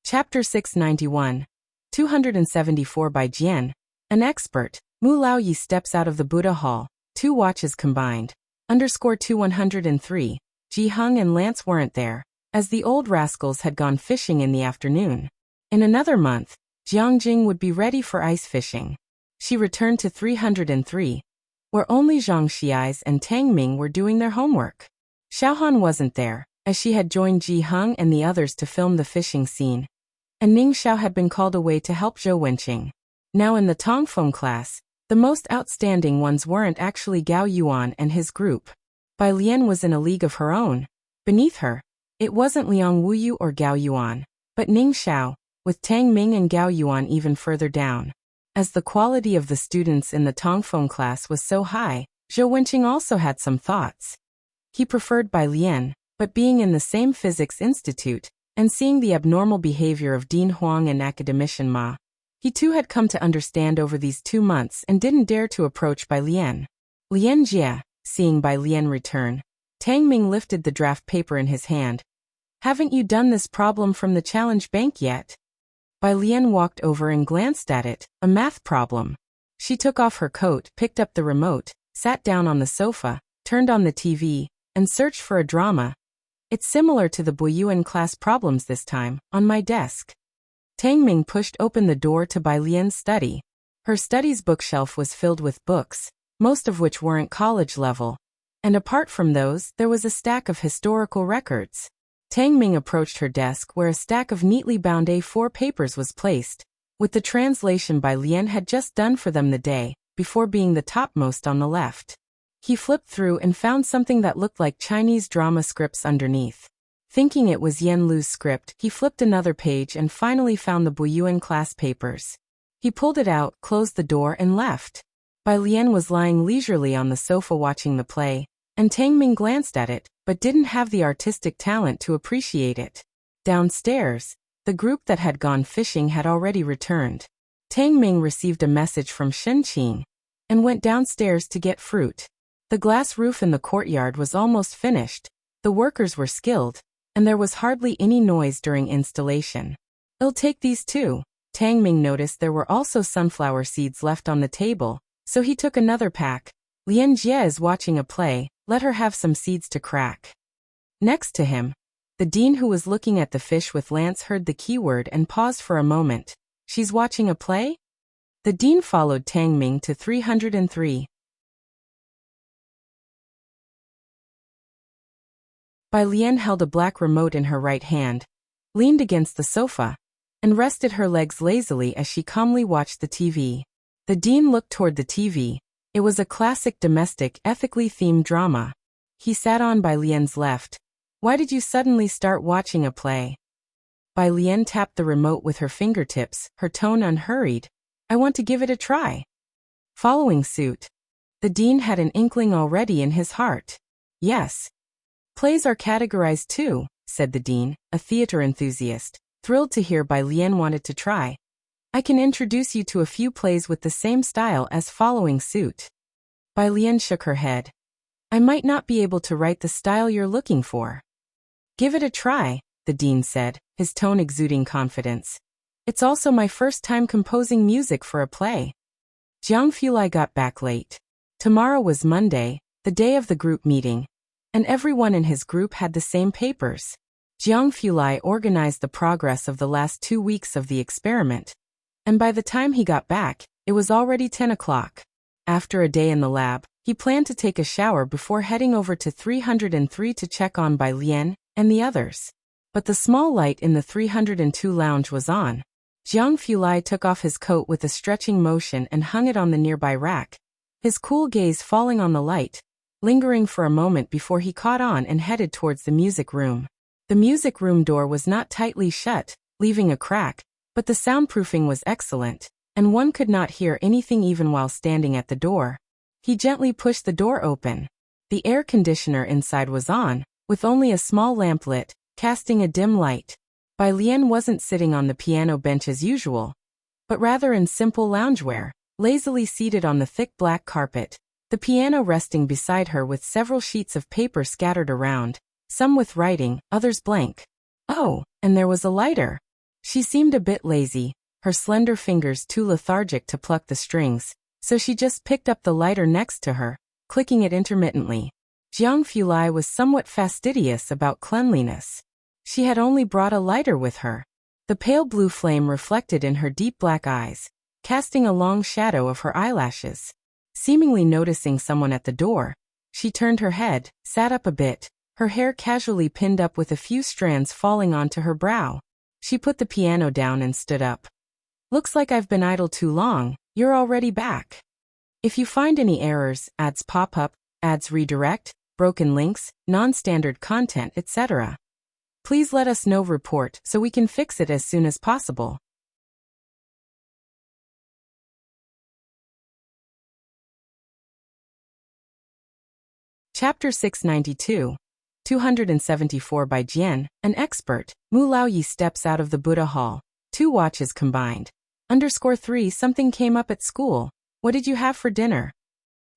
Chapter 691. 274 by Jian. An expert. Mu Laoyi steps out of the Buddha Hall. 2 watches combined. _2 103. Ji Hung and Lance weren't there, as the old rascals had gone fishing in the afternoon. In another month, Jiangjing would be ready for ice fishing. She returned to 303, where only Zhang Xiais and Tang Ming were doing their homework. Xiaohan wasn't there, as she had joined Ji Hung and the others to film the fishing scene, and Ning Xiao had been called away to help Zhou Wenqing. Now in the Tongfeng class, the most outstanding ones weren't actually Gao Yuan and his group. Bai Lian was in a league of her own. Beneath her, it wasn't Liang Wuyu or Gao Yuan, but Ning Xiao, with Tang Ming and Gao Yuan even further down. As the quality of the students in the Tongfeng class was so high, Zhou Wenqing also had some thoughts. He preferred Bai Lian, but being in the same physics institute, and seeing the abnormal behavior of Dean Huang and academician Ma, he too had come to understand over these 2 months and didn't dare to approach Bai Lian. Lian Jie, seeing Bai Lian return, Tang Ming lifted the draft paper in his hand. Haven't you done this problem from the challenge bank yet? Bai Lian walked over and glanced at it, a math problem. She took off her coat, picked up the remote, sat down on the sofa, turned on the TV, and searched for a drama. It's similar to the Buyuan class problems this time, on my desk. Tang Ming pushed open the door to Bai Lian's study. Her study's bookshelf was filled with books, most of which weren't college level. And apart from those, there was a stack of historical records. Tang Ming approached her desk where a stack of neatly bound A4 papers was placed, with the translation Bai Lian had just done for them the day before being the topmost on the left. He flipped through and found something that looked like Chinese drama scripts underneath. Thinking it was Yen Lu's script, he flipped another page and finally found the Buyuan class papers. He pulled it out, closed the door, and left. Bai Lian was lying leisurely on the sofa watching the play, and Tang Ming glanced at it, but didn't have the artistic talent to appreciate it. Downstairs, the group that had gone fishing had already returned. Tang Ming received a message from Shen Qing, and went downstairs to get fruit. The glass roof in the courtyard was almost finished, the workers were skilled, and there was hardly any noise during installation. I'll take these too. Tang Ming noticed there were also sunflower seeds left on the table, so he took another pack. Lian Jie is watching a play, let her have some seeds to crack. Next to him, the dean who was looking at the fish with Lance heard the keyword and paused for a moment. She's watching a play? The dean followed Tang Ming to 303. Bai Lian held a black remote in her right hand, leaned against the sofa, and rested her legs lazily as she calmly watched the TV. The dean looked toward the TV. It was a classic domestic, ethically themed drama. He sat on Bai Lian's left. Why did you suddenly start watching a play? Bai Lian tapped the remote with her fingertips, her tone unhurried. I want to give it a try. Following suit, the dean had an inkling already in his heart. Yes. Plays are categorized too, said the dean, a theater enthusiast, thrilled to hear Bai Lian wanted to try. I can introduce you to a few plays with the same style as following suit. Bai Lian shook her head. I might not be able to write the style you're looking for. Give it a try, the dean said, his tone exuding confidence. It's also my first time composing music for a play. Jiang Fulai got back late. Tomorrow was Monday, the day of the group meeting, and everyone in his group had the same papers. Jiang Fulai organized the progress of the last 2 weeks of the experiment, and by the time he got back, it was already 10 o'clock. After a day in the lab, he planned to take a shower before heading over to 303 to check on Bai Lian and the others. But the small light in the 302 lounge was on. Jiang Fulai took off his coat with a stretching motion and hung it on the nearby rack, his cool gaze falling on the light, lingering for a moment before he caught on and headed towards the music room. The music room door was not tightly shut, leaving a crack, but the soundproofing was excellent, and one could not hear anything even while standing at the door. He gently pushed the door open. The air conditioner inside was on, with only a small lamp lit, casting a dim light. Bai Lian wasn't sitting on the piano bench as usual, but rather in simple loungewear, lazily seated on the thick black carpet, the piano resting beside her with several sheets of paper scattered around, some with writing, others blank. Oh, and there was a lighter. She seemed a bit lazy, her slender fingers too lethargic to pluck the strings, so she just picked up the lighter next to her, clicking it intermittently. Jiang Fulai was somewhat fastidious about cleanliness. She had only brought a lighter with her. The pale blue flame reflected in her deep black eyes, casting a long shadow of her eyelashes. Seemingly noticing someone at the door, she turned her head, sat up a bit, her hair casually pinned up with a few strands falling onto her brow. She put the piano down and stood up. Looks like I've been idle too long, you're already back. If you find any errors, ads pop up, ads redirect, broken links, non-standard content, etc., please let us know. Report so we can fix it as soon as possible. Chapter 692. 274 by Jian, an expert. Mu Laoyi steps out of the Buddha hall. 2 watches combined. _3 Something came up at school. What did you have for dinner?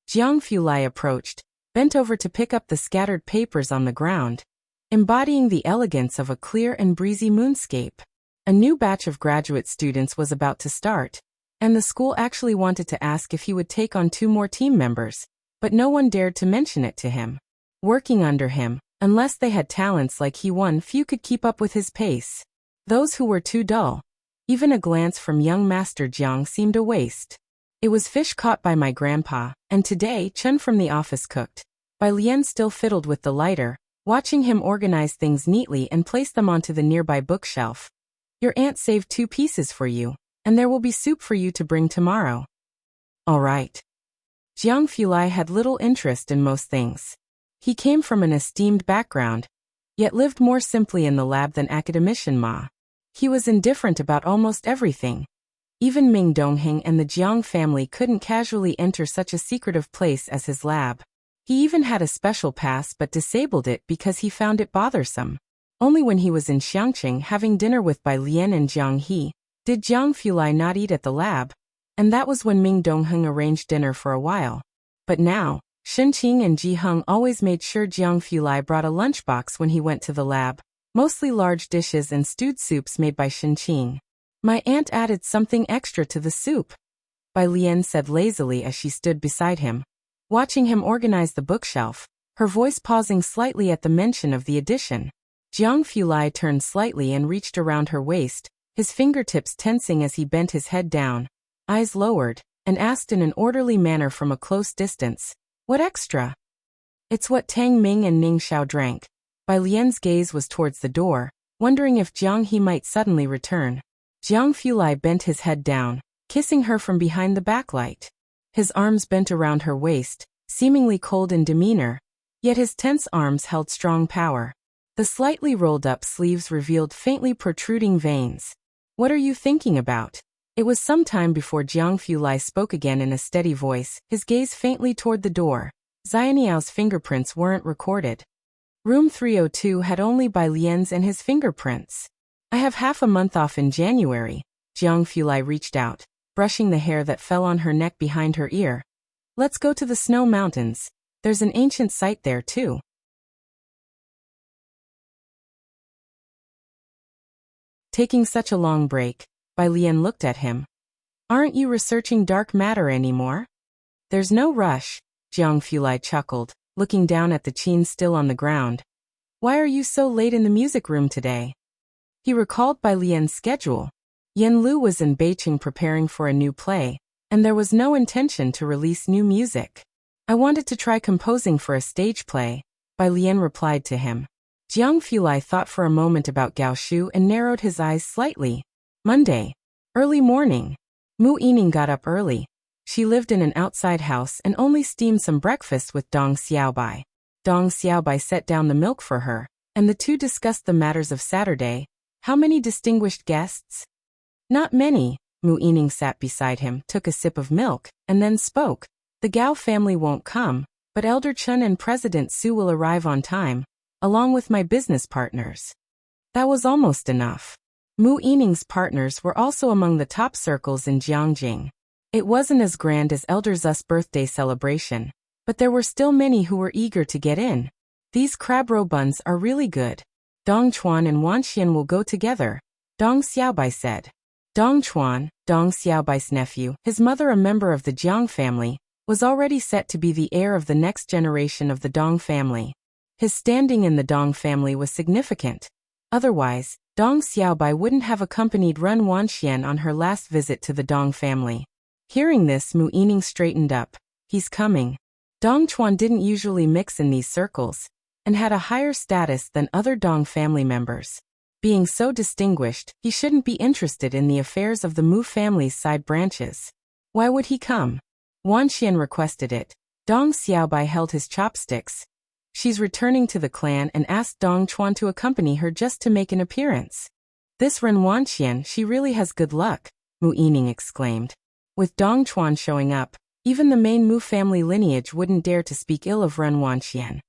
Jiang Fulai approached, bent over to pick up the scattered papers on the ground, embodying the elegance of a clear and breezy moonscape. A new batch of graduate students was about to start, and the school actually wanted to ask if he would take on 2 more team members, but no one dared to mention it to him. Working under him, unless they had talents like he, few could keep up with his pace. Those who were too dull, even a glance from young Master Jiang seemed a waste. It was fish caught by my grandpa, and today Chen from the office cooked. Bai Lian still fiddled with the lighter, watching him organize things neatly and place them onto the nearby bookshelf. Your aunt saved 2 pieces for you, and there will be soup for you to bring tomorrow. All right. Jiang Fulai had little interest in most things. He came from an esteemed background, yet lived more simply in the lab than academician Ma. He was indifferent about almost everything. Even Ming Dongheng and the Jiang family couldn't casually enter such a secretive place as his lab. He even had a special pass but disabled it because he found it bothersome. Only when he was in Xiangqing having dinner with Bai Lian and Jiang He did Jiang Fulai not eat at the lab, and that was when Ming Dongheng arranged dinner for a while. But now, Shenqing and Ji Heng always made sure Jiang Fulai brought a lunchbox when he went to the lab, mostly large dishes and stewed soups made by Shenqing. My aunt added something extra to the soup, Bai Lian said lazily as she stood beside him, watching him organize the bookshelf, her voice pausing slightly at the mention of the addition. Jiang Fulai turned slightly and reached around her waist, his fingertips tensing as he bent his head down, eyes lowered, and asked in an orderly manner from a close distance, "What extra?" "It's what Tang Ming and Ning Xiao drank." Bai Lian's gaze was towards the door, wondering if Jiang He might suddenly return. Jiang Fulai bent his head down, kissing her from behind the backlight. His arms bent around her waist, seemingly cold in demeanor, yet his tense arms held strong power. The slightly rolled-up sleeves revealed faintly protruding veins. "What are you thinking about?" It was some time before Jiang Fulai spoke again in a steady voice, his gaze faintly toward the door. Xianiao's fingerprints weren't recorded. Room 302 had only Bai Lian's and his fingerprints. "I have half a month off in January." Jiang Fulai reached out, brushing the hair that fell on her neck behind her ear. "Let's go to the Snow Mountains. There's an ancient site there too." Taking such a long break, Bai Lian looked at him. Aren't you researching dark matter anymore? There's no rush, Jiang Fulai chuckled, looking down at the qin still on the ground. Why are you so late in the music room today? He recalled Bai Lian's schedule. Yen Lu was in Beijing preparing for a new play, and there was no intention to release new music. I wanted to try composing for a stage play, Bai Lian replied to him. Jiang Fulai thought for a moment about Gao Shu and narrowed his eyes slightly. Monday. Early morning. Mu Yining got up early. She lived in an outside house and only steamed some breakfast with Dong Xiaobai. Dong Xiaobai set down the milk for her, and the two discussed the matters of Saturday. How many distinguished guests? Not many. Mu Yining sat beside him, took a sip of milk, and then spoke. The Gao family won't come, but Elder Chen and President Su will arrive on time, along with my business partners. That was almost enough. Mu Yining's partners were also among the top circles in Jiangjing. It wasn't as grand as Elder Zu's birthday celebration, but there were still many who were eager to get in. These crab roe buns are really good. Dong Chuan and Wan Xian will go together, Dong Xiaobai said. Dong Chuan, Dong Xiaobai's nephew, his mother a member of the Jiang family, was already set to be the heir of the next generation of the Dong family. His standing in the Dong family was significant. Otherwise, Dong Xiaobai wouldn't have accompanied Ren Wanxian on her last visit to the Dong family. Hearing this, Mu Yining straightened up. He's coming. Dong Chuan didn't usually mix in these circles, and had a higher status than other Dong family members. Being so distinguished, he shouldn't be interested in the affairs of the Mu family's side branches. Why would he come? Wanxian requested it. Dong Xiaobai held his chopsticks. She's returning to the clan and asked Dong Chuan to accompany her just to make an appearance. This Ren Wanxian, she really has good luck, Mu Yining exclaimed. With Dong Chuan showing up, even the main Mu family lineage wouldn't dare to speak ill of Ren Wanxian.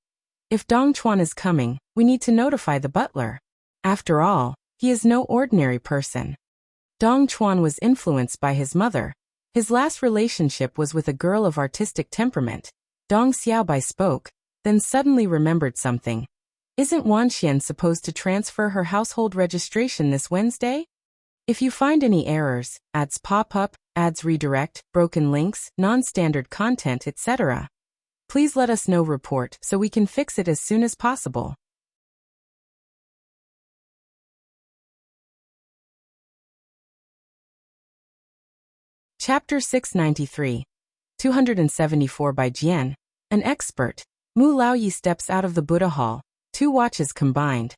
If Dong Chuan is coming, we need to notify the butler. After all, he is no ordinary person. Dong Chuan was influenced by his mother. His last relationship was with a girl of artistic temperament. Dong Xiaobai spoke, then suddenly remembered something. Isn't Wanxian supposed to transfer her household registration this Wednesday? If you find any errors, ads pop up, ads redirect, broken links, non-standard content, etc., please let us know. Report so we can fix it as soon as possible. Chapter 693. 274 by Jian, an expert. Mu Laoyi steps out of the Buddha Hall. 2 watches combined.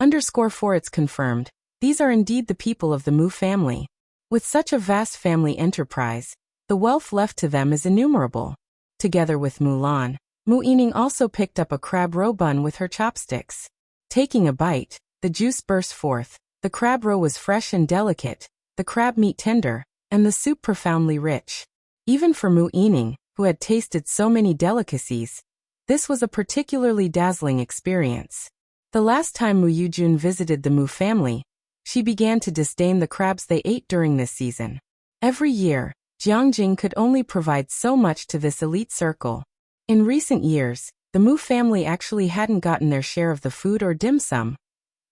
_4 It's confirmed. These are indeed the people of the Mu family. With such a vast family enterprise, the wealth left to them is innumerable. Together with Mulan, Mu Yining also picked up a crab roe bun with her chopsticks. Taking a bite, the juice burst forth. The crab roe was fresh and delicate, the crab meat tender, and the soup profoundly rich. Even for Mu Yining, who had tasted so many delicacies, this was a particularly dazzling experience. The last time Mu Yujun visited the Mu family, she began to disdain the crabs they ate during this season. Every year, Jiangjing could only provide so much to this elite circle. In recent years, the Mu family actually hadn't gotten their share of the food or dim sum,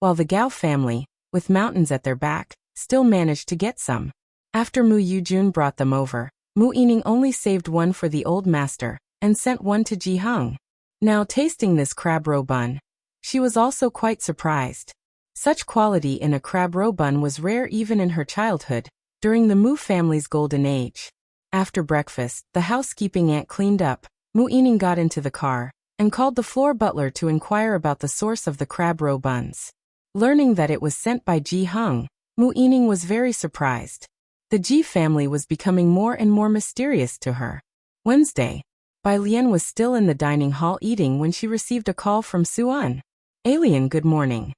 while the Gao family, with mountains at their back, still managed to get some. After Mu Yujun brought them over, Mu Yining only saved one for the old master, and sent one to Ji Heng. Now tasting this crab roe bun, she was also quite surprised. Such quality in a crab roe bun was rare even in her childhood, during the Mu family's golden age. After breakfast, the housekeeping aunt cleaned up. Mu Yining got into the car, and called the floor butler to inquire about the source of the crab roe buns. Learning that it was sent by Ji Heng, Mu Yining was very surprised. The Ji family was becoming more and more mysterious to her. Wednesday. Bai Lian was still in the dining hall eating when she received a call from Su En. Alien, good morning.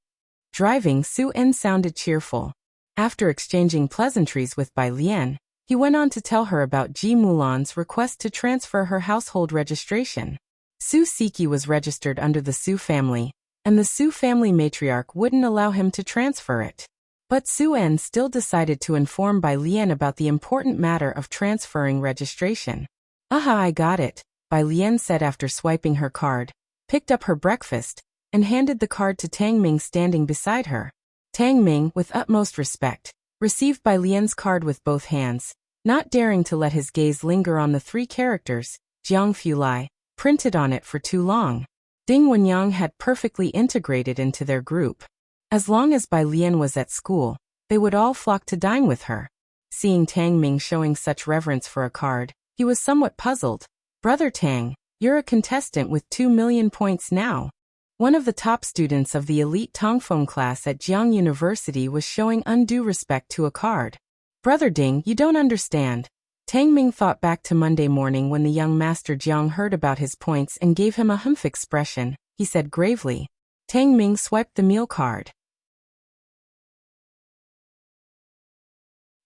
Driving, Su En sounded cheerful. After exchanging pleasantries with Bai Lian, he went on to tell her about Ji Mulan's request to transfer her household registration. Su Siki was registered under the Su family, and the Su family matriarch wouldn't allow him to transfer it. But Su En still decided to inform Bai Lian about the important matter of transferring registration. Aha, I got it, Bai Lian said after swiping her card, picked up her breakfast, and handed the card to Tang Ming standing beside her. Tang Ming, with utmost respect, received Bai Lian's card with both hands, not daring to let his gaze linger on the 3 characters, Jiang Fu Lai, printed on it for too long. Ding Wenyang had perfectly integrated into their group. As long as Bai Lian was at school, they would all flock to dine with her. Seeing Tang Ming showing such reverence for a card, he was somewhat puzzled. Brother Tang, you're a contestant with 2 million points now. One of the top students of the elite Tongfeng class at Jiang University was showing undue respect to a card. Brother Ding, you don't understand. Tang Ming thought back to Monday morning when the young master Jiang heard about his points and gave him a humph expression. He said gravely. Tang Ming swiped the meal card.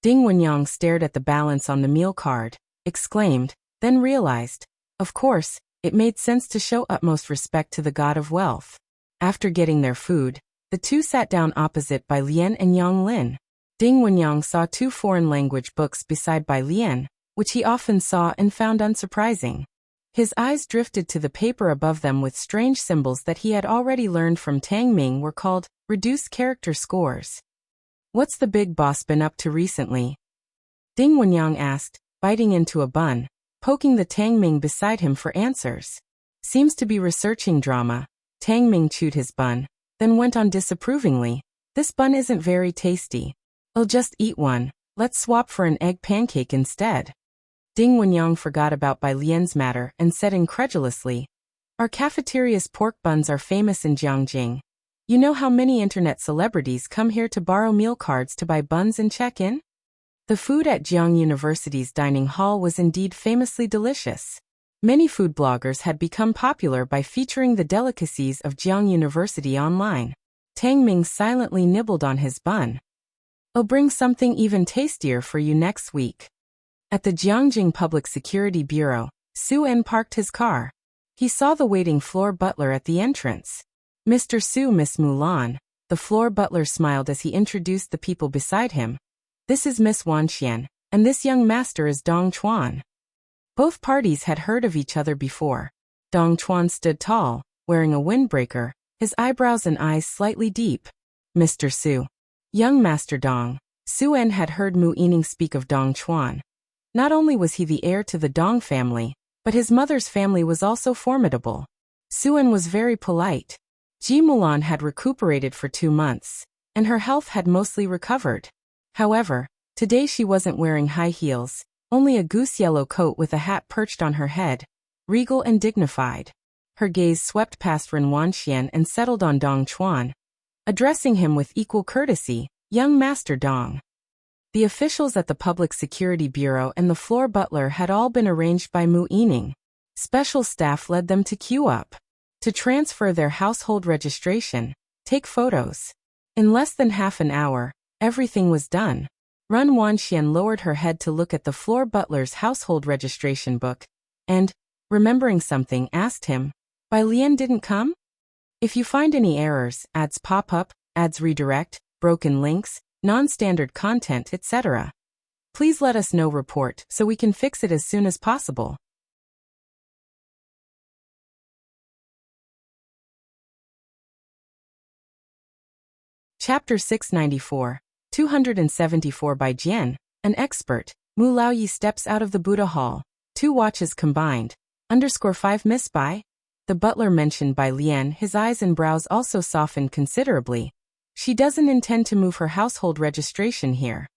Ding Wenyang stared at the balance on the meal card, exclaimed, then realized. Of course, it made sense to show utmost respect to the god of wealth. After getting their food, the two sat down opposite Bai Lian and Yang Lin. Ding Wenyang saw 2 foreign language books beside Bai Lian, which he often saw and found unsurprising. His eyes drifted to the paper above them with strange symbols that he had already learned from Tang Ming were called reduced character scores. What's the big boss been up to recently? Ding Wenyang asked, biting into a bun, poking the Tang Ming beside him for answers. Seems to be researching drama. Tang Ming chewed his bun, then went on disapprovingly. This bun isn't very tasty. I'll just eat one. Let's swap for an egg pancake instead. Ding Wenyang forgot about Bai Lian's matter and said incredulously, our cafeteria's pork buns are famous in Jiangjing. You know how many internet celebrities come here to borrow meal cards to buy buns and check in? The food at Jiang University's dining hall was indeed famously delicious. Many food bloggers had become popular by featuring the delicacies of Jiang University online. Tang Ming silently nibbled on his bun. I'll bring something even tastier for you next week. At the Jiangjing Public Security Bureau, Su En parked his car. He saw the waiting floor butler at the entrance. Mr. Su, Miss Mulan. The floor butler smiled as he introduced the people beside him. This is Miss Wanxian, and this young master is Dong Chuan. Both parties had heard of each other before. Dong Chuan stood tall, wearing a windbreaker, his eyebrows and eyes slightly deep. Mr. Su. Young Master Dong. Su En had heard Mu Yining speak of Dong Chuan. Not only was he the heir to the Dong family, but his mother's family was also formidable. Su En was very polite. Ji Mulan had recuperated for 2 months, and her health had mostly recovered. However, today she wasn't wearing high heels, only a goose-yellow coat with a hat perched on her head, regal and dignified. Her gaze swept past Ren Wanxian and settled on Dong Chuan, addressing him with equal courtesy, young Master Dong. The officials at the Public Security Bureau and the floor butler had all been arranged by Mu Yining. Special staff led them to queue up. To transfer their household registration, take photos. In less than half an hour, everything was done. Ren Wanxian lowered her head to look at the floor butler's household registration book, and, remembering something, asked him, Bai Lian didn't come? If you find any errors, ads pop up, ads redirect, broken links, non-standard content, etc., please let us know. Report so we can fix it as soon as possible. Chapter 694, 274 by Jian, an expert. Mu Laoyi steps out of the Buddha hall. 2 watches combined. _5 Miss Bai? The butler mentioned Bai Lian. His eyes and brows also softened considerably. She doesn't intend to move her household registration here.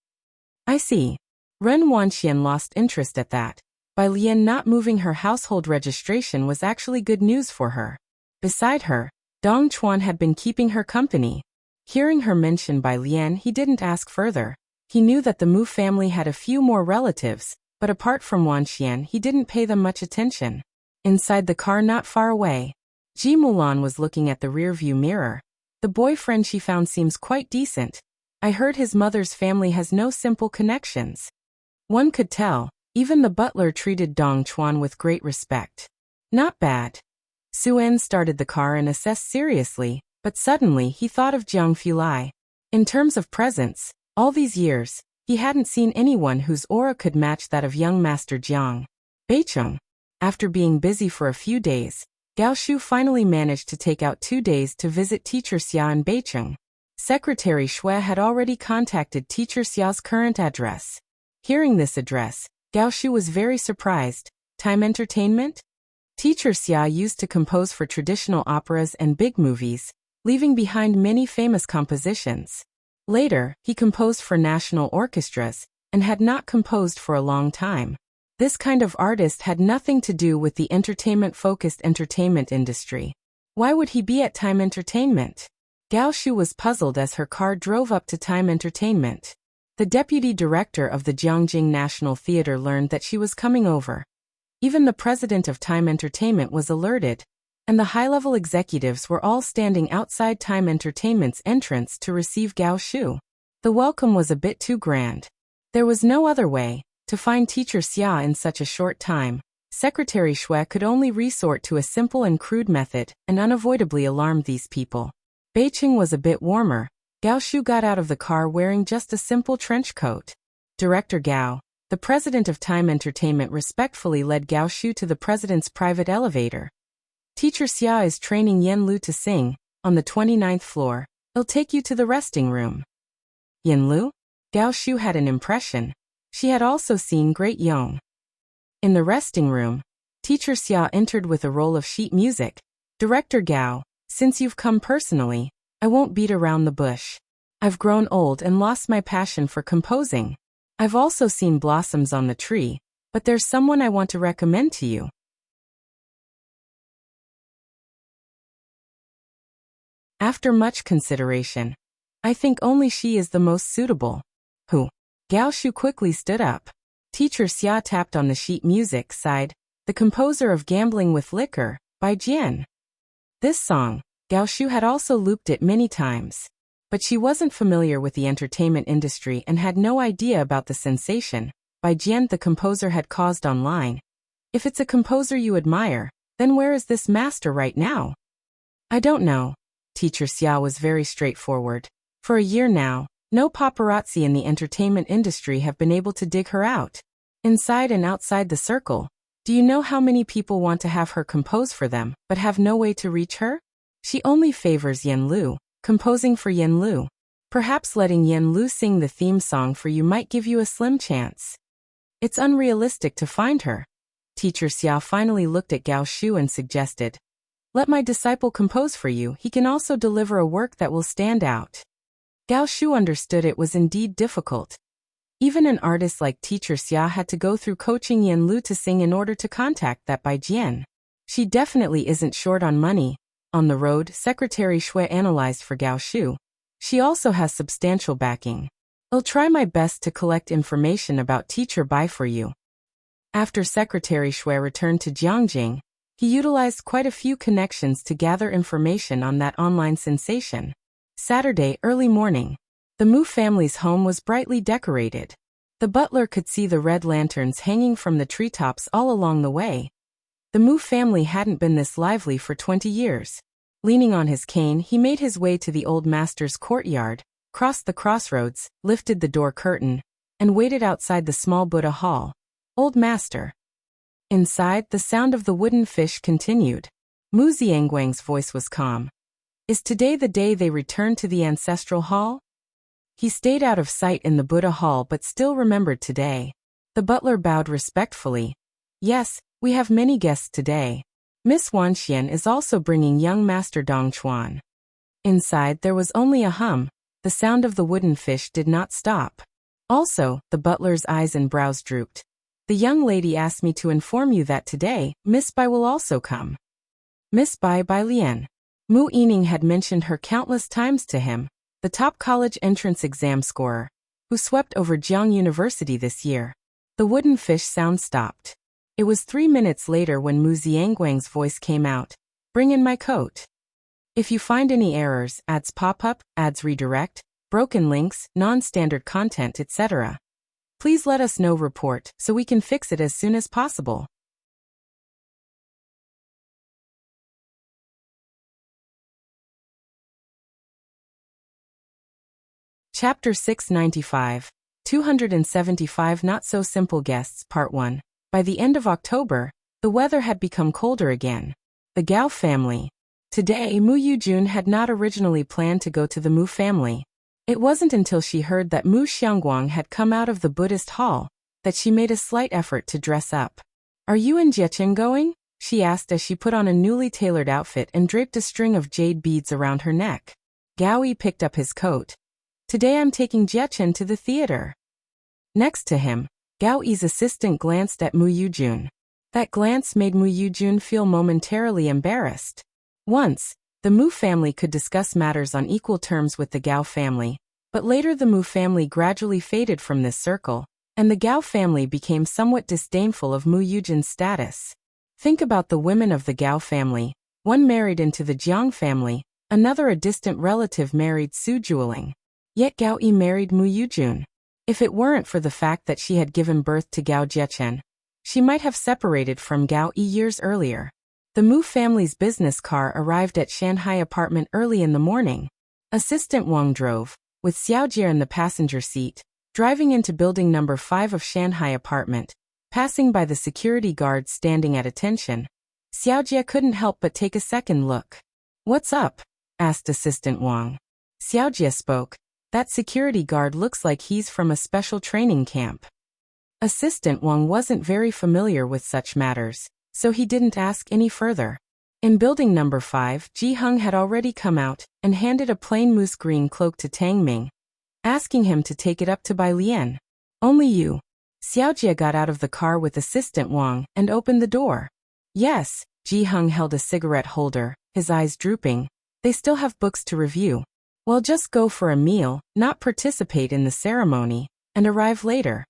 I see. Ren Wanxian lost interest at that. Bai Lian not moving her household registration was actually good news for her. Beside her, Dong Chuan had been keeping her company. Hearing her mention Bai Lian, he didn't ask further. He knew that the Mu family had a few more relatives, but apart from Wanxian, he didn't pay them much attention. Inside the car not far away, Ji Mulan was looking at the rearview mirror. The boyfriend she found seems quite decent. I heard his mother's family has no simple connections. One could tell. Even the butler treated Dong Chuan with great respect. Not bad. Su En started the car and assessed seriously, but suddenly he thought of Jiang Fu Lai. In terms of presence, all these years, he hadn't seen anyone whose aura could match that of young Master Jiang. Beicheng. After being busy for a few days, Gao Shu finally managed to take out 2 days to visit teacher Xia in Beicheng. Secretary Shui had already contacted Teacher Xiao's current address. Hearing this address, Gao Shu was very surprised. Time entertainment? Teacher Xia used to compose for traditional operas and big movies, leaving behind many famous compositions. Later, he composed for national orchestras, and had not composed for a long time. This kind of artist had nothing to do with the entertainment-focused entertainment industry. Why would he be at Time Entertainment? Gao Shu was puzzled as her car drove up to Time Entertainment. The deputy director of the Jiangjing National Theater learned that she was coming over. Even the president of Time Entertainment was alerted, and the high-level executives were all standing outside Time Entertainment's entrance to receive Gao Shu. The welcome was a bit too grand. There was no other way to find Teacher Xia in such a short time. Secretary Shui could only resort to a simple and crude method, and unavoidably alarmed these people. Beijing was a bit warmer. Gao Shu got out of the car wearing just a simple trench coat. Director Gao, the president of Time Entertainment, respectfully led Gao Shu to the president's private elevator. Teacher Xia is training Yan Lu to sing, on the 29th floor. He'll take you to the resting room. Yan Lu? Gao Shu had an impression. She had also seen Great Yong. In the resting room, Teacher Xia entered with a roll of sheet music. Director Gao, since you've come personally, I won't beat around the bush. I've grown old and lost my passion for composing. I've also seen blossoms on the tree, but there's someone I want to recommend to you. After much consideration, I think only she is the most suitable. Who? Gao Shu quickly stood up. Teacher Xia tapped on the sheet music side, the composer of Gambling with Liquor, by Jian. This song, Gao Shu had also looped it many times. But she wasn't familiar with the entertainment industry and had no idea about the sensation by Jian the composer had caused online. If it's a composer you admire, then where is this master right now? I don't know. Teacher Xia was very straightforward. For a year now, no paparazzi in the entertainment industry have been able to dig her out. Inside and outside the circle, do you know how many people want to have her compose for them, but have no way to reach her? She only favors Yan Lu, composing for Yan Lu. Perhaps letting Yan Lu sing the theme song for you might give you a slim chance. It's unrealistic to find her. Teacher Xia finally looked at Gao Shu and suggested, let my disciple compose for you. He can also deliver a work that will stand out. Gao Shu understood it was indeed difficult. Even an artist like Teacher Xia had to go through coaching Yan Lu to sing in order to contact that by Jian. She definitely isn't short on money. On the road, Secretary Shui analyzed for Gao Shu. She also has substantial backing. I'll try my best to collect information about Teacher Bai for you. After Secretary Shui returned to Jiangjing, he utilized quite a few connections to gather information on that online sensation. Saturday early morning. The Mu family's home was brightly decorated. The butler could see the red lanterns hanging from the treetops all along the way. The Mu family hadn't been this lively for 20 years. Leaning on his cane, he made his way to the old master's courtyard, crossed the crossroads, lifted the door curtain, and waited outside the small Buddha hall. Old master. Inside, the sound of the wooden fish continued. Mu Ziangguang's voice was calm. Is today the day they return to the ancestral hall? He stayed out of sight in the Buddha hall but still remembered today. The butler bowed respectfully. Yes, we have many guests today. Miss Wanxian is also bringing young Master Dong Chuan. Inside there was only a hum. The sound of the wooden fish did not stop. Also, the butler's eyes and brows drooped. The young lady asked me to inform you that today, Miss Bai will also come. Miss Bai Lian. Mu Yining had mentioned her countless times to him, the top college entrance exam scorer, who swept over Jiang University this year. The wooden fish sound stopped. It was 3 minutes later when Mu Ziangguang's voice came out. Bring in my coat. If you find any errors, ads pop up, ads redirect, broken links, non-standard content, etc., please let us know. Report so we can fix it as soon as possible. Chapter 695, 275 Not-So-Simple Guests, Part 1. By the end of October, the weather had become colder again. The Gao family, Today, Mu Yujun had not originally planned to go to the Mu family. It wasn't until she heard that Mu Xiangguang had come out of the Buddhist hall that she made a slight effort to dress up. "Are you and Jiechen going?" she asked as she put on a newly tailored outfit and draped a string of jade beads around her neck. Gao Yi picked up his coat. "Today I'm taking Jiechen to the theater." Next to him, Gao Yi's assistant glanced at Mu Yujun. That glance made Mu Yujun feel momentarily embarrassed. Once, the Mu family could discuss matters on equal terms with the Gao family, but later the Mu family gradually faded from this circle, and the Gao family became somewhat disdainful of Mu Yujun's status. Think about the women of the Gao family. One married into the Jiang family, another a distant relative married Su Jueling. Yet Gao Yi married Mu Yujun. If it weren't for the fact that she had given birth to Gao Jiechen, she might have separated from Gao Yi years earlier. The Mu family's business car arrived at Shanghai apartment early in the morning. Assistant Wang drove, with Xiaojie in the passenger seat, driving into building number 5 of Shanghai apartment, passing by the security guards standing at attention. Xiaojie couldn't help but take a second look. "What's up?" asked Assistant Wang. Xiaojie spoke. "That security guard looks like he's from a special training camp." Assistant Wang wasn't very familiar with such matters, so he didn't ask any further. In building number 5, Ji Heng had already come out and handed a plain moose green cloak to Tang Ming, asking him to take it up to Bai Lian. "Only you." Xiaojie got out of the car with Assistant Wang and opened the door. "Yes." Ji Heng held a cigarette holder, his eyes drooping. "They still have books to review. Well, just go for a meal, not participate in the ceremony, and arrive later."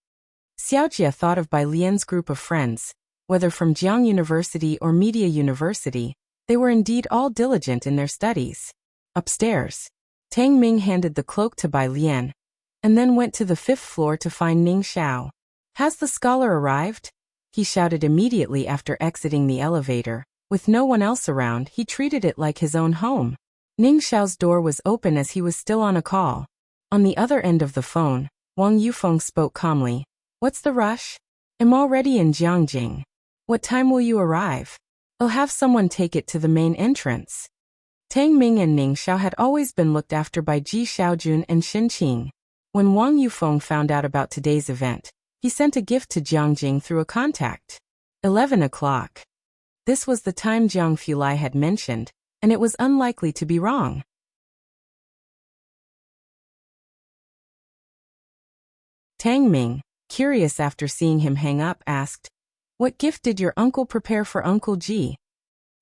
Xiaojie thought of Bai Lian's group of friends. Whether from Jiang University or Media University, they were indeed all diligent in their studies. Upstairs, Tang Ming handed the cloak to Bai Lian, and then went to the 5th floor to find Ning Xiao. "Has the scholar arrived?" he shouted immediately after exiting the elevator. With no one else around, he treated it like his own home. Ning Xiao's door was open as he was still on a call. On the other end of the phone, Wang Yufeng spoke calmly. "What's the rush? I'm already in Jiangjing. What time will you arrive?" "I'll have someone take it to the main entrance." Tang Ming and Ning Xiao had always been looked after by Ji Xiaojun and Xin Qing. When Wang Yufeng found out about today's event, he sent a gift to Jiangjing through a contact. 11 o'clock. This was the time Jiang Fulai had mentioned, and it was unlikely to be wrong. Tang Ming, curious after seeing him hang up, asked, "What gift did your uncle prepare for Uncle Ji?"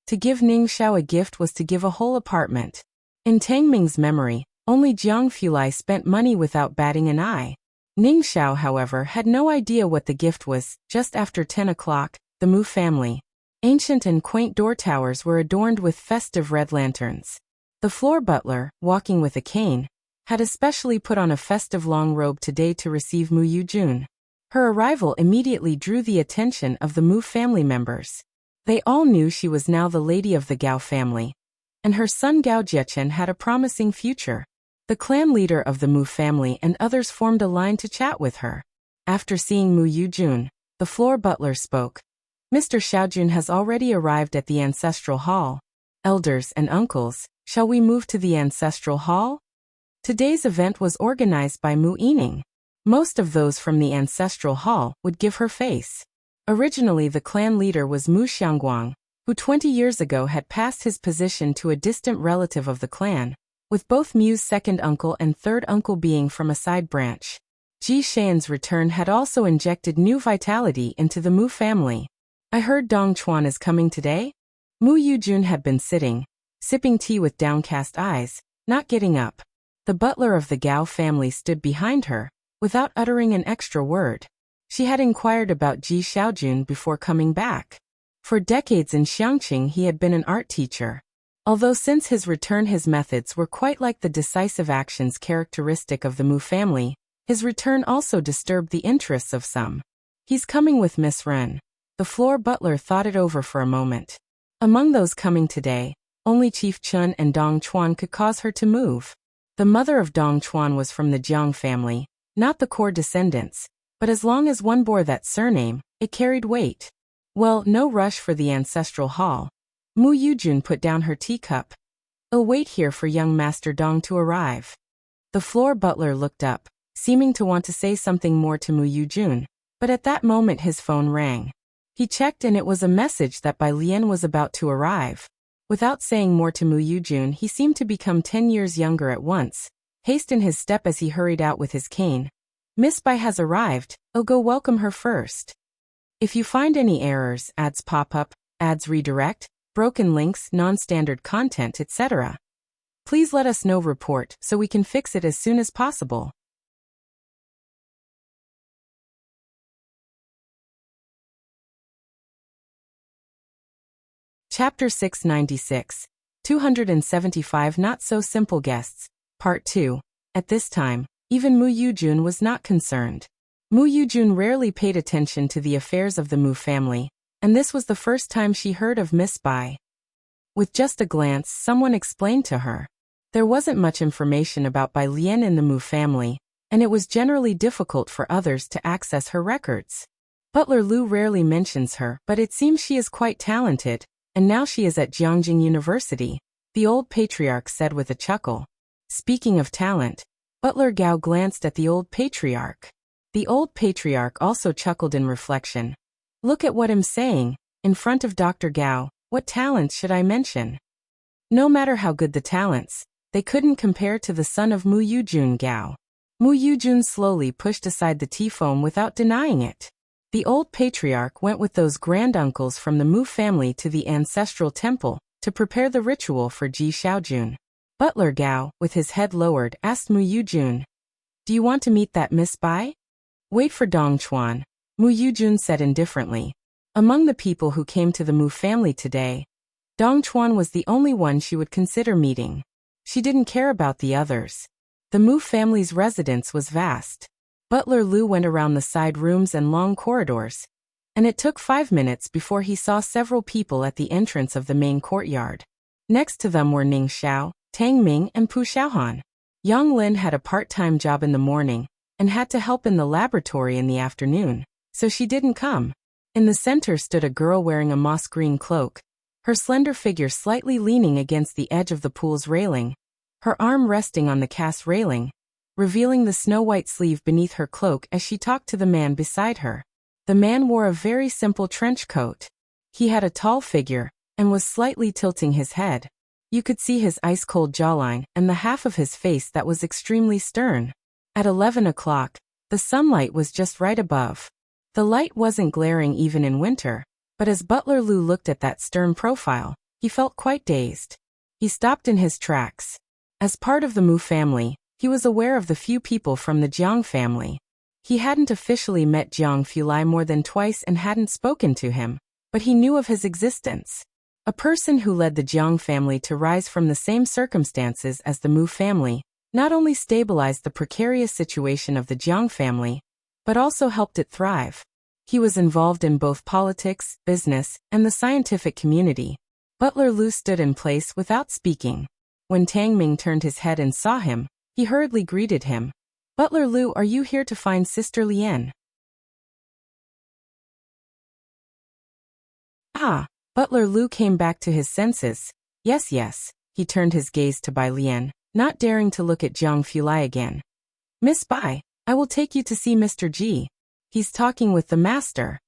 To give Ning Xiao a gift was to give a whole apartment. In Tang Ming's memory, only Jiang Fulai spent money without batting an eye. Ning Xiao, however, had no idea what the gift was. Just after 10 o'clock, the Mu family. Ancient and quaint door towers were adorned with festive red lanterns. The floor butler, walking with a cane, had especially put on a festive long robe today to receive Mu Yujun. Her arrival immediately drew the attention of the Mu family members. They all knew she was now the lady of the Gao family, and her son Gao Jiechen had a promising future. The clan leader of the Mu family and others formed a line to chat with her. After seeing Mu Yujun, the floor butler spoke. "Mr. Xiaojun has already arrived at the ancestral hall. Elders and uncles, shall we move to the ancestral hall?" Today's event was organized by Mu Yining. Most of those from the ancestral hall would give her face. Originally the clan leader was Mu Xiangguang, who 20 years ago had passed his position to a distant relative of the clan, with both Mu's second uncle and third uncle being from a side branch. Ji Xian's return had also injected new vitality into the Mu family. "I heard Dong Chuan is coming today?" Mu Yujun had been sitting, sipping tea with downcast eyes, not getting up. The butler of the Gao family stood behind her, without uttering an extra word. She had inquired about Ji Xiaojun before coming back. For decades in Xiangqing he had been an art teacher. Although since his return his methods were quite like the decisive actions characteristic of the Mu family, his return also disturbed the interests of some. "He's coming with Miss Ren." The floor butler thought it over for a moment. Among those coming today, only Chief Chun and Dong Chuan could cause her to move. The mother of Dong Chuan was from the Jiang family, not the core descendants, but as long as one bore that surname, it carried weight. Well, no rush for the ancestral hall. Mu Yujun put down her teacup. I'll wait here for young Master Dong to arrive. The floor butler looked up, seeming to want to say something more to Mu Yujun, but at that moment his phone rang. He checked and it was a message that Bai Lian was about to arrive. Without saying more to Mu Yujun, he seemed to become 10 years younger at once, haste in his step as he hurried out with his cane. Miss Bai has arrived, I'll go welcome her first. If you find any errors, ads pop up, ads redirect, broken links, non-standard content, etc., please let us know report so we can fix it as soon as possible. Chapter 696, 275 Not-So-Simple Guests, Part 2. At this time, even Mu Yujun was not concerned. Mu Yujun rarely paid attention to the affairs of the Mu family, and this was the first time she heard of Miss Bai. With just a glance, someone explained to her. There wasn't much information about Bai Lian in the Mu family, and it was generally difficult for others to access her records. Butler Lu rarely mentions her, but it seems she is quite talented, and now she is at Jiangjing University, the old patriarch said with a chuckle. Speaking of talent, Butler Gao glanced at the old patriarch. The old patriarch also chuckled in reflection. Look at what I'm saying, in front of Dr. Gao, what talents should I mention? No matter how good the talents, they couldn't compare to the son of Mu Yujun Gao. Mu Yujun slowly pushed aside the tea foam without denying it. The old patriarch went with those granduncles from the Mu family to the ancestral temple to prepare the ritual for Ji Xiaojun. Butler Gao, with his head lowered, asked Mu Yujun, "Do you want to meet that Miss Bai?" "Wait for Dong Chuan," Mu Yujun said indifferently. Among the people who came to the Mu family today, Dong Chuan was the only one she would consider meeting. She didn't care about the others. The Mu family's residence was vast. Butler Lu went around the side rooms and long corridors, and it took 5 minutes before he saw several people at the entrance of the main courtyard. Next to them were Ning Xiao, Tang Ming, and Pu Xiaohan. Yang Lin had a part-time job in the morning and had to help in the laboratory in the afternoon, so she didn't come. In the center stood a girl wearing a moss green cloak, her slender figure slightly leaning against the edge of the pool's railing, her arm resting on the cast railing, revealing the snow-white sleeve beneath her cloak as she talked to the man beside her. The man wore a very simple trench coat. He had a tall figure and was slightly tilting his head. You could see his ice-cold jawline and the half of his face that was extremely stern. At 11 o'clock, the sunlight was just right above. The light wasn't glaring even in winter, but as Butler Lu looked at that stern profile, he felt quite dazed. He stopped in his tracks. As part of the Mu family, he was aware of the few people from the Jiang family. He hadn't officially met Jiang Fulai more than twice and hadn't spoken to him, but he knew of his existence. A person who led the Jiang family to rise from the same circumstances as the Mu family not only stabilized the precarious situation of the Jiang family, but also helped it thrive. He was involved in both politics, business, and the scientific community. Butler Lu stood in place without speaking. When Tang Ming turned his head and saw him, he hurriedly greeted him. "Butler Lu, are you here to find Sister Lian?" Ah! Butler Lu came back to his senses. Yes. He turned his gaze to Bai Lian, not daring to look at Jiang Fulai again. "Miss Bai, I will take you to see Mr. Ji. He's talking with the master."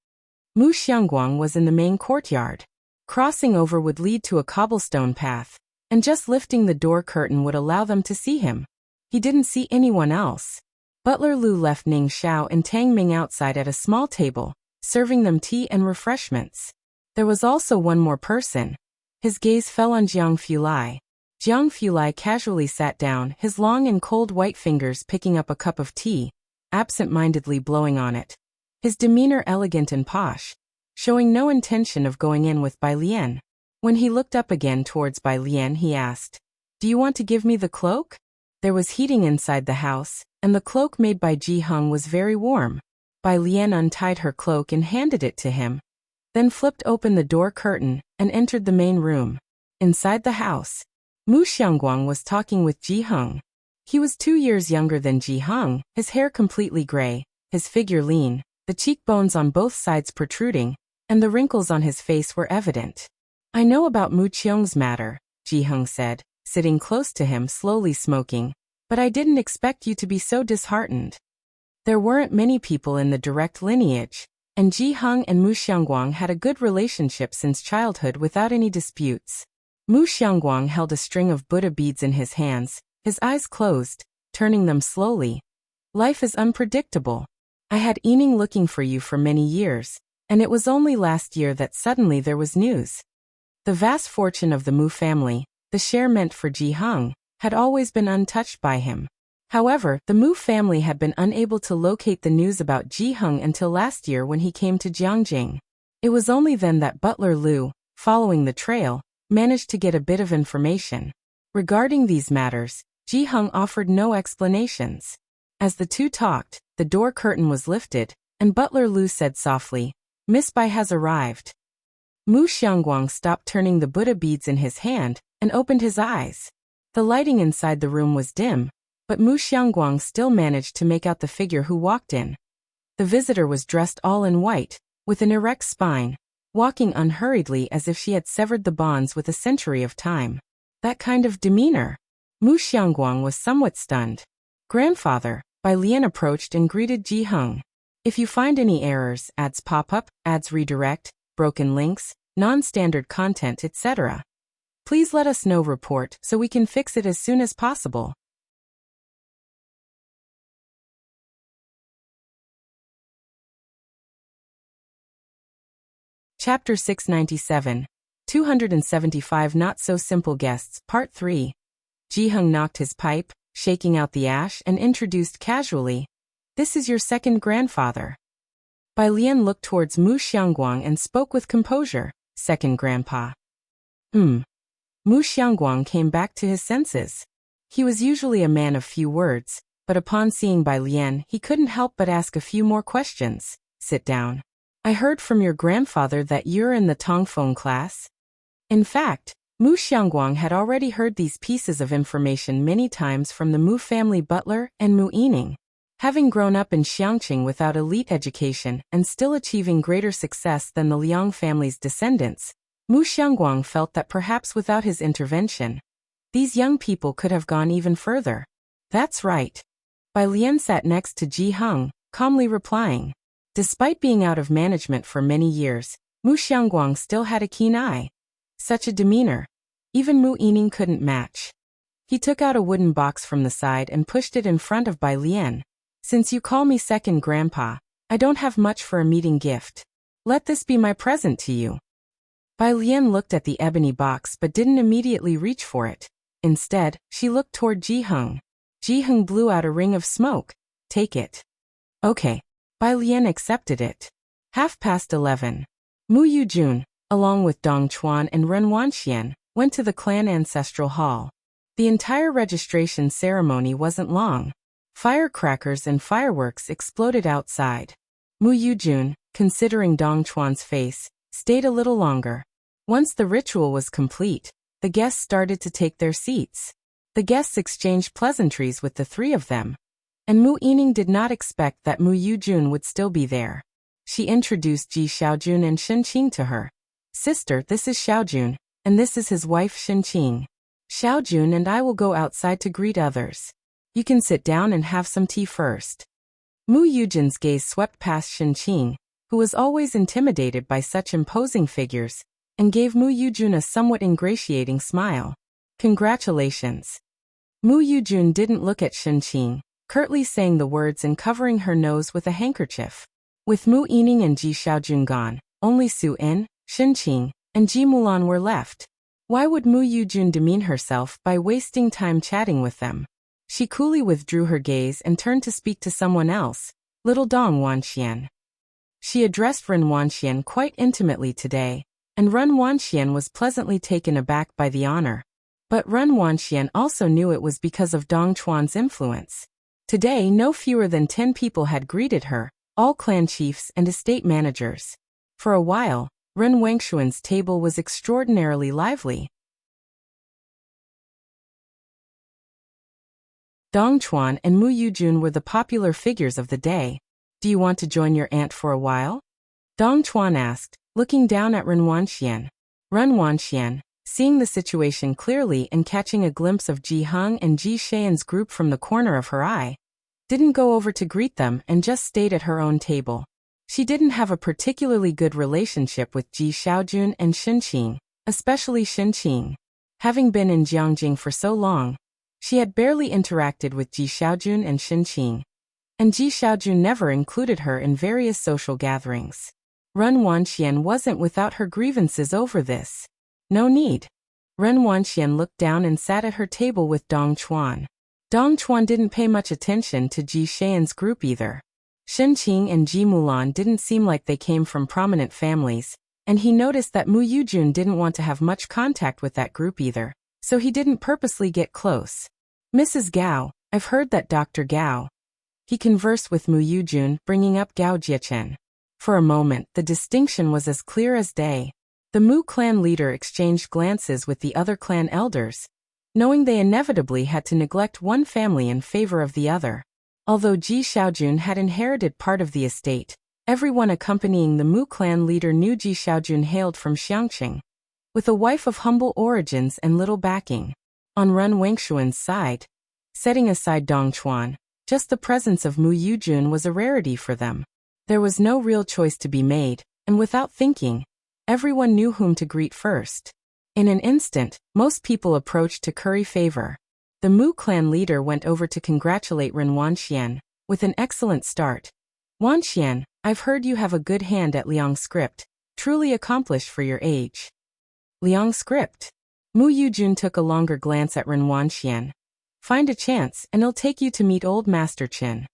Mu Xiangguang was in the main courtyard. Crossing over would lead to a cobblestone path, and just lifting the door curtain would allow them to see him. He didn't see anyone else. Butler Lu left Ning Xiao and Tang Ming outside at a small table, serving them tea and refreshments. There was also one more person. His gaze fell on Jiang Fulai. Jiang Fulai casually sat down, his long and cold white fingers picking up a cup of tea, absent-mindedly blowing on it. His demeanor elegant and posh, showing no intention of going in with Bai Lian. When he looked up again towards Bai Lian, he asked, "Do you want to give me the cloak?" There was heating inside the house, and the cloak made by Ji Hung was very warm. Bai Lian untied her cloak and handed it to him, then flipped open the door curtain and entered the main room. Inside the house, Mu Xiangguang was talking with Ji Hung. He was 2 years younger than Ji Hung, his hair completely gray, his figure lean, the cheekbones on both sides protruding, and the wrinkles on his face were evident. I know about Mu Qiong's matter, Ji Heng said, sitting close to him slowly smoking, but I didn't expect you to be so disheartened. There weren't many people in the direct lineage, and Ji Heng and Mu Xiangguang had a good relationship since childhood without any disputes. Mu Xiangguang held a string of Buddha beads in his hands, his eyes closed, turning them slowly. Life is unpredictable. I had Yining looking for you for many years, and it was only last year that suddenly there was news. The vast fortune of the Mu family, the share meant for Ji Heng, had always been untouched by him. However, the Mu family had been unable to locate the news about Ji Heng until last year when he came to Jiangjing. It was only then that Butler Liu, following the trail, managed to get a bit of information. Regarding these matters, Ji Heng offered no explanations. As the two talked, the door curtain was lifted, and Butler Liu said softly, "Miss Bai has arrived." Mu Xiangguang stopped turning the Buddha beads in his hand and opened his eyes. The lighting inside the room was dim, but Mu Xiangguang still managed to make out the figure who walked in. The visitor was dressed all in white, with an erect spine, walking unhurriedly as if she had severed the bonds with a century of time. That kind of demeanor. Mu Xiangguang was somewhat stunned. "Grandfather," Bai Lian approached and greeted Ji Heng. "If you find any errors, ads pop up, ads redirect, broken links, non-standard content, etc., please let us know. Report so we can fix it as soon as possible." Chapter 697, 275 Not-So-Simple Guests, Part 3. Ji Heng knocked his pipe, shaking out the ash, and introduced casually, "This is your second grandfather." Bai Lian looked towards Mu Xiangguang and spoke with composure, "Second grandpa." Mu Xiangguang came back to his senses. He was usually a man of few words, but upon seeing Bai Lian he couldn't help but ask a few more questions. "Sit down. I heard from your grandfather that you're in the Tongfeng class." In fact, Mu Xiangguang had already heard these pieces of information many times from the Mu family butler and Mu Yining. Having grown up in Xiangqing without elite education and still achieving greater success than the Liang family's descendants, Mu Xiangguang felt that perhaps without his intervention, these young people could have gone even further. "That's right." Bai Lian sat next to Ji Heng, calmly replying. Despite being out of management for many years, Mu Xiangguang still had a keen eye. Such a demeanor, even Mu Yining couldn't match. He took out a wooden box from the side and pushed it in front of Bai Lian. "Since you call me second grandpa, I don't have much for a meeting gift. Let this be my present to you." Bai Lian looked at the ebony box but didn't immediately reach for it. Instead, she looked toward Ji Heng. Ji Heng blew out a ring of smoke. "Take it." "Okay." Bai Lian accepted it. 11:30. Mu Yujun, along with Dong Chuan and Ren Wanxian, went to the clan ancestral hall. The entire registration ceremony wasn't long. Firecrackers and fireworks exploded outside. Mu Yujun, considering Dong Chuan's face, stayed a little longer. Once the ritual was complete, the guests started to take their seats. The guests exchanged pleasantries with the three of them, and Mu Yining did not expect that Mu Yujun would still be there. She introduced Ji Xiaojun and Shenqing to her. "Sister, this is Xiaojun, and this is his wife Shenqing. Xiaojun and I will go outside to greet others. You can sit down and have some tea first." Mu Yujun's gaze swept past Shenqing, who was always intimidated by such imposing figures, and gave Mu Yujun a somewhat ingratiating smile. "Congratulations." Mu Yujun didn't look at Shenqing, curtly saying the words and covering her nose with a handkerchief. With Mu Yining and Ji Xiaojun gone, only Su In, Shenqing, and Ji Mulan were left. Why would Mu Yujun demean herself by wasting time chatting with them? She coolly withdrew her gaze and turned to speak to someone else, little Dong Wanxian. She addressed Ren Wanxian quite intimately today, and Ren Wanxian was pleasantly taken aback by the honor. But Ren Wanxian also knew it was because of Dong Chuan's influence. Today no fewer than 10 people had greeted her, all clan chiefs and estate managers. For a while, Ren Wangshuan's table was extraordinarily lively. Dong Chuan and Mu Yujun were the popular figures of the day. "Do you want to join your aunt for a while?" Dong Chuan asked, looking down at Ren Wanxian. Run Wanxian, seeing the situation clearly and catching a glimpse of Ji Heng and Ji Shayan's group from the corner of her eye, didn't go over to greet them and just stayed at her own table. She didn't have a particularly good relationship with Ji Xiaojun and Shen Qing, especially Shen Qing. Having been in Jiangjing for so long, she had barely interacted with Ji Xiaojun and Shen Qing, and Ji Xiaojun never included her in various social gatherings. Run Wanxian wasn't without her grievances over this. No need. Run Wanxian looked down and sat at her table with Dong Chuan. Dong Chuan didn't pay much attention to Ji Shayan's group either. Shen Qing and Ji Mulan didn't seem like they came from prominent families, and he noticed that Mu Yujun didn't want to have much contact with that group either, so he didn't purposely get close. Mrs. Gao, I've heard that Dr. Gao. He conversed with Mu Yujun, bringing up Gao Jiechen. For a moment, the distinction was as clear as day. The Mu clan leader exchanged glances with the other clan elders, knowing they inevitably had to neglect one family in favor of the other. Although Ji Xiaojun had inherited part of the estate, everyone accompanying the Mu clan leader knew Ji Xiaojun hailed from Xiangqing, with a wife of humble origins and little backing. On Run Wengshuan's side, setting aside Dong Chuan, just the presence of Mu Yujun was a rarity for them. There was no real choice to be made, and without thinking, everyone knew whom to greet first. In an instant, most people approached to curry favor. The Mu clan leader went over to congratulate Ren Wanxian, with an excellent start. Wanxian, I've heard you have a good hand at Liang script, truly accomplished for your age. Liang script? Mu Yujun took a longer glance at Ren Wanxian. Find a chance and it'll take you to meet Old Master Chen.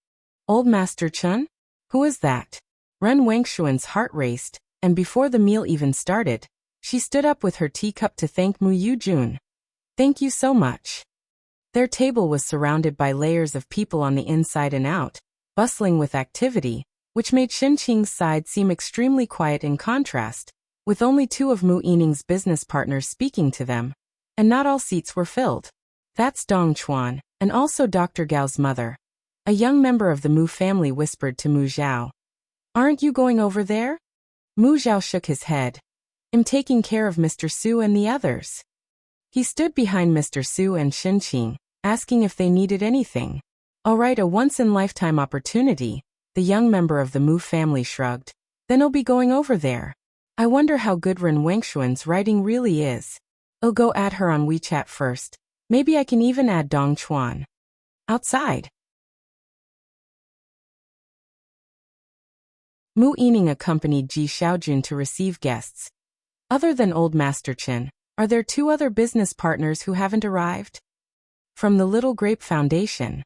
Old Master Chen? Who is that? Ren Wengshuan's heart raced, and before the meal even started, she stood up with her teacup to thank Mu Yujun. Thank you so much. Their table was surrounded by layers of people on the inside and out, bustling with activity, which made Shen Qing's side seem extremely quiet in contrast, with only two of Mu Yining's business partners speaking to them, and not all seats were filled. That's Dong Chuan, and also Dr. Gao's mother. A young member of the Mu family whispered to Mu Zhao. Aren't you going over there? Mu Zhao shook his head. I'm taking care of Mr. Su and the others. He stood behind Mr. Su and Shen Qing, asking if they needed anything. All right, a once-in-lifetime opportunity, the young member of the Mu family shrugged. Then I'll be going over there. I wonder how good Ren Wengshuan's writing really is. I'll go add her on WeChat first. Maybe I can even add Dong Chuan. Outside. Mu Yining accompanied Ji Xiaojun to receive guests. Other than Old Master Chen, are there two other business partners who haven't arrived? From the Little Grape Foundation.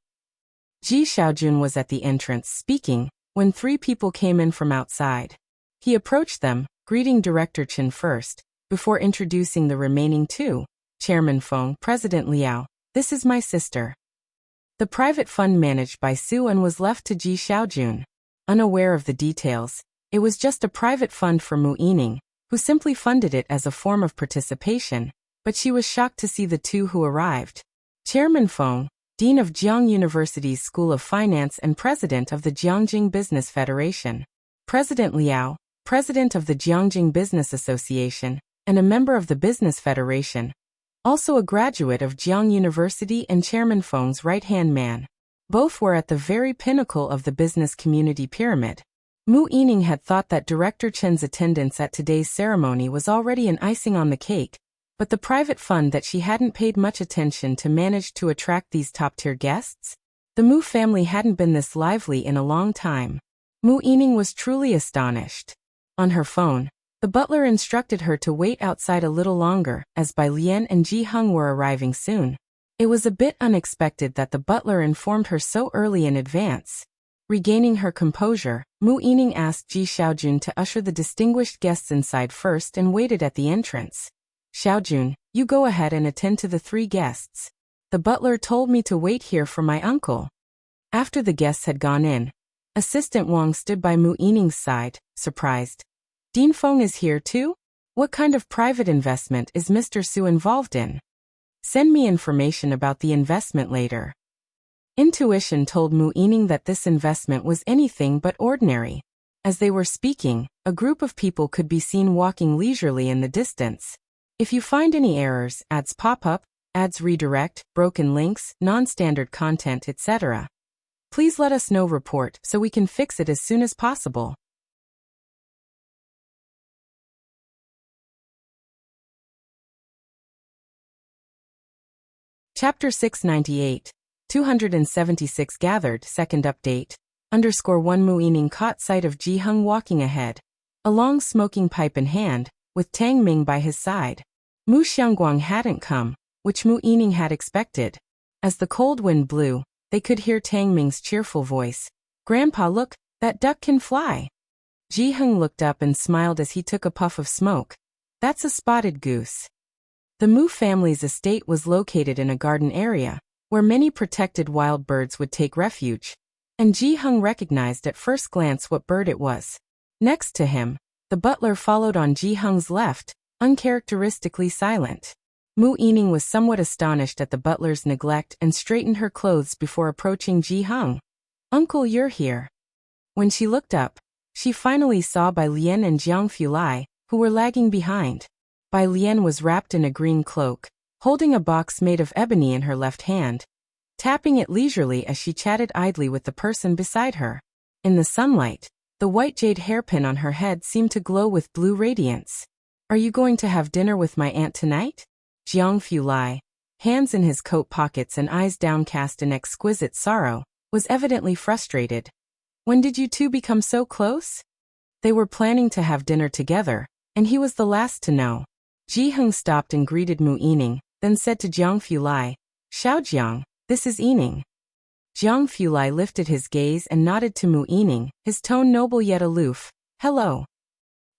Ji Xiaojun was at the entrance speaking when three people came in from outside. He approached them, greeting Director Chen first, before introducing the remaining two. Chairman Feng, President Liao, this is my sister. The private fund managed by Su and was left to Ji Xiaojun. Unaware of the details, it was just a private fund for Mu Yining, who simply funded it as a form of participation, but she was shocked to see the two who arrived. Chairman Feng, Dean of Jiang University's School of Finance and President of the Jiangjing Business Federation. President Liao, President of the Jiangjing Business Association, and a member of the Business Federation. Also a graduate of Jiang University and Chairman Feng's right-hand man. Both were at the very pinnacle of the business community pyramid. Mu Yining had thought that Director Chen's attendance at today's ceremony was already an icing on the cake, but the private fund that she hadn't paid much attention to managed to attract these top-tier guests. The Mu family hadn't been this lively in a long time. Mu Yining was truly astonished. On her phone, the butler instructed her to wait outside a little longer, as Bai Lian and Ji Heng were arriving soon. It was a bit unexpected that the butler informed her so early in advance. Regaining her composure, Mu Yining asked Ji Xiaojun to usher the distinguished guests inside first and waited at the entrance. Xiaojun, you go ahead and attend to the three guests. The butler told me to wait here for my uncle. After the guests had gone in, Assistant Wang stood by Mu Yining's side, surprised. Dean Feng is here too? What kind of private investment is Mr. Su involved in? Send me information about the investment later. Intuition told Mu Yining that this investment was anything but ordinary. As they were speaking, a group of people could be seen walking leisurely in the distance. If you find any errors, ads pop up, ads redirect, broken links, non-standard content, etc., please let us know. Report so we can fix it as soon as possible. Chapter 698, 276 gathered, second update. _1 Mu Yining caught sight of Ji Hung walking ahead, a long smoking pipe in hand, with Tang Ming by his side. Mu Xiangguang hadn't come, which Mu Yining had expected. As the cold wind blew, they could hear Tang Ming's cheerful voice. "Grandpa, look, that duck can fly." Ji Hung looked up and smiled as he took a puff of smoke. "That's a spotted goose." The Mu family's estate was located in a garden area, where many protected wild birds would take refuge, and Ji Hung recognized at first glance what bird it was. Next to him, the butler followed on Ji Hung's left, uncharacteristically silent. Mu Yining was somewhat astonished at the butler's neglect and straightened her clothes before approaching Ji Hung. "Uncle, you're here." When she looked up, she finally saw Bai Lian and Jiang Fulai, who were lagging behind. Bai Lian was wrapped in a green cloak, holding a box made of ebony in her left hand, tapping it leisurely as she chatted idly with the person beside her. In the sunlight, the white jade hairpin on her head seemed to glow with blue radiance. "Are you going to have dinner with my aunt tonight?" Jiang Fulai, hands in his coat pockets and eyes downcast in exquisite sorrow, was evidently frustrated. "When did you two become so close?" They were planning to have dinner together, and he was the last to know. Ji Hung stopped and greeted Mu Yining, then said to Jiang Fulai, "Xiaojiang, this is Yining." Jiang Fulai lifted his gaze and nodded to Mu Yining, his tone noble yet aloof. "Hello."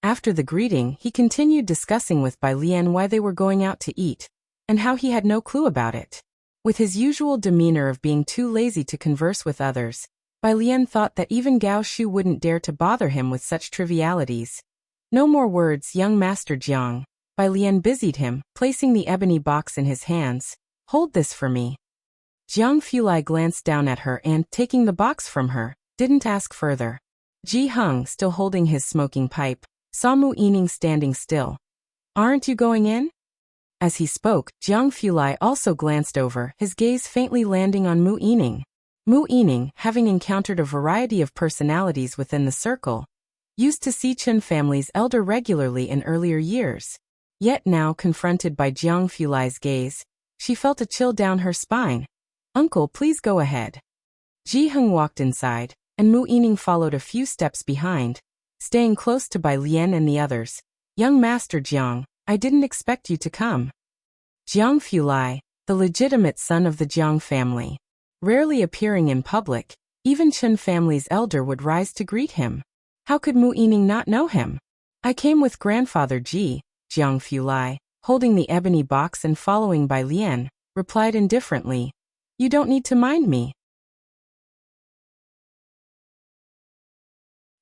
After the greeting, he continued discussing with Bai Lian why they were going out to eat, and how he had no clue about it. With his usual demeanor of being too lazy to converse with others, Bai Lian thought that even Gao Shu wouldn't dare to bother him with such trivialities. "No more words, young Master Jiang." Bai Lian busied him, placing the ebony box in his hands. "Hold this for me." Jiang Fulai glanced down at her and, taking the box from her, didn't ask further. Ji Hung, still holding his smoking pipe, saw Mu Yining standing still. "Aren't you going in?" As he spoke, Jiang Fulai also glanced over, his gaze faintly landing on Mu Yining. Mu Yining, having encountered a variety of personalities within the circle, used to see Chen family's elder regularly in earlier years. Yet now, confronted by Jiang Fulai's gaze, she felt a chill down her spine. "Uncle, please go ahead." Ji Hung walked inside, and Mu Yining followed a few steps behind, staying close to Bai Lian and the others. "Young Master Jiang, I didn't expect you to come." Jiang Fulai, the legitimate son of the Jiang family, rarely appearing in public, even Chen family's elder would rise to greet him. How could Mu Yining not know him? "I came with grandfather Ji," Jiang Fulai, holding the ebony box and following Bai Lian, replied indifferently. "You don't need to mind me."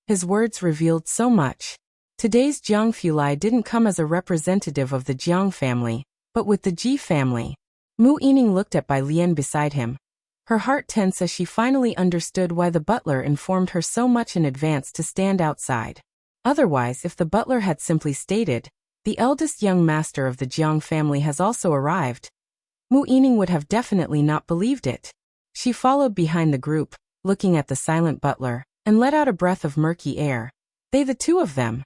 His words revealed so much. Today's Jiang Fulai didn't come as a representative of the Jiang family, but with the Ji family. Mu Yining looked at Bai Lian beside him. Her heart tense as she finally understood why the butler informed her so much in advance to stand outside. Otherwise, if the butler had simply stated, "The eldest young master of the Jiang family has also arrived," Mu Yining would have definitely not believed it. She followed behind the group, looking at the silent butler, and let out a breath of murky air. "They, the two of them?"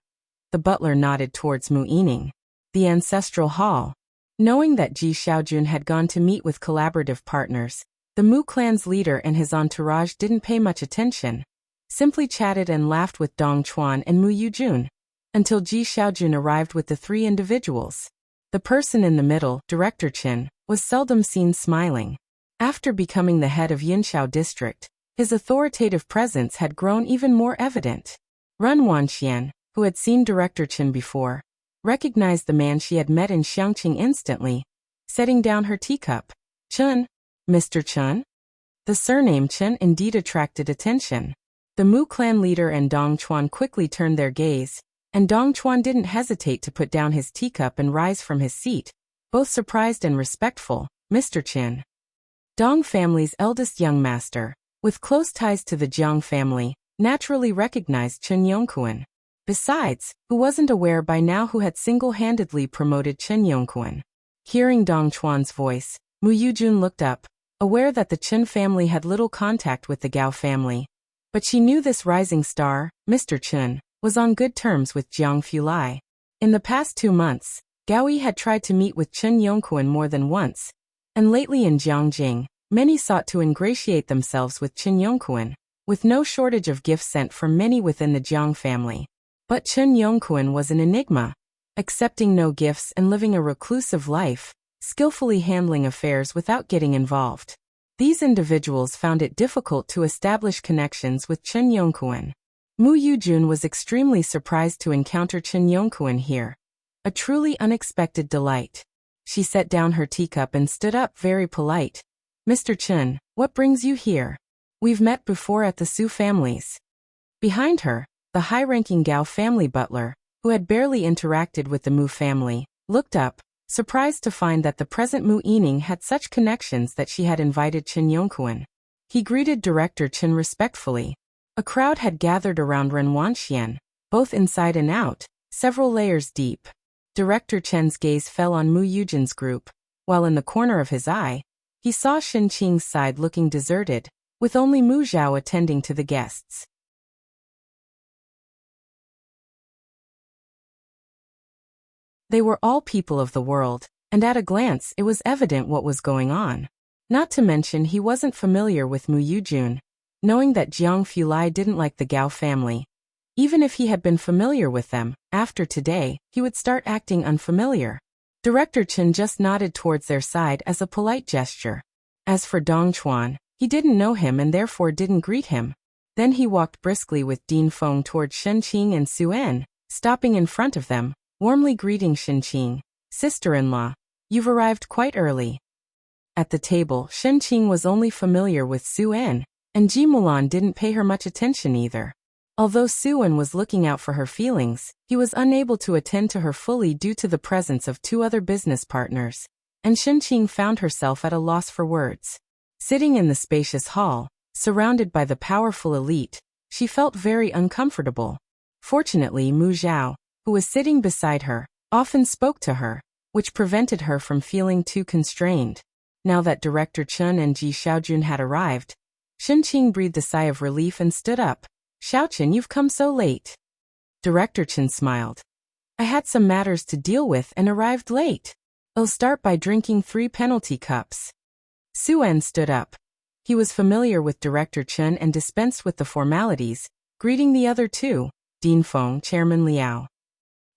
The butler nodded towards Mu Yining. "The ancestral hall." Knowing that Ji Xiaojun had gone to meet with collaborative partners, the Mu clan's leader and his entourage didn't pay much attention, simply chatted and laughed with Dong Chuan and Mu Yujun, until Ji Xiaojun arrived with the three individuals. The person in the middle, Director Chen, was seldom seen smiling. After becoming the head of Yinshao district, his authoritative presence had grown even more evident. Run Wanxian, who had seen Director Chen before, recognized the man she had met in Xiangqing instantly, setting down her teacup. "Chen? Mr. Chen?" The surname Chen indeed attracted attention. The Mu clan leader and Dong Chuan quickly turned their gaze, and Dong Chuan didn't hesitate to put down his teacup and rise from his seat, both surprised and respectful. "Mr. Chen." Dong family's eldest young master, with close ties to the Jiang family, naturally recognized Chen Yongquan. Besides, who wasn't aware by now who had single-handedly promoted Chen Yongquan? Hearing Dong Chuan's voice, Mu Yujun looked up, aware that the Chen family had little contact with the Gao family. But she knew this rising star, Mr. Chen, was on good terms with Jiang Fulai. In the past 2 months, Gao Yi had tried to meet with Chen Yongquan more than once, and lately in Jiangjing, many sought to ingratiate themselves with Chen Yongquan, with no shortage of gifts sent from many within the Jiang family. But Chen Yongquan was an enigma, accepting no gifts and living a reclusive life, skillfully handling affairs without getting involved. These individuals found it difficult to establish connections with Chen Yongquan. Mu Yujun was extremely surprised to encounter Chen Yongquan here. A truly unexpected delight. She set down her teacup and stood up very polite. Mr. Chen, what brings you here? We've met before at the Su families. Behind her, the high-ranking Gao family butler, who had barely interacted with the Mu family, looked up, surprised to find that the present Mu Yining had such connections that she had invited Chen Yongquan. He greeted Director Chen respectfully. A crowd had gathered around Ren Wanxian, both inside and out, several layers deep. Director Chen's gaze fell on Mu Yujin's group, while in the corner of his eye, he saw Shin Qing's side looking deserted, with only Mu Zhao attending to the guests. They were all people of the world, and at a glance it was evident what was going on. Not to mention he wasn't familiar with Mu Yujun, knowing that Jiang Fulai didn't like the Gao family. Even if he had been familiar with them, after today, he would start acting unfamiliar. Director Chen just nodded towards their side as a polite gesture. As for Dong Chuan, he didn't know him and therefore didn't greet him. Then he walked briskly with Din Feng towards Shen Qing and Su En, stopping in front of them, warmly greeting Shen Qing. Sister-in-law, you've arrived quite early. At the table, Shen Qing was only familiar with Su En, and Ji Mulan didn't pay her much attention either. Although Su En was looking out for her feelings, he was unable to attend to her fully due to the presence of 2 other business partners, and Shen Qing found herself at a loss for words. Sitting in the spacious hall, surrounded by the powerful elite, she felt very uncomfortable. Fortunately, Mu Zhao, who was sitting beside her, often spoke to her, which prevented her from feeling too constrained. Now that Director Chen and Ji Xiaojun had arrived, Shen Qing breathed a sigh of relief and stood up. Xiaochen, you've come so late. Director Chen smiled. I had some matters to deal with and arrived late. I'll start by drinking 3 penalty cups. Su En stood up. He was familiar with Director Chen and dispensed with the formalities, greeting the other 2, Din Feng, Chairman Liao.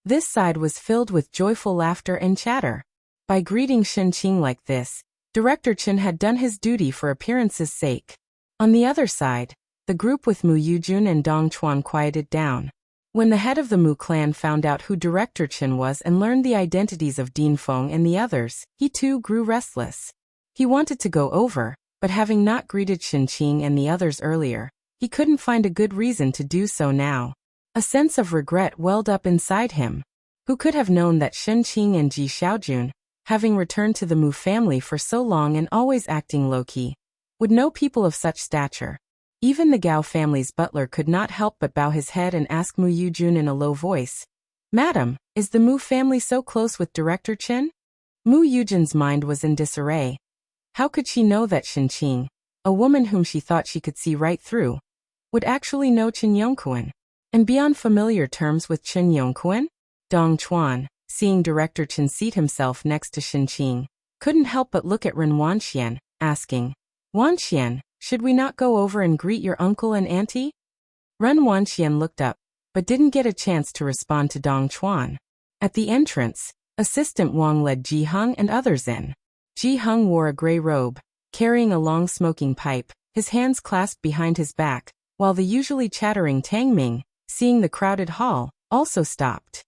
This side was filled with joyful laughter and chatter. By greeting Shen Qing like this, Director Chen had done his duty for appearance's sake. On the other side, the group with Mu Yujun and Dong Chuan quieted down. When the head of the Mu clan found out who Director Chen was and learned the identities of Din Feng and the others, he too grew restless. He wanted to go over, but having not greeted Shen Qing and the others earlier, he couldn't find a good reason to do so now. A sense of regret welled up inside him. Who could have known that Shen Qing and Ji Xiaojun, having returned to the Mu family for so long and always acting low-key, would know people of such stature? Even the Gao family's butler could not help but bow his head and ask Mu Yujun in a low voice, Madam, is the Mu family so close with Director Chen? Mu Yujin's mind was in disarray. How could she know that Shen Qing, a woman whom she thought she could see right through, would actually know Chen Yongquan, and be on familiar terms with Chen Yongquan? Dong Chuan, seeing Director Chen seat himself next to Shen Qing, couldn't help but look at Ren Wanxian, asking, Wanxian, should we not go over and greet your uncle and auntie? Ren Wanxian looked up, but didn't get a chance to respond to Dong Chuan. At the entrance, Assistant Wang led Ji Heng and others in. Ji Heng wore a gray robe, carrying a long smoking pipe, his hands clasped behind his back, while the usually chattering Tang Ming, seeing the crowded hall, also stopped.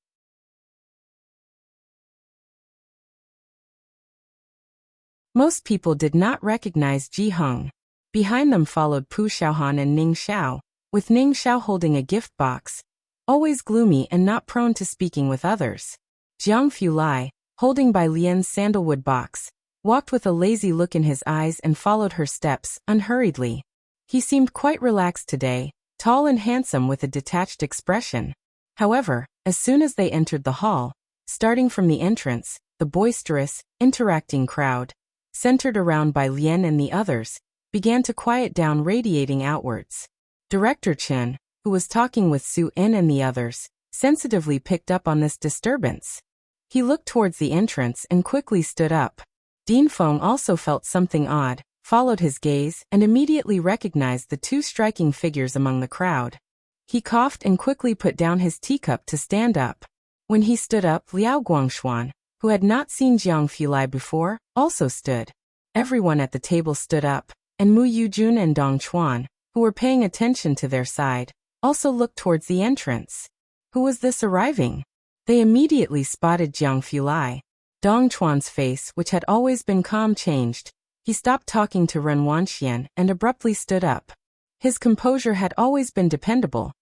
Most people did not recognize Ji Heng. Behind them followed Pu Xiaohan and Ning Xiao, with Ning Xiao holding a gift box, always gloomy and not prone to speaking with others. Jiang Fulai, holding Bai Lian's sandalwood box, walked with a lazy look in his eyes and followed her steps, unhurriedly. He seemed quite relaxed today, tall and handsome with a detached expression. However, as soon as they entered the hall, starting from the entrance, the boisterous, interacting crowd, centered around Bai Lian and the others, began to quiet down, radiating outwards. Director Chen, who was talking with Su En and the others, sensitively picked up on this disturbance. He looked towards the entrance and quickly stood up. Dean Feng also felt something odd, followed his gaze, and immediately recognized the two striking figures among the crowd. He coughed and quickly put down his teacup to stand up. When he stood up, Liao Guangshuan, who had not seen Jiang Fulai before, also stood. Everyone at the table stood up, and Mu Yujun and Dong Chuan, who were paying attention to their side, also looked towards the entrance. Who was this arriving? They immediately spotted Jiang Fulai. Dong Chuan's face, which had always been calm, changed. He stopped talking to Ren Wanxian and abruptly stood up. His composure had always been dependable.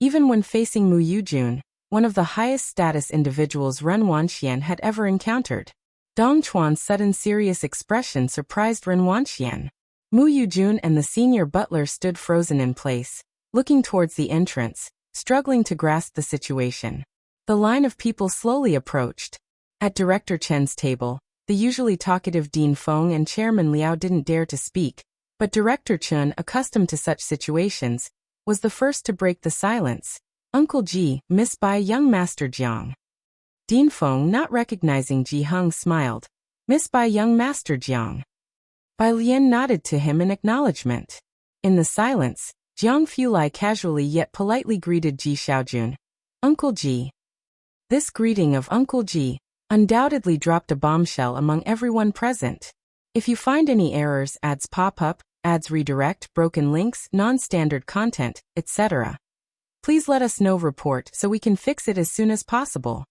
Even when facing Mu Yujun, one of the highest status individuals Ren Wanxian had ever encountered. Dong Chuan's sudden serious expression surprised Ren Wanxian. Mu Yujun and the senior butler stood frozen in place, looking towards the entrance, struggling to grasp the situation. The line of people slowly approached. At Director Chen's table, the usually talkative Dean Feng and Chairman Liao didn't dare to speak, but Director Chen, accustomed to such situations, was the first to break the silence. Uncle Ji, Miss Bai, young Master Jiang. Dean Feng, not recognizing Ji Hung, smiled. Miss Bai, young Master Jiang. Bai Lian nodded to him in acknowledgement. In the silence, Jiang Fulai casually yet politely greeted Ji Xiaojun. Uncle Ji. This greeting of Uncle Ji undoubtedly dropped a bombshell among everyone present. If you find any errors, ads pop up, ads redirect, broken links, non-standard content, etc., please let us know. Report so we can fix it as soon as possible.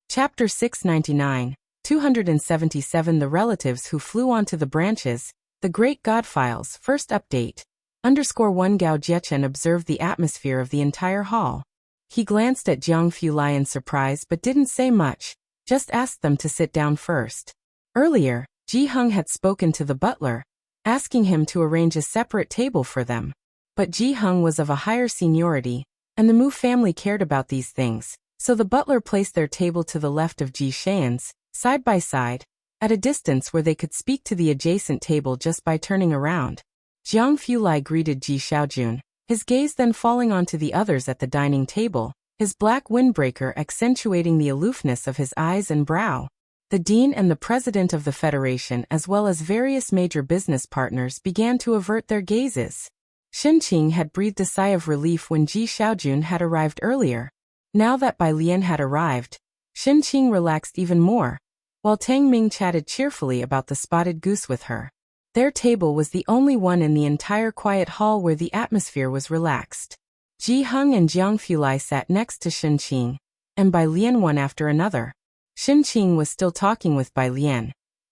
Chapter 699, 277. The relatives who flew onto the branches, the Great God Files. First update. _1 Gao Jiechen observed the atmosphere of the entire hall. He glanced at Jiang Fulai in surprise but didn't say much, just asked them to sit down first. Earlier, Ji Hung had spoken to the butler, asking him to arrange a separate table for them. But Ji Hung was of a higher seniority, and the Mu family cared about these things, so the butler placed their table to the left of Ji Shan's, side by side, at a distance where they could speak to the adjacent table just by turning around. Jiang Fulai greeted Ji Xiaojun, his gaze then falling onto the others at the dining table, his black windbreaker accentuating the aloofness of his eyes and brow. The dean and the president of the federation as well as various major business partners began to avert their gazes. Xinqing had breathed a sigh of relief when Ji Xiaojun had arrived earlier. Now that Bai Lian had arrived, Xinqing relaxed even more, while Tang Ming chatted cheerfully about the spotted goose with her. Their table was the only one in the entire quiet hall where the atmosphere was relaxed. Ji Hung and Jiang Fulai sat next to Xinqing, and Bai Lian one after another. Xinqing was still talking with Bai Lian.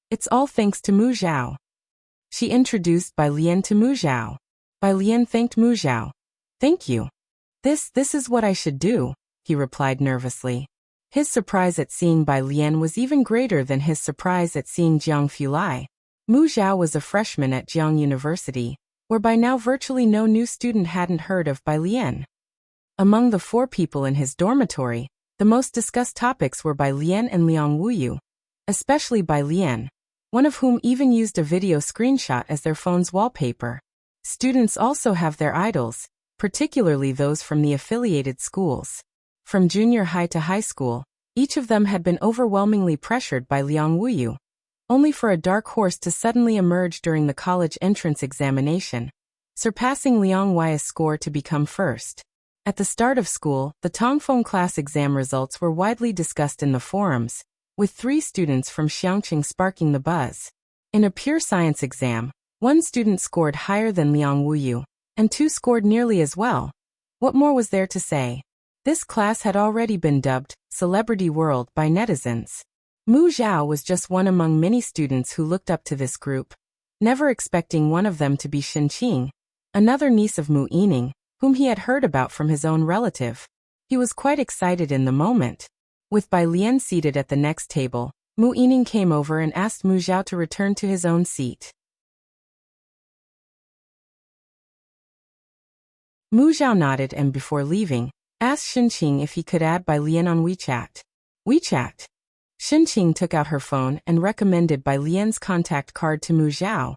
It's all thanks to Mu Zhao. She introduced Bai Lian to Mu Zhao. Bai Lian thanked Mu Zhao. Thank you. This is what I should do, he replied nervously. His surprise at seeing Bai Lian was even greater than his surprise at seeing Jiang Fulai. Mu Zhao was a freshman at Jiang University, where by now virtually no new student hadn't heard of Bai Lian. Among the 4 people in his dormitory, the most discussed topics were Bai Lian and Liang Wuyu, especially Bai Lian, one of whom even used a video screenshot as their phone's wallpaper. Students also have their idols, particularly those from the affiliated schools. From junior high to high school, each of them had been overwhelmingly pressured by Liang Wuyu, only for a dark horse to suddenly emerge during the college entrance examination, surpassing Liang Wei's score to become first. At the start of school, the Tongfeng class exam results were widely discussed in the forums, with 3 students from Xiangqing sparking the buzz. In a pure science exam, 1 student scored higher than Liang Wuyu, and 2 scored nearly as well. What more was there to say? This class had already been dubbed Celebrity World by netizens. Mu Zhao was just one among many students who looked up to this group, never expecting one of them to be Xinqing, another niece of Mu Yining, whom he had heard about from his own relative. He was quite excited in the moment. With Bai Lian seated at the next table, Mu Yining came over and asked Mu Zhao to return to his own seat. Mu Zhao nodded and before leaving, asked Shenqing if he could add Bai Lian on WeChat. WeChat? Shenqing took out her phone and recommended Bai Lian's contact card to Mu Zhao,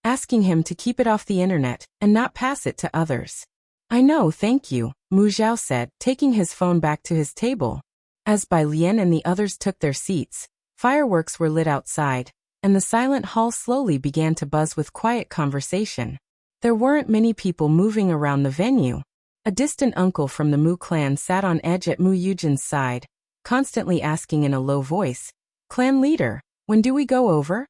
asking him to keep it off the internet and not pass it to others. I know, thank you, Mu Zhao said, taking his phone back to his table. As Bai Lian and the others took their seats, fireworks were lit outside, and the silent hall slowly began to buzz with quiet conversation. There weren't many people moving around the venue. A distant uncle from the Mu clan sat on edge at Mu Yujin's side, constantly asking in a low voice, "Clan leader, when do we go over?"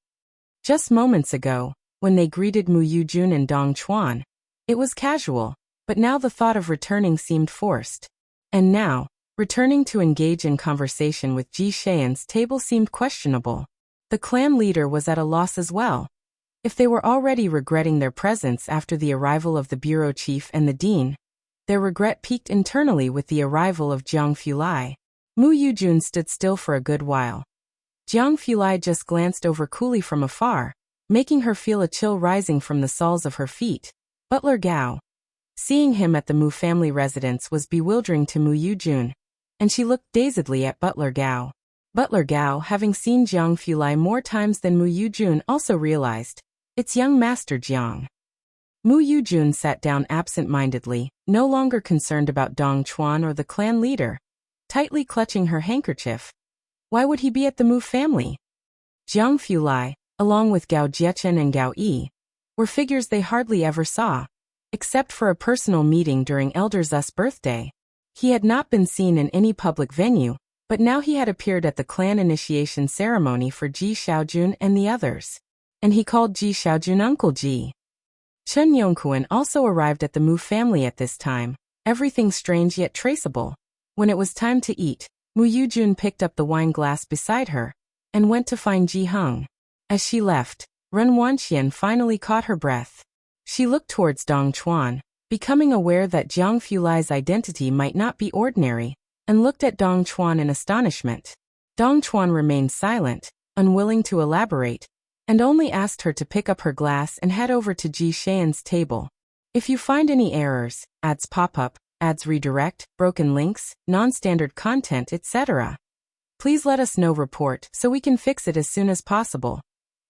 Just moments ago, when they greeted Mu Yujun and Dong Chuan, it was casual, but now the thought of returning seemed forced. And now, returning to engage in conversation with Ji Shayan's table seemed questionable. The clan leader was at a loss as well. If they were already regretting their presence after the arrival of the bureau chief and the dean, their regret peaked internally with the arrival of Jiang Fulai. Mu Yujun stood still for a good while. Jiang Fulai just glanced over coolly from afar, making her feel a chill rising from the soles of her feet. Butler Gao. Seeing him at the Mu family residence was bewildering to Mu Yujun, and she looked dazedly at Butler Gao. Butler Gao, having seen Jiang Fulai more times than Mu Yujun, also realized, it's young Master Jiang. Mu Yujun sat down absent-mindedly, no longer concerned about Dong Chuan or the clan leader, tightly clutching her handkerchief. Why would he be at the Mu family? Jiang Fulai, along with Gao Jiechen and Gao Yi, were figures they hardly ever saw, except for a personal meeting during Elder Zu's birthday. He had not been seen in any public venue, but now he had appeared at the clan initiation ceremony for Ji Xiaojun and the others. And he called Ji Xiaojun Uncle Ji. Chen Yongquan also arrived at the Mu family at this time, everything strange yet traceable. When it was time to eat, Mu Yujun picked up the wine glass beside her and went to find Ji Heng. As she left, Ren Wanxian finally caught her breath. She looked towards Dong Chuan, becoming aware that Jiang Fulai's identity might not be ordinary, and looked at Dong Chuan in astonishment. Dong Chuan remained silent, unwilling to elaborate, and only asked her to pick up her glass and head over to Ji Shayan's table. If you find any errors, ads pop up, ads redirect, broken links, non-standard content, etc., please let us know. Report so we can fix it as soon as possible.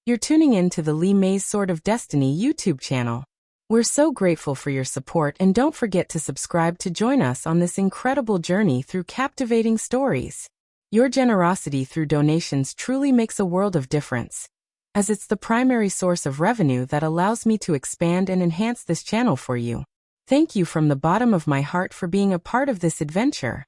You're tuning in to the Li Mei's Sword of Destiny YouTube channel. We're so grateful for your support, and don't forget to subscribe to join us on this incredible journey through captivating stories. Your generosity through donations truly makes a world of difference, as it's the primary source of revenue that allows me to expand and enhance this channel for you. Thank you from the bottom of my heart for being a part of this adventure.